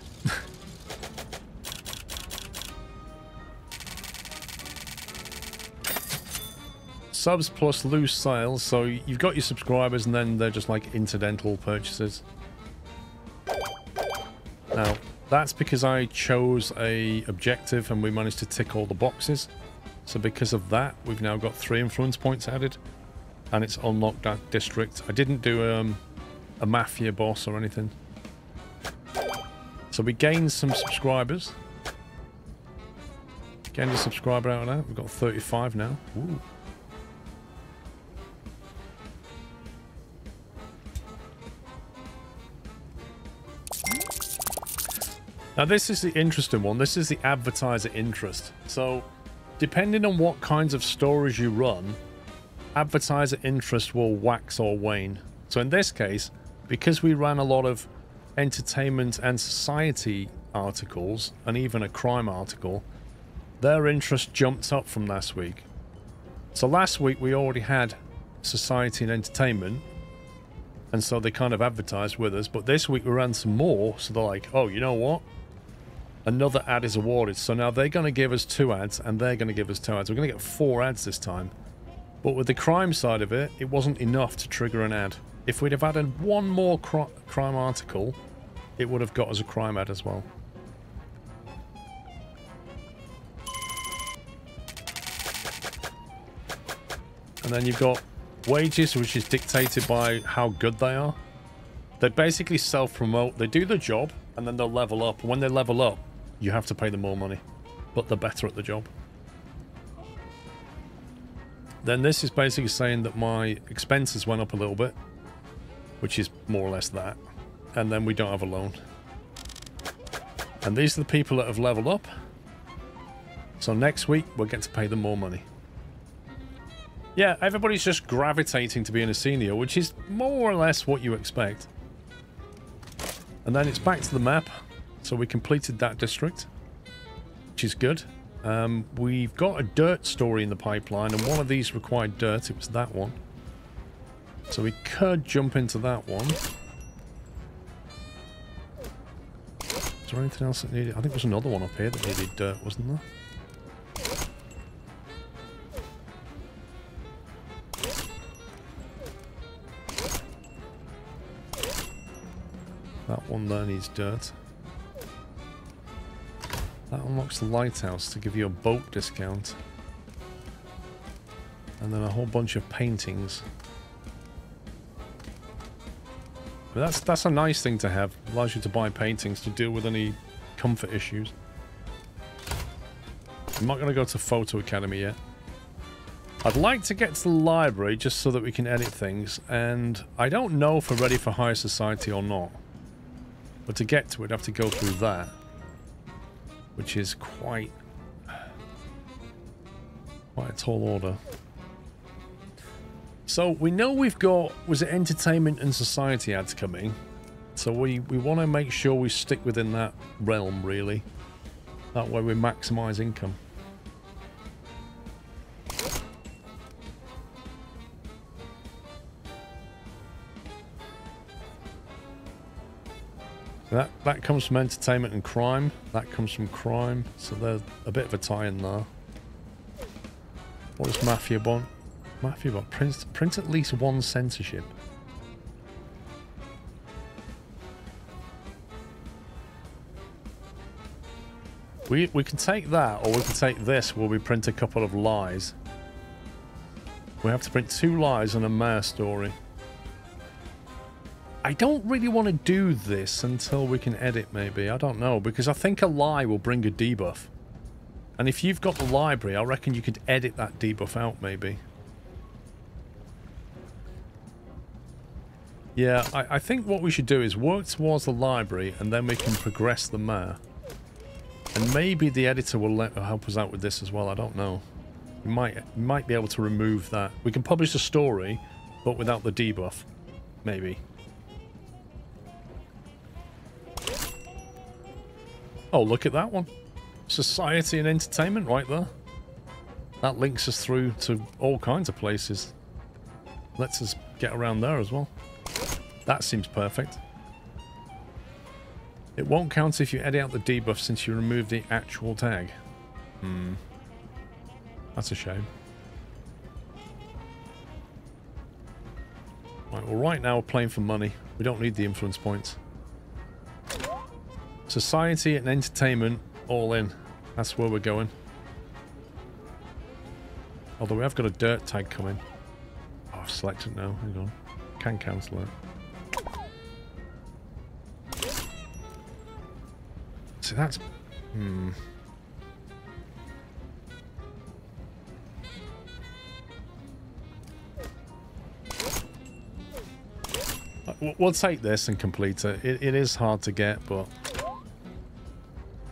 [SPEAKER 1] Subs plus loose sales, so you've got your subscribers and then they're just like incidental purchases. Now, that's because I chose a objective and we managed to tick all the boxes. So because of that, we've now got 3 influence points added. And it's unlocked that district. I didn't do a mafia boss or anything. So we gained some subscribers. Gained a subscriber out of that. We've got 35 now. Ooh. Now this is the interesting one. This is the advertiser interest. So depending on what kinds of stories you run, advertiser interest will wax or wane. So in this case, because we ran a lot of entertainment and society articles and even a crime article, their interest jumped up from last week. So last week we already had society and entertainment, and so they kind of advertised with us, but this week we ran some more, so they're like, oh, you know what? Another ad is awarded. So now they're going to give us 2 ads, and they're going to give us 2 ads. We're going to get 4 ads this time. But with the crime side of it, it wasn't enough to trigger an ad. If we'd have added one more crime article, it would have got us a crime ad as well. And then you've got wages, which is dictated by how good they are. They basically self-promote. They do the job, and then they'll level up. And when they level up, you have to pay them more money. But they're better at the job. Then this is basically saying that my expenses went up a little bit, which is more or less that. And then we don't have a loan. And these are the people that have leveled up. So next week, we'll get to pay them more money. Yeah, everybody's just gravitating to being a senior, which is more or less what you expect. And then it's back to the map. So we completed that district, which is good. We've got a dirt story in the pipeline, and one of these required dirt. It was that one. So we could jump into that one. Is there anything else that needed? I think there was another one up here that needed dirt, wasn't there? That one there needs dirt. That unlocks the lighthouse to give you a boat discount. And then a whole bunch of paintings. But that's a nice thing to have. Allows you to buy paintings to deal with any comfort issues. I'm not going to go to Photo Academy yet. I'd like to get to the library just so that we can edit things. And I don't know if we're ready for Higher Society or not. But to get to it, I have to go through that. which is quite a tall order. So we know we've got, was it entertainment and society ads coming? So we want to make sure we stick within that realm, really. That way we maximise income. So that comes from entertainment and crime. That comes from crime. So there's a bit of a tie-in there. What does Mafia want? Mafia want print at least one censorship. We can take that, or we can take this where we print a couple of lies. We have to print 2 lies and a mayor story. I don't really want to do this until we can edit, maybe. I don't know, because I think a lie will bring a debuff. And if you've got the library, I reckon you could edit that debuff out, maybe. Yeah, I think what we should do is work towards the library, and then we can progress the mayor. And maybe the editor will help us out with this as well, I don't know. We might be able to remove that. We can publish the story, but without the debuff. Maybe. Oh, look at that one. Society and entertainment right there. That links us through to all kinds of places. Lets us get around there as well. That seems perfect. It won't count if you edit out the debuff since you remove the actual tag. That's a shame. Right, well right now we're playing for money. We don't need the influence points. Society and entertainment, all in. That's where we're going. Although we have got a dirt tag coming. Oh, I've selected now. Hang on. Can cancel it. So that's... We'll take this and complete it. It is hard to get, but...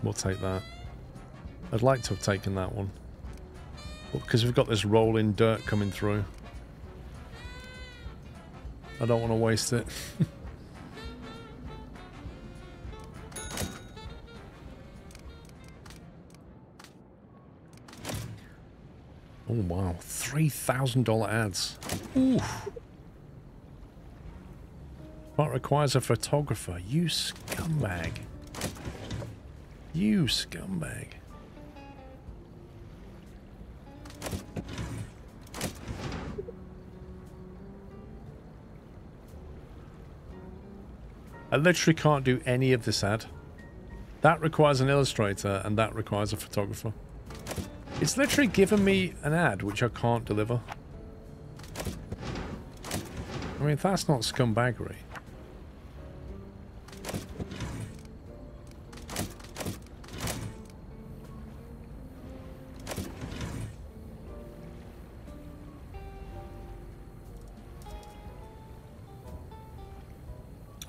[SPEAKER 1] we'll take that. I'd like to have taken that one. Because we've got this rolling dirt coming through. I don't want to waste it. Oh wow, $3,000 ads. Oof. What requires a photographer? You scumbag. You scumbag. I literally can't do any of this ad. That requires an illustrator and that requires a photographer. It's literally given me an ad which I can't deliver. I mean, that's not scumbaggery.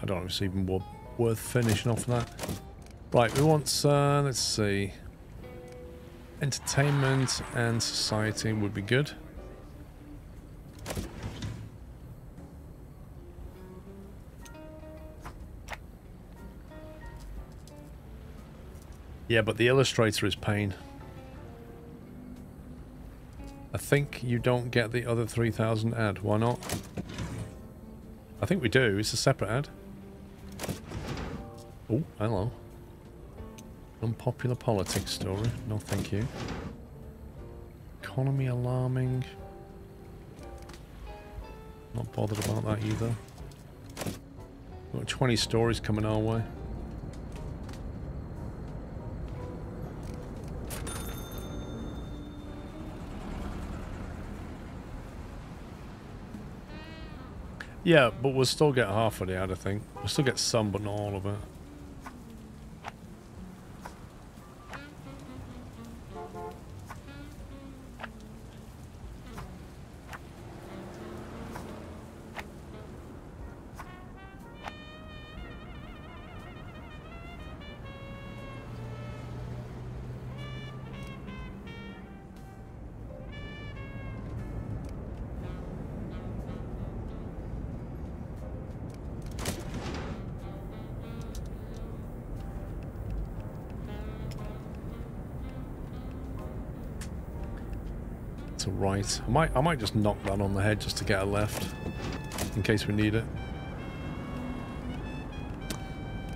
[SPEAKER 1] I don't know if it's even worth finishing off that. Right, we want, let's see. Entertainment and society would be good. Yeah, but the illustrator is pain. I think you don't get the other 3,000 ad. Why not? I think we do. It's a separate ad. Oh, hello. Unpopular politics story. No, thank you. Economy alarming. Not bothered about that either. Got 20 stories coming our way. Yeah, but we'll still get half of the ad, I think. We'll still get some, but not all of it. to right. I might just knock that on the head just to get a left. In case we need it.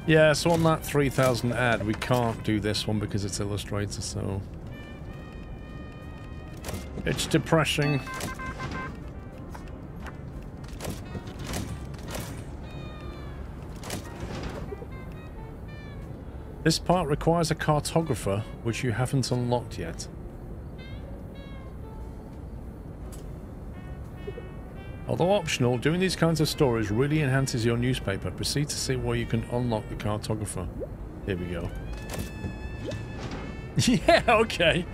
[SPEAKER 1] Yeah, so on that 3000 ad, we can't do this one because it's Illustrator, so... It's depressing. This part requires a cartographer, which you haven't unlocked yet. Although optional, doing these kinds of stories really enhances your newspaper. Proceed to see where you can unlock the cartographer. Here we go. Yeah, okay.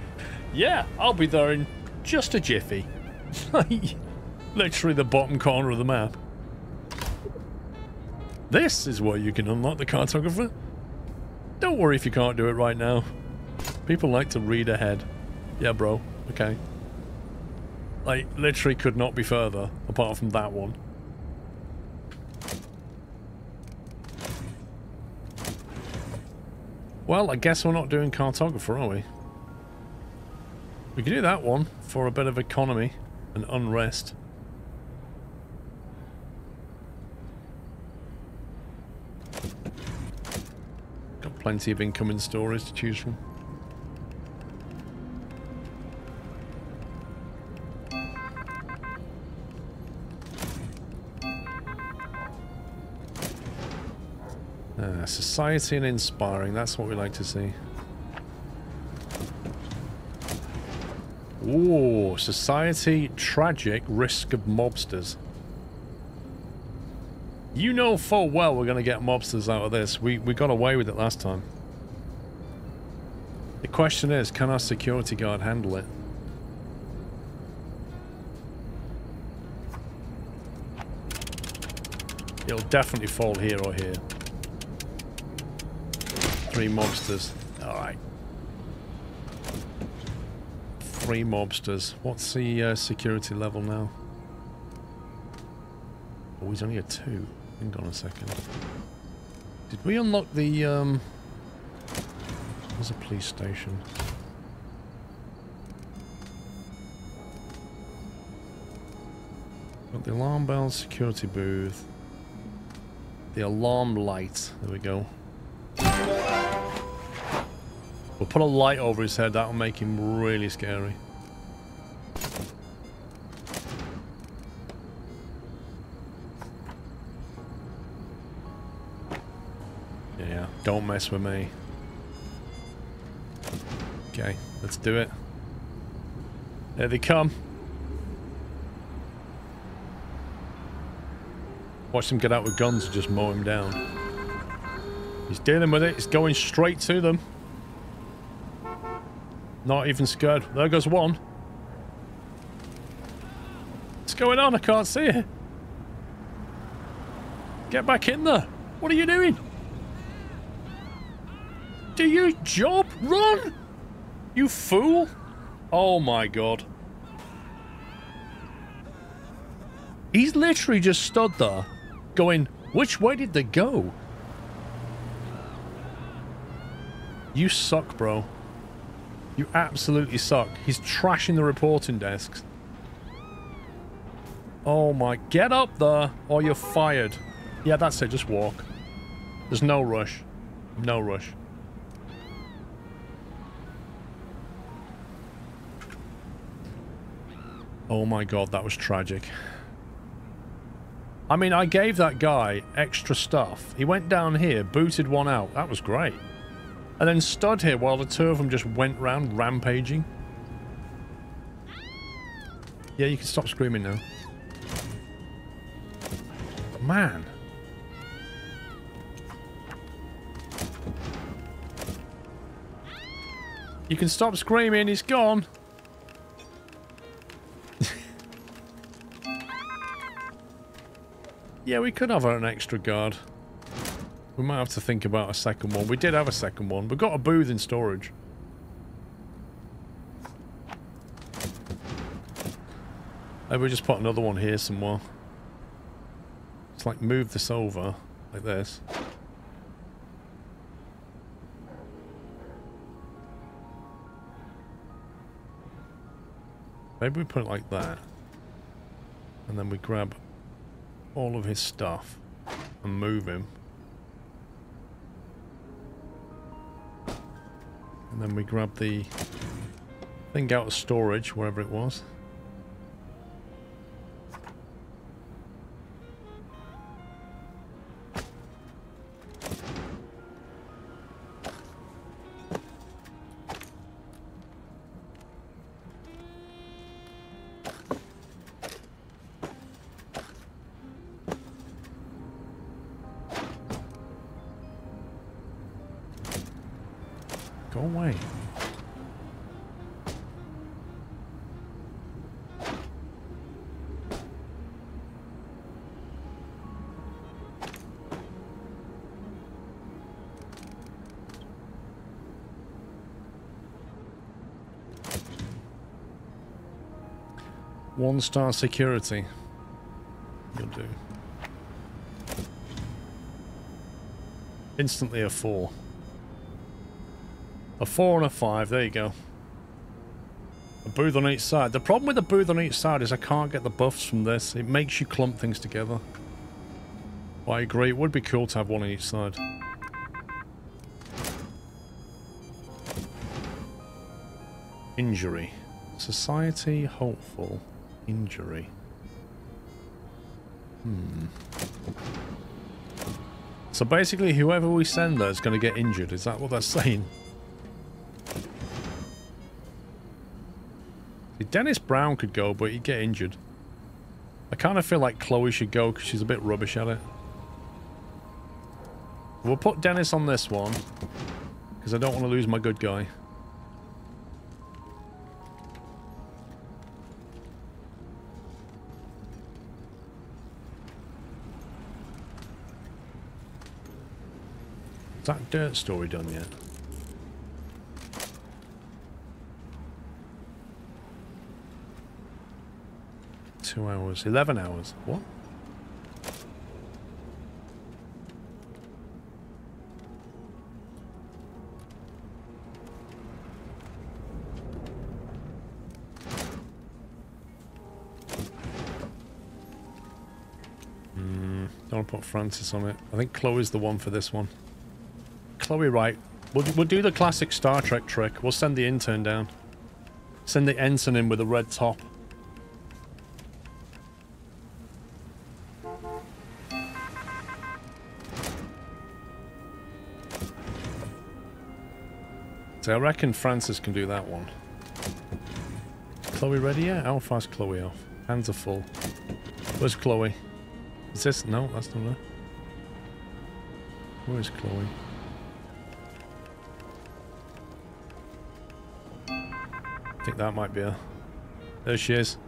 [SPEAKER 1] Yeah, I'll be there in just a jiffy. Literally the bottom corner of the map. This is where you can unlock the cartographer. Don't worry if you can't do it right now. People like to read ahead. Yeah, bro. Okay. Like, literally could not be further, apart from that one. Well, I guess we're not doing cartographer, are we? We can do that one for a bit of economy and unrest. Got plenty of incoming stories to choose from. Society and inspiring, that's what we like to see. Ooh, society, tragic, risk of mobsters. You know full well we're going to get mobsters out of this. We got away with it last time. The question is, can our security guard handle it? It'll definitely fall here or here. 3 mobsters. Alright. 3 mobsters. What's the security level now? Oh, he's only a 2. Hang on a second. Did we unlock the, There's a police station. Got the alarm bell, security booth. The alarm light. There we go. We'll put a light over his head. That'll make him really scary. Yeah, don't mess with me. Okay, let's do it. There they come. Watch them get out with guns and just mow him down. He's dealing with it. He's going straight to them. Not even scared. There goes one. What's going on? I can't see it. Get back in there. What are you doing? Do your job. Run! You fool. Oh my god. He's literally just stood there going, which way did they go? You suck, bro. You absolutely suck. He's trashing the reporting desks. Oh my... Get up there, or you're fired. Yeah, that's it. Just walk. There's no rush. No rush. Oh my god, that was tragic. I mean, I gave that guy extra stuff. He went down here, booted one out. That was great. And then stood here while the 2 of them just went round rampaging. Yeah, you can stop screaming now. Man. You can stop screaming, he's gone. Yeah, we could have an extra guard. We might have to think about a second one. We did have a second one. We've got a booth in storage. Maybe we just put another one here somewhere. It's like move this over, like this. Maybe we put it like that. And then we grab all of his stuff and move him. And then we grab the thing out of storage, wherever it was. Go away. One-star security. You'll do. Instantly a 4. A 4 and a 5, there you go. A booth on each side. The problem with the booth on each side is I can't get the buffs from this. It makes you clump things together. Well, I agree, it would be cool to have one on each side. Injury. Society hopeful. Injury. So basically whoever we send there is going to get injured. Is that what they're saying? Dennis Brown could go, but he'd get injured. I kind of feel like Chloe should go because she's a bit rubbish at it. We'll put Dennis on this one because I don't want to lose my good guy. Is that dirt story done yet? Two hours, 11 hours. What? Don't want to put Francis on it. I think Chloe's the one for this one. Chloe, right. We'll do the classic Star Trek trick. We'll send the intern down. Send the ensign in with a red top. So I reckon Francis can do that one. Chloe ready yet? How far's Chloe off? Hands are full. Where's Chloe? Is this? No, that's not her. Where's Chloe? I think that might be her. There she is.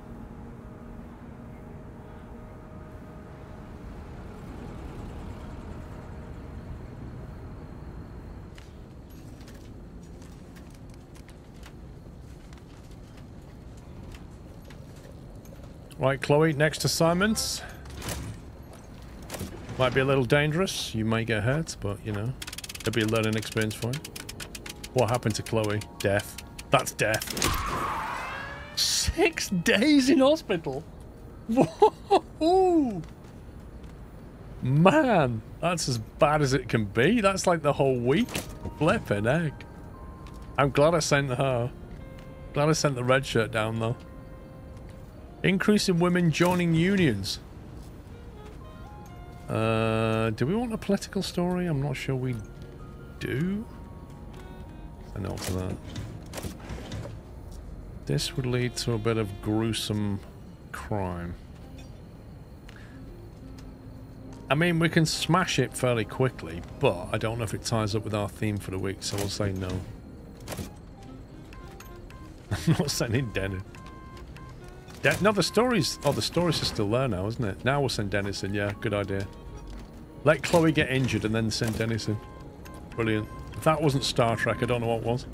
[SPEAKER 1] Right, Chloe, next assignments. Might be a little dangerous. You may get hurt, but, you know, it'll be a learning experience for you. What happened to Chloe? Death. That's death. 6 days in hospital? Whoa! Man, that's as bad as it can be. That's like the whole week. Flippin' heck. I'm glad I sent her. Glad I sent the red shirt down, though. Increase in women joining unions. Do we want a political story? I'm not sure we do. Say no to that. This would lead to a bit of gruesome crime. I mean, we can smash it fairly quickly, but I don't know if it ties up with our theme for the week, so we'll say no. I'm not sending Dennis. No, the stories... Oh, the stories are still there now, isn't it? Now we'll send Dennis in. Yeah, good idea. Let Chloe get injured and then send Dennis in. Brilliant. If that wasn't Star Trek, I don't know what was.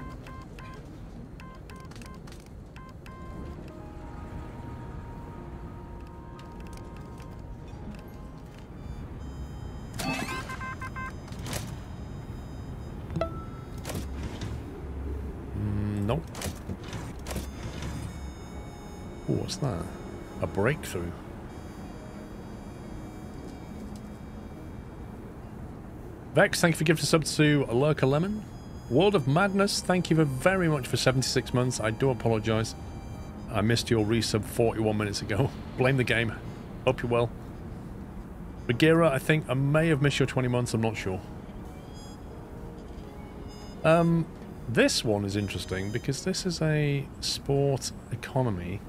[SPEAKER 1] What's that? A breakthrough. Vex, thank you for gifting a sub to Lurker Lemon. World of Madness, thank you very much for 76 months. I do apologise. I missed your resub 41 minutes ago. Blame the game. Hope you're well. Bagheera, I think I may have missed your 20 months. I'm not sure. This one is interesting because this is a sport economy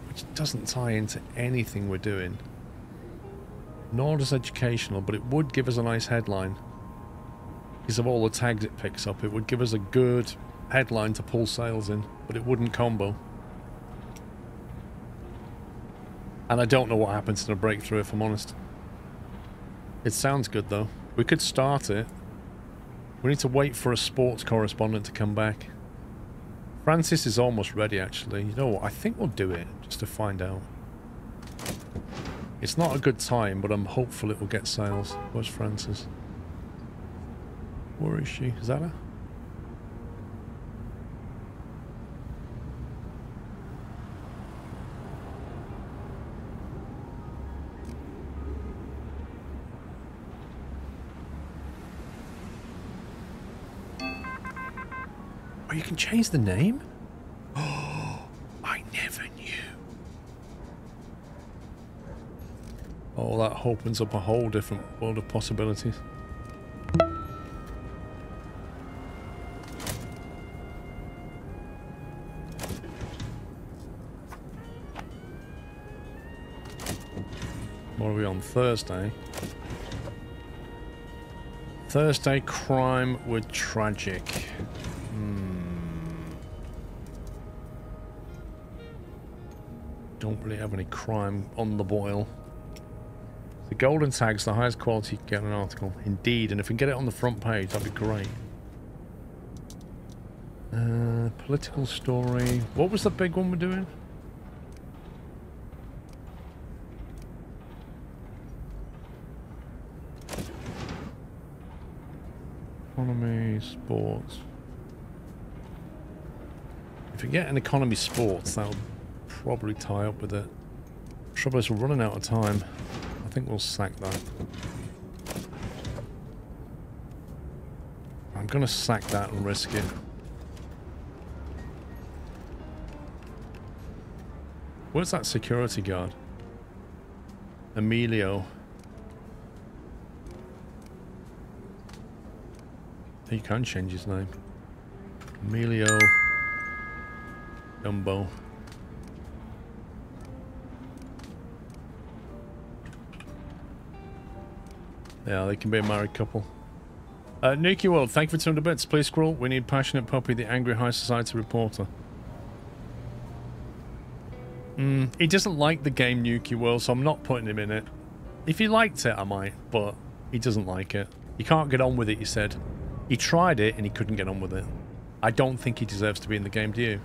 [SPEAKER 1] which doesn't tie into anything we're doing. Nor does educational, but it would give us a nice headline. Because of all the tags it picks up, it would give us a good headline to pull sales in, but it wouldn't combo. And I don't know what happens in a breakthrough, if I'm honest. It sounds good, though. We could start it. We need to wait for a sports correspondent to come back. Francis is almost ready, actually. You know what? I think we'll do it, just to find out. It's not a good time, but I'm hopeful it will get sales. Where's Francis? Where is she? Is that her? Oh, you can change the name? Oh, I never knew. Oh, that opens up a whole different world of possibilities. What are we on? Thursday? Thursday, crime with tragic. Don't really have any crime on the boil. The golden tag's the highest quality you can get in an article. Indeed, and if we can get it on the front page, that'd be great. Political story. What was the big one we're doing? Economy, sports. If we get an economy sports, that'll probably tie up with it. Trouble is we're running out of time. I think we'll sack that. I'm gonna sack that and risk it. Where's that security guard? Emilio. You can change his name. Emilio Dumbo. Yeah, they can be a married couple. Nuki World, thank you for 200 bits. Please scroll. We need Passionate Puppy, the angry high society reporter. He doesn't like the game Nuki World, so I'm not putting him in it. If he liked it, I might, but he doesn't like it. He can't get on with it, he said. He tried it and he couldn't get on with it. I don't think he deserves to be in the game, do you?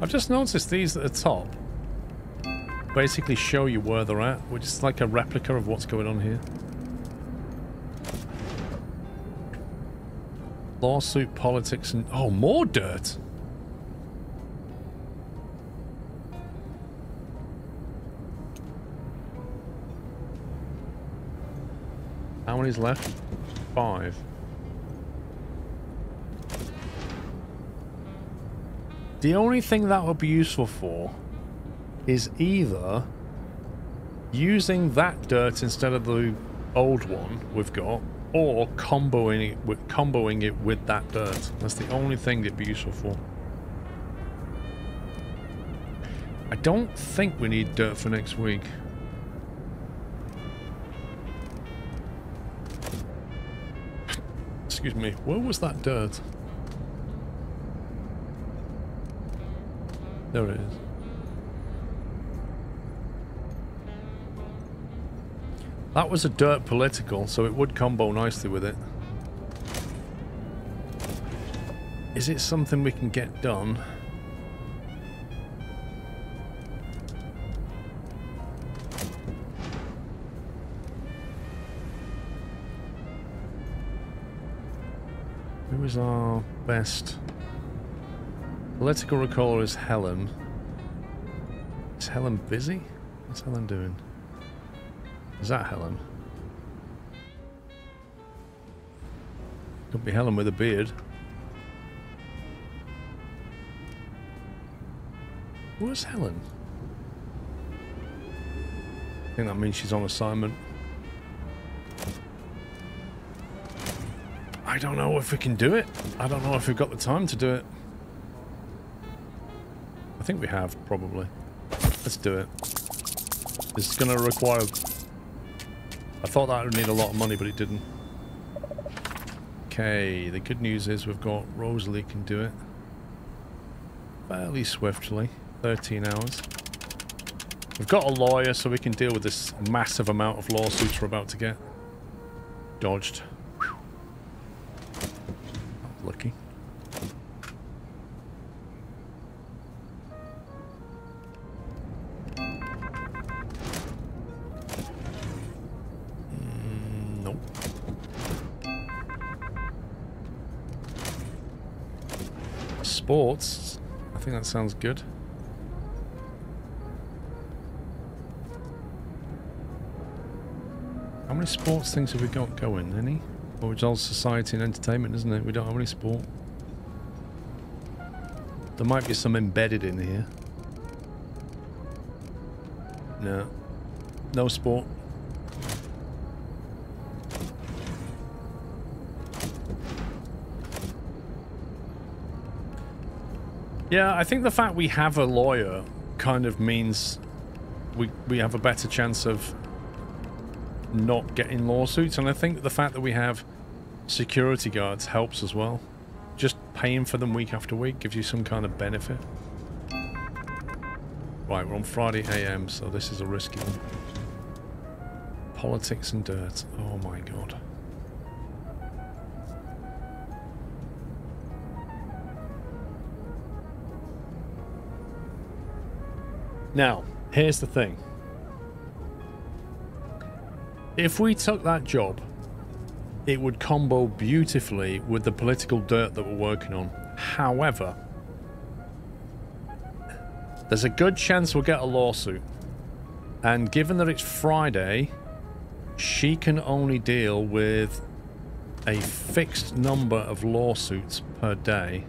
[SPEAKER 1] I've just noticed these at the top basically show you where they're at, which is like a replica of what's going on here. Lawsuit, politics, and... oh, more dirt! How many's left? 5. The only thing that would be useful for is either using that dirt instead of the old one we've got, or comboing it with that dirt. That's the only thing it'd be useful for. I don't think we need dirt for next week. Excuse me, where was that dirt? There it is. That was a dirt political, so it would combo nicely with it. Is it something we can get done? Who is our best? Political recaller is Helen. Is Helen busy? What's Helen doing? Is that Helen? Could be Helen with a beard. Where's Helen? I think that means she's on assignment. I don't know if we can do it. I don't know if we've got the time to do it. I think we have, probably. Let's do it. This is going to require... I thought that would need a lot of money, but it didn't. Okay, the good news is we've got Rosalie can do it fairly swiftly. 13 hours. We've got a lawyer, so we can deal with this massive amount of lawsuits we're about to get. Dodged. Whew. Lucky. Nope. Sports. I think that sounds good. How many sports things have we got going? Any? Well, it's all society and entertainment, isn't it? We don't have any sport. There might be some embedded in here. No. No sport. Yeah, I think the fact we have a lawyer kind of means we have a better chance of not getting lawsuits, and I think the fact that we have security guards helps as well. Just paying for them week after week gives you some kind of benefit. Right, we're on Friday AM, so this is a risky one. Politics and dirt. Oh my god. Now, here's the thing. If we took that job, it would combo beautifully with the political dirt that we're working on. However, there's a good chance we'll get a lawsuit. And given that it's Friday, she can only deal with a fixed number of lawsuits per day.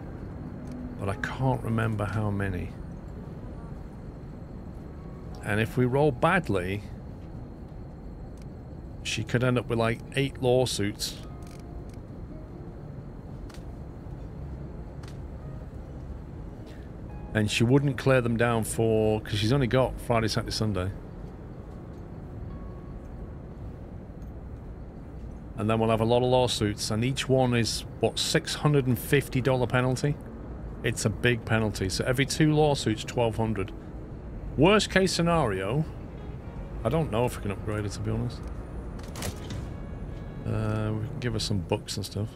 [SPEAKER 1] But I can't remember how many. And if we roll badly, she could end up with like 8 lawsuits. And she wouldn't clear them down for... because she's only got Friday, Saturday, Sunday. And then we'll have a lot of lawsuits. And each one is, what, $650 penalty? It's a big penalty. So every 2 lawsuits, $1,200. Worst case scenario... I don't know if we can upgrade it, to be honest. We can give her some books and stuff.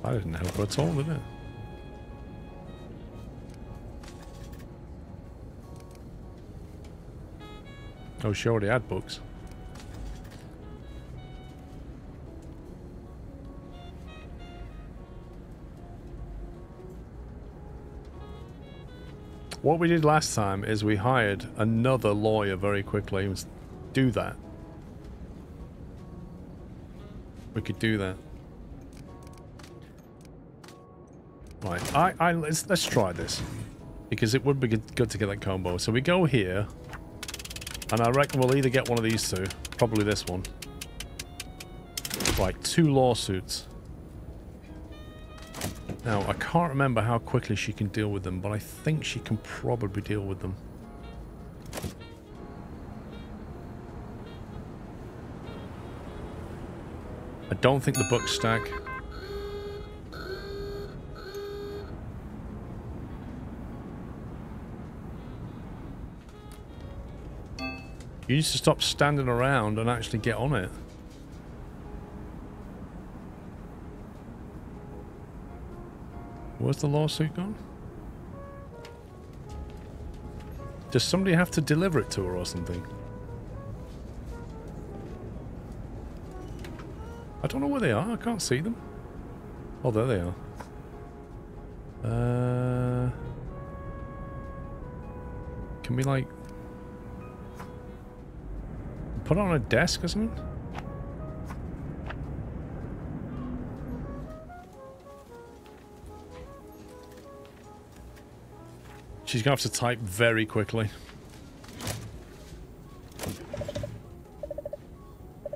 [SPEAKER 1] I didn't help her at all, did it? Oh, she already had books. What we did last time is we hired another lawyer very quickly. Let's do that. We could do that. Right, let's try this. Because it would be good to get that combo. So we go here. And I reckon we'll either get one of these two. Probably this one. Right, 2 lawsuits. Now, I can't remember how quickly she can deal with them, but I think she can probably deal with them. I don't think the books stack. You need to stop standing around and actually get on it. Where's the lawsuit gone? Does somebody have to deliver it to her or something? I don't know where they are. I can't see them. Oh, there they are. Can we, like, put it on a desk or something? She's gonna have to type very quickly.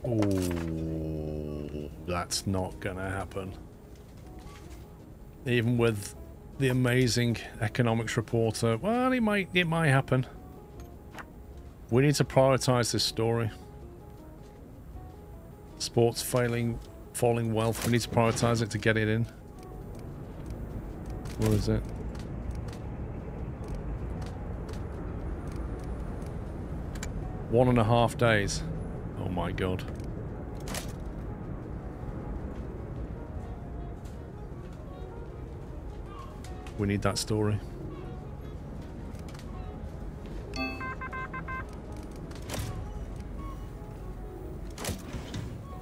[SPEAKER 1] Ooh, that's not gonna happen. Even with the amazing economics reporter, well, it might happen. We need to prioritize this story. Sports falling wealth. We need to prioritize it to get it in. Where is it? One and a half days. Oh my god. We need that story.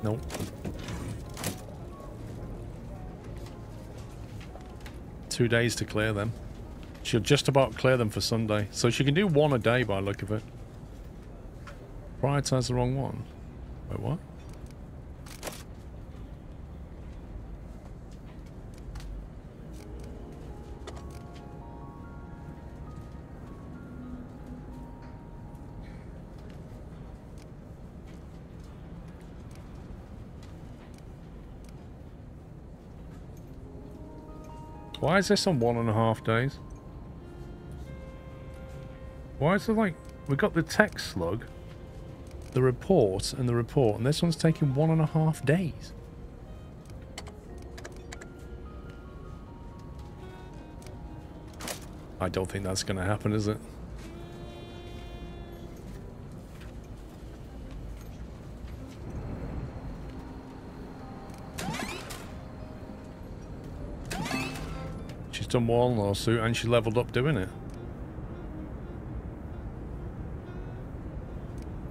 [SPEAKER 1] Nope. Two days to clear them. She'll just about clear them for Sunday. So she can do one a day by the look of it. Prioritize the wrong one. Wait, what? Why is this on 1.5 days? Why is it like... We got the text slug, the report, and this one's taking 1.5 days. I don't think that's going to happen, is it? She's done one lawsuit and she leveled up doing it.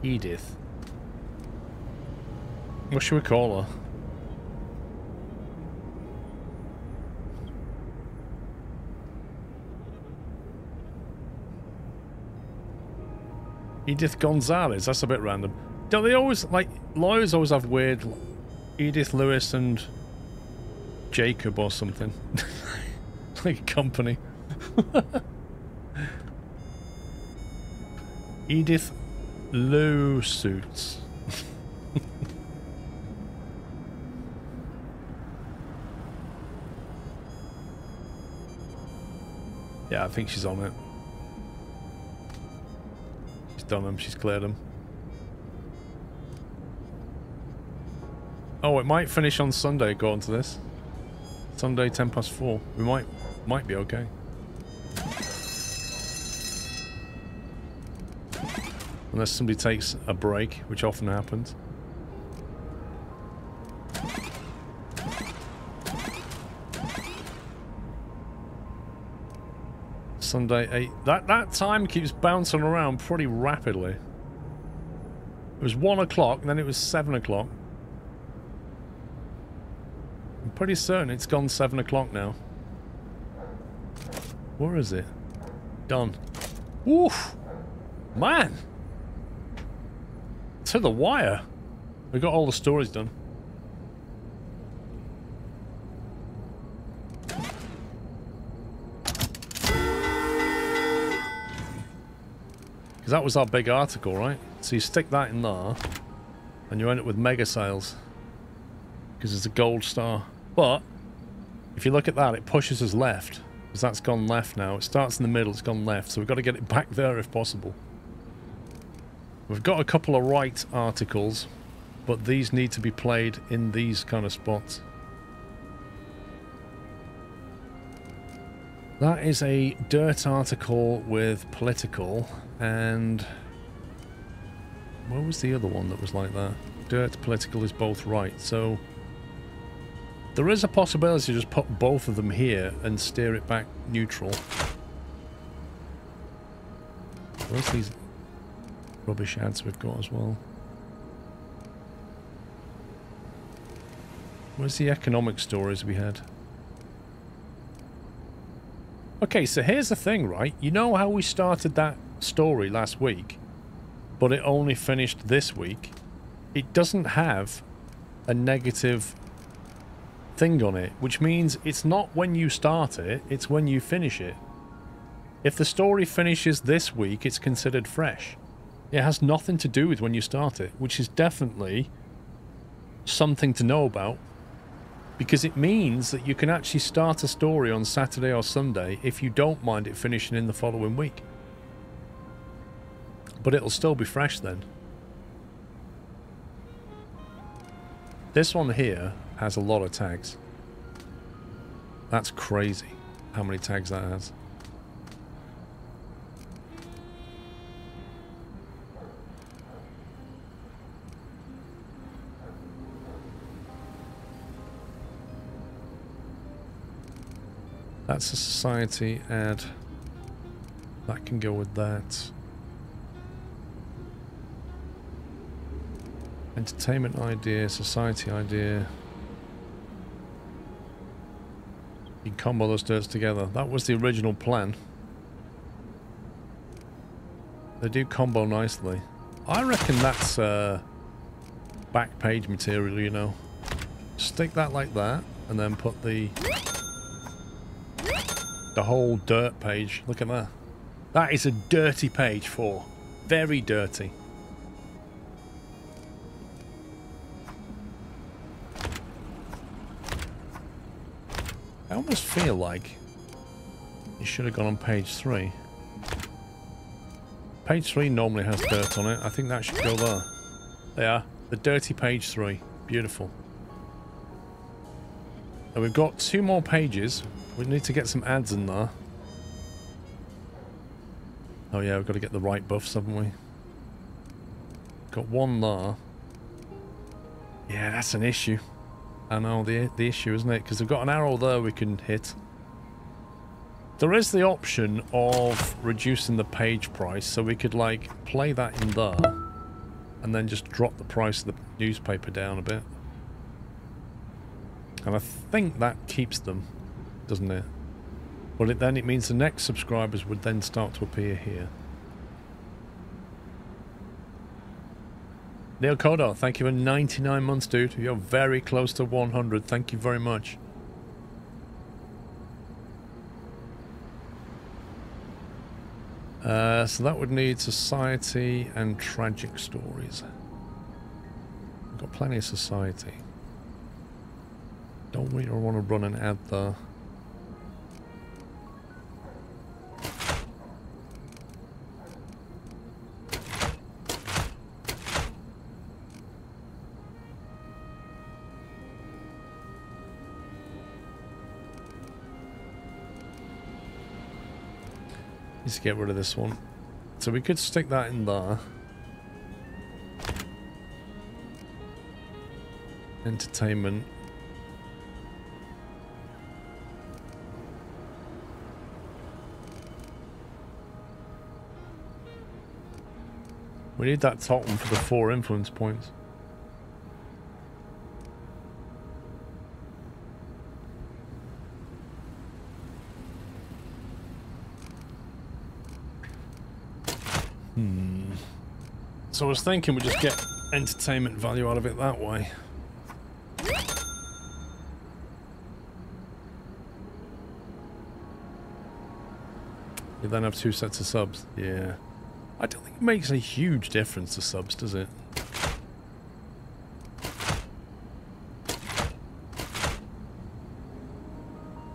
[SPEAKER 1] Edith. What should we call her? Edith Gonzalez. That's a bit random. Don't they always, like, lawyers always have weird Edith Lewis and Jacob or something. Like a company. Edith Lou Suits. Yeah, I think she's on it. She's done them, she's cleared them. Oh, it might finish on Sunday according to this. Sunday 4:10. We might be okay. Unless somebody takes a break, which often happens. Sunday 8. That time keeps bouncing around pretty rapidly. It was 1 o'clock, then it was 7 o'clock. I'm pretty certain it's gone 7 o'clock now. Where is it? Done. Woof! Man! To the wire. We got all the stories done. Because that was our big article, right? So you stick that in there, and you end up with mega sales. Because it's a gold star. But, if you look at that, it pushes us left. Because that's gone left now. It starts in the middle, it's gone left. So we've got to get it back there if possible. We've got a couple of right articles, but these need to be played in these kind of spots. That is a dirt article with political, and where was the other one that was like that? Dirt, political is both right, so There is a possibility to just put both of them here and steer it back neutral. Where's these rubbish ads we've got as well? Where's the economic stories we had? Okay, so here's the thing, right? You know how we started that story last week, but it only finished this week? It doesn't have a negative thing on it, which means it's not when you start it, it's when you finish it. If the story finishes this week, it's considered fresh. It has nothing to do with when you start it, which is definitely something to know about, because it means that you can actually start a story on Saturday or Sunday if you don't mind it finishing in the following week. But it'll still be fresh then. This one here has a lot of tags. That's crazy how many tags that has. That's a society ad. That can go with that. Entertainment idea, society idea. You can combo those dirts together. That was the original plan. They do combo nicely. I reckon that's back page material, you know. Stick that like that, and then put the whole dirt page. Look at that. That is a dirty page 4. Very dirty. I almost feel like it should have gone on page 3. Page 3 normally has dirt on it. I think that should go there. There. The dirty page 3. Beautiful. And we've got 2 more pages. We need to get some ads in there. Oh yeah, we've got to get the right buffs, haven't we? Got 1 there. Yeah, that's an issue. I know, the issue, isn't it? Because we've got an arrow there we can hit. There is the option of reducing the page price, so we could, like, play that in there, and then just drop the price of the newspaper down a bit. And I think that keeps them, doesn't it? Well, then it means the next subscribers would then start to appear here. Neil Kodar, thank you for 99 months, dude. You're very close to 100. Thank you very much. So that would need society and tragic stories. We've got plenty of society. Don't we want to run an ad there? Let's get rid of this one. So we could stick that in there. Entertainment. We need that top one for the 4 influence points. So I was thinking we'd just get entertainment value out of it that way. You then have 2 sets of subs. Yeah. I don't think it makes a huge difference to subs, does it?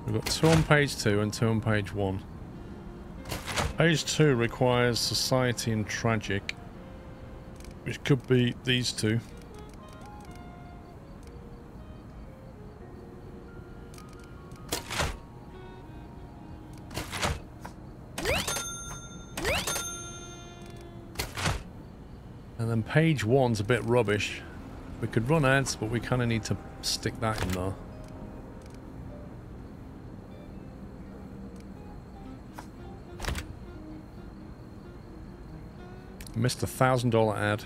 [SPEAKER 1] We've got 2 on page 2 and 2 on page 1. Page 2 requires society and tragic, which could be these 2. And then page 1's a bit rubbish. We could run ads, but we kind of need to stick that in there. Missed $1,000 ad.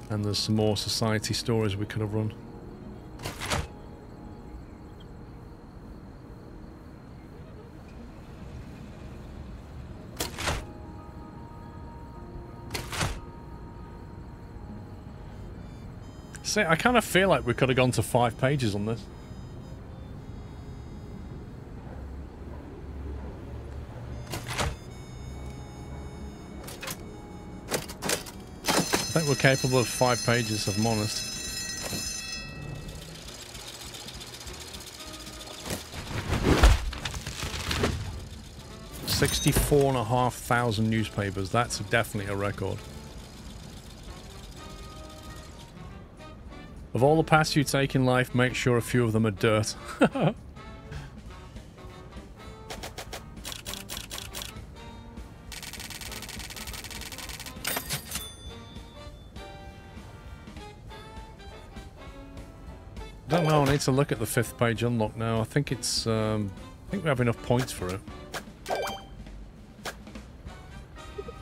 [SPEAKER 1] And there's some more society stories we could have run. See, I kind of feel like we could have gone to 5 pages on this. I think we're capable of 5 pages, if I'm honest. $64,500 newspapers. That's definitely a record. Of all the paths you take in life, make sure a few of them are dirt. Don't know, I need to look at the 5th page unlock now. I think it's, I think we have enough points for it.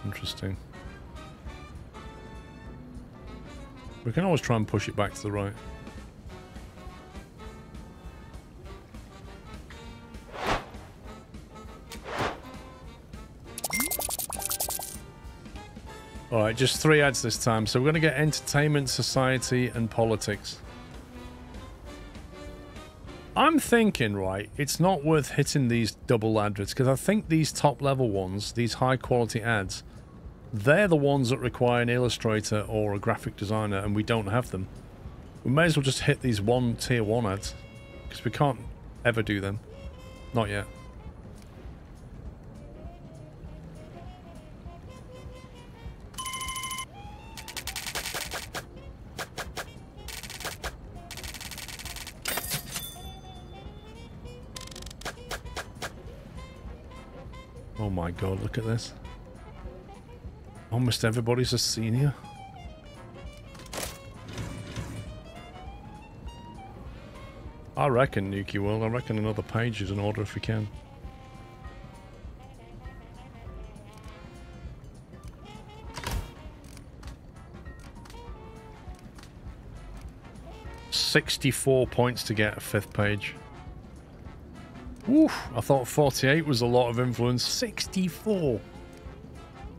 [SPEAKER 1] Interesting. We can always try and push it back to the right. Alright, just 3 ads this time. So we're going to get entertainment, society, and politics. I'm thinking, right, it's not worth hitting these double adverts, because I think these top level ones, these high quality ads, they're the ones that require an illustrator or a graphic designer, and we don't have them. We may as well just hit these tier 1 ads, because we can't ever do them. Not yet. Oh my god, look at this. Almost everybody's a senior. I reckon, Nuki World, I reckon another page is in order if we can. $64 points to get a 5th page. Oof, I thought 48 was a lot of influence. 64!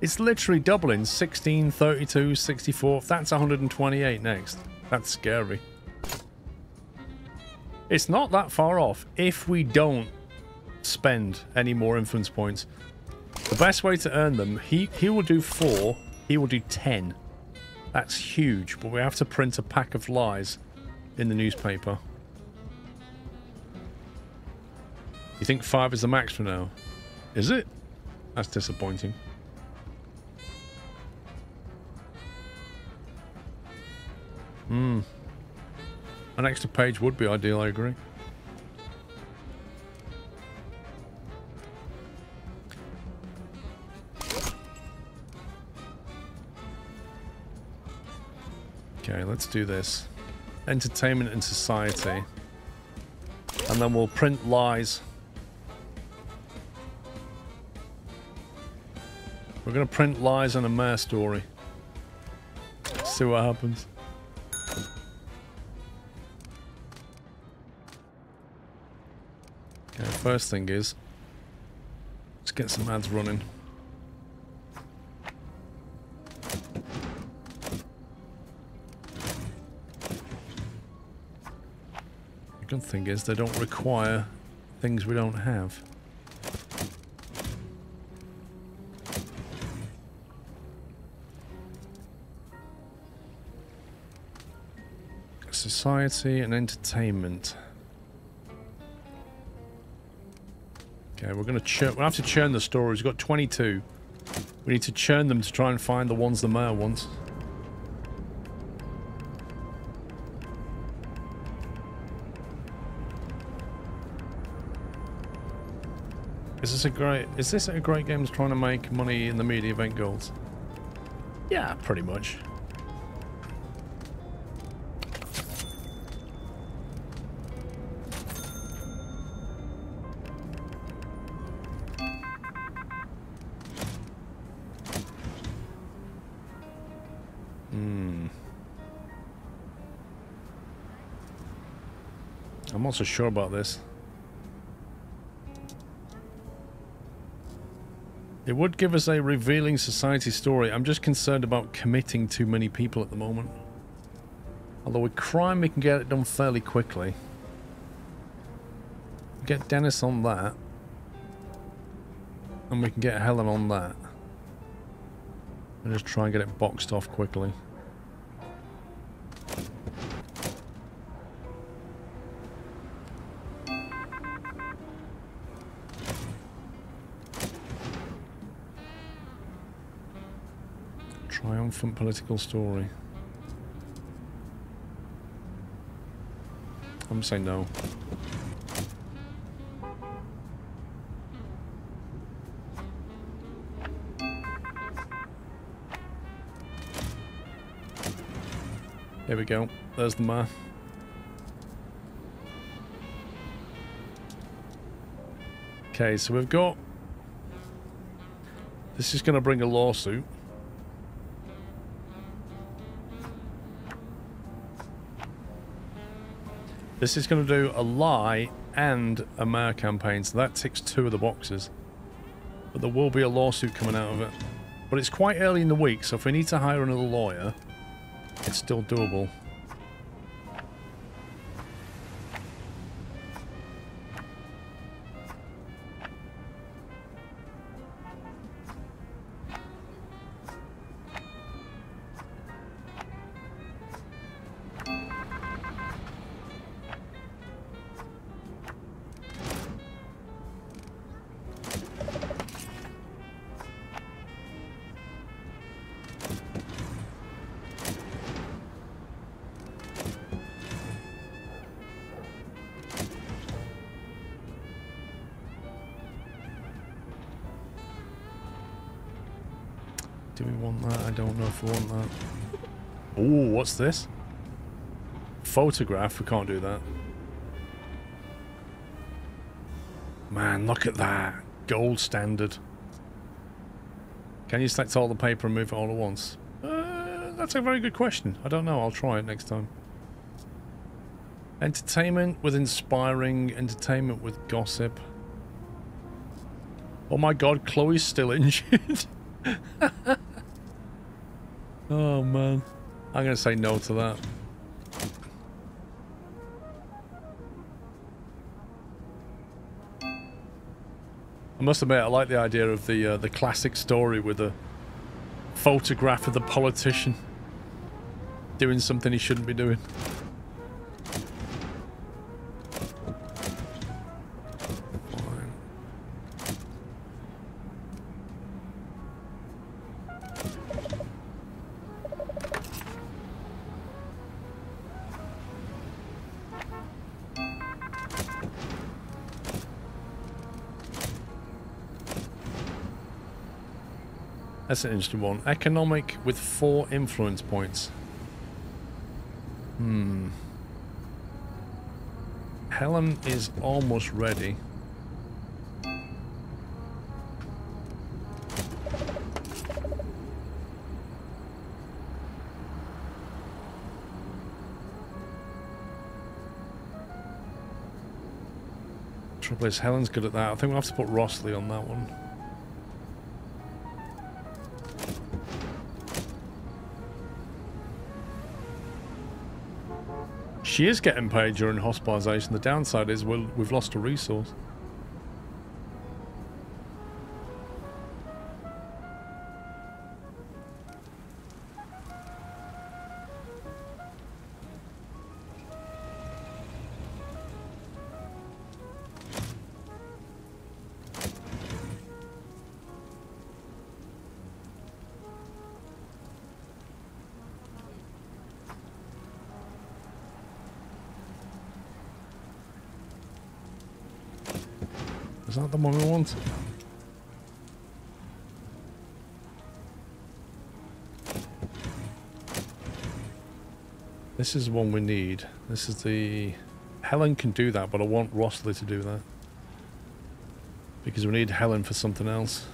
[SPEAKER 1] It's literally doubling. 16, 32, 64. That's 128 next. That's scary. It's not that far off if we don't spend any more influence points. The best way to earn them, he will do 4, he will do 10. That's huge, but we have to print a pack of lies in the newspaper. You think 5 is the max for now? Is it? That's disappointing. An extra page would be ideal, I agree. Okay, let's do this. Entertainment and society. And then we'll print lies. We're going to print lies and a mayor story. See what happens. Okay, first thing is, let's get some ads running. The good thing is they don't require things we don't have. Society and entertainment. Okay, we're gonna churn. We'll have to churn the stories. We've got 22. We need to churn them to try and find the ones the mayor wants. Is this a great game that's trying to make money in the media event goals? Yeah, pretty much. I'm not so sure about this. It would give us a revealing society story. I'm just concerned about committing too many people at the moment. Although with crime we can get it done fairly quickly. Get Dennis on that. And we can get Helen on that. And just try and get it boxed off quickly. Triumphant political story. I'm saying no. There we go. There's the math. Okay, so we've got... This is going to bring a lawsuit. This is going to do a lie and a mayor campaign, so that ticks 2 of the boxes. But there will be a lawsuit coming out of it. But it's quite early in the week, so if we need to hire another lawyer, it's still doable. Do we want that? I don't know if we want that. Ooh, what's this? Photograph? We can't do that. Man, look at that. Gold standard. Can you select all the paper and move it all at once? That's a very good question. I don't know. I'll try it next time. Entertainment with inspiring. Entertainment with gossip. Oh my god, Chloe's still injured. Oh man, I'm gonna say no to that. I must admit, I like the idea of the classic story with a photograph of the politician doing something he shouldn't be doing. That's an interesting one. Economic with 4 influence points. Helen is almost ready. Trouble is, Helen's good at that. I think we'll have to put Rossley on that one. She is getting paid during hospitalization. The downside is we've lost a resource. Is that the one we want? This is the one we need. This is the... Helen can do that, but I want Rossley to do that. Because we need Helen for something else.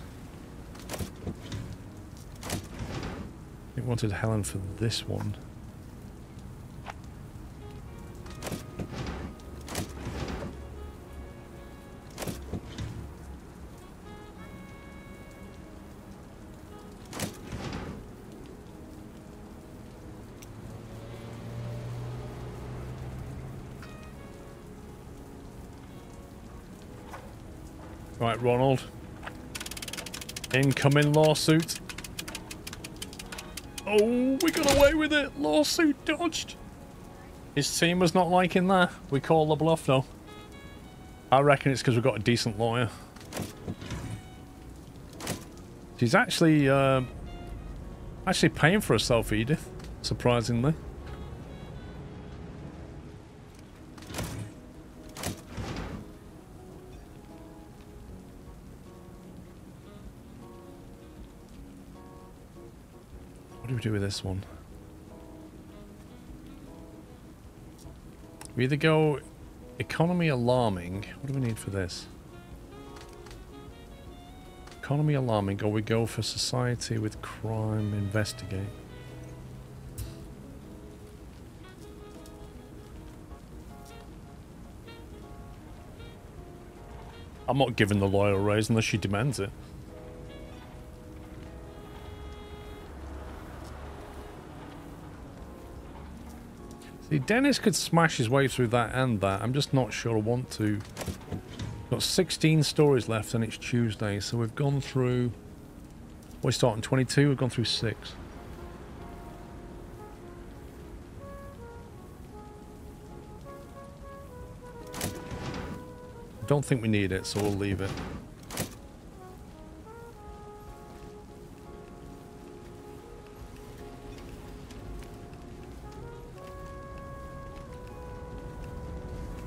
[SPEAKER 1] We wanted Helen for this one. Right, Ronald. Incoming lawsuit. Oh, we got away with it. Lawsuit dodged. His team was not liking that. We call the bluff, though. I reckon it's because we've got a decent lawyer. She's actually, actually paying for herself, Edith. Surprisingly. What do we do with this one? We either go economy alarming. What do we need for this? Economy alarming, or we go for society with crime investigate. I'm not giving the lawyer a raise unless she demands it. See, Dennis could smash his way through that and that. I'm just not sure I want to. Got 16 stories left and it's Tuesday, so we've gone through... We're starting 22, we've gone through 6. Don't think we need it, so we'll leave it.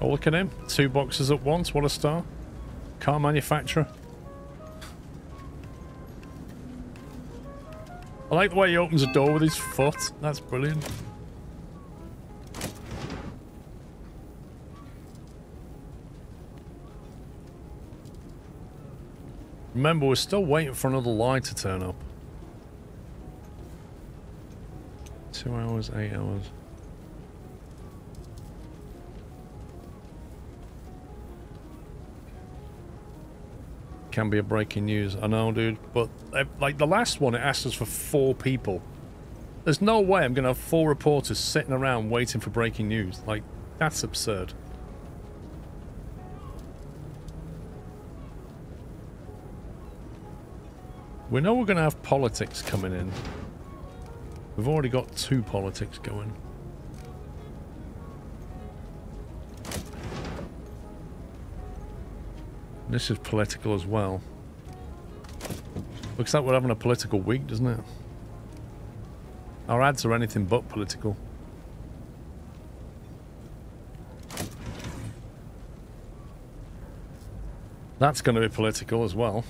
[SPEAKER 1] Oh, look at him. 2 boxes at once. What a star. Car manufacturer. I like the way he opens a door with his foot. That's brilliant. Remember, we're still waiting for another light to turn up. 2 hours, 8 hours. Can be a breaking news. I know, dude. But, like, the last one, it asked us for 4 people. There's no way I'm going to have 4 reporters sitting around waiting for breaking news. Like, that's absurd. We know we're going to have politics coming in. We've already got 2 politics going. This is political as well. Looks like we're having a political week, doesn't it? Our ads are anything but political. That's going to be political as well.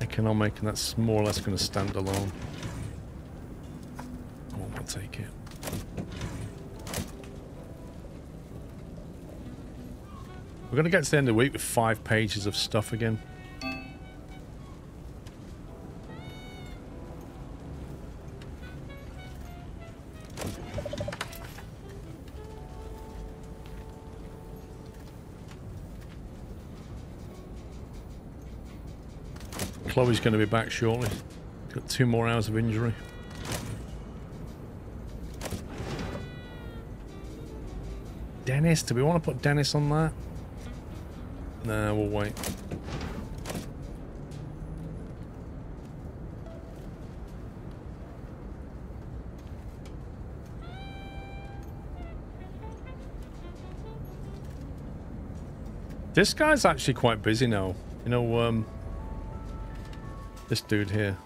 [SPEAKER 1] Economic, and that's more or less going to stand alone. Oh, I'll take it. We're going to get to the end of the week with 5 pages of stuff again. Chloe's going to be back shortly. Got 2 more hours of injury. Dennis, do we want to put Dennis on that? Nah, we'll wait. This guy's actually quite busy now. You know, this dude here.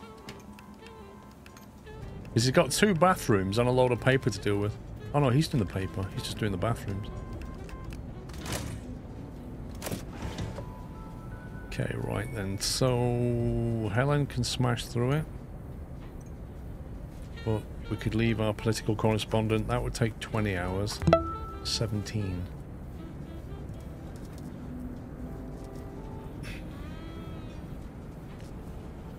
[SPEAKER 1] He's got 2 bathrooms and a load of paper to deal with. Oh no, he's doing the paper. He's just doing the bathrooms. Okay, right then. So Helen can smash through it. But we could leave our political correspondent. That would take 20 hours. 17.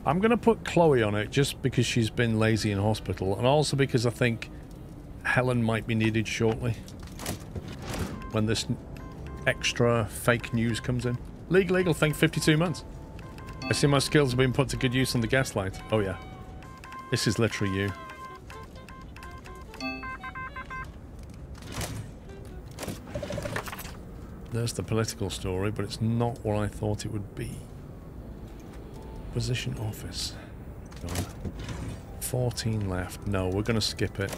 [SPEAKER 1] I'm going to put Chloe on it just because she's been lazy in hospital. And also because I think Helen might be needed shortly. When this extra fake news comes in. Legal thing, 52 months. I see my skills have been put to good use on the gaslight. Oh yeah. This is literally you. There's the political story, but it's not what I thought it would be. Position office. 14 left. No, we're going to skip it.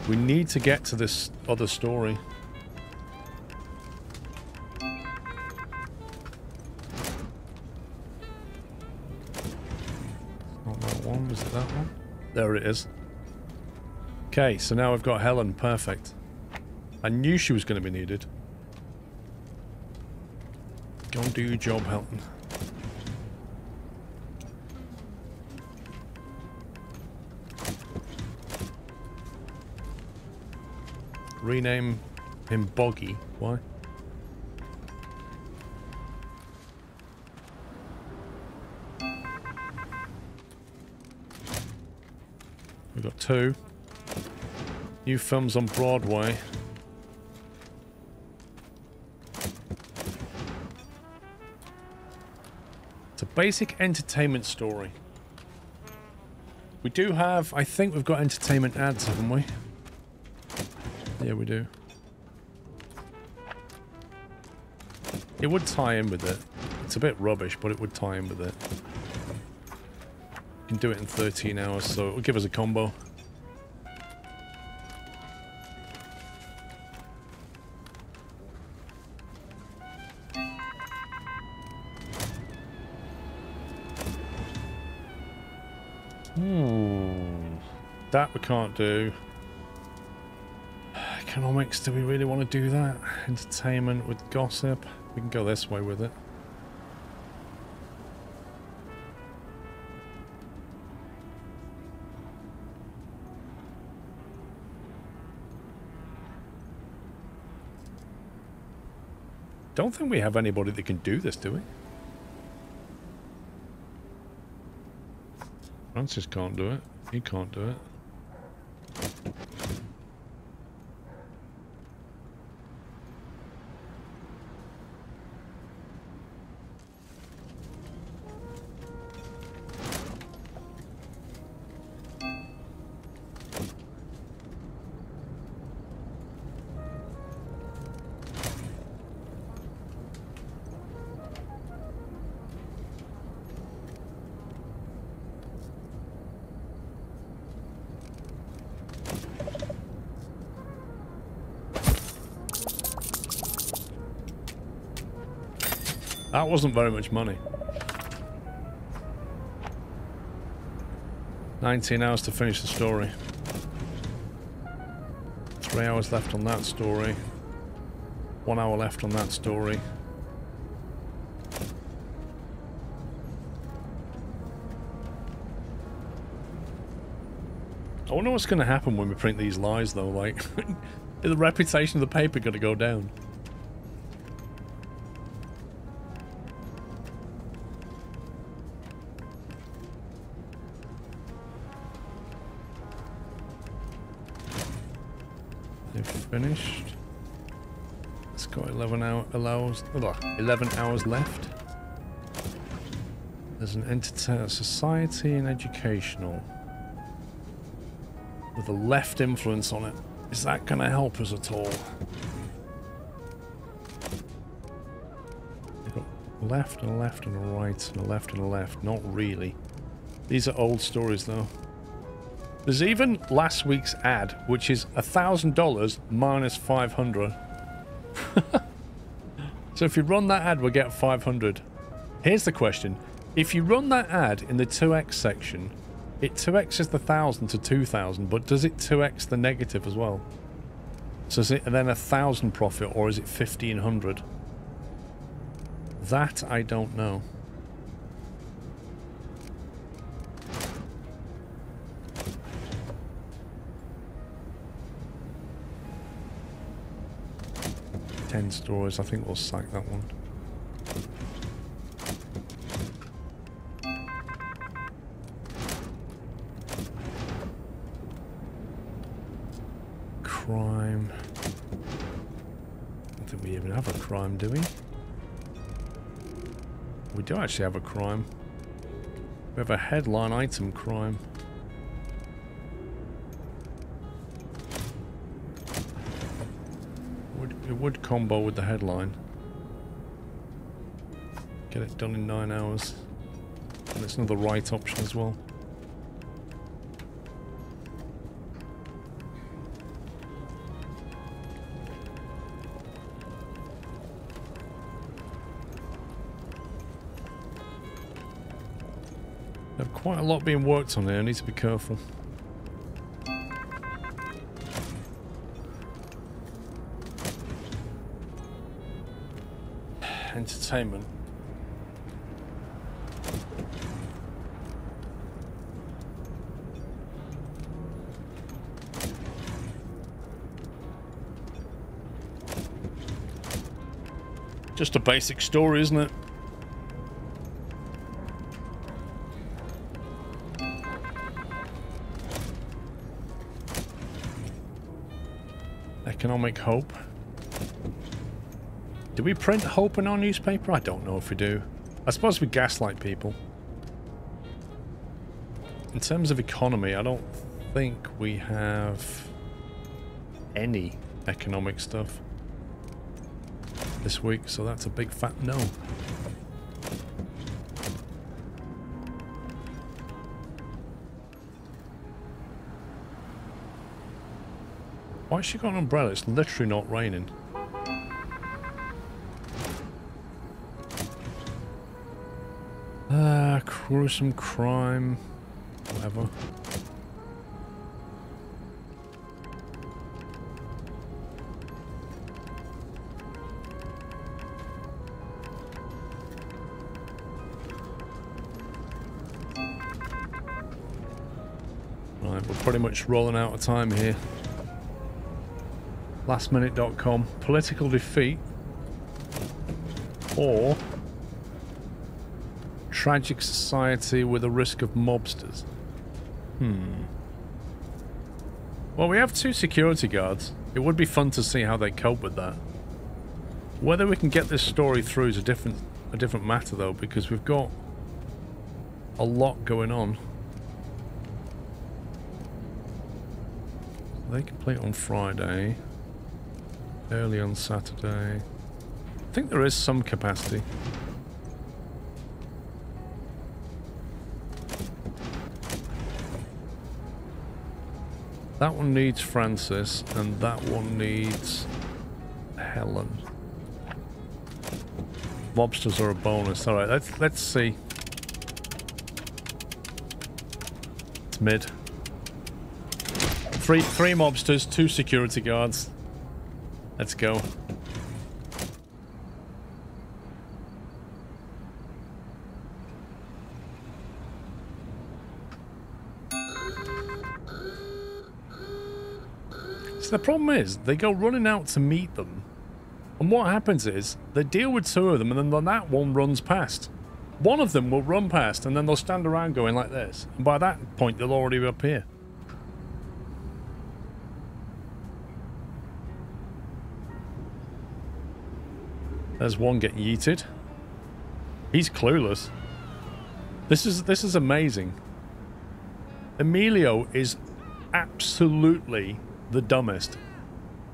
[SPEAKER 1] We need to get to this other story. Not that one. Was it that one? There it is. Okay, so now we've got Helen. Perfect. I knew she was going to be needed. Go and do your job, Helen. Rename him Boggy. Why? We've got 2. New films on Broadway. It's a basic entertainment story. We do have... I think we've got entertainment ads, haven't we? Yeah, we do. It would tie in with it. It's a bit rubbish, but it would tie in with it. We can do it in 13 hours, so it will give us a combo. That we can't do. Economics, do we really want to do that? Entertainment with gossip. We can go this way with it. Don't think we have anybody that can do this, do we? Francis can't do it. He can't do it. That wasn't very much money. 19 hours to finish the story. 3 hours left on that story. 1 hour left on that story. I wonder what's going to happen when we print these lies, though. Like, is the reputation of the paper going to go down? Finished. It's got 11 hours left. There's an society and educational with a left influence on it. Is that going to help us at all? We've got a left and a left and a right and a left and a left. Not really. These are old stories though. There's even last week's ad, which is $1,000 minus 500. So if you run that ad, we'll get 500. Here's the question. If you run that ad in the 2x section, it 2x's the 1,000 to 2,000, but does it 2x the negative as well? So is it then 1,000 profit, or is it 1,500? That I don't know. Stories, I think we'll sack that one. Crime. I don't think we even have a crime, do we? We do actually have a crime. We have a headline item crime. it would combo with the headline. Get it done in 9 hours. And it's another right option as well. There's quite a lot being worked on here. I need to be careful. Entertainment. Just a basic story, isn't it? Economic hope. Do we print hope in our newspaper? I don't know if we do. I suppose we gaslight people. In terms of economy, I don't think we have any economic stuff this week, so that's a big fat no. Why has she got an umbrella? It's literally not raining. Gruesome crime. Whatever. Right, we're pretty much rolling out of time here. Lastminute.com. Political defeat. Or tragic society with a risk of mobsters. Well, we have 2 security guards. It would be fun to see how they cope with that. Whether we can get this story through is a different matter, though, because we've got a lot going on. They complete on Friday. Early on Saturday. I think there is some capacity. That one needs Francis, and that one needs Helen. Lobsters are a bonus. All right, let's see. It's mid. Three mobsters, 2 security guards. Let's go. The problem is, they go running out to meet them, and what happens is, they deal with 2 of them, and then that one runs past. One of them will run past, and then they'll stand around going like this, and by that point, they'll already be up here. There's one getting yeeted. He's clueless. This is amazing. Emilio is absolutely the dumbest.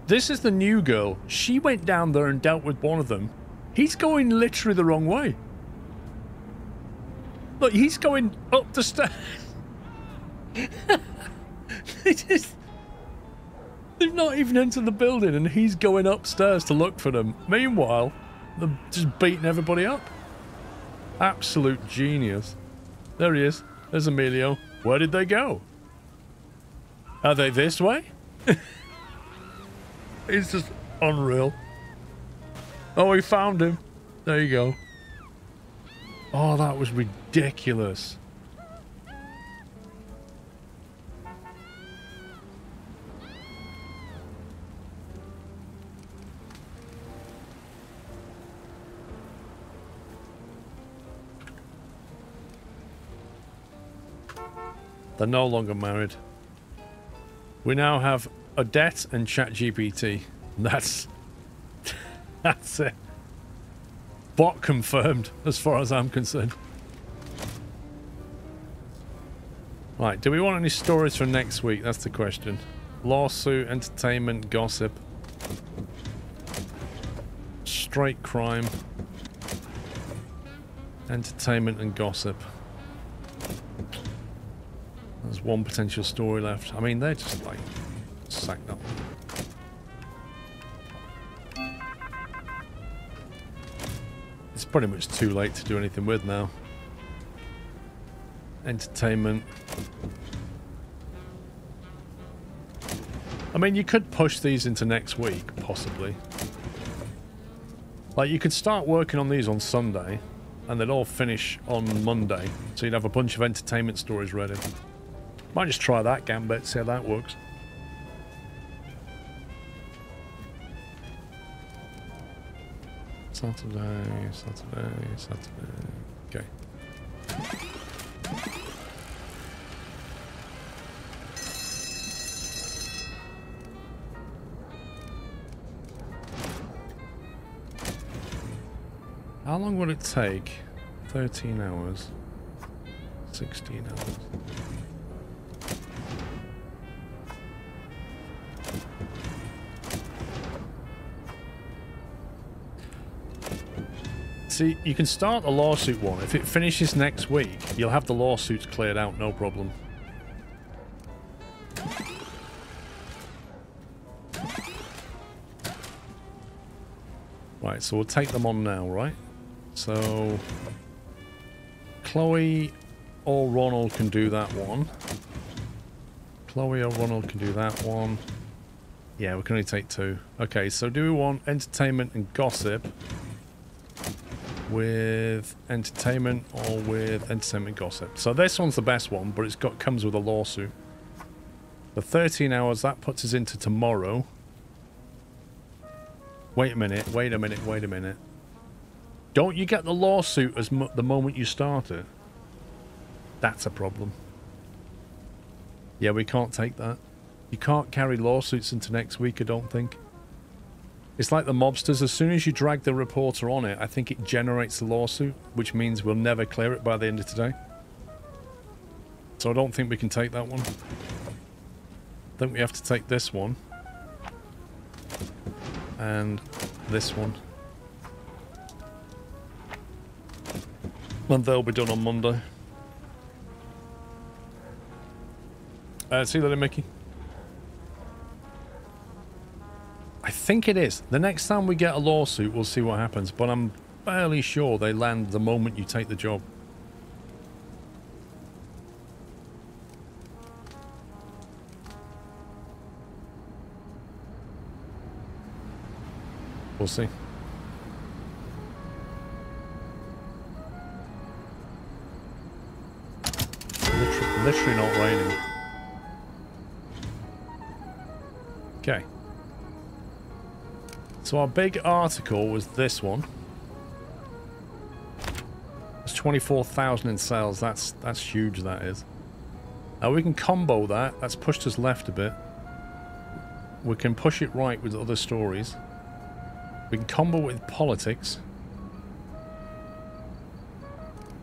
[SPEAKER 1] This is the new girl. She went down there and dealt with one of them. He's going literally the wrong way. Look, he's going up the stairs. They've not even entered the building and he's going upstairs to look for them. Meanwhile, they're just beating everybody up. Absolute genius. There he is. There's Emilio. Where did they go? Are they this way? It's just unreal. Oh, we found him. There you go. Oh, that was ridiculous. They're no longer married. We now have Odette and ChatGPT. That's it. Bot confirmed, as far as I'm concerned. Right, do we want any stories for next week? That's the question. Lawsuit, entertainment, gossip. straight crime, entertainment and gossip. There's one potential story left. I mean, they're just like sack that one. It's pretty much too late to do anything with now. Entertainment. I mean, you could push these into next week, possibly. Like, you could start working on these on Sunday, and they'd all finish on Monday, so you'd have a bunch of entertainment stories ready. Might just try that gambit, see how that works. Saturday, Saturday, Saturday. Okay. How long would it take? 13 hours. 16 hours. See, you can start a lawsuit one. If it finishes next week, you'll have the lawsuits cleared out, no problem. Right, so we'll take them on now, right? So, Chloe or Ronald can do that one. Chloe or Ronald can do that one. Yeah, we can only take two. Okay, so do we want entertainment and gossip with entertainment or with entertainment gossip? So this one's the best one, but it's comes with a lawsuit. The 13 hours, that puts us into tomorrow. Wait a minute, wait a minute, wait a minute. Don't you get the lawsuit as the moment you start it? That's a problem. Yeah, we can't take that. You can't carry lawsuits into next week, I don't think. It's like the mobsters. As soon as you drag the reporter on it, I think it generates the lawsuit, which means we'll never clear it by the end of today. So I don't think we can take that one. I think we have to take this one. And this one. And they'll be done on Monday. See you later, Mickey. I think it is. The next time we get a lawsuit, we'll see what happens. But I'm fairly sure they land the moment you take the job. We'll see. Literally not raining. Okay. So our big article was this one. It's 24,000 in sales. That's huge, that is. Now we can combo that. That's pushed us left a bit. We can push it right with other stories. We can combo with politics.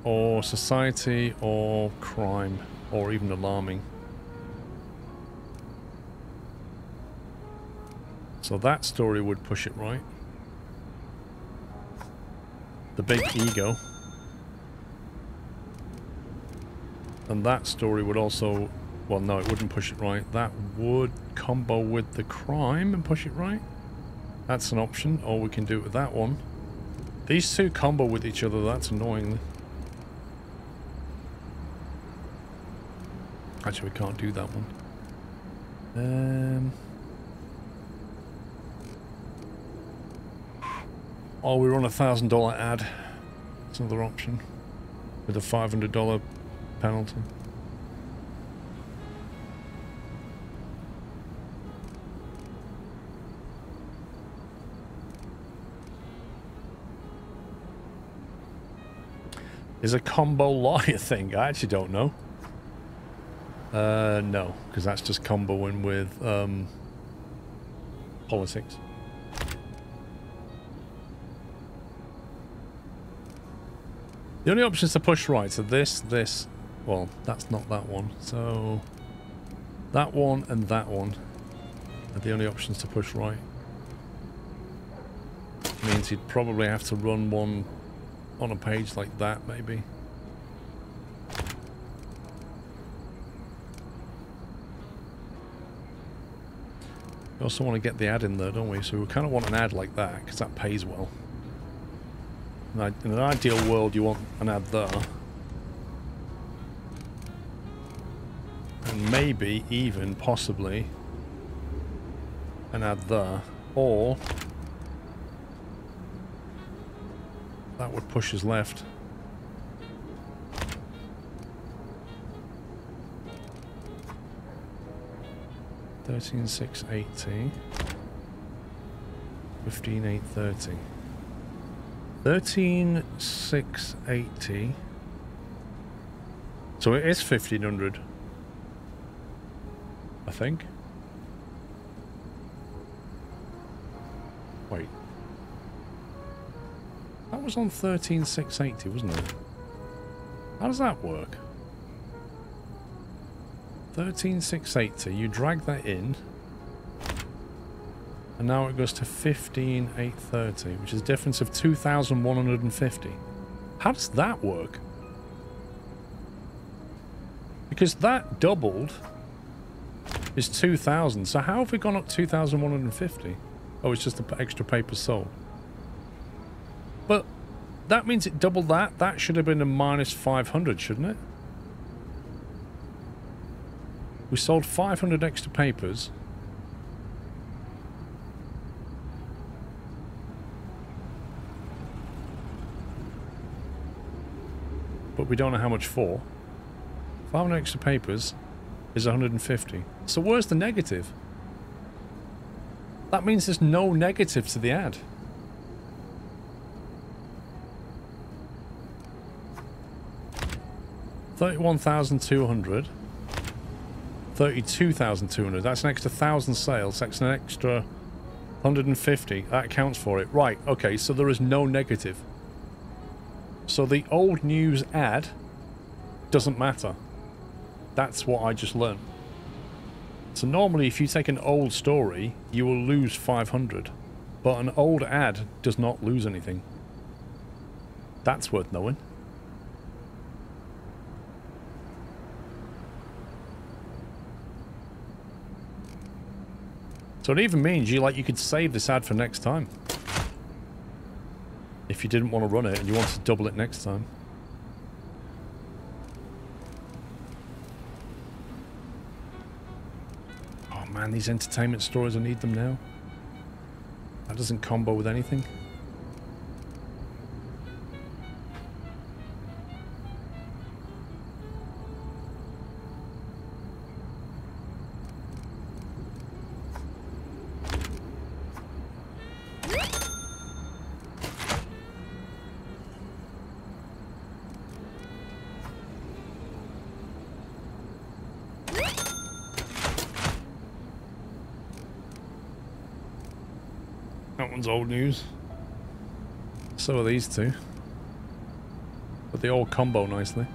[SPEAKER 1] Or society, or crime, or even alarming. So that story would push it right. The big ego. And that story would also... Well, no, it wouldn't push it right. That would combo with the crime and push it right. That's an option. Or we can do it with that one. These two combo with each other. That's annoying. Actually, we can't do that one. Oh, we run a $1,000 ad. That's another option. With a $500 penalty. Is a combo lawyer thing? I actually don't know. No, because that's just comboing with politics. The only option is to push right. So this. Well, that's not that one. So that one and that one are the only options to push right. means he'd probably have to run one on a page like that, maybe. We also want to get the ad in there, don't we? So we kind of want an ad like that, because that pays well. In an ideal world, you want an ad there. And maybe even, possibly, an ad there. Or that would push us left. $13,680. $15,830. $13,680. So it is 1,500. I think. Wait. That was on 13,680, wasn't it? How does that work? 13,680, you drag that in, and now it goes to 15,830, which is a difference of 2,150. How does that work? Because that doubled is 2,000, so how have we gone up 2,150? Oh, it's just the extra paper sold. But that means it doubled that. That should have been a minus 500, shouldn't it? We sold 500 extra papers. But we don't know how much for. 500 extra papers is 150. So where's the negative? That means there's no negative to the ad. $31,200. 32,200. That's an extra 1,000 sales. That's an extra 150. That accounts for it. Right, okay, so there is no negative. So the old news ad doesn't matter. That's what I just learned. So normally if you take an old story, you will lose 500. But an old ad does not lose anything. That's worth knowing. So it even means you could save this ad for next time. If you didn't want to run it and you wanted to double it next time. Oh man, these entertainment stories, I need them now. That doesn't combo with anything. That one's old news. So are these two. But they all combo nicely.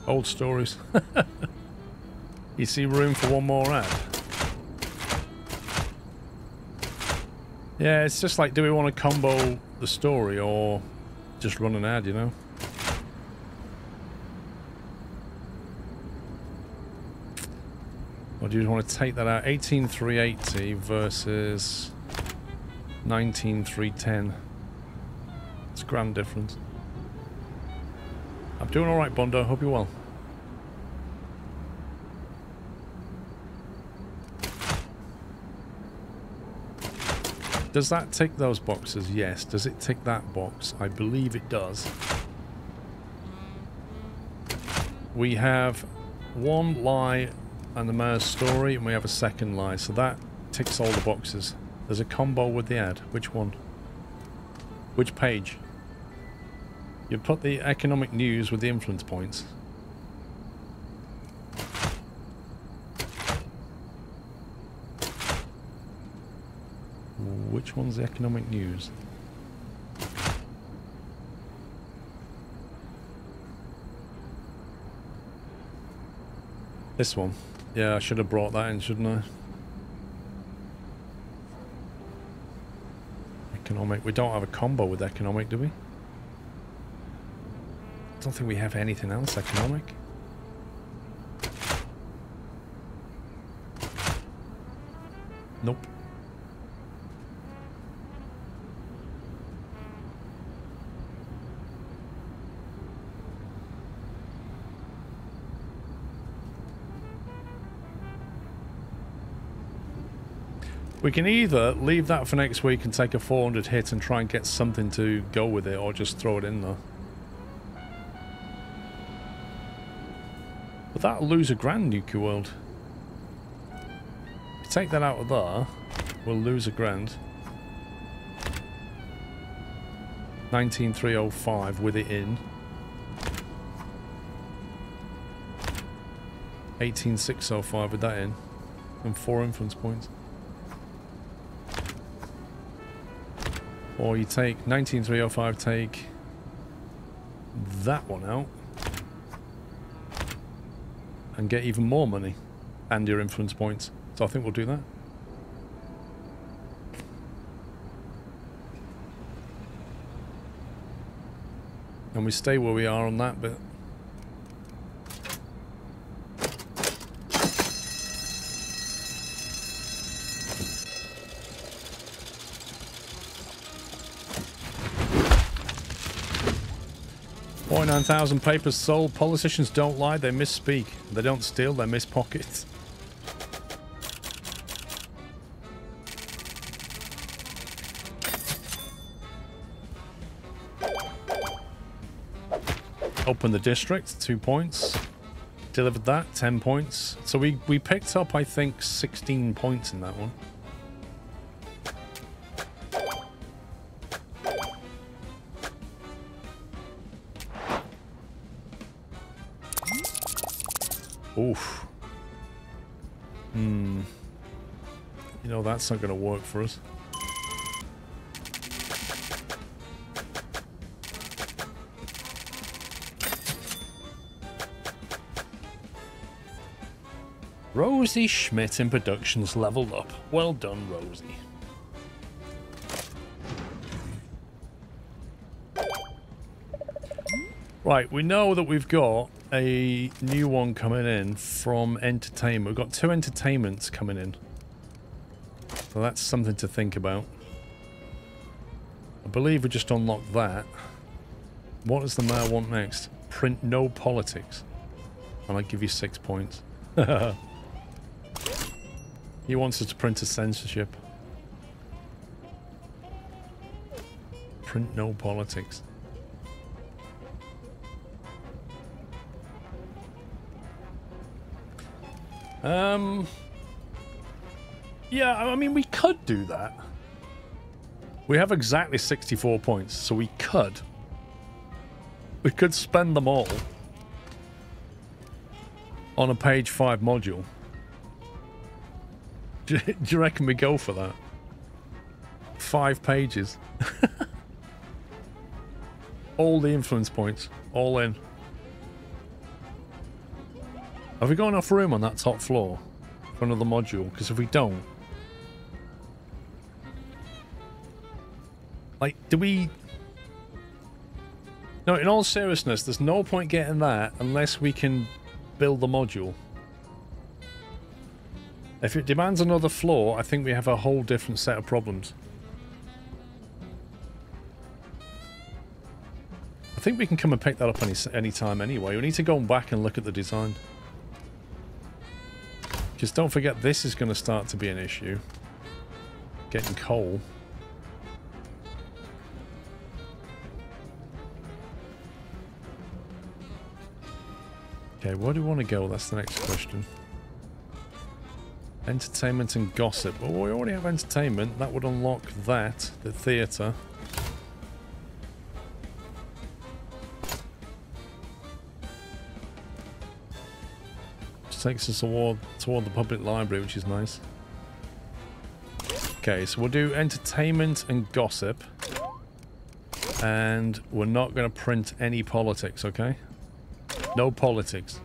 [SPEAKER 1] Old stories. You see room for one more ad? Yeah, it's just like, do we want to combo the story or just run an ad, you know? Or do you want to take that out? 18,380 versus 19,310. It's a grand difference. I'm doing alright, Bondo. Hope you're well. Does that tick those boxes? Yes. Does it tick that box? I believe it does. We have one lie and the mayor's story, and we have a second lie. So that ticks all the boxes. There's a combo with the ad. Which one? Which page? You put the economic news with the influence points. Which one's the economic news? This one. Yeah, I should have brought that in, shouldn't I? Economic. We don't have a combo with economic, do we? I don't think we have anything else economic. Nope. We can either leave that for next week and take a 400 hit and try and get something to go with it, or just throw it in there. But that'll lose a grand, Nuka World. If you take that out of there, we'll lose a grand. 19,305 with it in. 18,605 with that in. And 4 influence points. Or you take 19,305, take that one out. And get even more money. And your influence points. So I think we'll do that. And we stay where we are on that bit. $49,000 papers sold. Politicians don't lie, they misspeak. They don't steal, they miss pockets. Open the district, 2 points. Delivered that, 10 points. So we picked up, I think, 16 points in that one. Oof. You know, that's not going to work for us. Rosie Schmidt in productions leveled up. Well done, Rosie. Right, we know that we've got a new one coming in from entertainment. We've got 2 entertainments coming in. So that's something to think about. I believe we just unlocked that. What does the mayor want next? Print no politics. And I'll give you 6 points. He wants us to print a censorship. Print no politics. Yeah, I mean, we could do that. We have exactly 64 points, so we could. We could spend them all on a page 5 module. Do you reckon we go for that? 5 pages. All the influence points. All in. Have we got enough room on that top floor for another module? Because if we don't... Like, do we... No, in all seriousness, there's no point getting that unless we can build the module. If it demands another floor, I think we have a whole different set of problems. I think we can come and pick that up any time anyway. We need to go back and look at the design. Because don't forget, this is going to start to be an issue. Getting coal. Okay, where do we want to go? That's the next question. Entertainment and gossip. Well, we already have entertainment. That would unlock that. The theatre. takes us toward the public library, which is nice. Okay, so we'll do entertainment and gossip. And we're not going to print any politics, okay? No politics.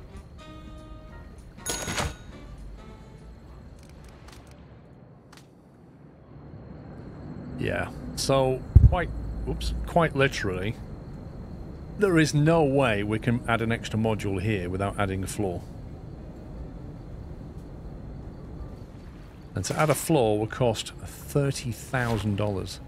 [SPEAKER 1] Yeah, so quite literally, there is no way we can add an extra module here without adding a floor. And to add a floor will cost $30,000.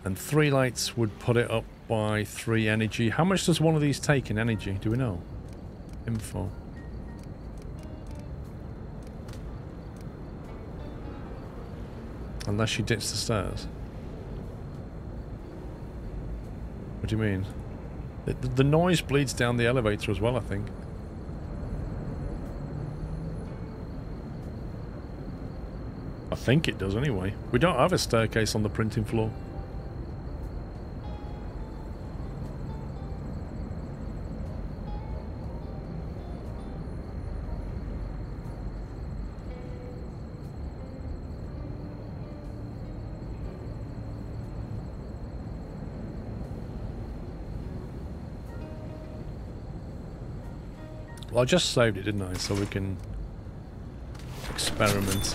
[SPEAKER 1] And 3 lights would put it up by 3 energy. How much does one of these take in energy? Do we know? Info. Unless you ditch the stairs. What do you mean? The noise bleeds down the elevator as well, I think. I think it does anyway. We don't have a staircase on the printing floor. Well, I just saved it, didn't I? So we can experiment.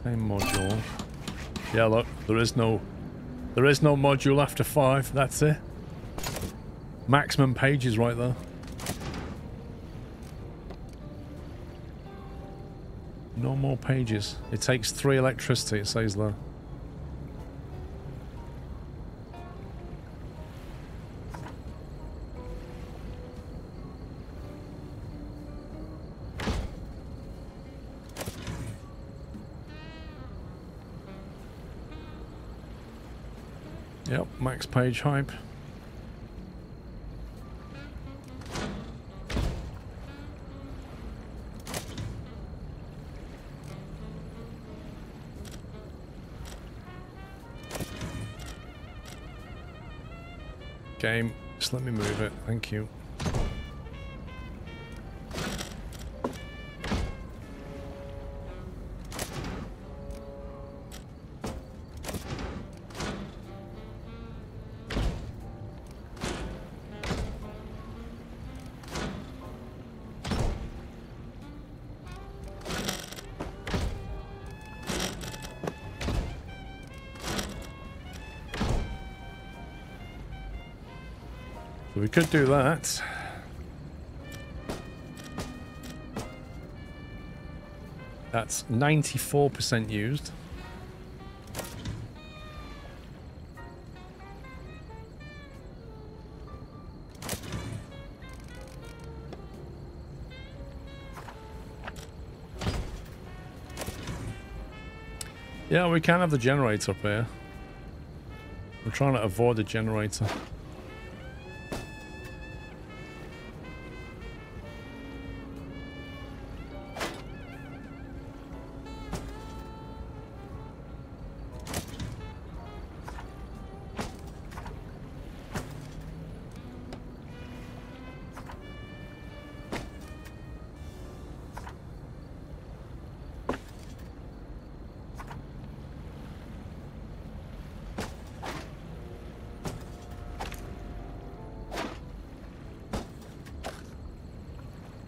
[SPEAKER 1] Same module. Yeah, look, there is no module after 5. That's it. Maximum pages right there. No more pages. It takes 3 electricity, it says there. Yep, max page hype. Game, just let me move it, thank you. We could do that. That's 94% used. Yeah, we can have the generator up here. We're trying to avoid the generator.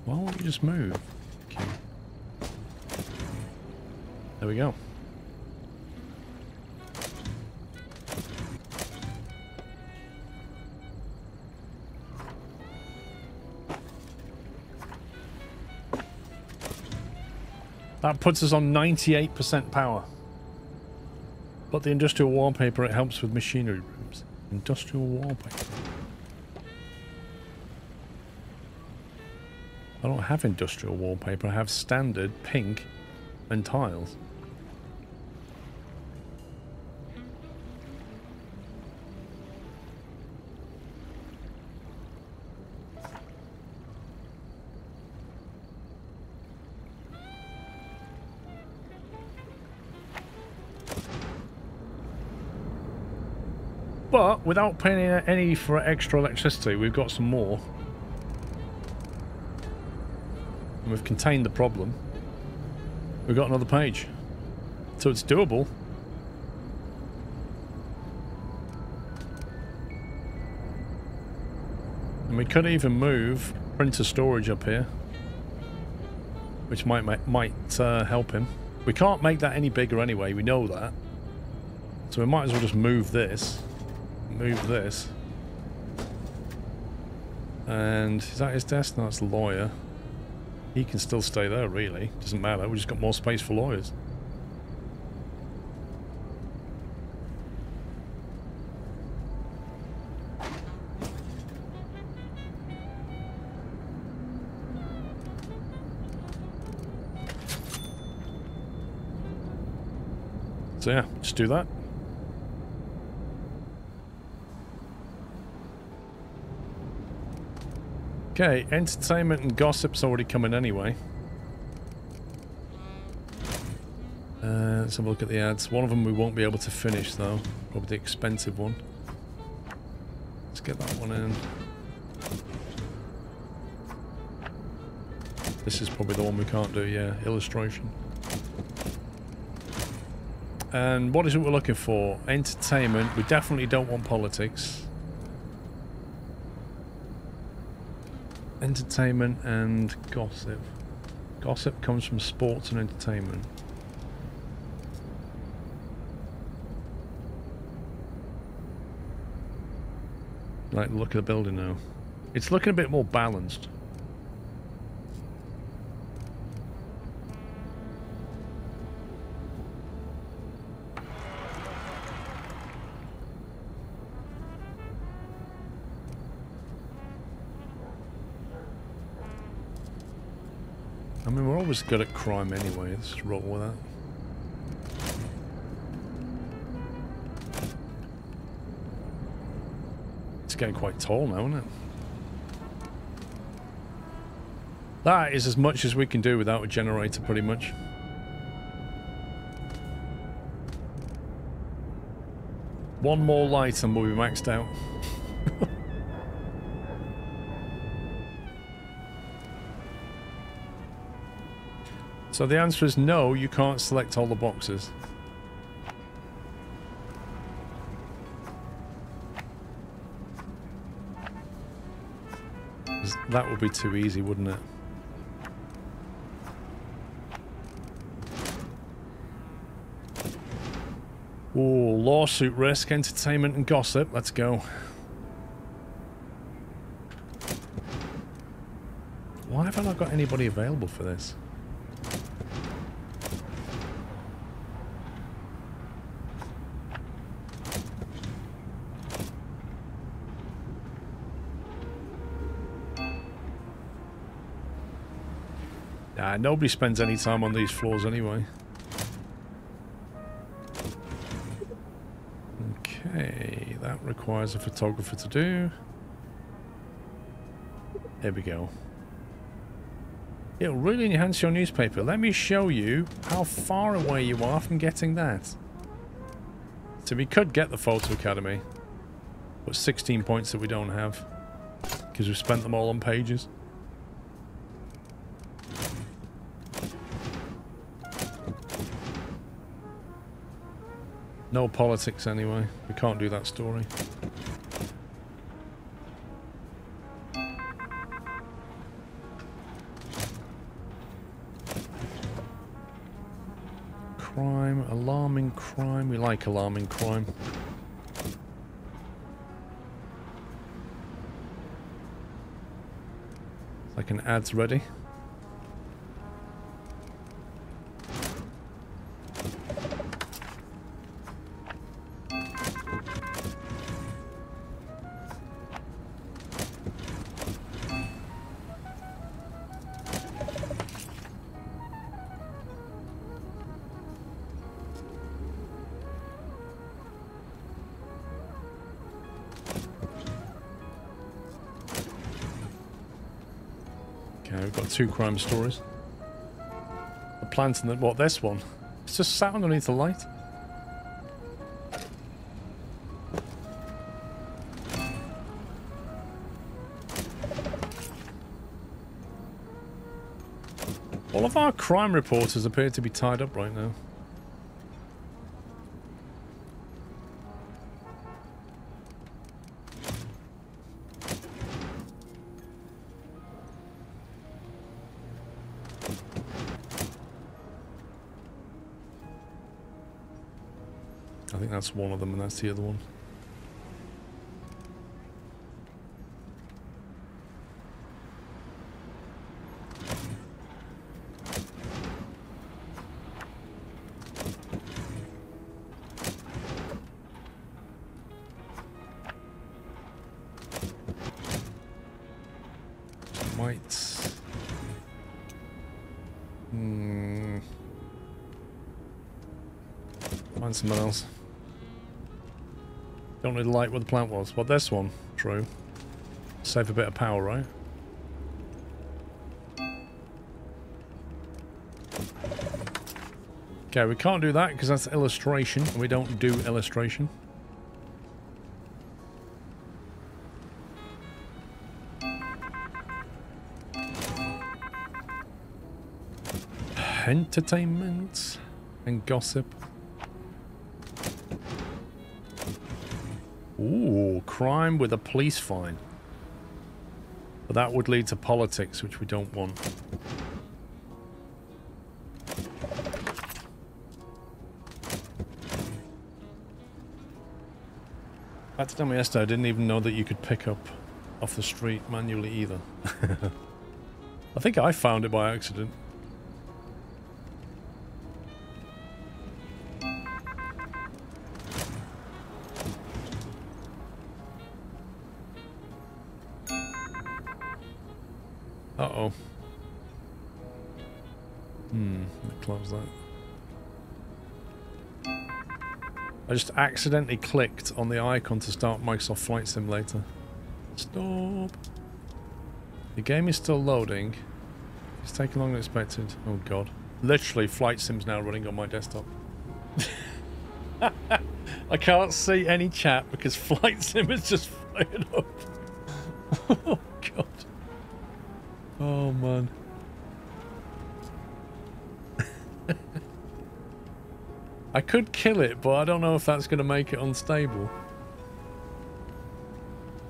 [SPEAKER 1] Why won't you just move? Okay. There we go. That puts us on 98% power. But the industrial wallpaper, it helps with machinery rooms. Industrial wallpaper. I don't have industrial wallpaper, I have standard pink and tiles. But without paying any for extra electricity, we've got some more. And we've contained the problem. We've got another page. So it's doable. And we could even move printer storage up here, which might help him. We can't make that any bigger anyway, we know that. So we might as well just move this. Move this. And is that his desk? No, that's the lawyer. He can still stay there, really. Doesn't matter, we just got more space for lawyers. So yeah, just do that. Okay, entertainment and gossip's already coming anyway. Let's have a look at the ads. One of them we won't be able to finish though. Probably the expensive one. Let's get that one in. This is probably the one we can't do, yeah. Illustration. And what is it we're looking for? Entertainment. We definitely don't want politics. Entertainment and gossip. Gossip comes from sports and entertainment. Like, look at the building now. It's looking a bit more balanced. I mean, we're always good at crime anyway. Let's just roll with that. It's getting quite tall now, isn't it? That is as much as we can do without a generator, pretty much. One more light and we'll be maxed out. So the answer is no, you can't select all the boxes. That would be too easy, wouldn't it? Ooh, lawsuit risk, entertainment and gossip. Let's go. Why have I not got anybody available for this? Nobody spends any time on these floors anyway. Okay, that requires a photographer to do. There we go. It'll really enhance your newspaper. Let me show you how far away you are from getting that. So we could get the Photo Academy, but 16 points that we don't have because we've spent them all on pages. No politics anyway. We can't do that story. Crime, alarming crime. We like alarming crime. Like an ad's ready. Okay, we've got 2 crime stories. The plant and the... what, this one? It's just sat underneath the light. All of our crime reporters appear to be tied up right now. I think that's one of them and that's the other one. Find someone else. Don't really like where the plant was. Well, this one. True. Save a bit of power, right? Okay, we can't do that because that's illustration, and we don't do illustration. Entertainment and gossip. Ooh, crime with a police fine. But that would lead to politics, which we don't want. I had to tell me yesterday, I didn't even know that you could pick up off the street manually either. I think I found it by accident. Uh-oh. Let me close that. I just accidentally clicked on the icon to start Microsoft Flight Simulator. Stop. The game is still loading. It's taking longer than expected. Oh god. Literally, Flight Sim's now running on my desktop. I can't see any chat because Flight Sim is just fired up. Oh god. Oh man. I could kill it, but I don't know if that's going to make it unstable.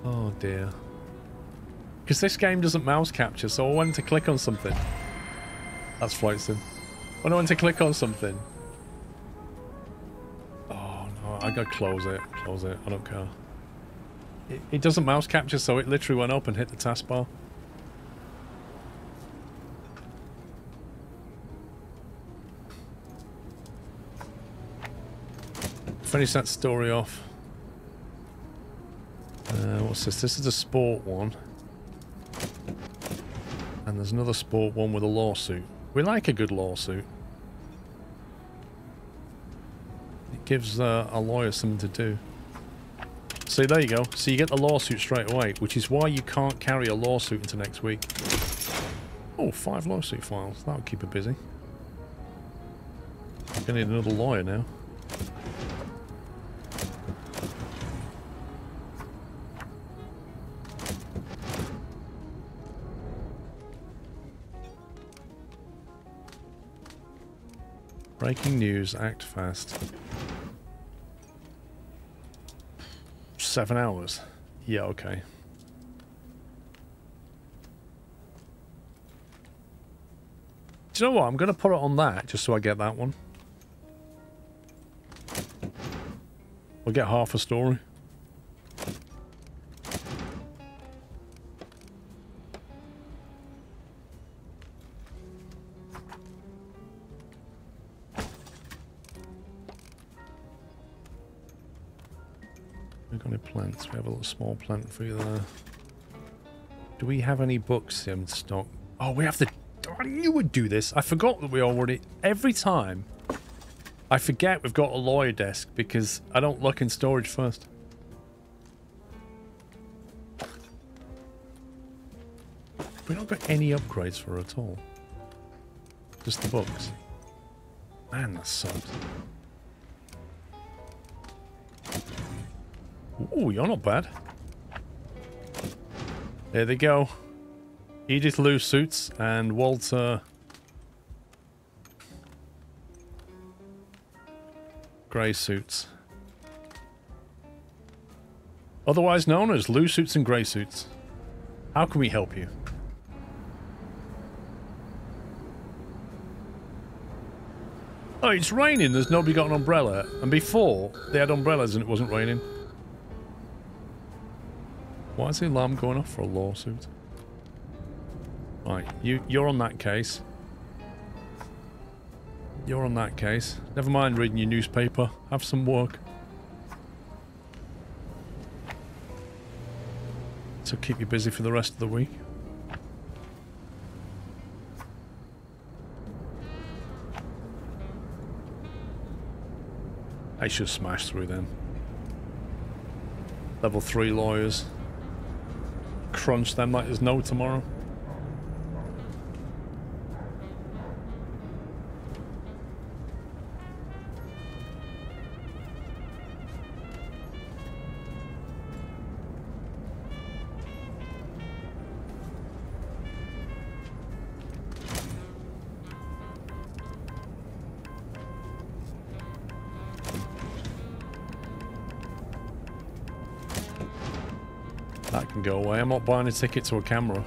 [SPEAKER 1] Oh dear. Because this game doesn't mouse capture, so I wanted to click on something. That's Flight Sim. When I want to click on something. Oh no, I gotta close it. Close it. I don't care. It doesn't mouse capture, so it literally went up and hit the taskbar. Finish that story off. What's this? This is a sport one. And there's another sport one with a lawsuit. We like a good lawsuit. It gives a lawyer something to do. See, there you go. So you get the lawsuit straight away, which is why you can't carry a lawsuit into next week. Oh, 5 lawsuit files. That'll keep her busy. Gonna need another lawyer now. Breaking news, act fast. 7 hours. Yeah, okay. Do you know what? I'm going to put it on that just so I get that one. We'll get half a story. We've got any plants? We have a little small plant for you there. Do we have any books in stock? Oh, we have the... I knew we'd do this. I forgot that we already... Every time, I forget we've got a lawyer desk because I don't look in storage first. We've not got any upgrades for her at all. Just the books. Man, that sucks. Ooh, you're not bad. There they go. Edith Lou suits and Walter Grey suits. Otherwise known as blue suits and grey suits. How can we help you? Oh, it's raining. There's nobody got an umbrella. And before, they had umbrellas and it wasn't raining. Why is the alarm going off for a lawsuit? Right, you're on that case. You're on that case. Never mind reading your newspaper. Have some work. So keep you busy for the rest of the week. I should smash through them. Level 3 lawyers. Crunch them like there's no tomorrow. That can go away. I'm not buying a ticket to a camera.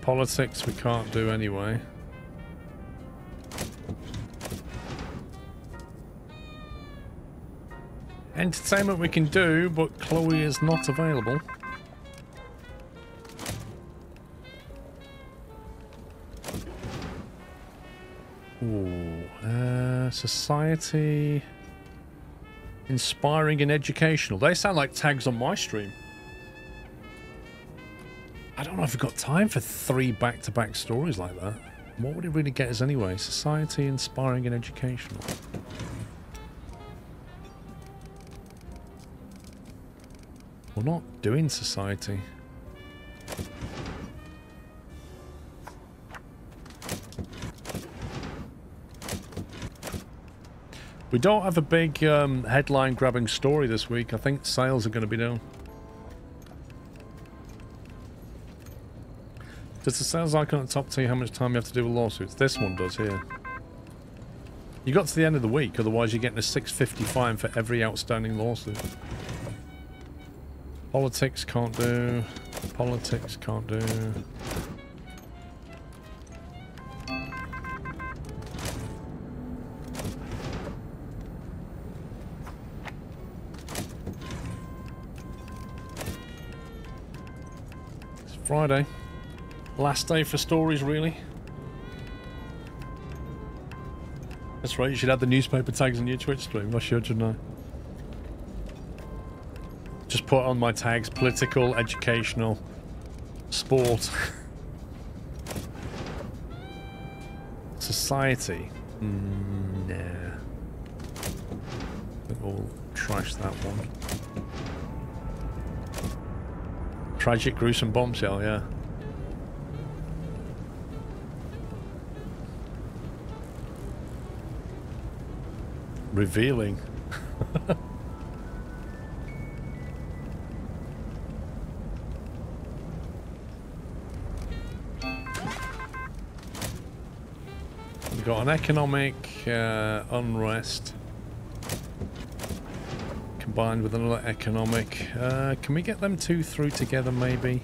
[SPEAKER 1] Politics we can't do anyway. Entertainment we can do, but Chloe is not available. Society, inspiring and educational. They sound like tags on my stream. I don't know if we've got time for 3 back-to-back stories like that. What would it really get us anyway? Society, inspiring and educational. We're not doing society. We don't have a big headline-grabbing story this week. I think sales are going to be down. Does the sales icon at the top tell you how much time you have to do with lawsuits? This one does here. You got to the end of the week, otherwise you're getting a $6.50 fine for every outstanding lawsuit. Politics can't do. Politics can't do. Friday. Last day for stories, really. That's right, you should have the newspaper tags on your Twitch stream. I should, shouldn't I? Just put on my tags: political, educational, sport. Society. Nah. I think we'll trash that one. Tragic, gruesome bombshell, yeah. Revealing. We've got an economic unrest combined with another economic. Can we get them 2 through together, maybe?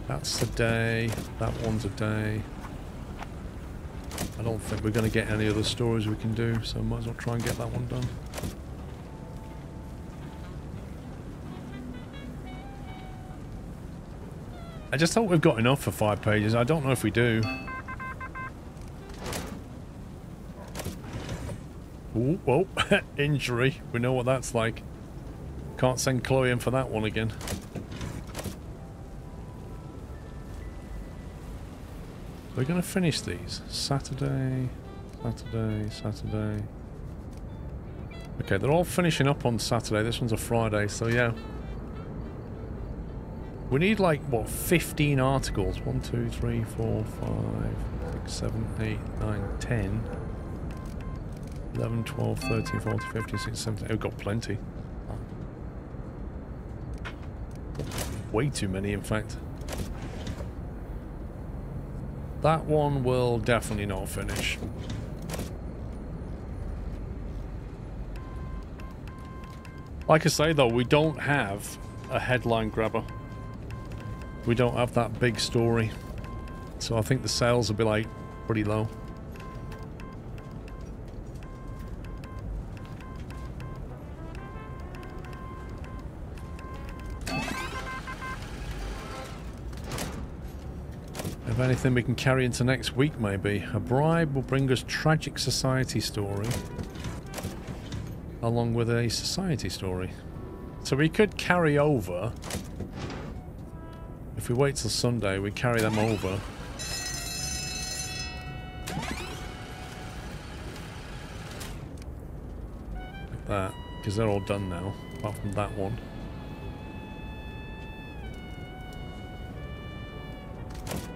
[SPEAKER 1] That's a day. That one's a day. I don't think we're going to get any other stories we can do, so might as well try and get that one done. I just hope we've got enough for 5 pages. I don't know if we do. Ooh, whoa, injury. We know what that's like. Can't send Chloe in for that one again. We're going to finish these. Saturday, Saturday, Saturday. Okay, they're all finishing up on Saturday. This one's a Friday, so yeah. We need like, what, 15 articles? 1, 2, 3, 4, 5, 6, 7, 8, 9, 10. 11, 12, 13, 14, 15, 16, 17. We've got plenty. Way too many, in fact. That one will definitely not finish. Like I say, though, we don't have a headline grabber. We don't have that big story. So I think the sales will be, like, pretty low. If anything, we can carry into next week, maybe. A bribe will bring us tragic society story, along with a society story. So we could carry over. If we wait till Sunday, we carry them over. Like that, because they're all done now, apart from that one.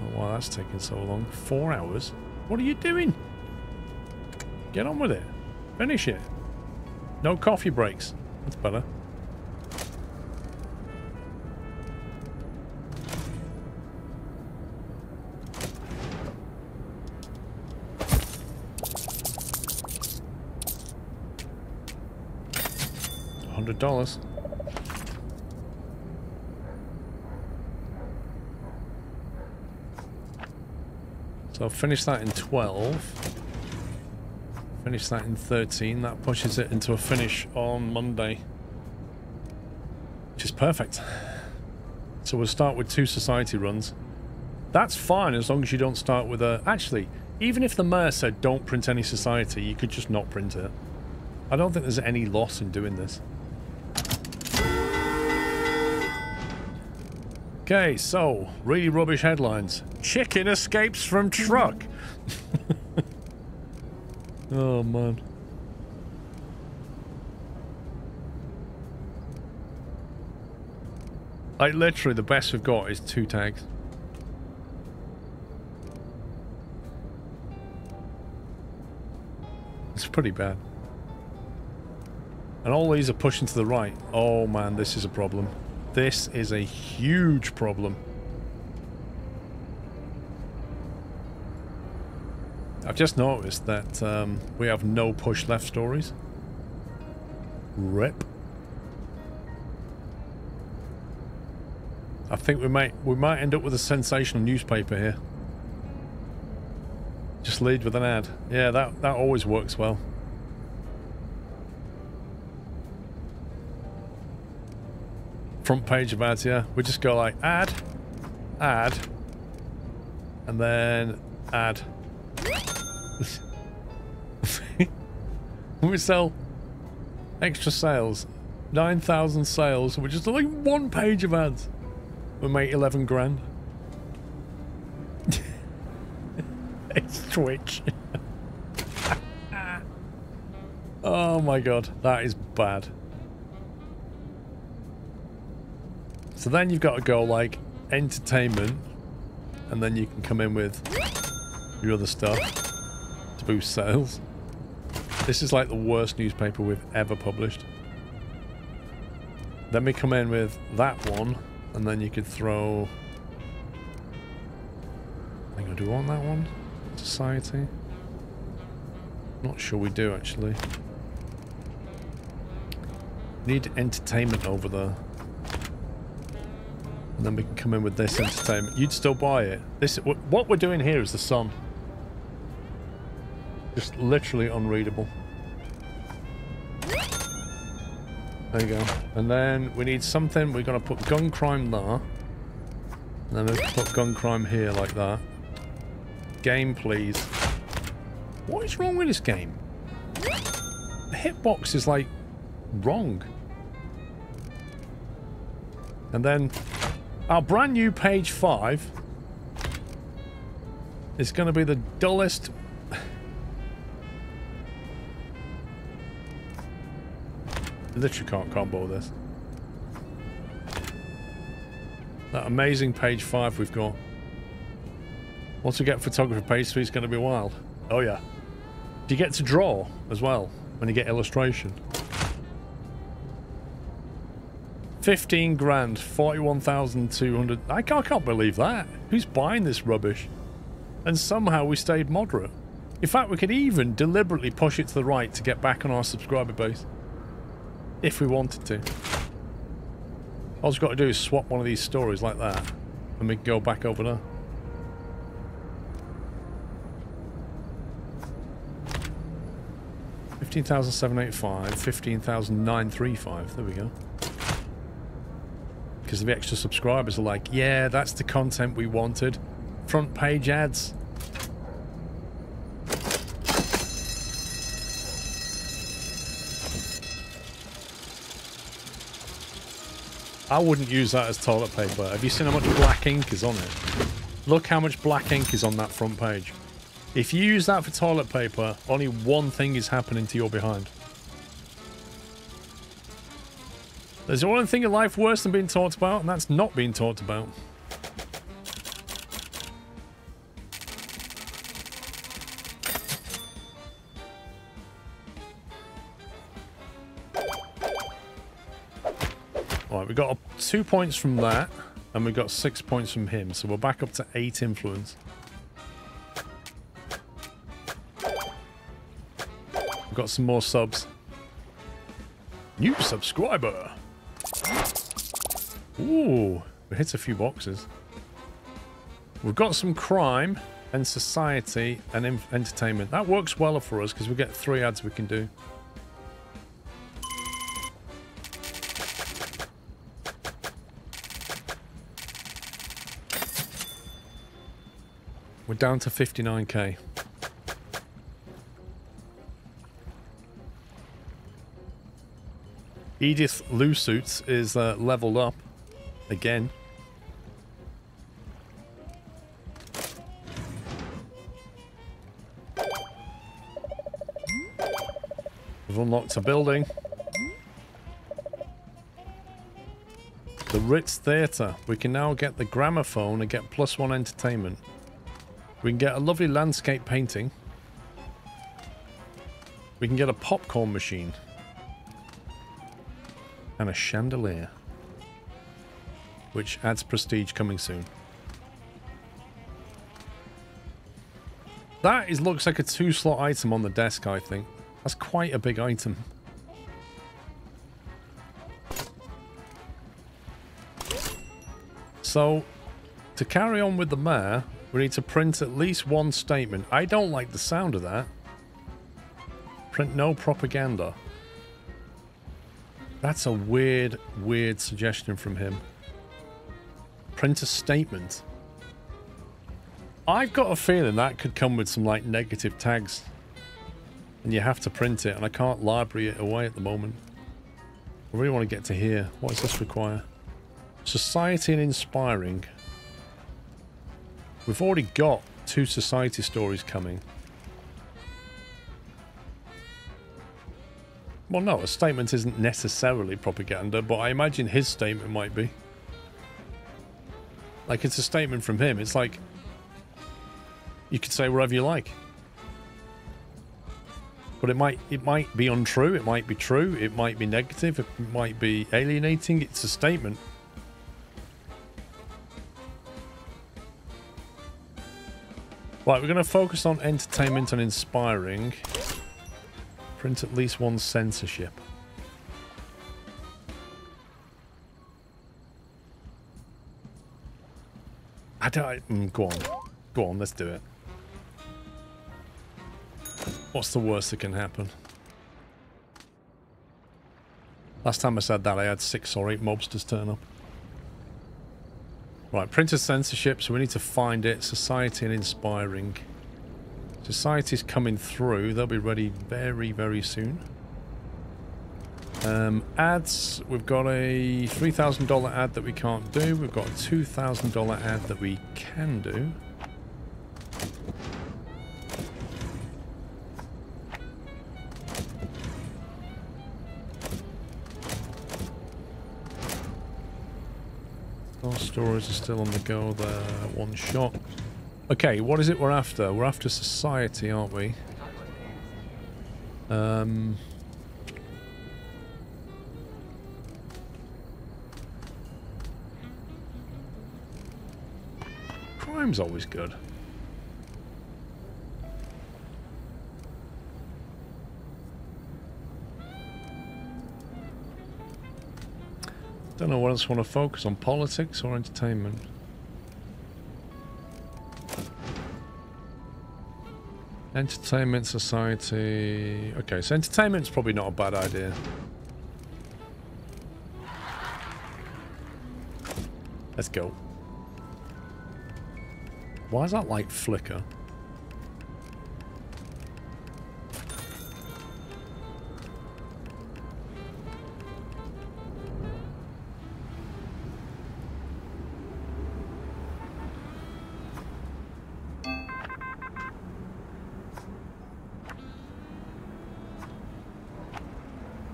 [SPEAKER 1] Oh, wow, that's taking so long. 4 hours? What are you doing? Get on with it. Finish it. No coffee breaks. That's better. $100. So I'll finish that in 12. Finish that in 13. That pushes it into a finish on Monday. Which is perfect. So we'll start with 2 society runs. That's fine as long as you don't start with a... Actually, even if the mayor said don't print any society, you could just not print it. I don't think there's any loss in doing this. Okay, so, really rubbish headlines. Chicken escapes from truck. Oh, man. Like, literally, the best we've got is 2 tags. It's pretty bad. And all these are pushing to the right. Oh, man, this is a problem. This is a huge problem. I've just noticed that we have no push left stories. Rip. I think we might end up with a sensational newspaper here. Just lead with an ad. Yeah, that always works well. Front page of ads, yeah. We just go like ad, ad, and then ad. We sell extra sales, 9,000 sales. We're just like 1 page of ads. We make 11 grand. It's Twitch. Oh my god, that is bad. So then you've got to go like entertainment, and then you can come in with your other stuff to boost sales. This is like the worst newspaper we've ever published. Then we come in with that one, and then you could throw... Hang on, do we want that one? Society? Not sure we do, actually. Need entertainment over there. And then we can come in with this entertainment. You'd still buy it. This, what we're doing here is the Sun. Just literally unreadable. There you go. And then we need something. We're going to put gun crime there. And then we'll put gun crime here like that. Game, please. What is wrong with this game? The hitbox is like wrong. And then our brand new page 5 is going to be the dullest. Literally can't combo this. That amazing page 5 we've got. Once we get photography page 3, it's going to be wild. Oh yeah. Do you get to draw as well when you get illustration? 15 grand, 41,200. I can't believe that. Who's buying this rubbish? And somehow we stayed moderate. In fact, we could even deliberately push it to the right to get back on our subscriber base. If we wanted to. All we've got to do is swap one of these stories like that. And we can go back over there. $15,785, $15,935. There we go. Because the extra subscribers are like, yeah, that's the content we wanted. Front page ads. I wouldn't use that as toilet paper. Have you seen how much black ink is on it? Look how much black ink is on that front page. If you use that for toilet paper, only one thing is happening to your behind. There's one thing in life worse than being talked about, and that's not being talked about. Alright, we got 2 points from that, and we got 6 points from him, so we're back up to 8 influence. We've got some more subs. New subscriber! Ooh, we hit a few boxes. We've got some crime and society and entertainment. That works well for us because we get 3 ads we can do. We're down to 59k. Edith Lou Suits is leveled up again. We've unlocked a building. The Ritz Theatre. We can now get the gramophone and get +1 entertainment. We can get a lovely landscape painting. We can get a popcorn machine. And a chandelier. Which adds prestige coming soon. That looks like a 2-slot item on the desk, I think. That's quite a big item. So, to carry on with the mayor, we need to print at least 1 statement. I don't like the sound of that. Print no propaganda. That's a weird, weird suggestion from him. Print a statement. I've got a feeling that could come with some, like, negative tags. And you have to print it, and I can't library it away at the moment. I really want to get to here. What does this require? Society and inspiring. We've already got 2 society stories coming. Well, no, a statement isn't necessarily propaganda, but I imagine his statement might be. Like, it's a statement from him. It's like, you could say whatever you like. But it might be untrue, it might be true, it might be negative, it might be alienating. It's a statement. Right, we're going to focus on entertainment and inspiring. Print at least 1 censorship. Go on. Go on, let's do it. What's the worst that can happen? Last time I said that, I had 6 or 8 mobsters turn up. Right, printer censorship, so we need to find it. Society and inspiring. Society's coming through. They'll be ready very, very soon. Ads. We've got a $3,000 ad that we can't do. We've got a $2,000 ad that we can do. Those stories are still on the go there. 1 shot. Okay, what is it we're after? We're after society, aren't we? Crime's always good. Don't know what else I want to focus on, politics or entertainment. Entertainment, society... Okay, so entertainment's probably not a bad idea. Let's go. Why does that light flicker?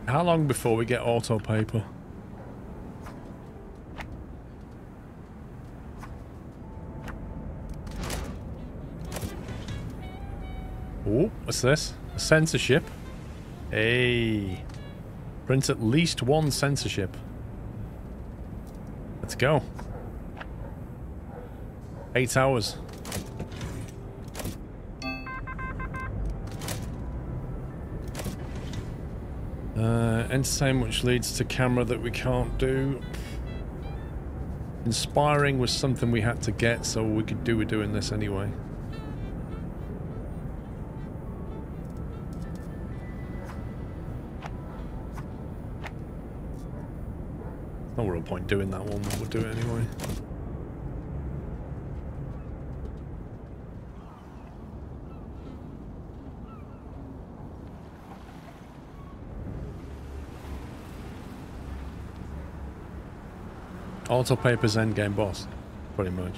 [SPEAKER 1] How long before we get auto paper? Oh, what's this? A censorship. Hey. Print at least one censorship. Let's go. 8 hours. Entertainment which leads to camera that we can't do. Inspiring was something we had to get, so we could do. We're doing this anyway. No real point doing that one, but we'll do it anyway. Auto paper's endgame boss, pretty much.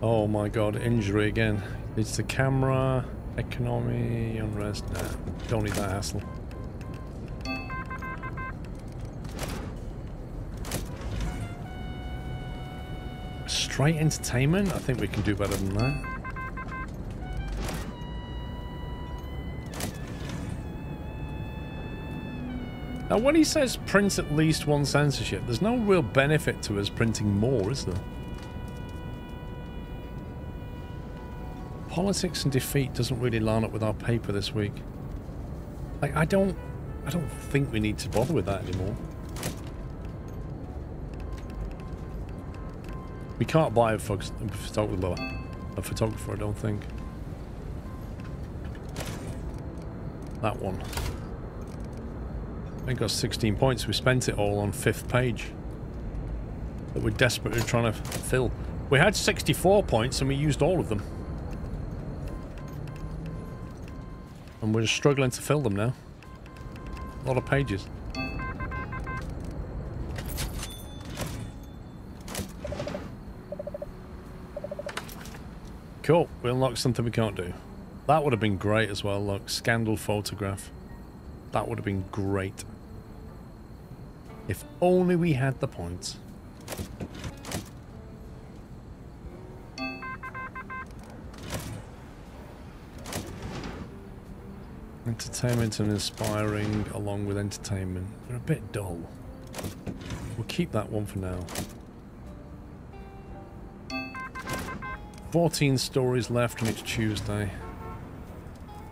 [SPEAKER 1] Oh my god, injury again. It's the camera, economy, unrest. Nah, don't need that hassle. Straight entertainment? I think we can do better than that. Now when he says print at least one censorship, there's no real benefit to us printing more, is there? Politics and defeat doesn't really line up with our paper this week. Like, I don't think we need to bother with that anymore. We can't buy a photographer, I don't think. That one. I think got 16 points. We spent it all on 5th page. That we're desperately trying to fill. We had 64 points and we used all of them. And we're just struggling to fill them now. A lot of pages. Cool. We unlocked something we can't do. That would have been great as well. Look, scandal photograph. That would have been great. If only we had the points. Entertainment and inspiring along with entertainment. They're a bit dull. We'll keep that one for now. 14 stories left and it's Tuesday.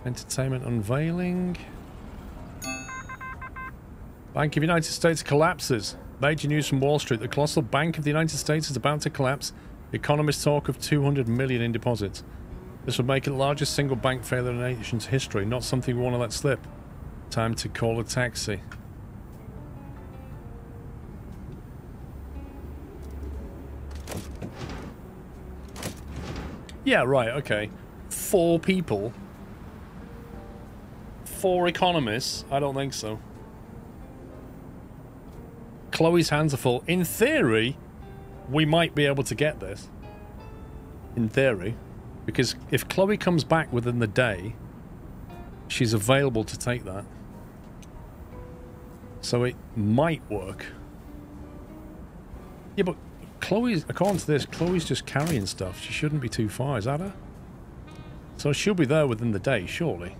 [SPEAKER 1] Entertainment unveiling. Bank of the United States collapses. Major news from Wall Street. The colossal Bank of the United States is about to collapse. Economists talk of 200 million in deposits. This would make it the largest single bank failure in the nation's history. Not something we want to let slip. Time to call a taxi. Yeah, right, okay. 4 people. 4 economists? I don't think so. Chloe's hands are full. In theory, we might be able to get this. In theory. Because if Chloe comes back within the day, she's available to take that. So it might work. Yeah, but Chloe's, according to this, Chloe's just carrying stuff. She shouldn't be too far, is that her? So she'll be there within the day, surely.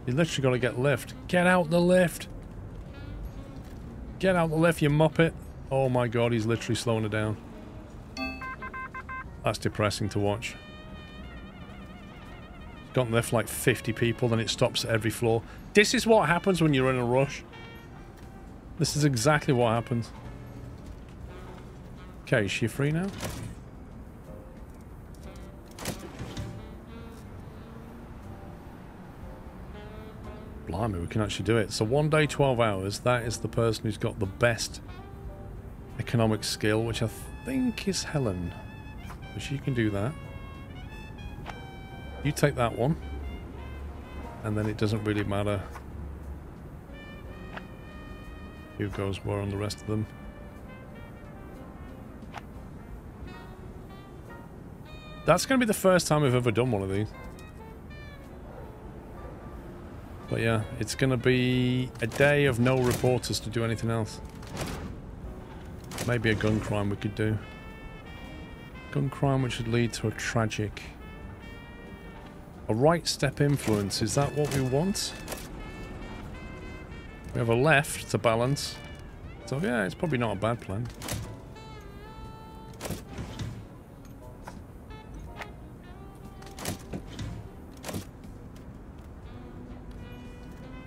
[SPEAKER 1] You literally got to get lift. Get out the lift! Get out the lift, you muppet! Oh my god, he's literally slowing it down. That's depressing to watch. It's gotten there for like 50 people, then it stops at every floor. This is what happens when you're in a rush. This is exactly what happens. Okay, is she free now? Blimey, we can actually do it. So 1 day, 12 hours. That is the person who's got the best economic skill, which I think is Helen. So she can do that. You take that one. And then it doesn't really matter who goes where on the rest of them. That's going to be the first time I've ever done one of these. But yeah, it's going to be a day of no reporters to do anything else. Maybe a gun crime we could do. Gun crime which would lead to a tragic... A right step influence, is that what we want? We have a left to balance. So yeah, it's probably not a bad plan.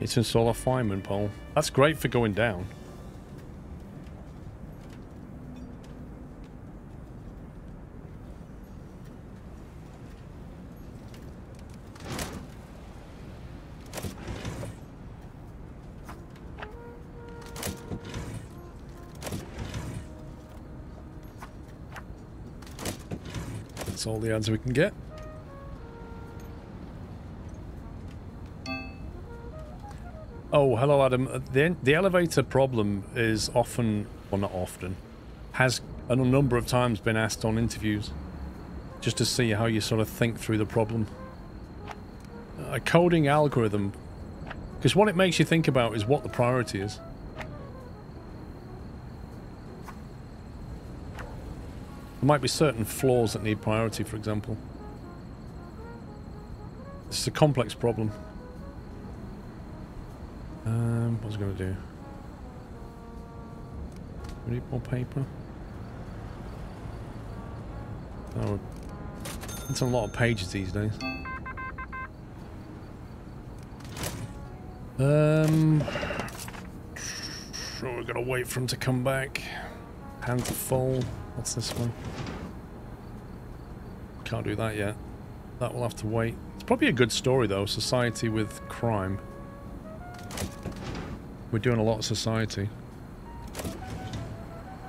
[SPEAKER 1] It's install a fireman pole. That's great for going down. That's all the ads we can get. Oh, hello Adam. The elevator problem is often, well not often, has a number of times been asked on interviews. Just to see how you sort of think through the problem. A coding algorithm, because what it makes you think about is what the priority is. There might be certain floors that need priority, for example. This is a complex problem. What was I going to do? We need more paper. Oh, it's a lot of pages these days. Sure, we've got to wait for him to come back. Hands are full. What's this one? Can't do that yet. That will have to wait. It's probably a good story though. Society with crime. We're doing a lot of society.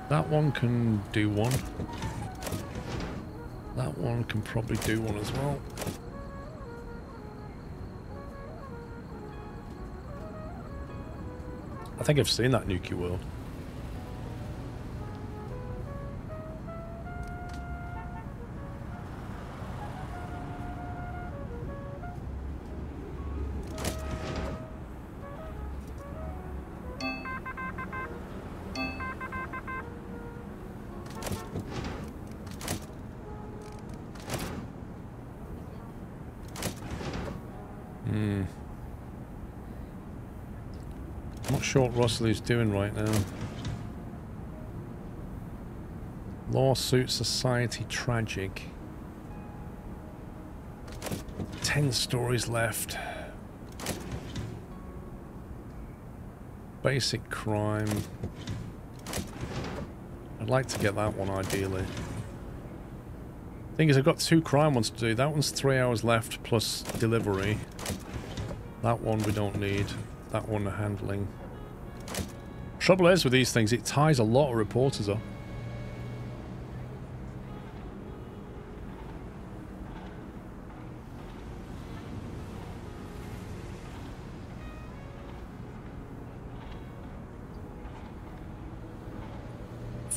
[SPEAKER 1] That one can do one. That one can probably do one as well. I think I've seen that Nuki World. I'm not sure what Russell is doing right now. Lawsuit society tragic. 10 stories left. Basic crime. I'd like to get that one ideally. Thing is, I've got 2 crime ones to do. That one's 3 hours left plus delivery. That one we don't need. That one handling. Trouble is with these things, it ties a lot of reporters up.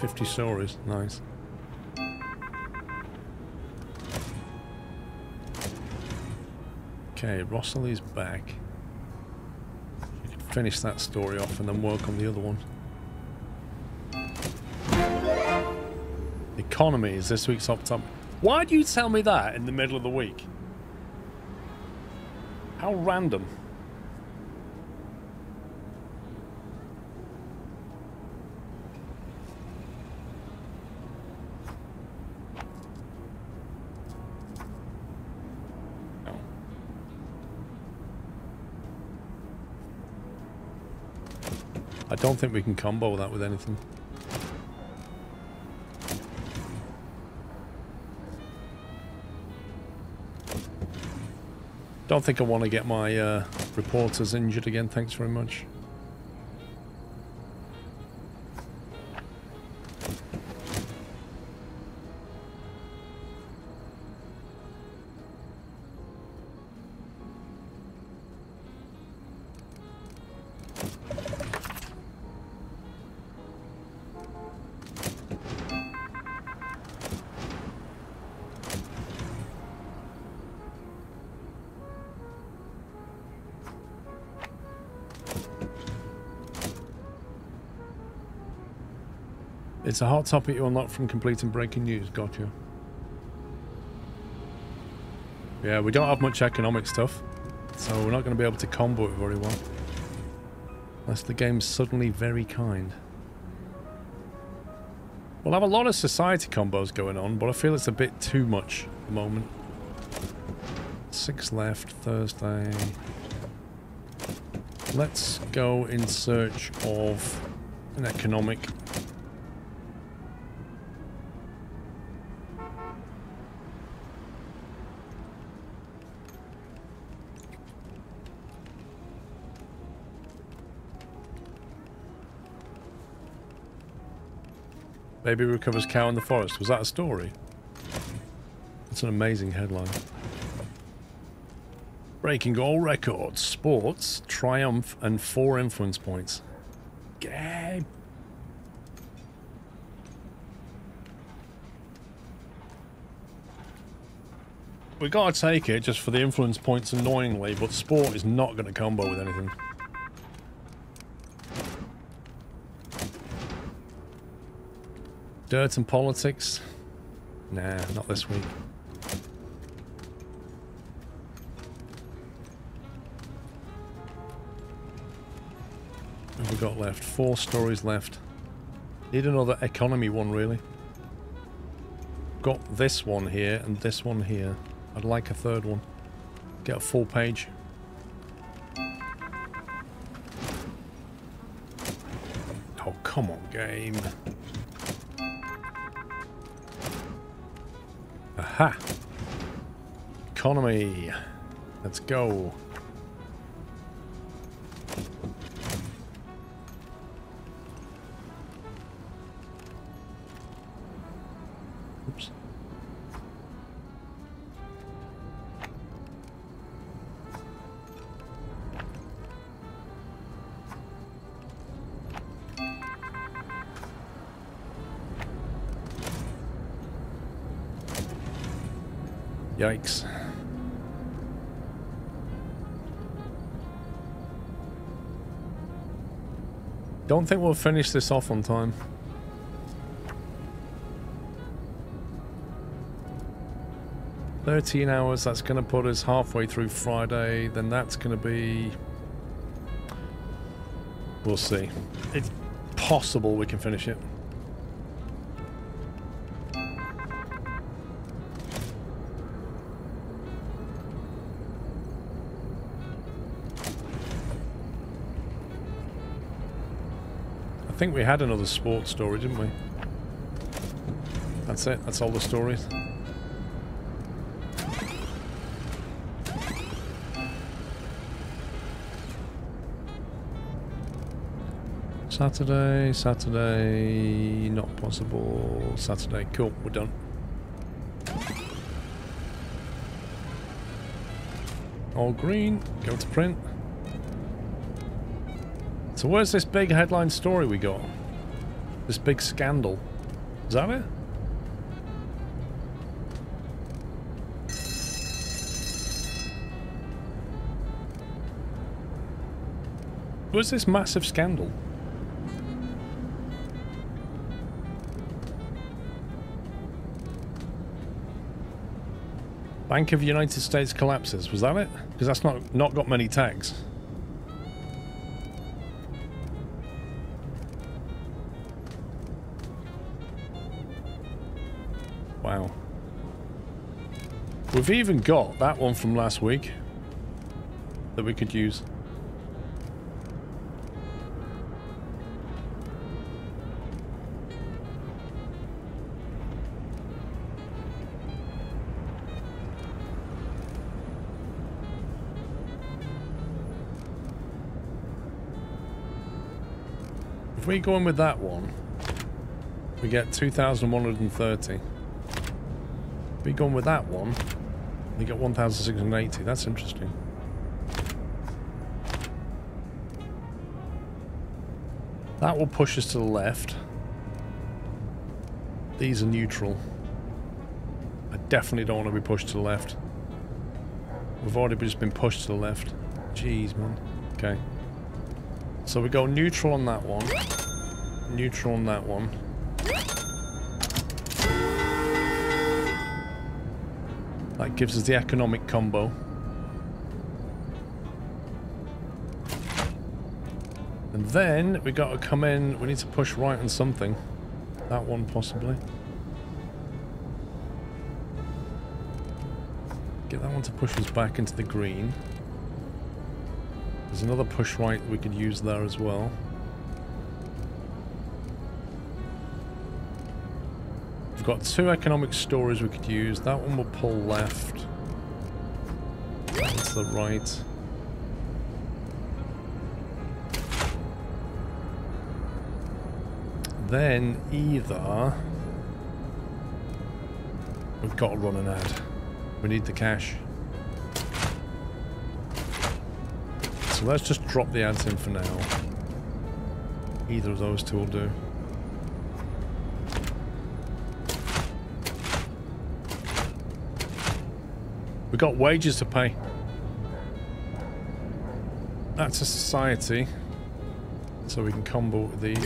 [SPEAKER 1] 50 stories. Nice. Okay, Rosalie's back. You can finish that story off and then work on the other one. Economy is this week's top topic. Why do you tell me that in the middle of the week? How random. Oh. I don't think we can combo that with anything. Don't think I want to get my reporters injured again, thanks very much. It's a hot topic you unlock from completing breaking news. Gotcha. Yeah, we don't have much economic stuff, so we're not going to be able to combo it very well. Unless the game's suddenly very kind. We'll have a lot of society combos going on, but I feel it's a bit too much at the moment. 6 left, Thursday. Let's go in search of an economic. Baby recovers cow in the forest. Was that a story? That's an amazing headline. Breaking all records. Sports, triumph, and 4 influence points. Game. We gotta take it just for the influence points annoyingly, but sport is not gonna combo with anything. Dirt and politics? Nah, not this week. What have we got left? 4 stories left. Need another economy one, really. Got this one here and this one here. I'd like a third one. Get a full page. Oh, come on, game. Aha! Economy. Let's go. Oops. Yikes. Don't think we'll finish this off on time. "13 hours, that's going to put us halfway through Friday, then that's going to be... We'll see. It's possible we can finish it. I think we had another sports story, didn't we? That's it. That's all the stories. Saturday, not possible. Saturday, cool, we're done. All green, go to print. So where's this big headline story we got? This big scandal. Is that it? Was this massive scandal? Bank of the United States collapses. Was that it? Because that's not got many tags. Wow. We've even got that one from last week that we could use. If we go in with that one, we get 2,130. If we go in with that one, we get 1,680. That's interesting. That will push us to the left. These are neutral. I definitely don't want to be pushed to the left. We've already just been pushed to the left. Jeez, man. Okay. So we go neutral on that one. Neutral on that one. That gives us the economic combo. And then we got to come in. We need to push right on something. That one possibly. Get that one to push us back into the green. There's another push right we could use there as well. We've got two economic stories we could use. That one will pull left. That's the right. Then either we've got to run an ad. We need the cash. So let's just drop the ads in for now. Either of those two will do. We've got wages to pay. That's a society. So we can combo with these.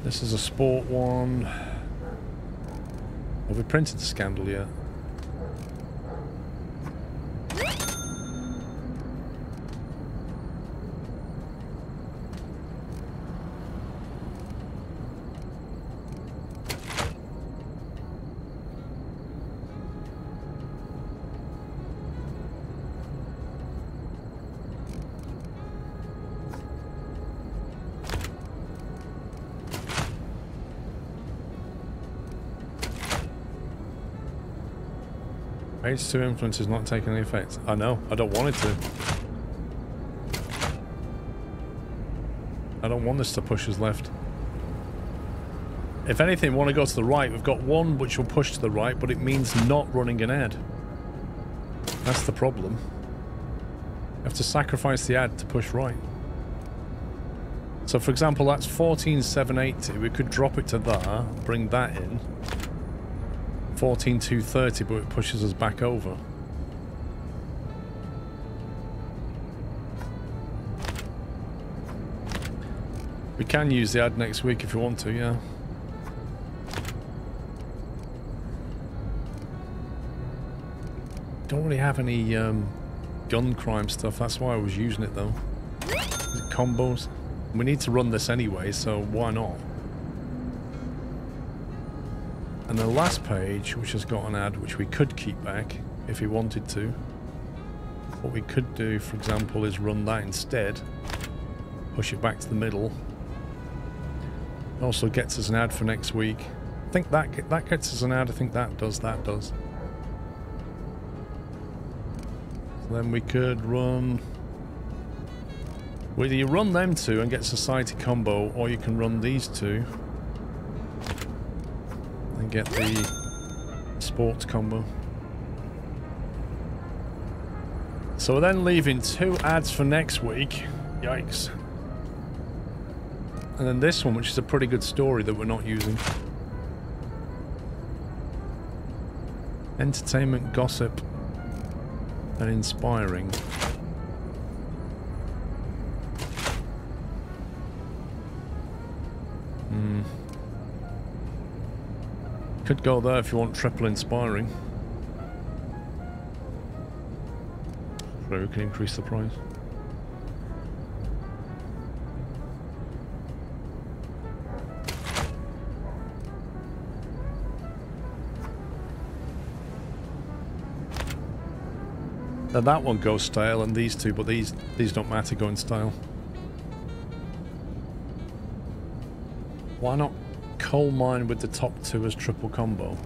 [SPEAKER 1] This is a sport one. Have we printed the scandal yet? Page 2 influence is not taking any effect. I know, I don't want it to. I don't want this to push us left. If anything, we want to go to the right. We've got one which will push to the right, but it means not running an ad. That's the problem. You have to sacrifice the ad to push right. So for example, that's 14,780. We could drop it to there, bring that in. 14,230, but it pushes us back over. We can use the ad next week if you want to, yeah. Don't really have any gun crime stuff, that's why I was using it though. Is it combos? We need to run this anyway, so why not? And the last page, which has got an ad, which we could keep back if we wanted to. What we could do, for example, is run that instead. Push it back to the middle. It also gets us an ad for next week. I think that gets us an ad. I think that does. So then we could run... Whether you run them two and get society combo, or you can run these two and get the sports combo. So we're then leaving 2 ads for next week. Yikes. And then this one, which is a pretty good story that we're not using. Entertainment, gossip, and inspiring. Could go there if you want triple inspiring. So we can increase the price. Now that one goes stale and these two, but these don't matter going stale. Why not coal mine with the top two as triple combo?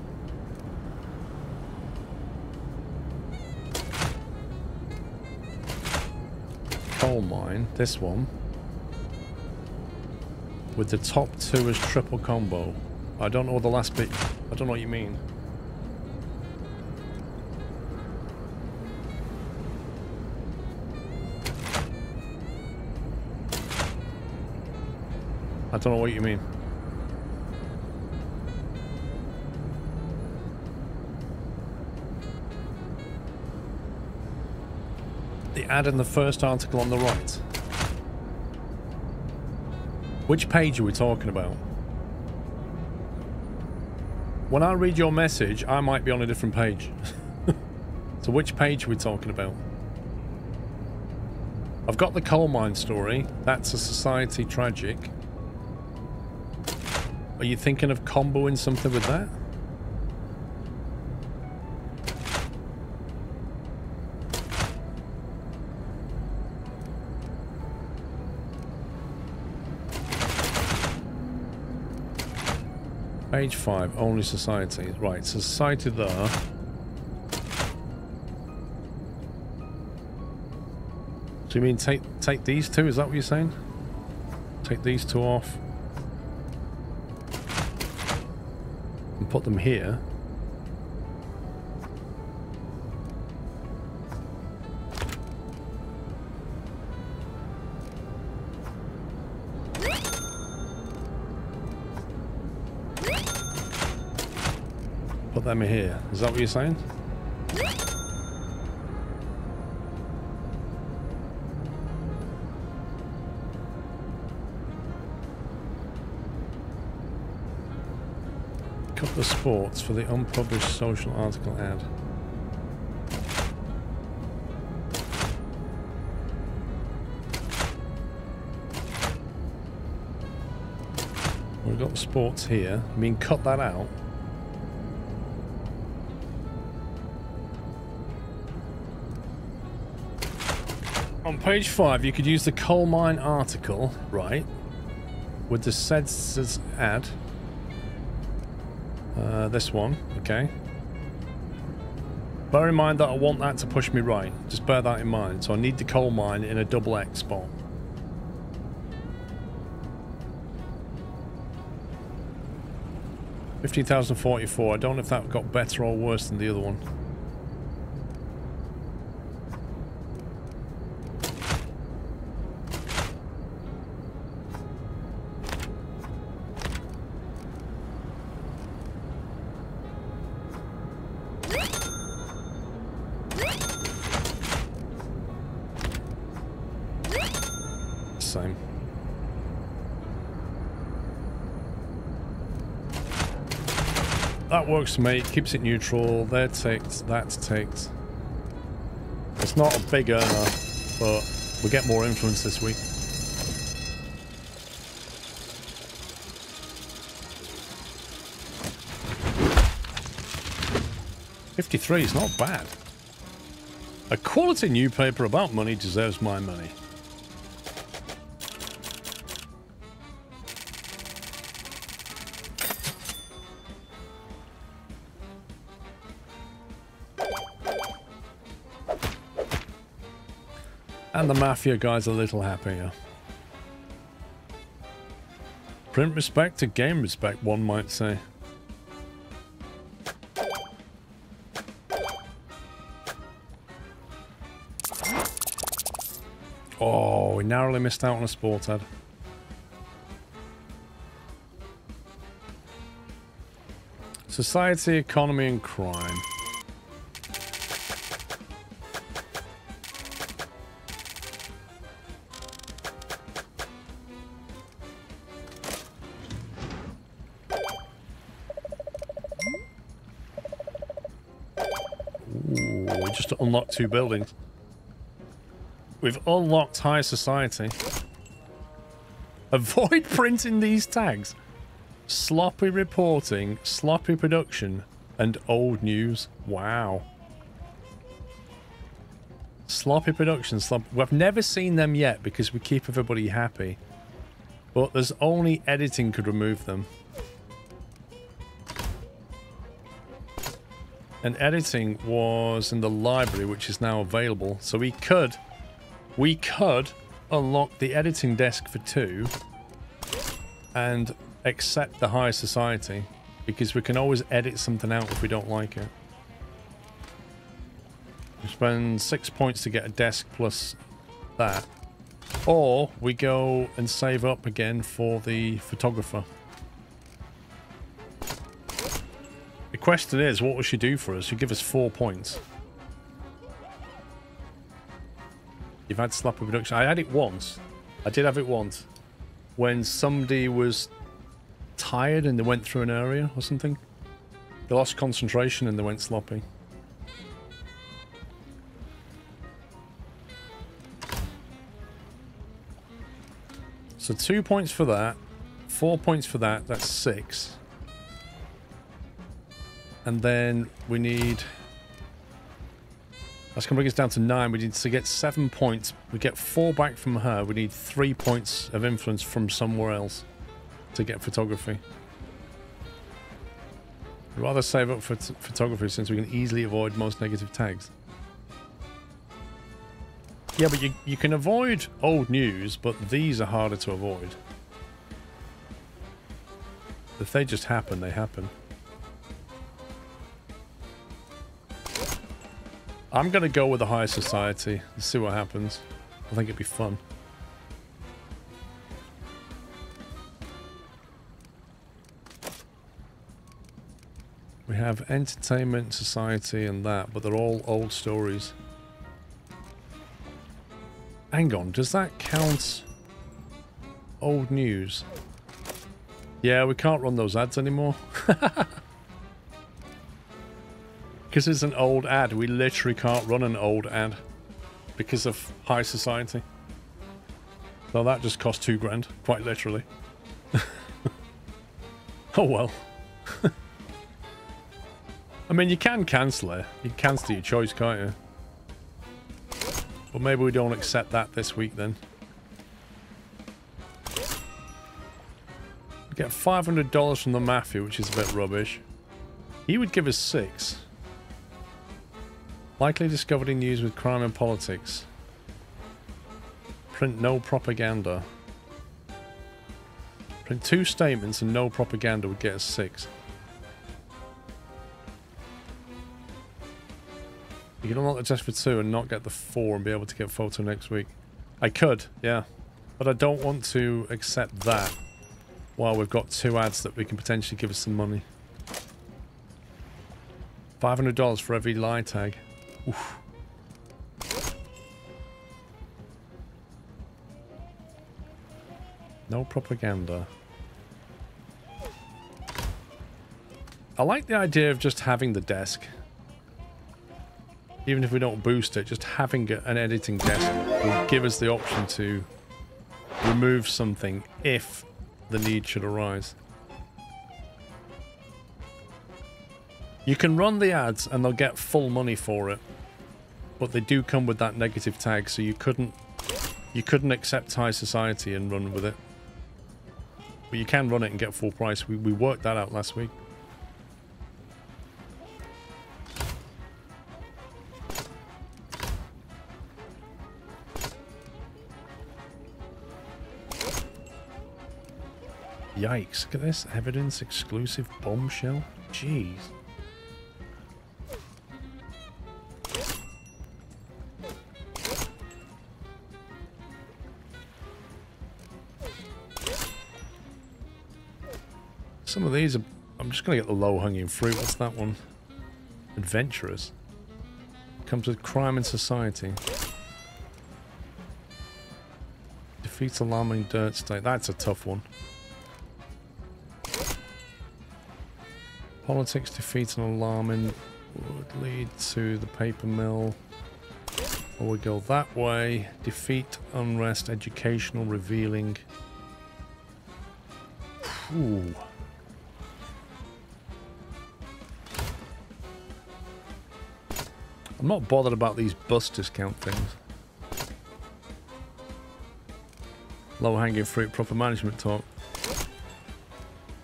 [SPEAKER 1] Coal mine, this one, with the top two as triple combo. I don't know what the last bit, I don't know what you mean. I don't know what you mean. The ad in the first article on the right. Which page are we talking about? When I read your message, I might be on a different page. So which page are we talking about? I've got the coal mine story. That's a society tragic. Are you thinking of comboing something with that? Page 5, only society. Right, so society there. So you mean take these two? Is that what you're saying? Take these two off. And put them here. Put them here. Is that what you're saying? Cut the sports for the unpublished social article ad. We've got the sports here. I mean, cut that out. On page 5, you could use the coal mine article, right, with the says ad. This one, okay. Bear in mind that I want that to push me right. Just bear that in mind. So I need the coal mine in a double X spot. $15,044. I don't know if that got better or worse than the other one. Same. That works for me. Keeps it neutral. They're ticked. That's ticked. It's not a big earner, but we get more influence this week. $53 is not bad. A quality new paper about money deserves my money. And the Mafia guy's a little happier. Print respect to game respect, one might say. Oh, we narrowly missed out on a sport ad. Society, economy, and crime. Ooh, we just unlocked 2 buildings. We've unlocked high society. Avoid printing these tags. Sloppy reporting, sloppy production, and old news. Wow. Sloppy production, We've never seen them yet because we keep everybody happy. But there's only editing could remove them. And editing was in the library, which is now available. So we could unlock the editing desk for 2 and accept the high society, because we can always edit something out if we don't like it. We spend 6 points to get a desk plus that. Or we go and save up again for the photographer. The question is, what will she do for us? She'll give us 4 points. You've had sloppy production. I had it once. I did have it once. When somebody was tired and they went through an area or something. They lost concentration and they went sloppy. So 2 points for that. 4 points for that. That's 6. And then we need... That's going to bring us down to 9. We need to get 7 points. We get 4 back from her. We need 3 points of influence from somewhere else to get photography. I'd rather save up for photography since we can easily avoid most negative tags. Yeah, but you can avoid old news, but these are harder to avoid. If they just happen, they happen. I'm going to go with the high society and see what happens. I think it'd be fun. We have entertainment, society, and that, but they're all old stories. Hang on, does that count old news? Yeah, we can't run those ads anymore. Because it's an old ad. We literally can't run an old ad because of high society. So that just cost 2 grand, quite literally. Oh well. I mean, you can cancel it. You can cancel your choice, can't you? But maybe we don't accept that this week then. We get $500 from the Mafia, which is a bit rubbish. He would give us 6. Likely discovered in news with crime and politics. Print no propaganda. Print 2 statements and no propaganda would get us 6. You can unlock the test for 2 and not get the 4 and be able to get photo next week. I could, yeah. But I don't want to accept that while we've got 2 ads that we can potentially give us some money. $500 for every lie tag. Oof. No propaganda. I like the idea of just having the desk. Even if we don't boost it, just having an editing desk will give us the option to remove something if the need should arise. You can run the ads and they'll get full money for it, but they do come with that negative tag, so you couldn't accept high society and run with it. But you can run it and get full price. We worked that out last week. Yikes, look at this. Evidence exclusive bombshell. Jeez. Some of these are I'm just going to get the low-hanging fruit. What's that one? Adventurers. Comes with crime in society. Defeats alarming dirt state. That's a tough one. Politics defeats an alarming would lead to the paper mill. Or we go that way. Defeat unrest, educational, revealing. Ooh. I'm not bothered about these bus discount things. Low-hanging fruit, proper management talk.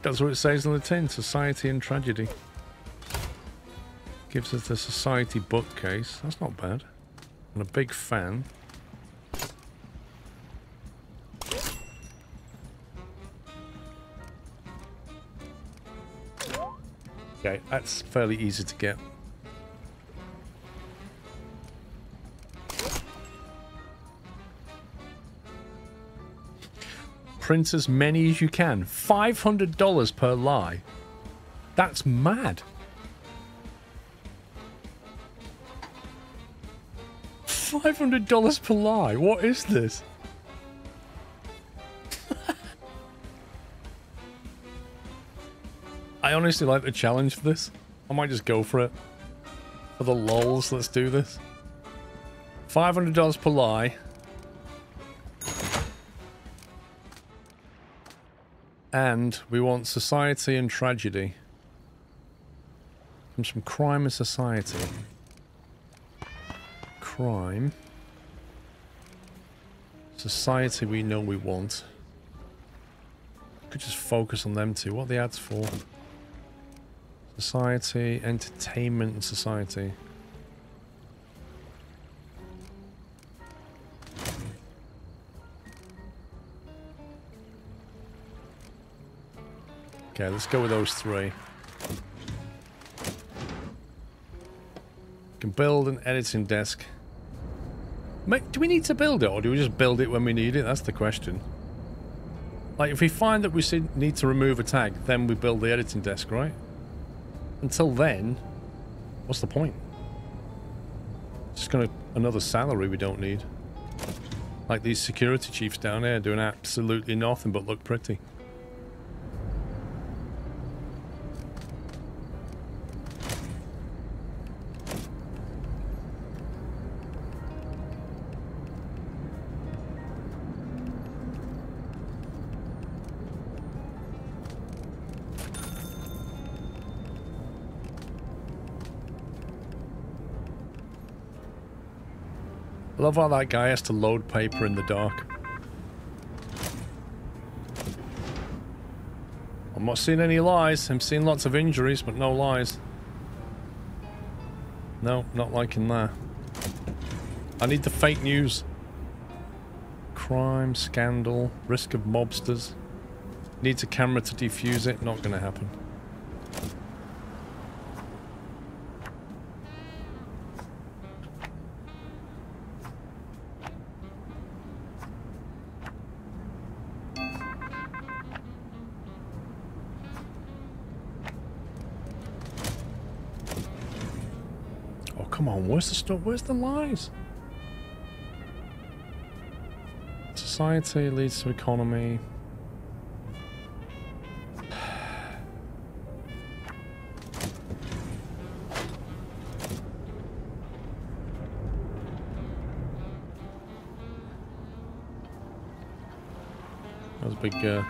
[SPEAKER 1] That's what it says on the tin. Society and tragedy. Gives us the society bookcase. That's not bad. I'm a big fan. Okay, that's fairly easy to get. Print as many as you can. $500 per lie. That's mad. $500 per lie. What is this? I honestly like the challenge for this. I might just go for it. For the lols, let's do this. $500 per lie. And we want society and tragedy. Comes from crime and society. Crime. Society we know we want. Could just focus on them two. What are the ads for? Society, entertainment and society. Okay, let's go with those three. Can build an editing desk. Do we need to build it, or do we just build it when we need it? That's the question. Like, if we find that we need to remove a tag, then we build the editing desk, right? Until then, what's the point? Just gonna another salary we don't need. Like these security chiefs down here doing absolutely nothing but look pretty. I love how that guy has to load paper in the dark. I'm not seeing any lies. I'm seeing lots of injuries, but no lies. No, not liking that. I need the fake news. Crime, scandal, risk of mobsters. Needs a camera to defuse it. Not going to happen. Come on, where's the stuff? Where's the lies? Society leads to economy. That was a big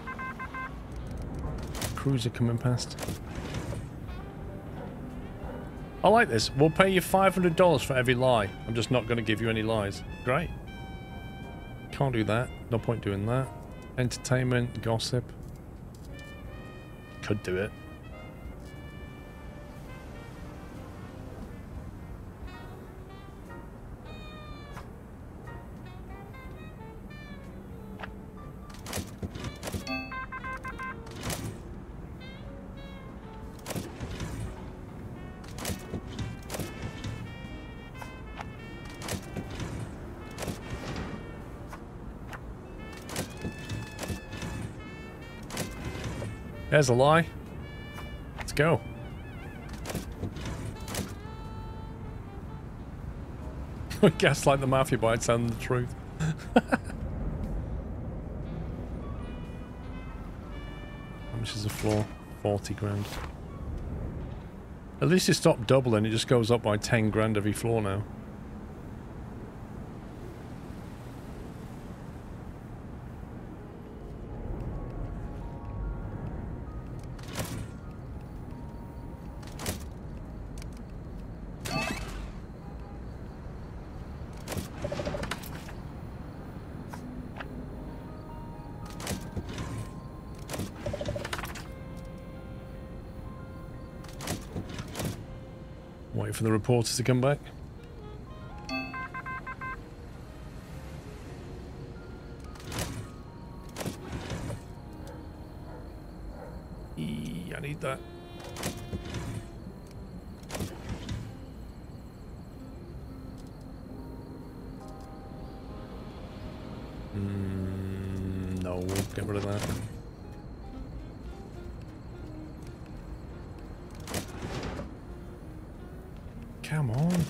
[SPEAKER 1] cruiser coming past. I like this. We'll pay you $500 for every lie. I'm just not going to give you any lies. Great. Can't do that. No point doing that. Entertainment, gossip. Could do it. There's a lie. Let's Let's go. Gaslight the mafia by telling the truth. How much is the floor? 40 grand. At least it stopped doubling. It just goes up by 10 grand every floor now. Wait for the reporters to come back. I need that. No, we'll get rid of that. Come on.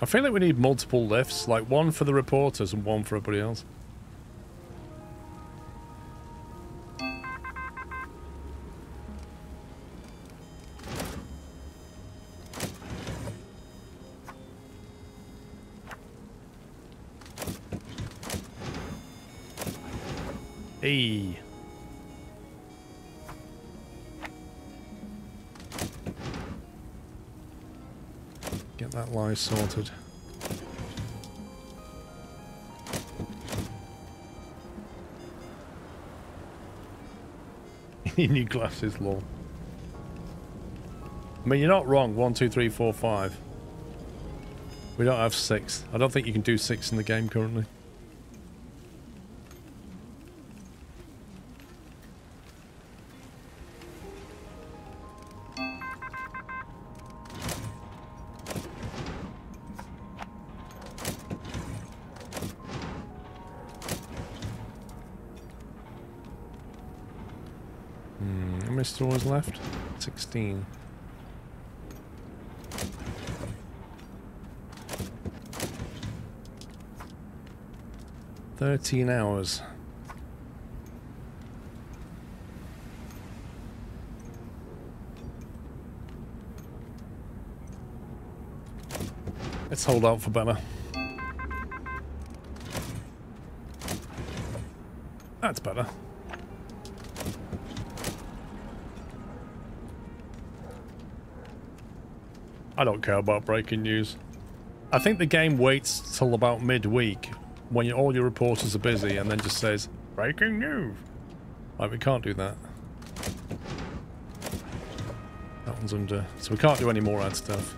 [SPEAKER 1] I feel like we need multiple lifts, like one for the reporters and one for everybody else. Hey. Get that lie sorted. You need glasses, lol. I mean, you're not wrong. 1, 2, 3, 4, 5. We don't have 6. I don't think you can do 6 in the game currently. How many stores left? 16. "13 hours. Let's hold out for better. That's better. I don't care about breaking news. I think the game waits till about midweek when all your reporters are busy and then just says, breaking news. Like, we can't do that. That one's under. So we can't do any more ad stuff.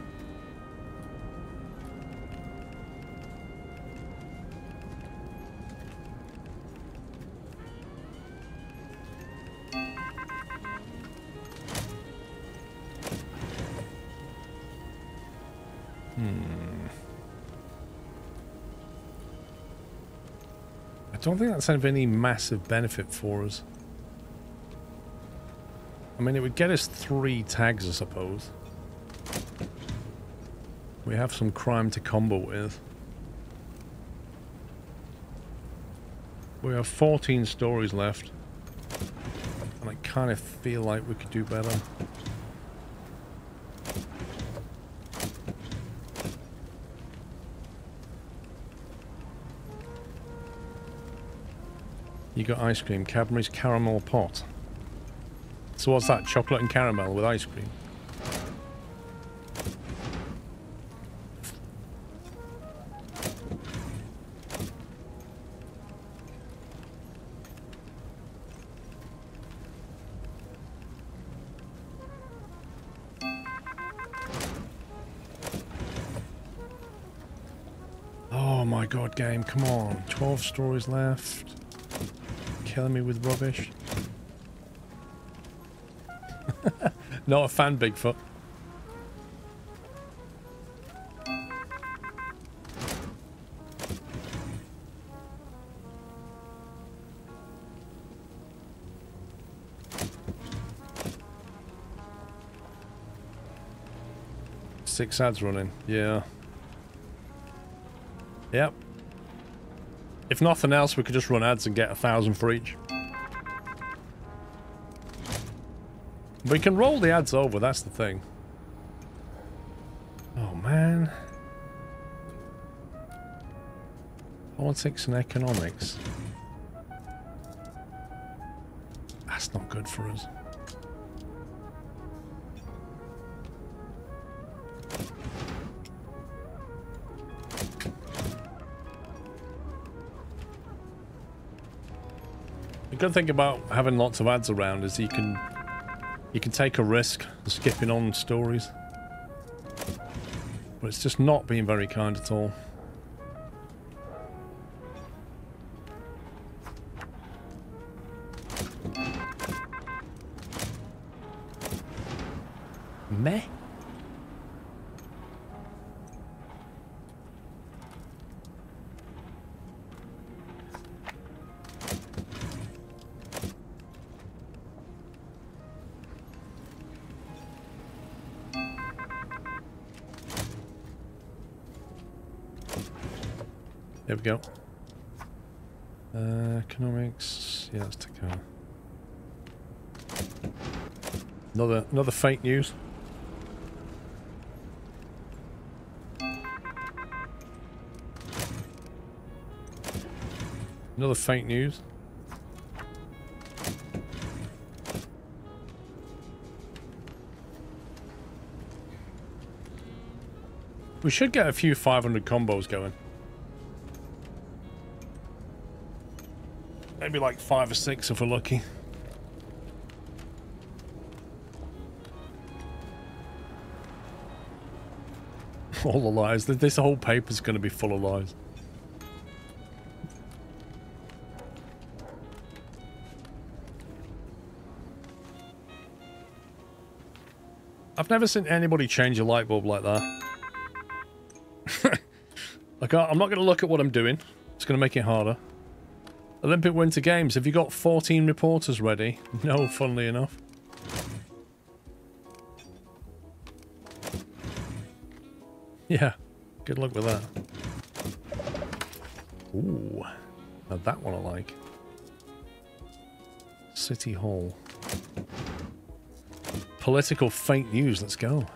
[SPEAKER 1] I don't think that's of any massive benefit for us. I mean, it would get us 3 tags, I suppose. We have some crime to combo with. We have 14 stories left. And I kind of feel like we could do better. You got ice cream, Cadbury's caramel pot. So what's that? Chocolate and caramel with ice cream? Oh my god, game, come on. 12 stories left. Killing me with rubbish. Not a fan, Bigfoot. 6 ads running. Yeah. Yep. If nothing else, we could just run ads and get 1,000 for each. We can roll the ads over, that's the thing. Oh, man. Politics and economics. That's not good for us. The good thing about having lots of ads around is you can take a risk of skipping on stories. But it's just not being very kind at all. Meh. There we go. Economics. Yeah, let's take another fake news. Another fake news. We should get a few 500 combos going. Maybe like 5 or 6 if we're lucky. All the lies. This whole paper's going to be full of lies. I've never seen anybody change a light bulb like that. Like, I'm not going to look at what I'm doing. It's going to make it harder. Olympic Winter Games. Have you got 14 reporters ready? No, funnily enough. Yeah, good luck with that. Ooh, now that one I like. City Hall. Political fake news, let's go.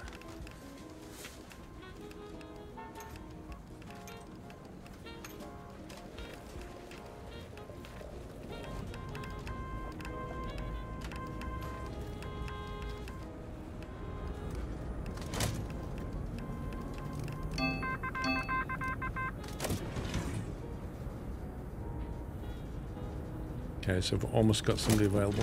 [SPEAKER 1] Okay, so we've almost got somebody available.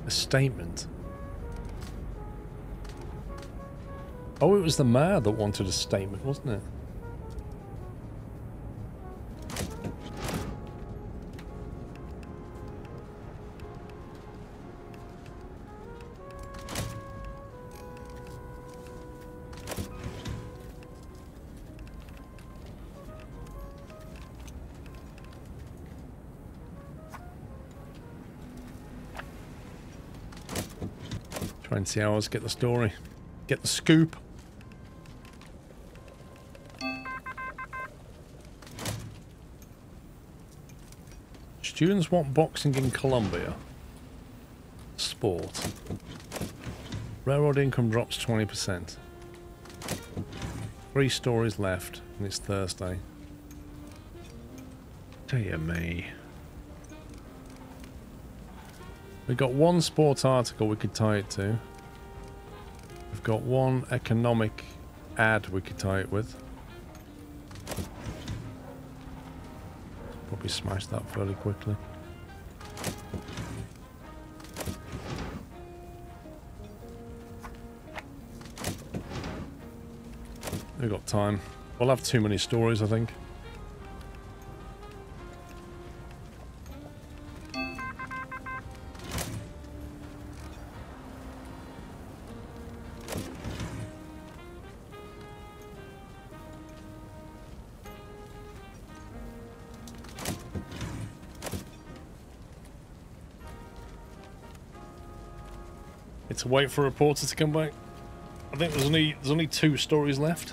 [SPEAKER 1] A statement. Oh, it was the mayor that wanted a statement, wasn't it? Try and see how else get the story. Get the scoop. Students want boxing in Colombia. Sport. Railroad income drops 20%. 3 stories left, and it's Thursday. Dear me. We've got 1 sport article we could tie it to. We've got 1 economic ad we could tie it with. Probably smash that fairly quickly. We've got time. We'll have too many stories, I think. Need to wait for a reporter to come back. I think there's only 2 stories left.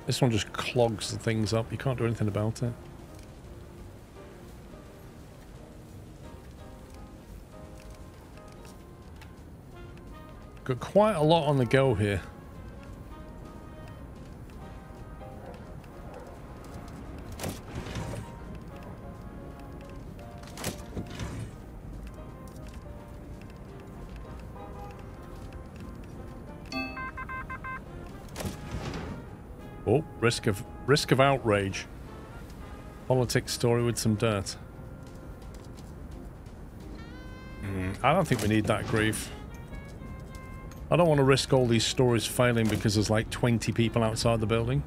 [SPEAKER 1] This one just clogs the things up. You can't do anything about it. Got quite a lot on the go here. Oh, risk of outrage. Politics story with some dirt. I don't think we need that grief. I don't want to risk all these stories failing because there's like 20 people outside the building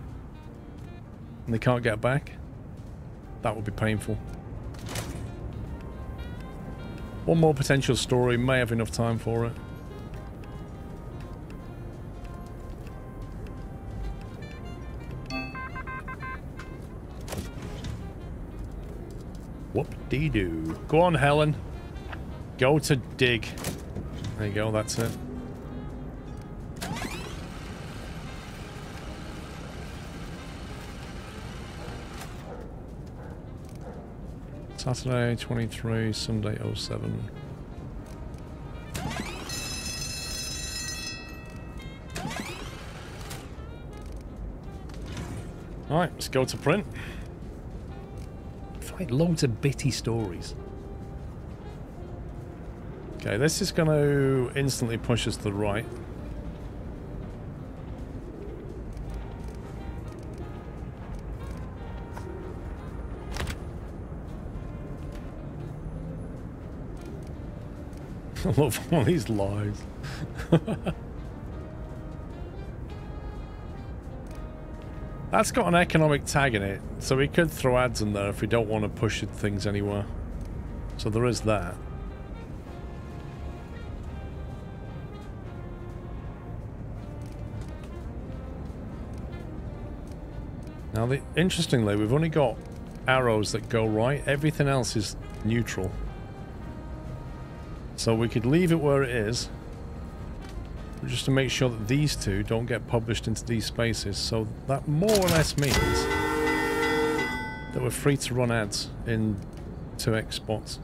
[SPEAKER 1] and they can't get back. That would be painful. One more potential story, may have enough time for it. Whoop-dee-doo. Go on, Helen. Go to dig. There you go, that's it. Saturday 23, Sunday 07. Alright, let's go to print. Find loads of bitty stories. Okay, this is going to instantly push us to the right. I love all these lies. That's got an economic tag in it, so we could throw ads in there if we don't want to push things anywhere. So there is that. Now, interestingly, we've only got arrows that go right. Everything else is neutral. So we could leave it where it is, just to make sure that these two don't get published into these spaces. So that more or less means that we're free to run ads in 2x spots.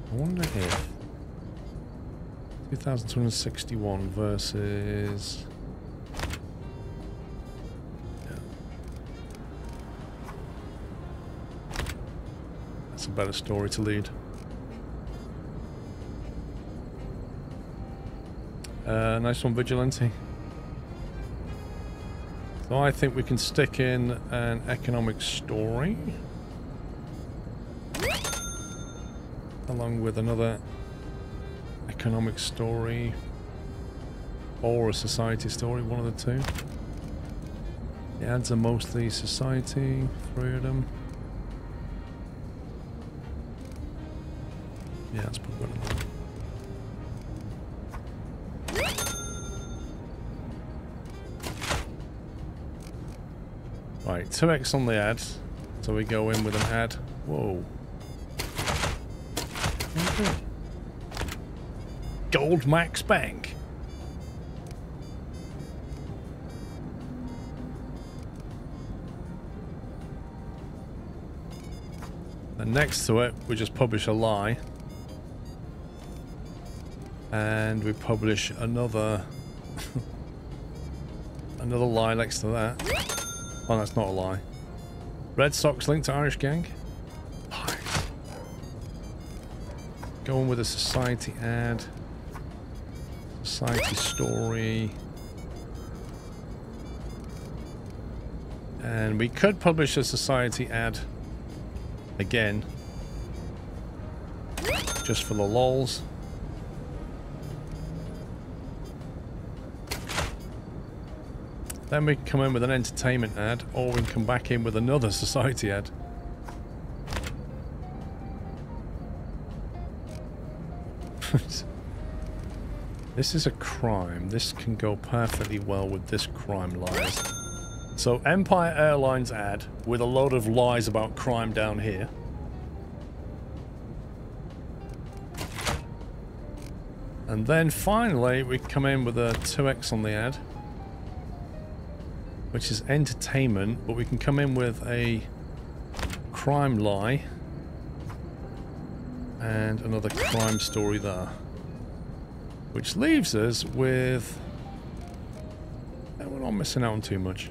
[SPEAKER 1] I wonder if 2,261 versus... That's a better story to lead. Nice one, Vigilante. So I think we can stick in an economic story along with another economic story or a society story, one of the two. The ads are mostly society, 3 of them. Yeah, let's put one of them. Right, 2x on the ad. So we go in with an ad. Whoa. Okay. Gold Max Bank. And next to it, we just publish a lie. And we publish another another lie next to that. Oh, that's not a lie. Red Sox linked to Irish gang. Lies. Going with a society ad. Society story. And we could publish a society ad again. Just for the lols. Then we can come in with an entertainment ad, or we can come back in with another society ad. This is a crime. This can go perfectly well with this crime lies. So Empire Airlines ad with a load of lies about crime down here. And then finally we come in with a 2x on the ad, which is entertainment, but we can come in with a crime lie and another crime story there. Which leaves us with... we're not missing out on too much.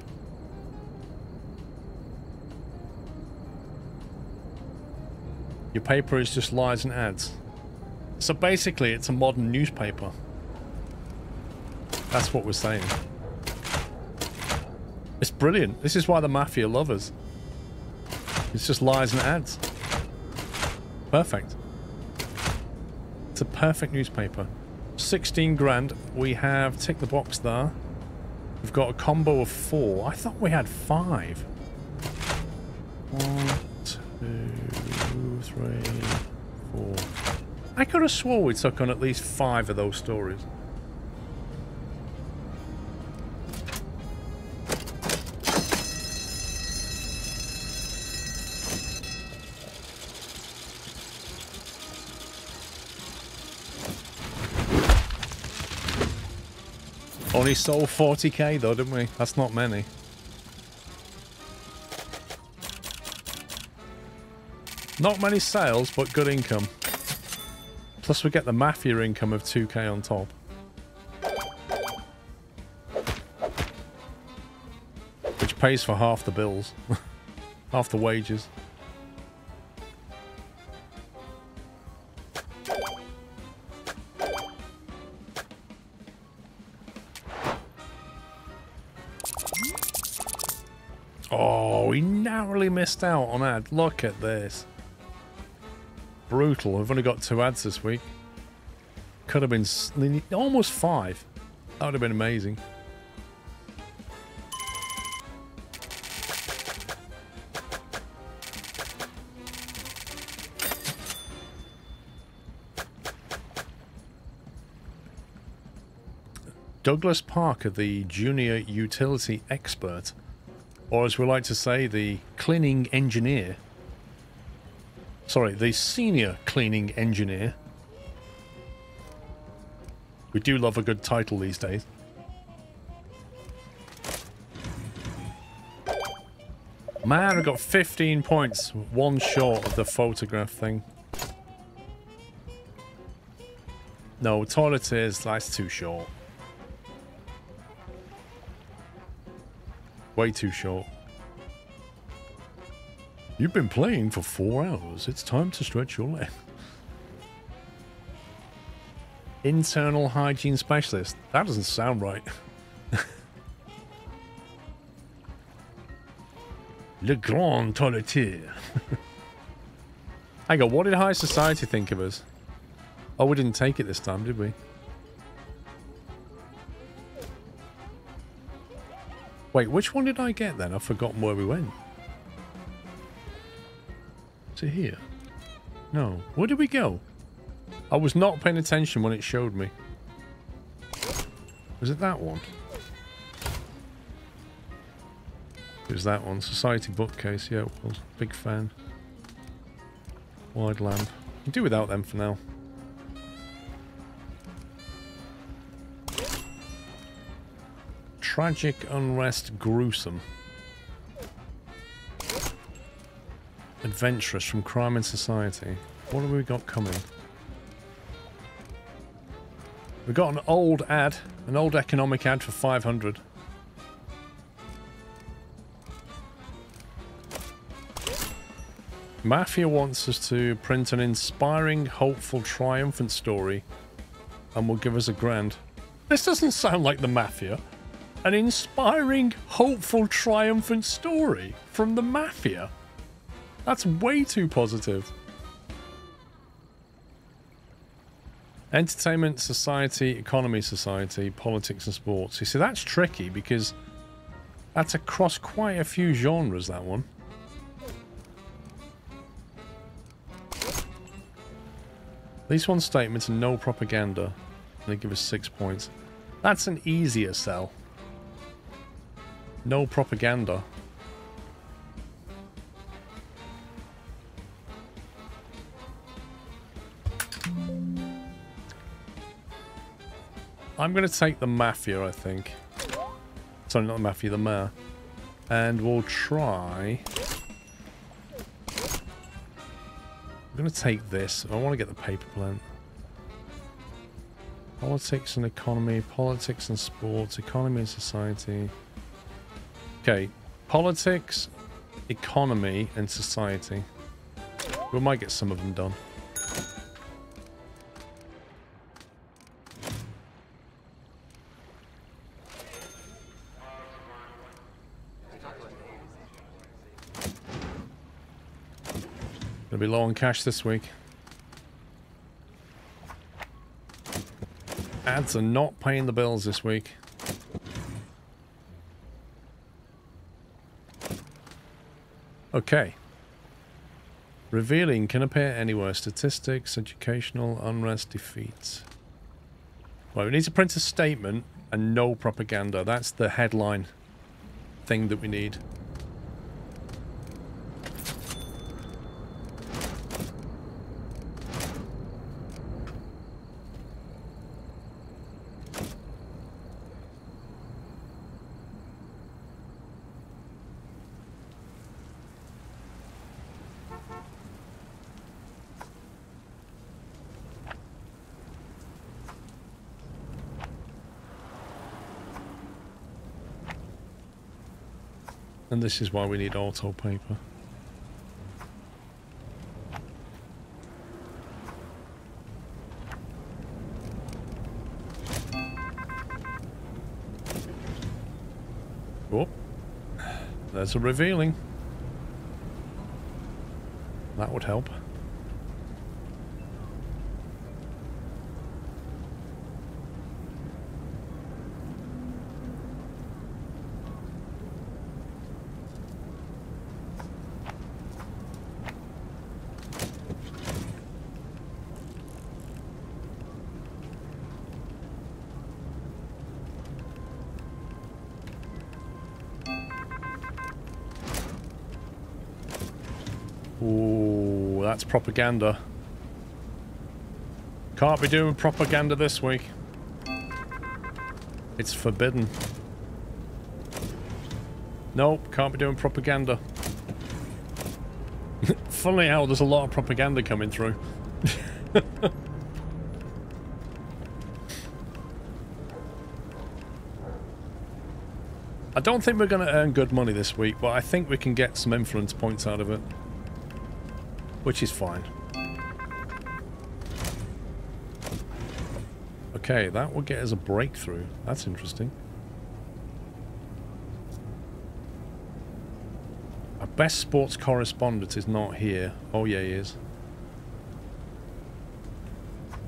[SPEAKER 1] Your paper is just lies and ads. So basically it's a modern newspaper. That's what we're saying. It's brilliant. This is why the Mafia love us. It's just lies and ads. Perfect. It's a perfect newspaper. 16 grand. We have ticked the box there. We've got a combo of 4. I thought we had 5. 1, 2, 3, 4. I could have swore we took on at least 5 of those stories. Only sold 40k though, didn't we? That's not many. Not many sales, but good income. Plus we get the Mafia income of 2k on top. Which pays for half the bills. Half the wages. Oh, we narrowly missed out on ad. Look at this. Brutal. We've only got 2 ads this week. Could have been almost 5. That would have been amazing. Douglas Parker, the junior utility expert, or as we like to say, the cleaning engineer. Sorry, the senior cleaning engineer. We do love a good title these days. Man, I got 15 points, 1 short of the photograph thing. No, toiletries, that's too short. Way too short. You've been playing for 4 hours. It's time to stretch your leg. Internal hygiene specialist. That doesn't sound right. Le Grand Toiletier. Hang on, what did High Society think of us? Oh, we didn't take it this time, did we? Wait, which one did I get then? I've forgotten where we went. Is it here? No. Where did we go? I was not paying attention when it showed me. Was it that one? It was that one. Society bookcase. Yeah, it was. Big fan. Wide lamp. I'll do without them for now. Tragic unrest gruesome. Adventurous from crime and society. What have we got coming? We've got an old ad. An old economic ad for 500. Mafia wants us to print an inspiring, hopeful, triumphant story and will give us £1,000. This doesn't sound like the Mafia. An inspiring, hopeful, triumphant story from the Mafia. That's way too positive. Entertainment, society, economy, society, politics and sports. You see, that's tricky because that's across quite a few genres, that one. At least one statement and no propaganda. They give us 6 points. That's an easier sell. No propaganda. I'm going to take the Mafia, I think. Sorry, not the Mafia, the Mayor. And we'll try... I'm going to take this. I want to get the paper plant. Politics and economy. Politics and sports. Economy and society. Okay. Politics, economy, and society. We might get some of them done. Gonna be low on cash this week. Ads are not paying the bills this week. Okay. Revealing can appear anywhere. Statistics, educational, unrest, defeats. Well, we need to print a statement and no propaganda. That's the headline thing that we need. And this is why we need auto paper. Oh, there's a revealing. That would help. Ooh, that's propaganda. Can't be doing propaganda this week. It's forbidden. Nope, can't be doing propaganda. Funnily how there's a lot of propaganda coming through. I don't think we're going to earn good money this week, but I think we can get some influence points out of it. Which is fine. Okay, that will get us a breakthrough. That's interesting. Our best sports correspondent is not here. Oh yeah, he is.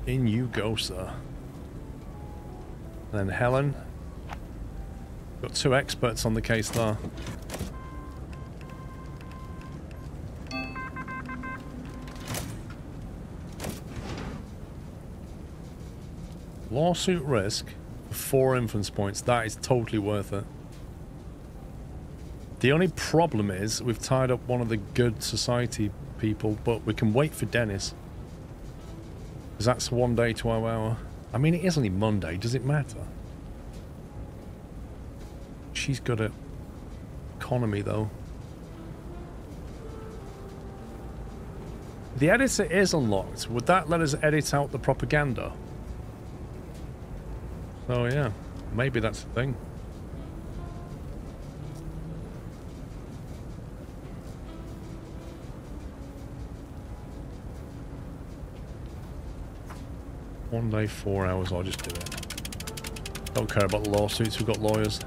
[SPEAKER 1] In you go, sir. And then Helen. Got 2 experts on the case there. Lawsuit risk for 4 influence points. That is totally worth it. The only problem is we've tied up one of the good society people, but we can wait for Dennis. Because that's 1 day to our hour. I mean, it is only Monday. Does it matter? She's good at economy, though. The editor is unlocked. Would that let us edit out the propaganda? Oh yeah, maybe that's the thing. One day, 4 hours, I'll just do it. Don't care about the lawsuits, we've got lawyers.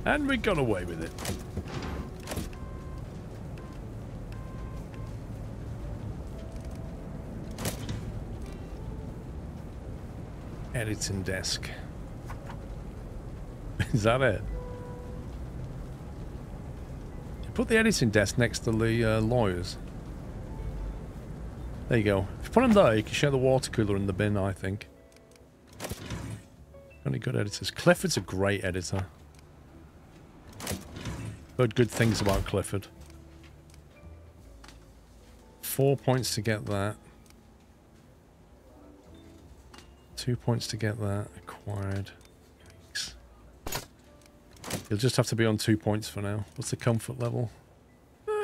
[SPEAKER 1] And we got away with it. Editing desk. Is that it? You put the editing desk next to the lawyers. There you go. If you put them there, you can share the water cooler in the bin, I think. Only good editors. Clifford's a great editor. Heard good things about Clifford. 4 points to get that. 2 points to get that. Acquired. Yikes. You'll just have to be on 2 points for now. What's the comfort level?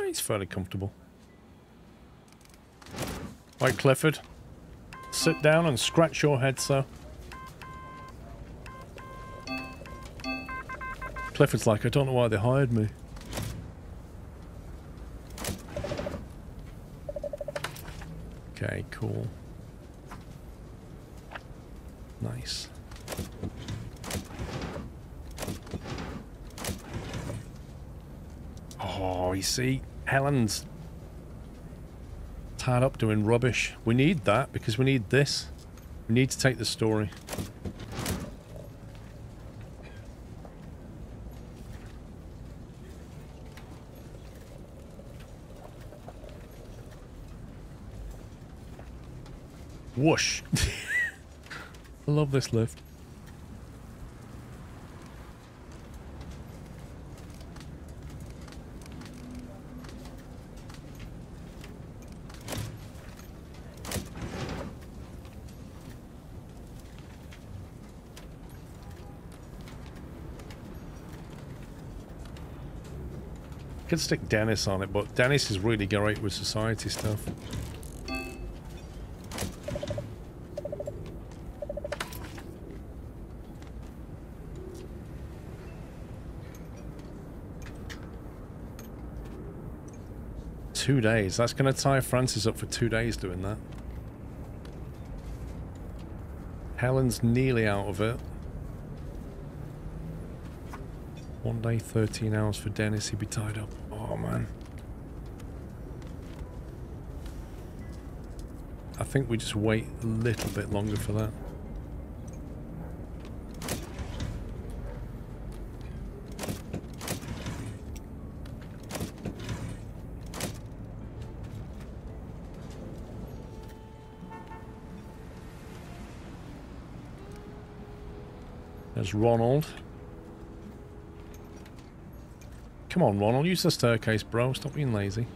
[SPEAKER 1] He's fairly comfortable. Right, Clifford. Sit down and scratch your head, sir. Clifford's like, I don't know why they hired me. Okay, cool. Nice. Oh, you see, Helen's tied up doing rubbish. We need that because we need this. We need to take the story. Whoosh. I love this lift. Could stick Dennis on it, but Dennis is really great with society stuff. $2 days. That's going to tie Francis up for 2 days doing that. Helen's nearly out of it. 1 day, 13 hours for Dennis. He'd be tied up. Oh, man. I think we just wait a little bit longer for that. There's Ronald. Come on, Ronald, use the staircase, bro. Stop being lazy.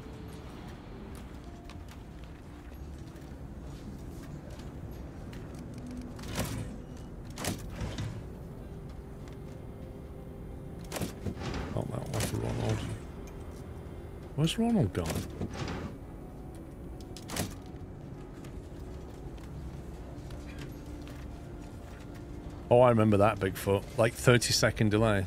[SPEAKER 1] Not that one for Ronald. Where's Ronald gone? Oh, I remember that, Bigfoot. Like 30-second delay.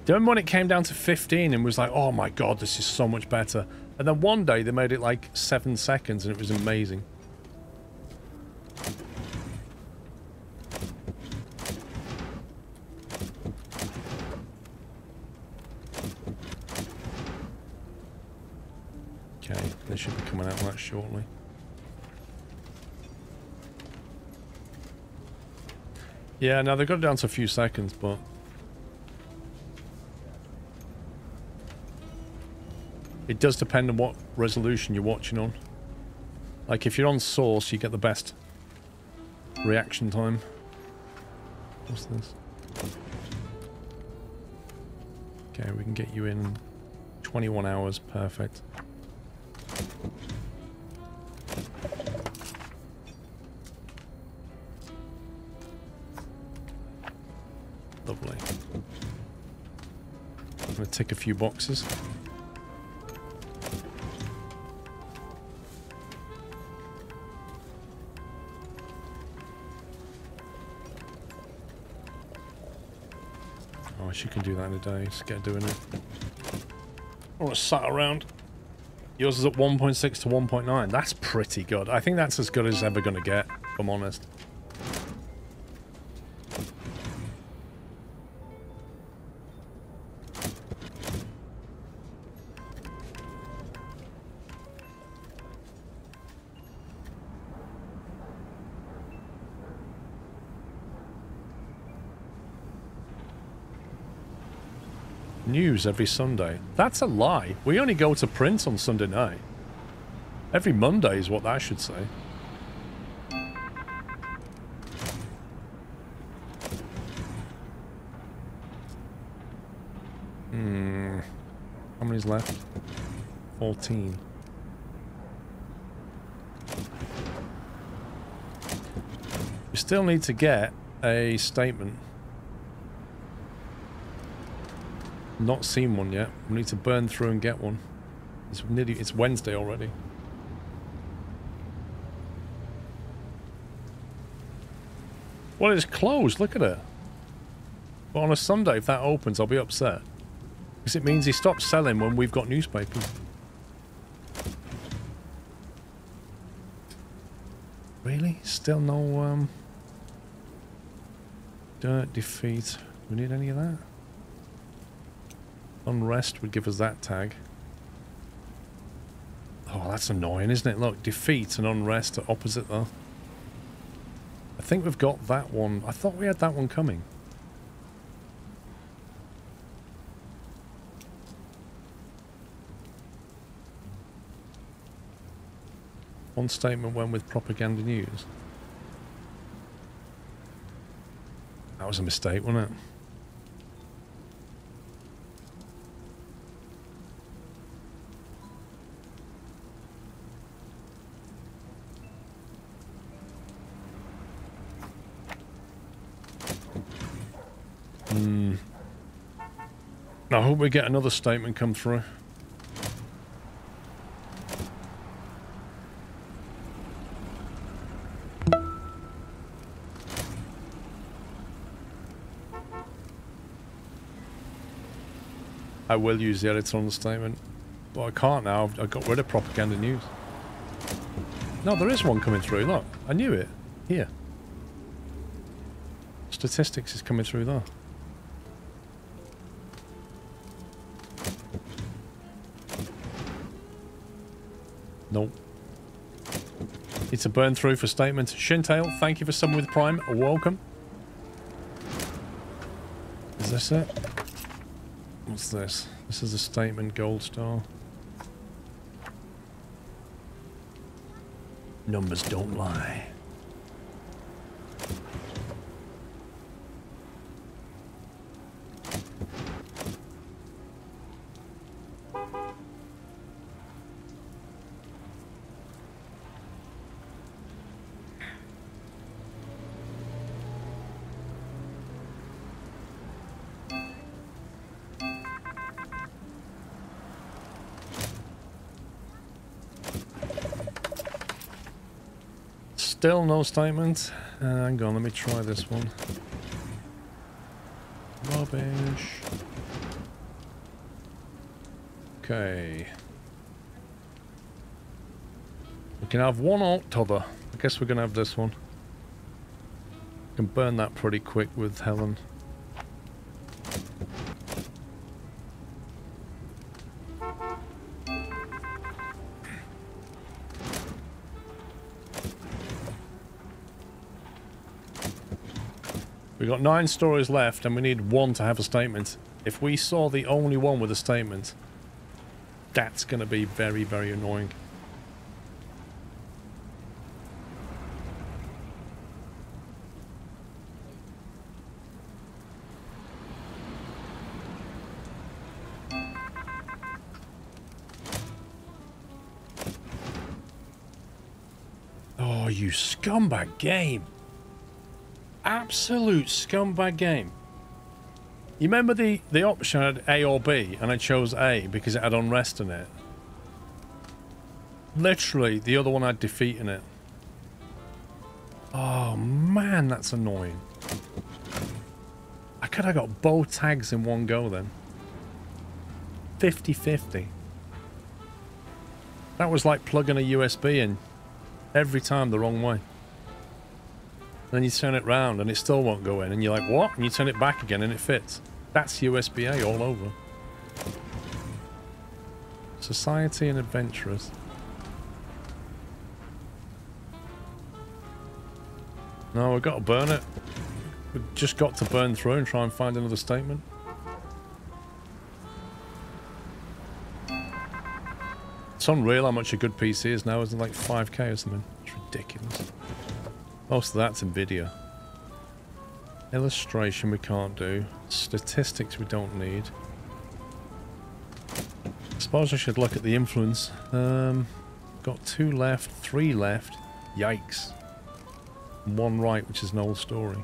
[SPEAKER 1] Do you remember when it came down to 15 and was like, oh my god, this is so much better? And then one day they made it like 7 seconds and it was amazing. Okay, they should be coming out of that shortly. Yeah, now they've got it down to a few seconds, but... it does depend on what resolution you're watching on. Like, if you're on source, you get the best reaction time. What's this? Okay, we can get you in 21 hours. Perfect. Lovely. I'm going to tick a few boxes. Oh, she can do that in a day. Just get doing it. I want to sat around. Yours is at 1.6 to 1.9. That's pretty good. I think that's as good as ever going to get, if I'm honest. News every Sunday. That's a lie. We only go to print on Sunday night. Every Monday is what that should say. How many's left? 14. We still need to get a statement. Not seen one yet. We need to burn through and get one. It's Wednesday already. Well, it's closed. Look at it. But on a Sunday, if that opens, I'll be upset. Because it means he stops selling when we've got newspapers. Really? Still no, dirt, defeat. We need any of that? Unrest would give us that tag. Oh, that's annoying, isn't it? Look, defeat and unrest are opposite, though. I think we've got that one. I thought we had that one coming. One statement went with propaganda news. That was a mistake, wasn't it? I hope we get another statement come through. I will use the editor on the statement, but I can't now. I got rid of propaganda news. No, there is one coming through. Look, I knew it. Here. Statistics is coming through there. Nope. Need to burn through for statements. Shintail, thank you for subbing with Prime. Welcome. Is this it? What's this? This is a statement, gold star. Numbers don't lie. Still no statement. Hang on, let me try this one. Rubbish. Okay. We can have one or t'other. I guess we're going to have this one. Can burn that pretty quick with Helen. We've got 9 stories left and we need one to have a statement. If we saw the only one with a statement, that's going to be very, very annoying. Oh, you scumbag game. Absolute scumbag game. You remember the option had A or B, and I chose A because it had unrest in it. Literally, the other one had defeat in it. Oh man, that's annoying. I could have got both tags in one go then. 50-50. That was like plugging a USB in every time the wrong way. Then you turn it round and it still won't go in, and you're like, what? And you turn it back again and it fits. That's USB-A all over. Society and adventurers. No, we've got to burn it. We've just got to burn through and try and find another statement. It's unreal how much a good PC is now, isn't it? Like 5K or something. It's ridiculous. Most of that's NVIDIA. Illustration we can't do. Statistics we don't need. I suppose I should look at the influence. Got 2 left, 3 left. Yikes. 1 right, which is an old story.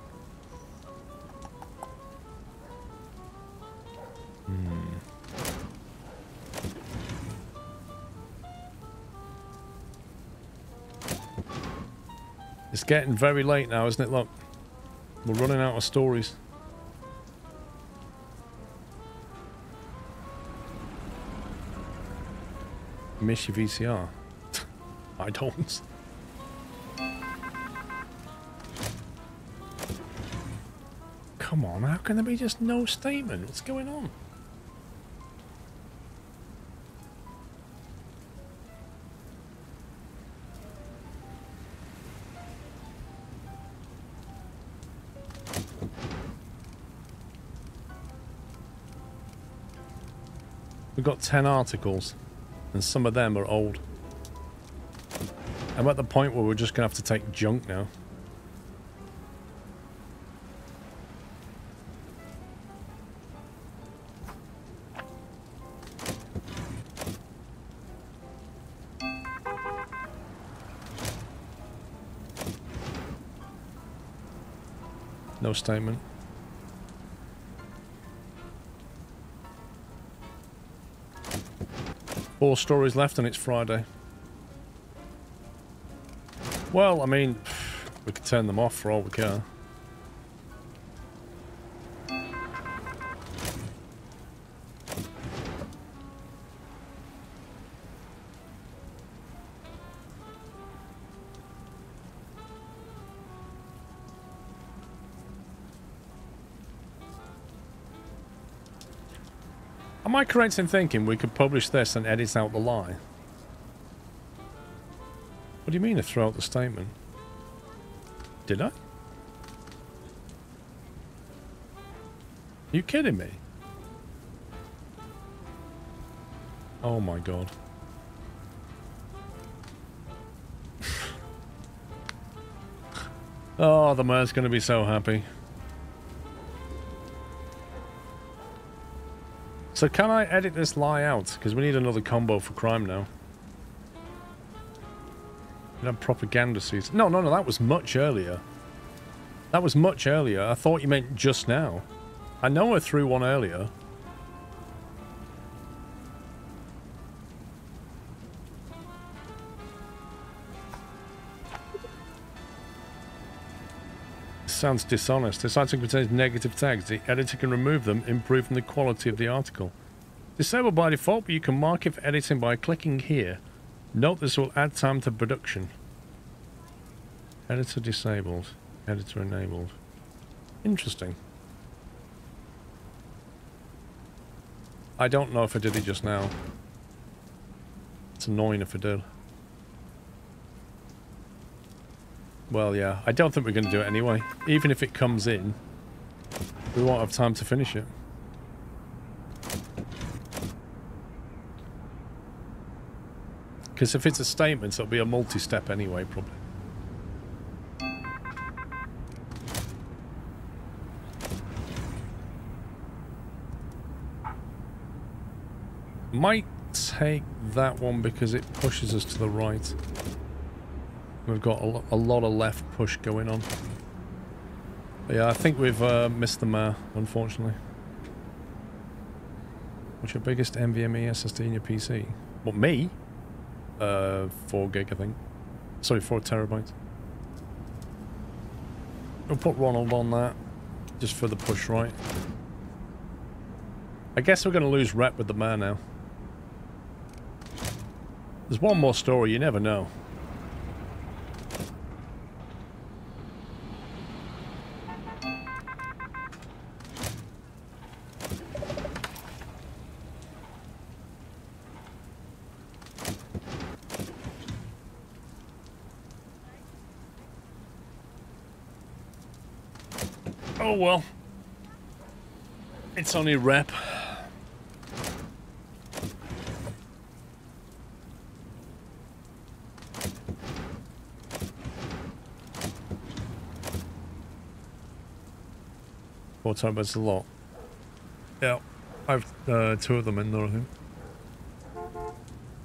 [SPEAKER 1] It's getting very late now, isn't it? Look, we're running out of stories. Miss your VCR. I don't. Come on, how can there be just no statement? What's going on? We've got 10 articles, and some of them are old. I'm at the point where we're just going to have to take junk now. No statement. Four stories left and it's Friday. Well, I mean, we could turn them off for all we care. Am I correct in thinking we could publish this and edit out the lie? What do you mean I throw out the statement? Did I? Are you kidding me? Oh my god. Oh, the man's gonna be so happy. So can I edit this lie out? Because we need another combo for crime now. We have propaganda season. No, that was much earlier. That was much earlier. I thought you meant just now. I know I threw one earlier. Sounds dishonest. This article contains negative tags. The editor can remove them, improving the quality of the article. Disabled by default, but you can mark it for editing by clicking here. Note this will add time to production. Editor disabled. Editor enabled. Interesting. I don't know if I did it just now. It's annoying if I did. Well, yeah. I don't think we're going to do it anyway. Even if it comes in, we won't have time to finish it. Because if it's a statement, it'll be a multi-step anyway, probably. Might take that one because it pushes us to the right. We've got a lot of left push going on. But yeah, I think we've missed the mark, unfortunately. What's your biggest NVMe SSD in your PC? What, me? 4 gig, I think. Sorry, 4 terabytes. We'll put Ronald on that, just for the push right. I guess we're going to lose rep with the man now. There's one more story, you never know. Oh well. It's only rep. 4 terabytes is a lot. Yeah. I have 2 of them in there, I think.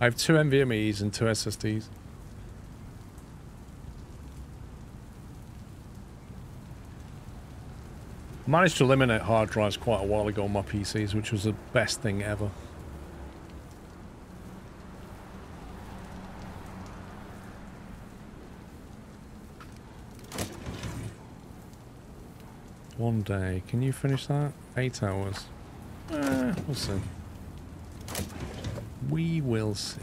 [SPEAKER 1] I have 2 NVMe's and 2 SSDs. Managed to eliminate hard drives quite a while ago on my PCs, which was the best thing ever. One day. Can you finish that? 8 hours. We'll see. We will see.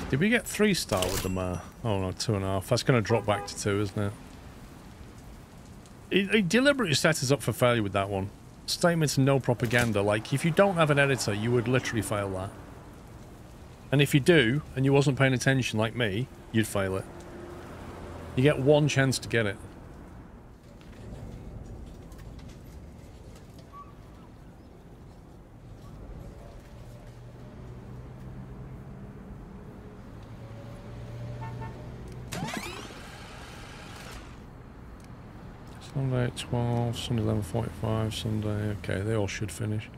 [SPEAKER 1] Did we get 3-star with them? Oh no, 2.5. That's going to drop back to 2, isn't it? It deliberately set us up for failure with that one. Statements and no propaganda. Like, if you don't have an editor, you would literally fail that. And if you do, and you wasn't paying attention like me, you'd fail it. You get one chance to get it. Sunday at 12, Sunday 11:45, Sunday... Okay, they all should finish.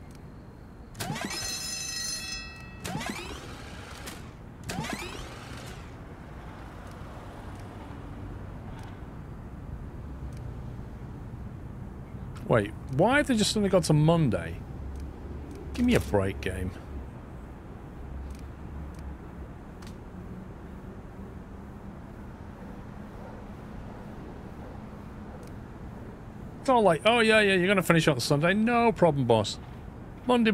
[SPEAKER 1] Wait, why have they just only got to Monday? Give me a break, game. It's all like, oh yeah, you're gonna finish on Sunday, no problem, boss. Sunday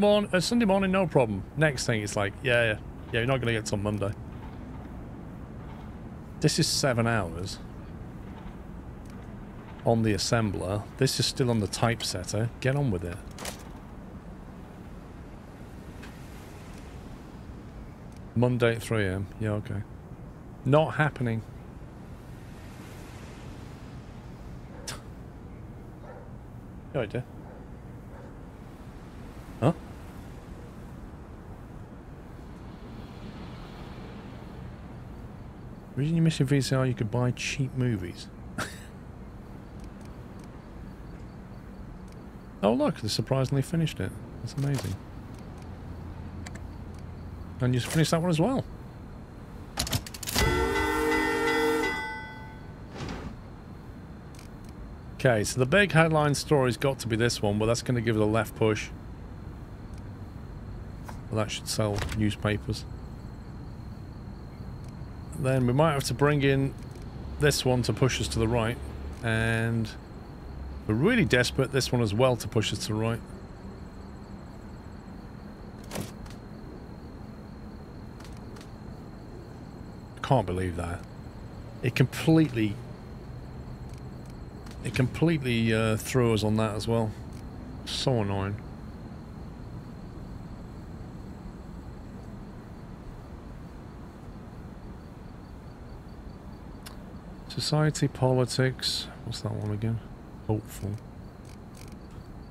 [SPEAKER 1] morning, no problem. Next thing, it's like, yeah, you're not gonna get till Monday. This is 7 hours. On the assembler. This is still on the typesetter. Get on with it. Monday at 3 AM. Yeah, okay. Not happening. No idea. Huh? Reason you're missing VCR, you could buy cheap movies. Oh look, they surprisingly finished it. That's amazing. And you finished that one as well. Okay, so the big headline story's got to be this one, but that's going to give it a left push. Well, that should sell newspapers. Then we might have to bring in this one to push us to the right, and we're really desperate this one as well to push us to the right. I can't believe that. It completely threw us on that as well. So annoying. Society, politics. What's that one again? Hopeful.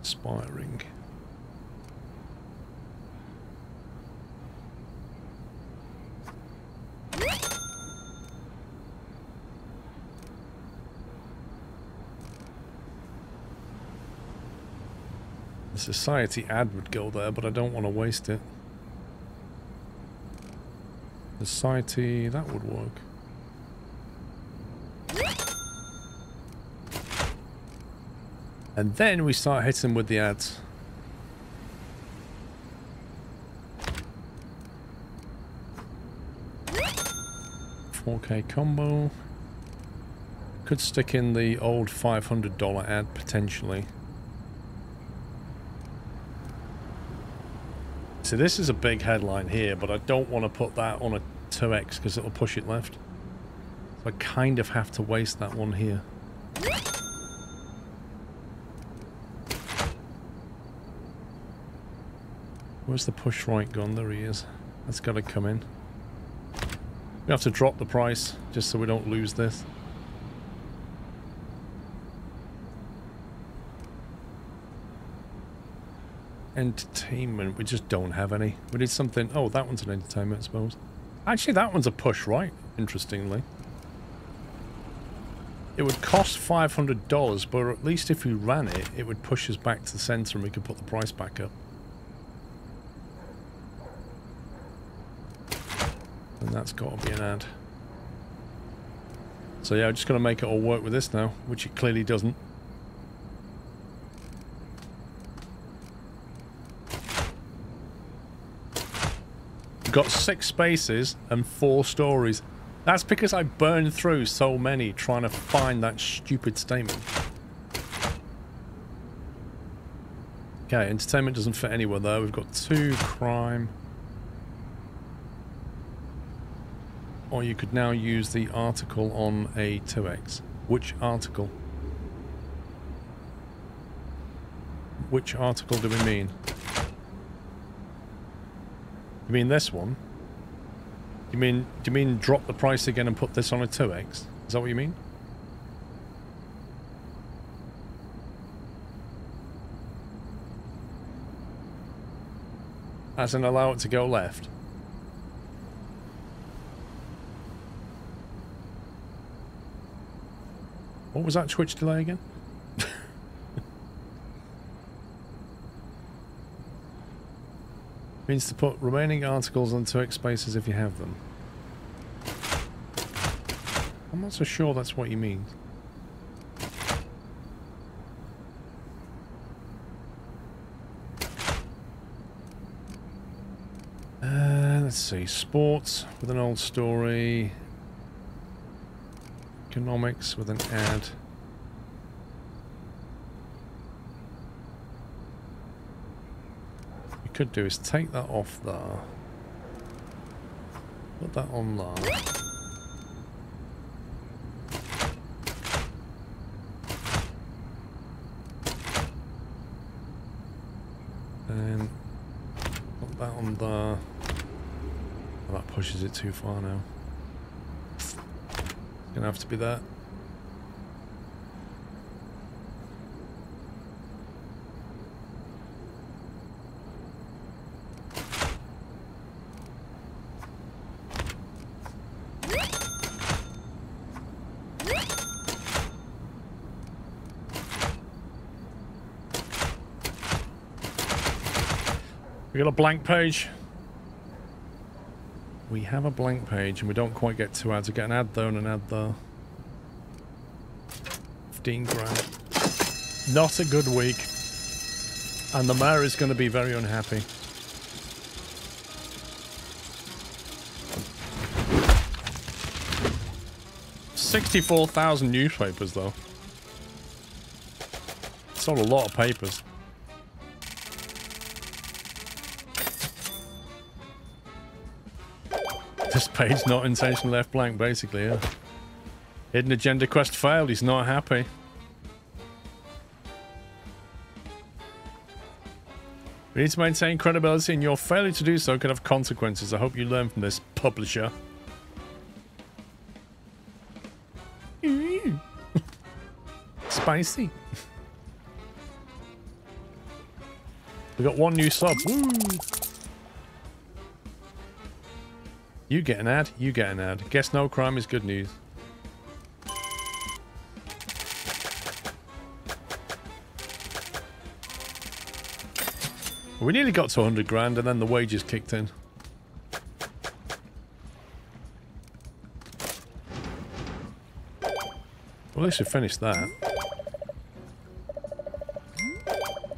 [SPEAKER 1] Aspiring. The society ad would go there, but I don't want to waste it. Society, that would work. And then we start hitting with the ads. $4K combo. Could stick in the old $500 ad potentially. So this is a big headline here, but I don't want to put that on a 2x because it'll push it left. So I kind of have to waste that one here. Where's the push right gone? There he is. That's got to come in. We have to drop the price just so we don't lose this. Entertainment. We just don't have any. We need something. Oh, that one's an entertainment, I suppose. Actually, that one's a push right. interestingly. It would cost $500, but at least if we ran it, it would push us back to the center and we could put the price back up. And that's got to be an ad. So yeah, I'm just going to make it all work with this now, which it clearly doesn't. We've got 6 spaces and 4 stories. That's because I burned through so many trying to find that stupid statement. Okay, entertainment doesn't fit anywhere though. We've got 2 crime. Or you could now use the article on a 2x. Which article? Which article do we mean? You mean this one? Do you mean drop the price again and put this on a 2x? Is that what you mean? As in allow it to go left? What was that Twitch delay again? Means to put remaining articles on 2x spaces if you have them. I'm not so sure that's what you mean. Let's see. Sports with an old story. Economics with an ad. What we could do is take that off there. Put that on there. And put that on there. Oh, that pushes it too far now. Gonna have to be that. We got a blank page. We have a blank page and we don't quite get 2 ads. We get an ad there and an ad there. 15 grand. Not a good week. And the mayor is going to be very unhappy. $64,000 newspapers though. Sold a lot of papers. This page not intentionally left blank, basically, yeah. Hidden agenda quest failed, he's not happy. We need to maintain credibility and your failure to do so could have consequences. I hope you learn from this, publisher. Spicy. We got 1 new sub. Woo! You get an ad, you get an ad. Guess no crime is good news. We nearly got to 100 grand and then the wages kicked in. Well, at least we finished that.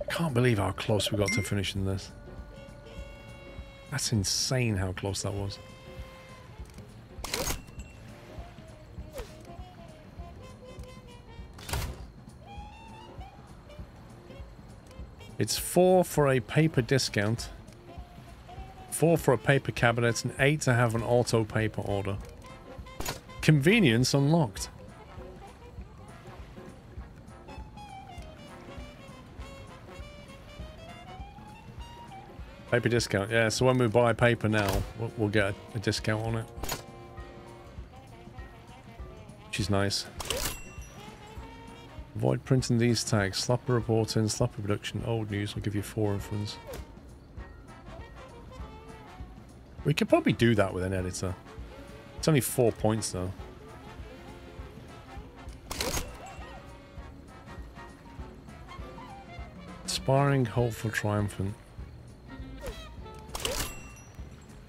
[SPEAKER 1] Can't believe how close we got to finishing this. That's insane how close that was. It's 4 for a paper discount, 4 for a paper cabinet, and 8 to have an auto paper order. Convenience unlocked. Paper discount, yeah, so when we buy paper now, we'll get a discount on it. Which is nice. Avoid printing these tags. Sloppy reporting, sloppy production, old news. Will give you 4 influence. We could probably do that with an editor. It's only 4 points, though. Aspiring, hopeful, triumphant.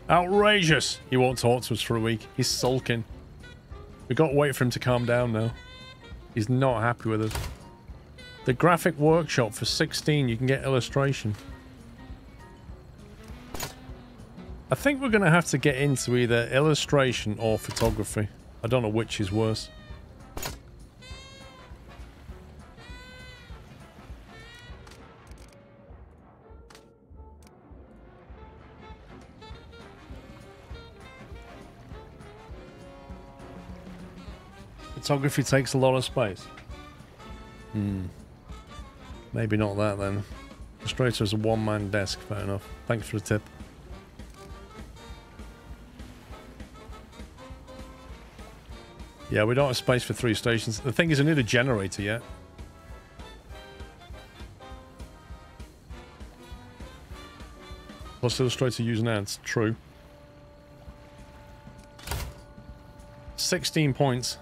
[SPEAKER 1] Outrageous! He won't talk to us for a week. He's sulking. We got to wait for him to calm down now. He's not happy with us. The graphic workshop for 16, you can get illustration. I think we're going to have to get into either illustration or photography. I don't know which is worse. Photography takes a lot of space. Maybe not that then. Illustrator is a one-man desk, fair enough. Thanks for the tip. Yeah, we don't have space for 3 stations. The thing is, I need a generator yet. Plus Illustrator using ads, true. 16 points.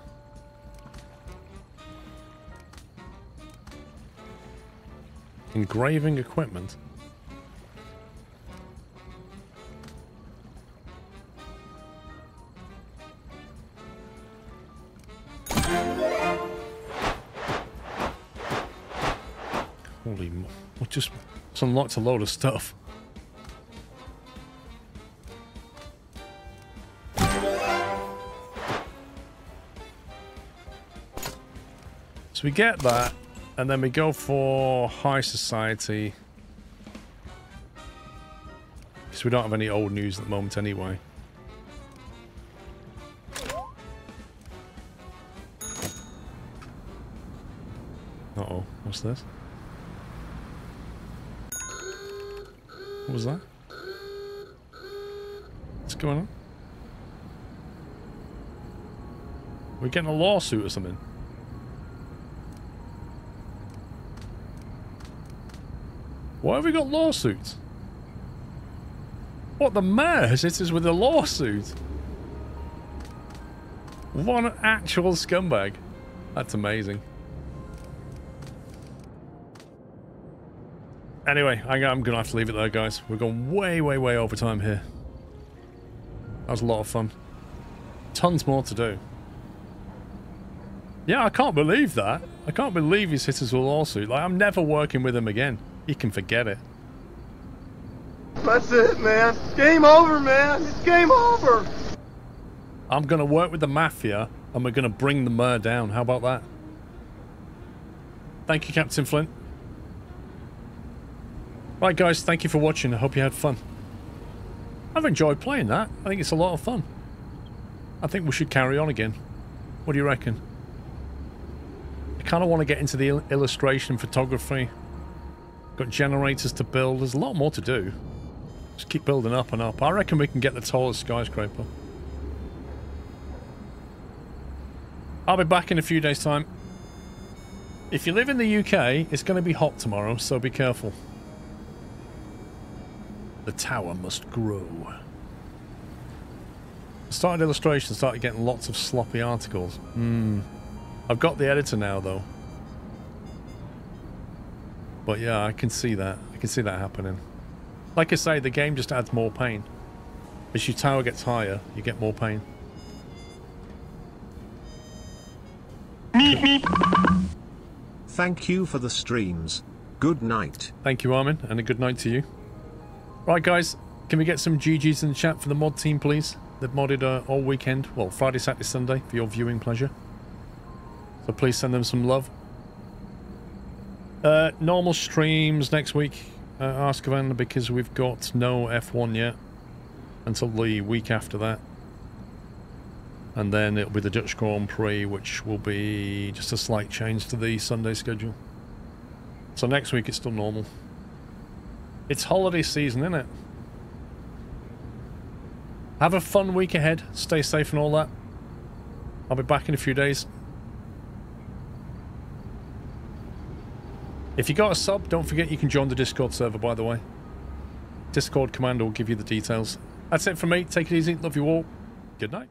[SPEAKER 1] Engraving equipment. Holy mo- what just unlocked a load of stuff. So we get that. And then we go for high society. Because we don't have any old news at the moment anyway. Uh-oh, what's this? What was that? What's going on? We're getting a lawsuit or something. Why have we got lawsuits? What, the mayor has hit us with a lawsuit? What an actual scumbag. That's amazing. Anyway, I'm gonna have to leave it there, guys. We're going way, way, way over time here. That was a lot of fun. Tons more to do. Yeah, I can't believe that. I can't believe he's hit us with a lawsuit. Like, I'm never working with him again. You can forget it.
[SPEAKER 3] That's it, man. It's game over, man. It's game over.
[SPEAKER 1] I'm going to work with the mafia, and we're going to bring the mayor down. How about that? Thank you, Captain Flint. Right, guys, thank you for watching. I hope you had fun. I've enjoyed playing that. I think it's a lot of fun. I think we should carry on again. What do you reckon? I kind of want to get into the illustration photography. Got generators to build. There's a lot more to do. Just keep building up and up. I reckon we can get the tallest skyscraper. I'll be back in a few days' time. If you live in the UK, it's going to be hot tomorrow, so be careful. The tower must grow. Started illustration, started getting lots of sloppy articles. I've got the editor now, though. But yeah, I can see that. I can see that happening. Like I say, the game just adds more pain. As your tower gets higher, you get more pain.
[SPEAKER 2] Thank you for the streams. Good night.
[SPEAKER 1] Thank you, Armin, and a good night to you. Right, guys, can we get some GGs in the chat for the mod team, please? They've modded all weekend. Well, Friday, Saturday, Sunday, for your viewing pleasure. So please send them some love. Normal streams next week, Askavan, because we've got no F1 yet until the week after that. And then it'll be the Dutch Grand Prix, which will be just a slight change to the Sunday schedule. So next week it's still normal. It's holiday season, isn't it? Have a fun week ahead. Stay safe and all that. I'll be back in a few days. If you got a sub, don't forget you can join the Discord server, by the way. Discord commander will give you the details. That's it from me. Take it easy. Love you all. Good night.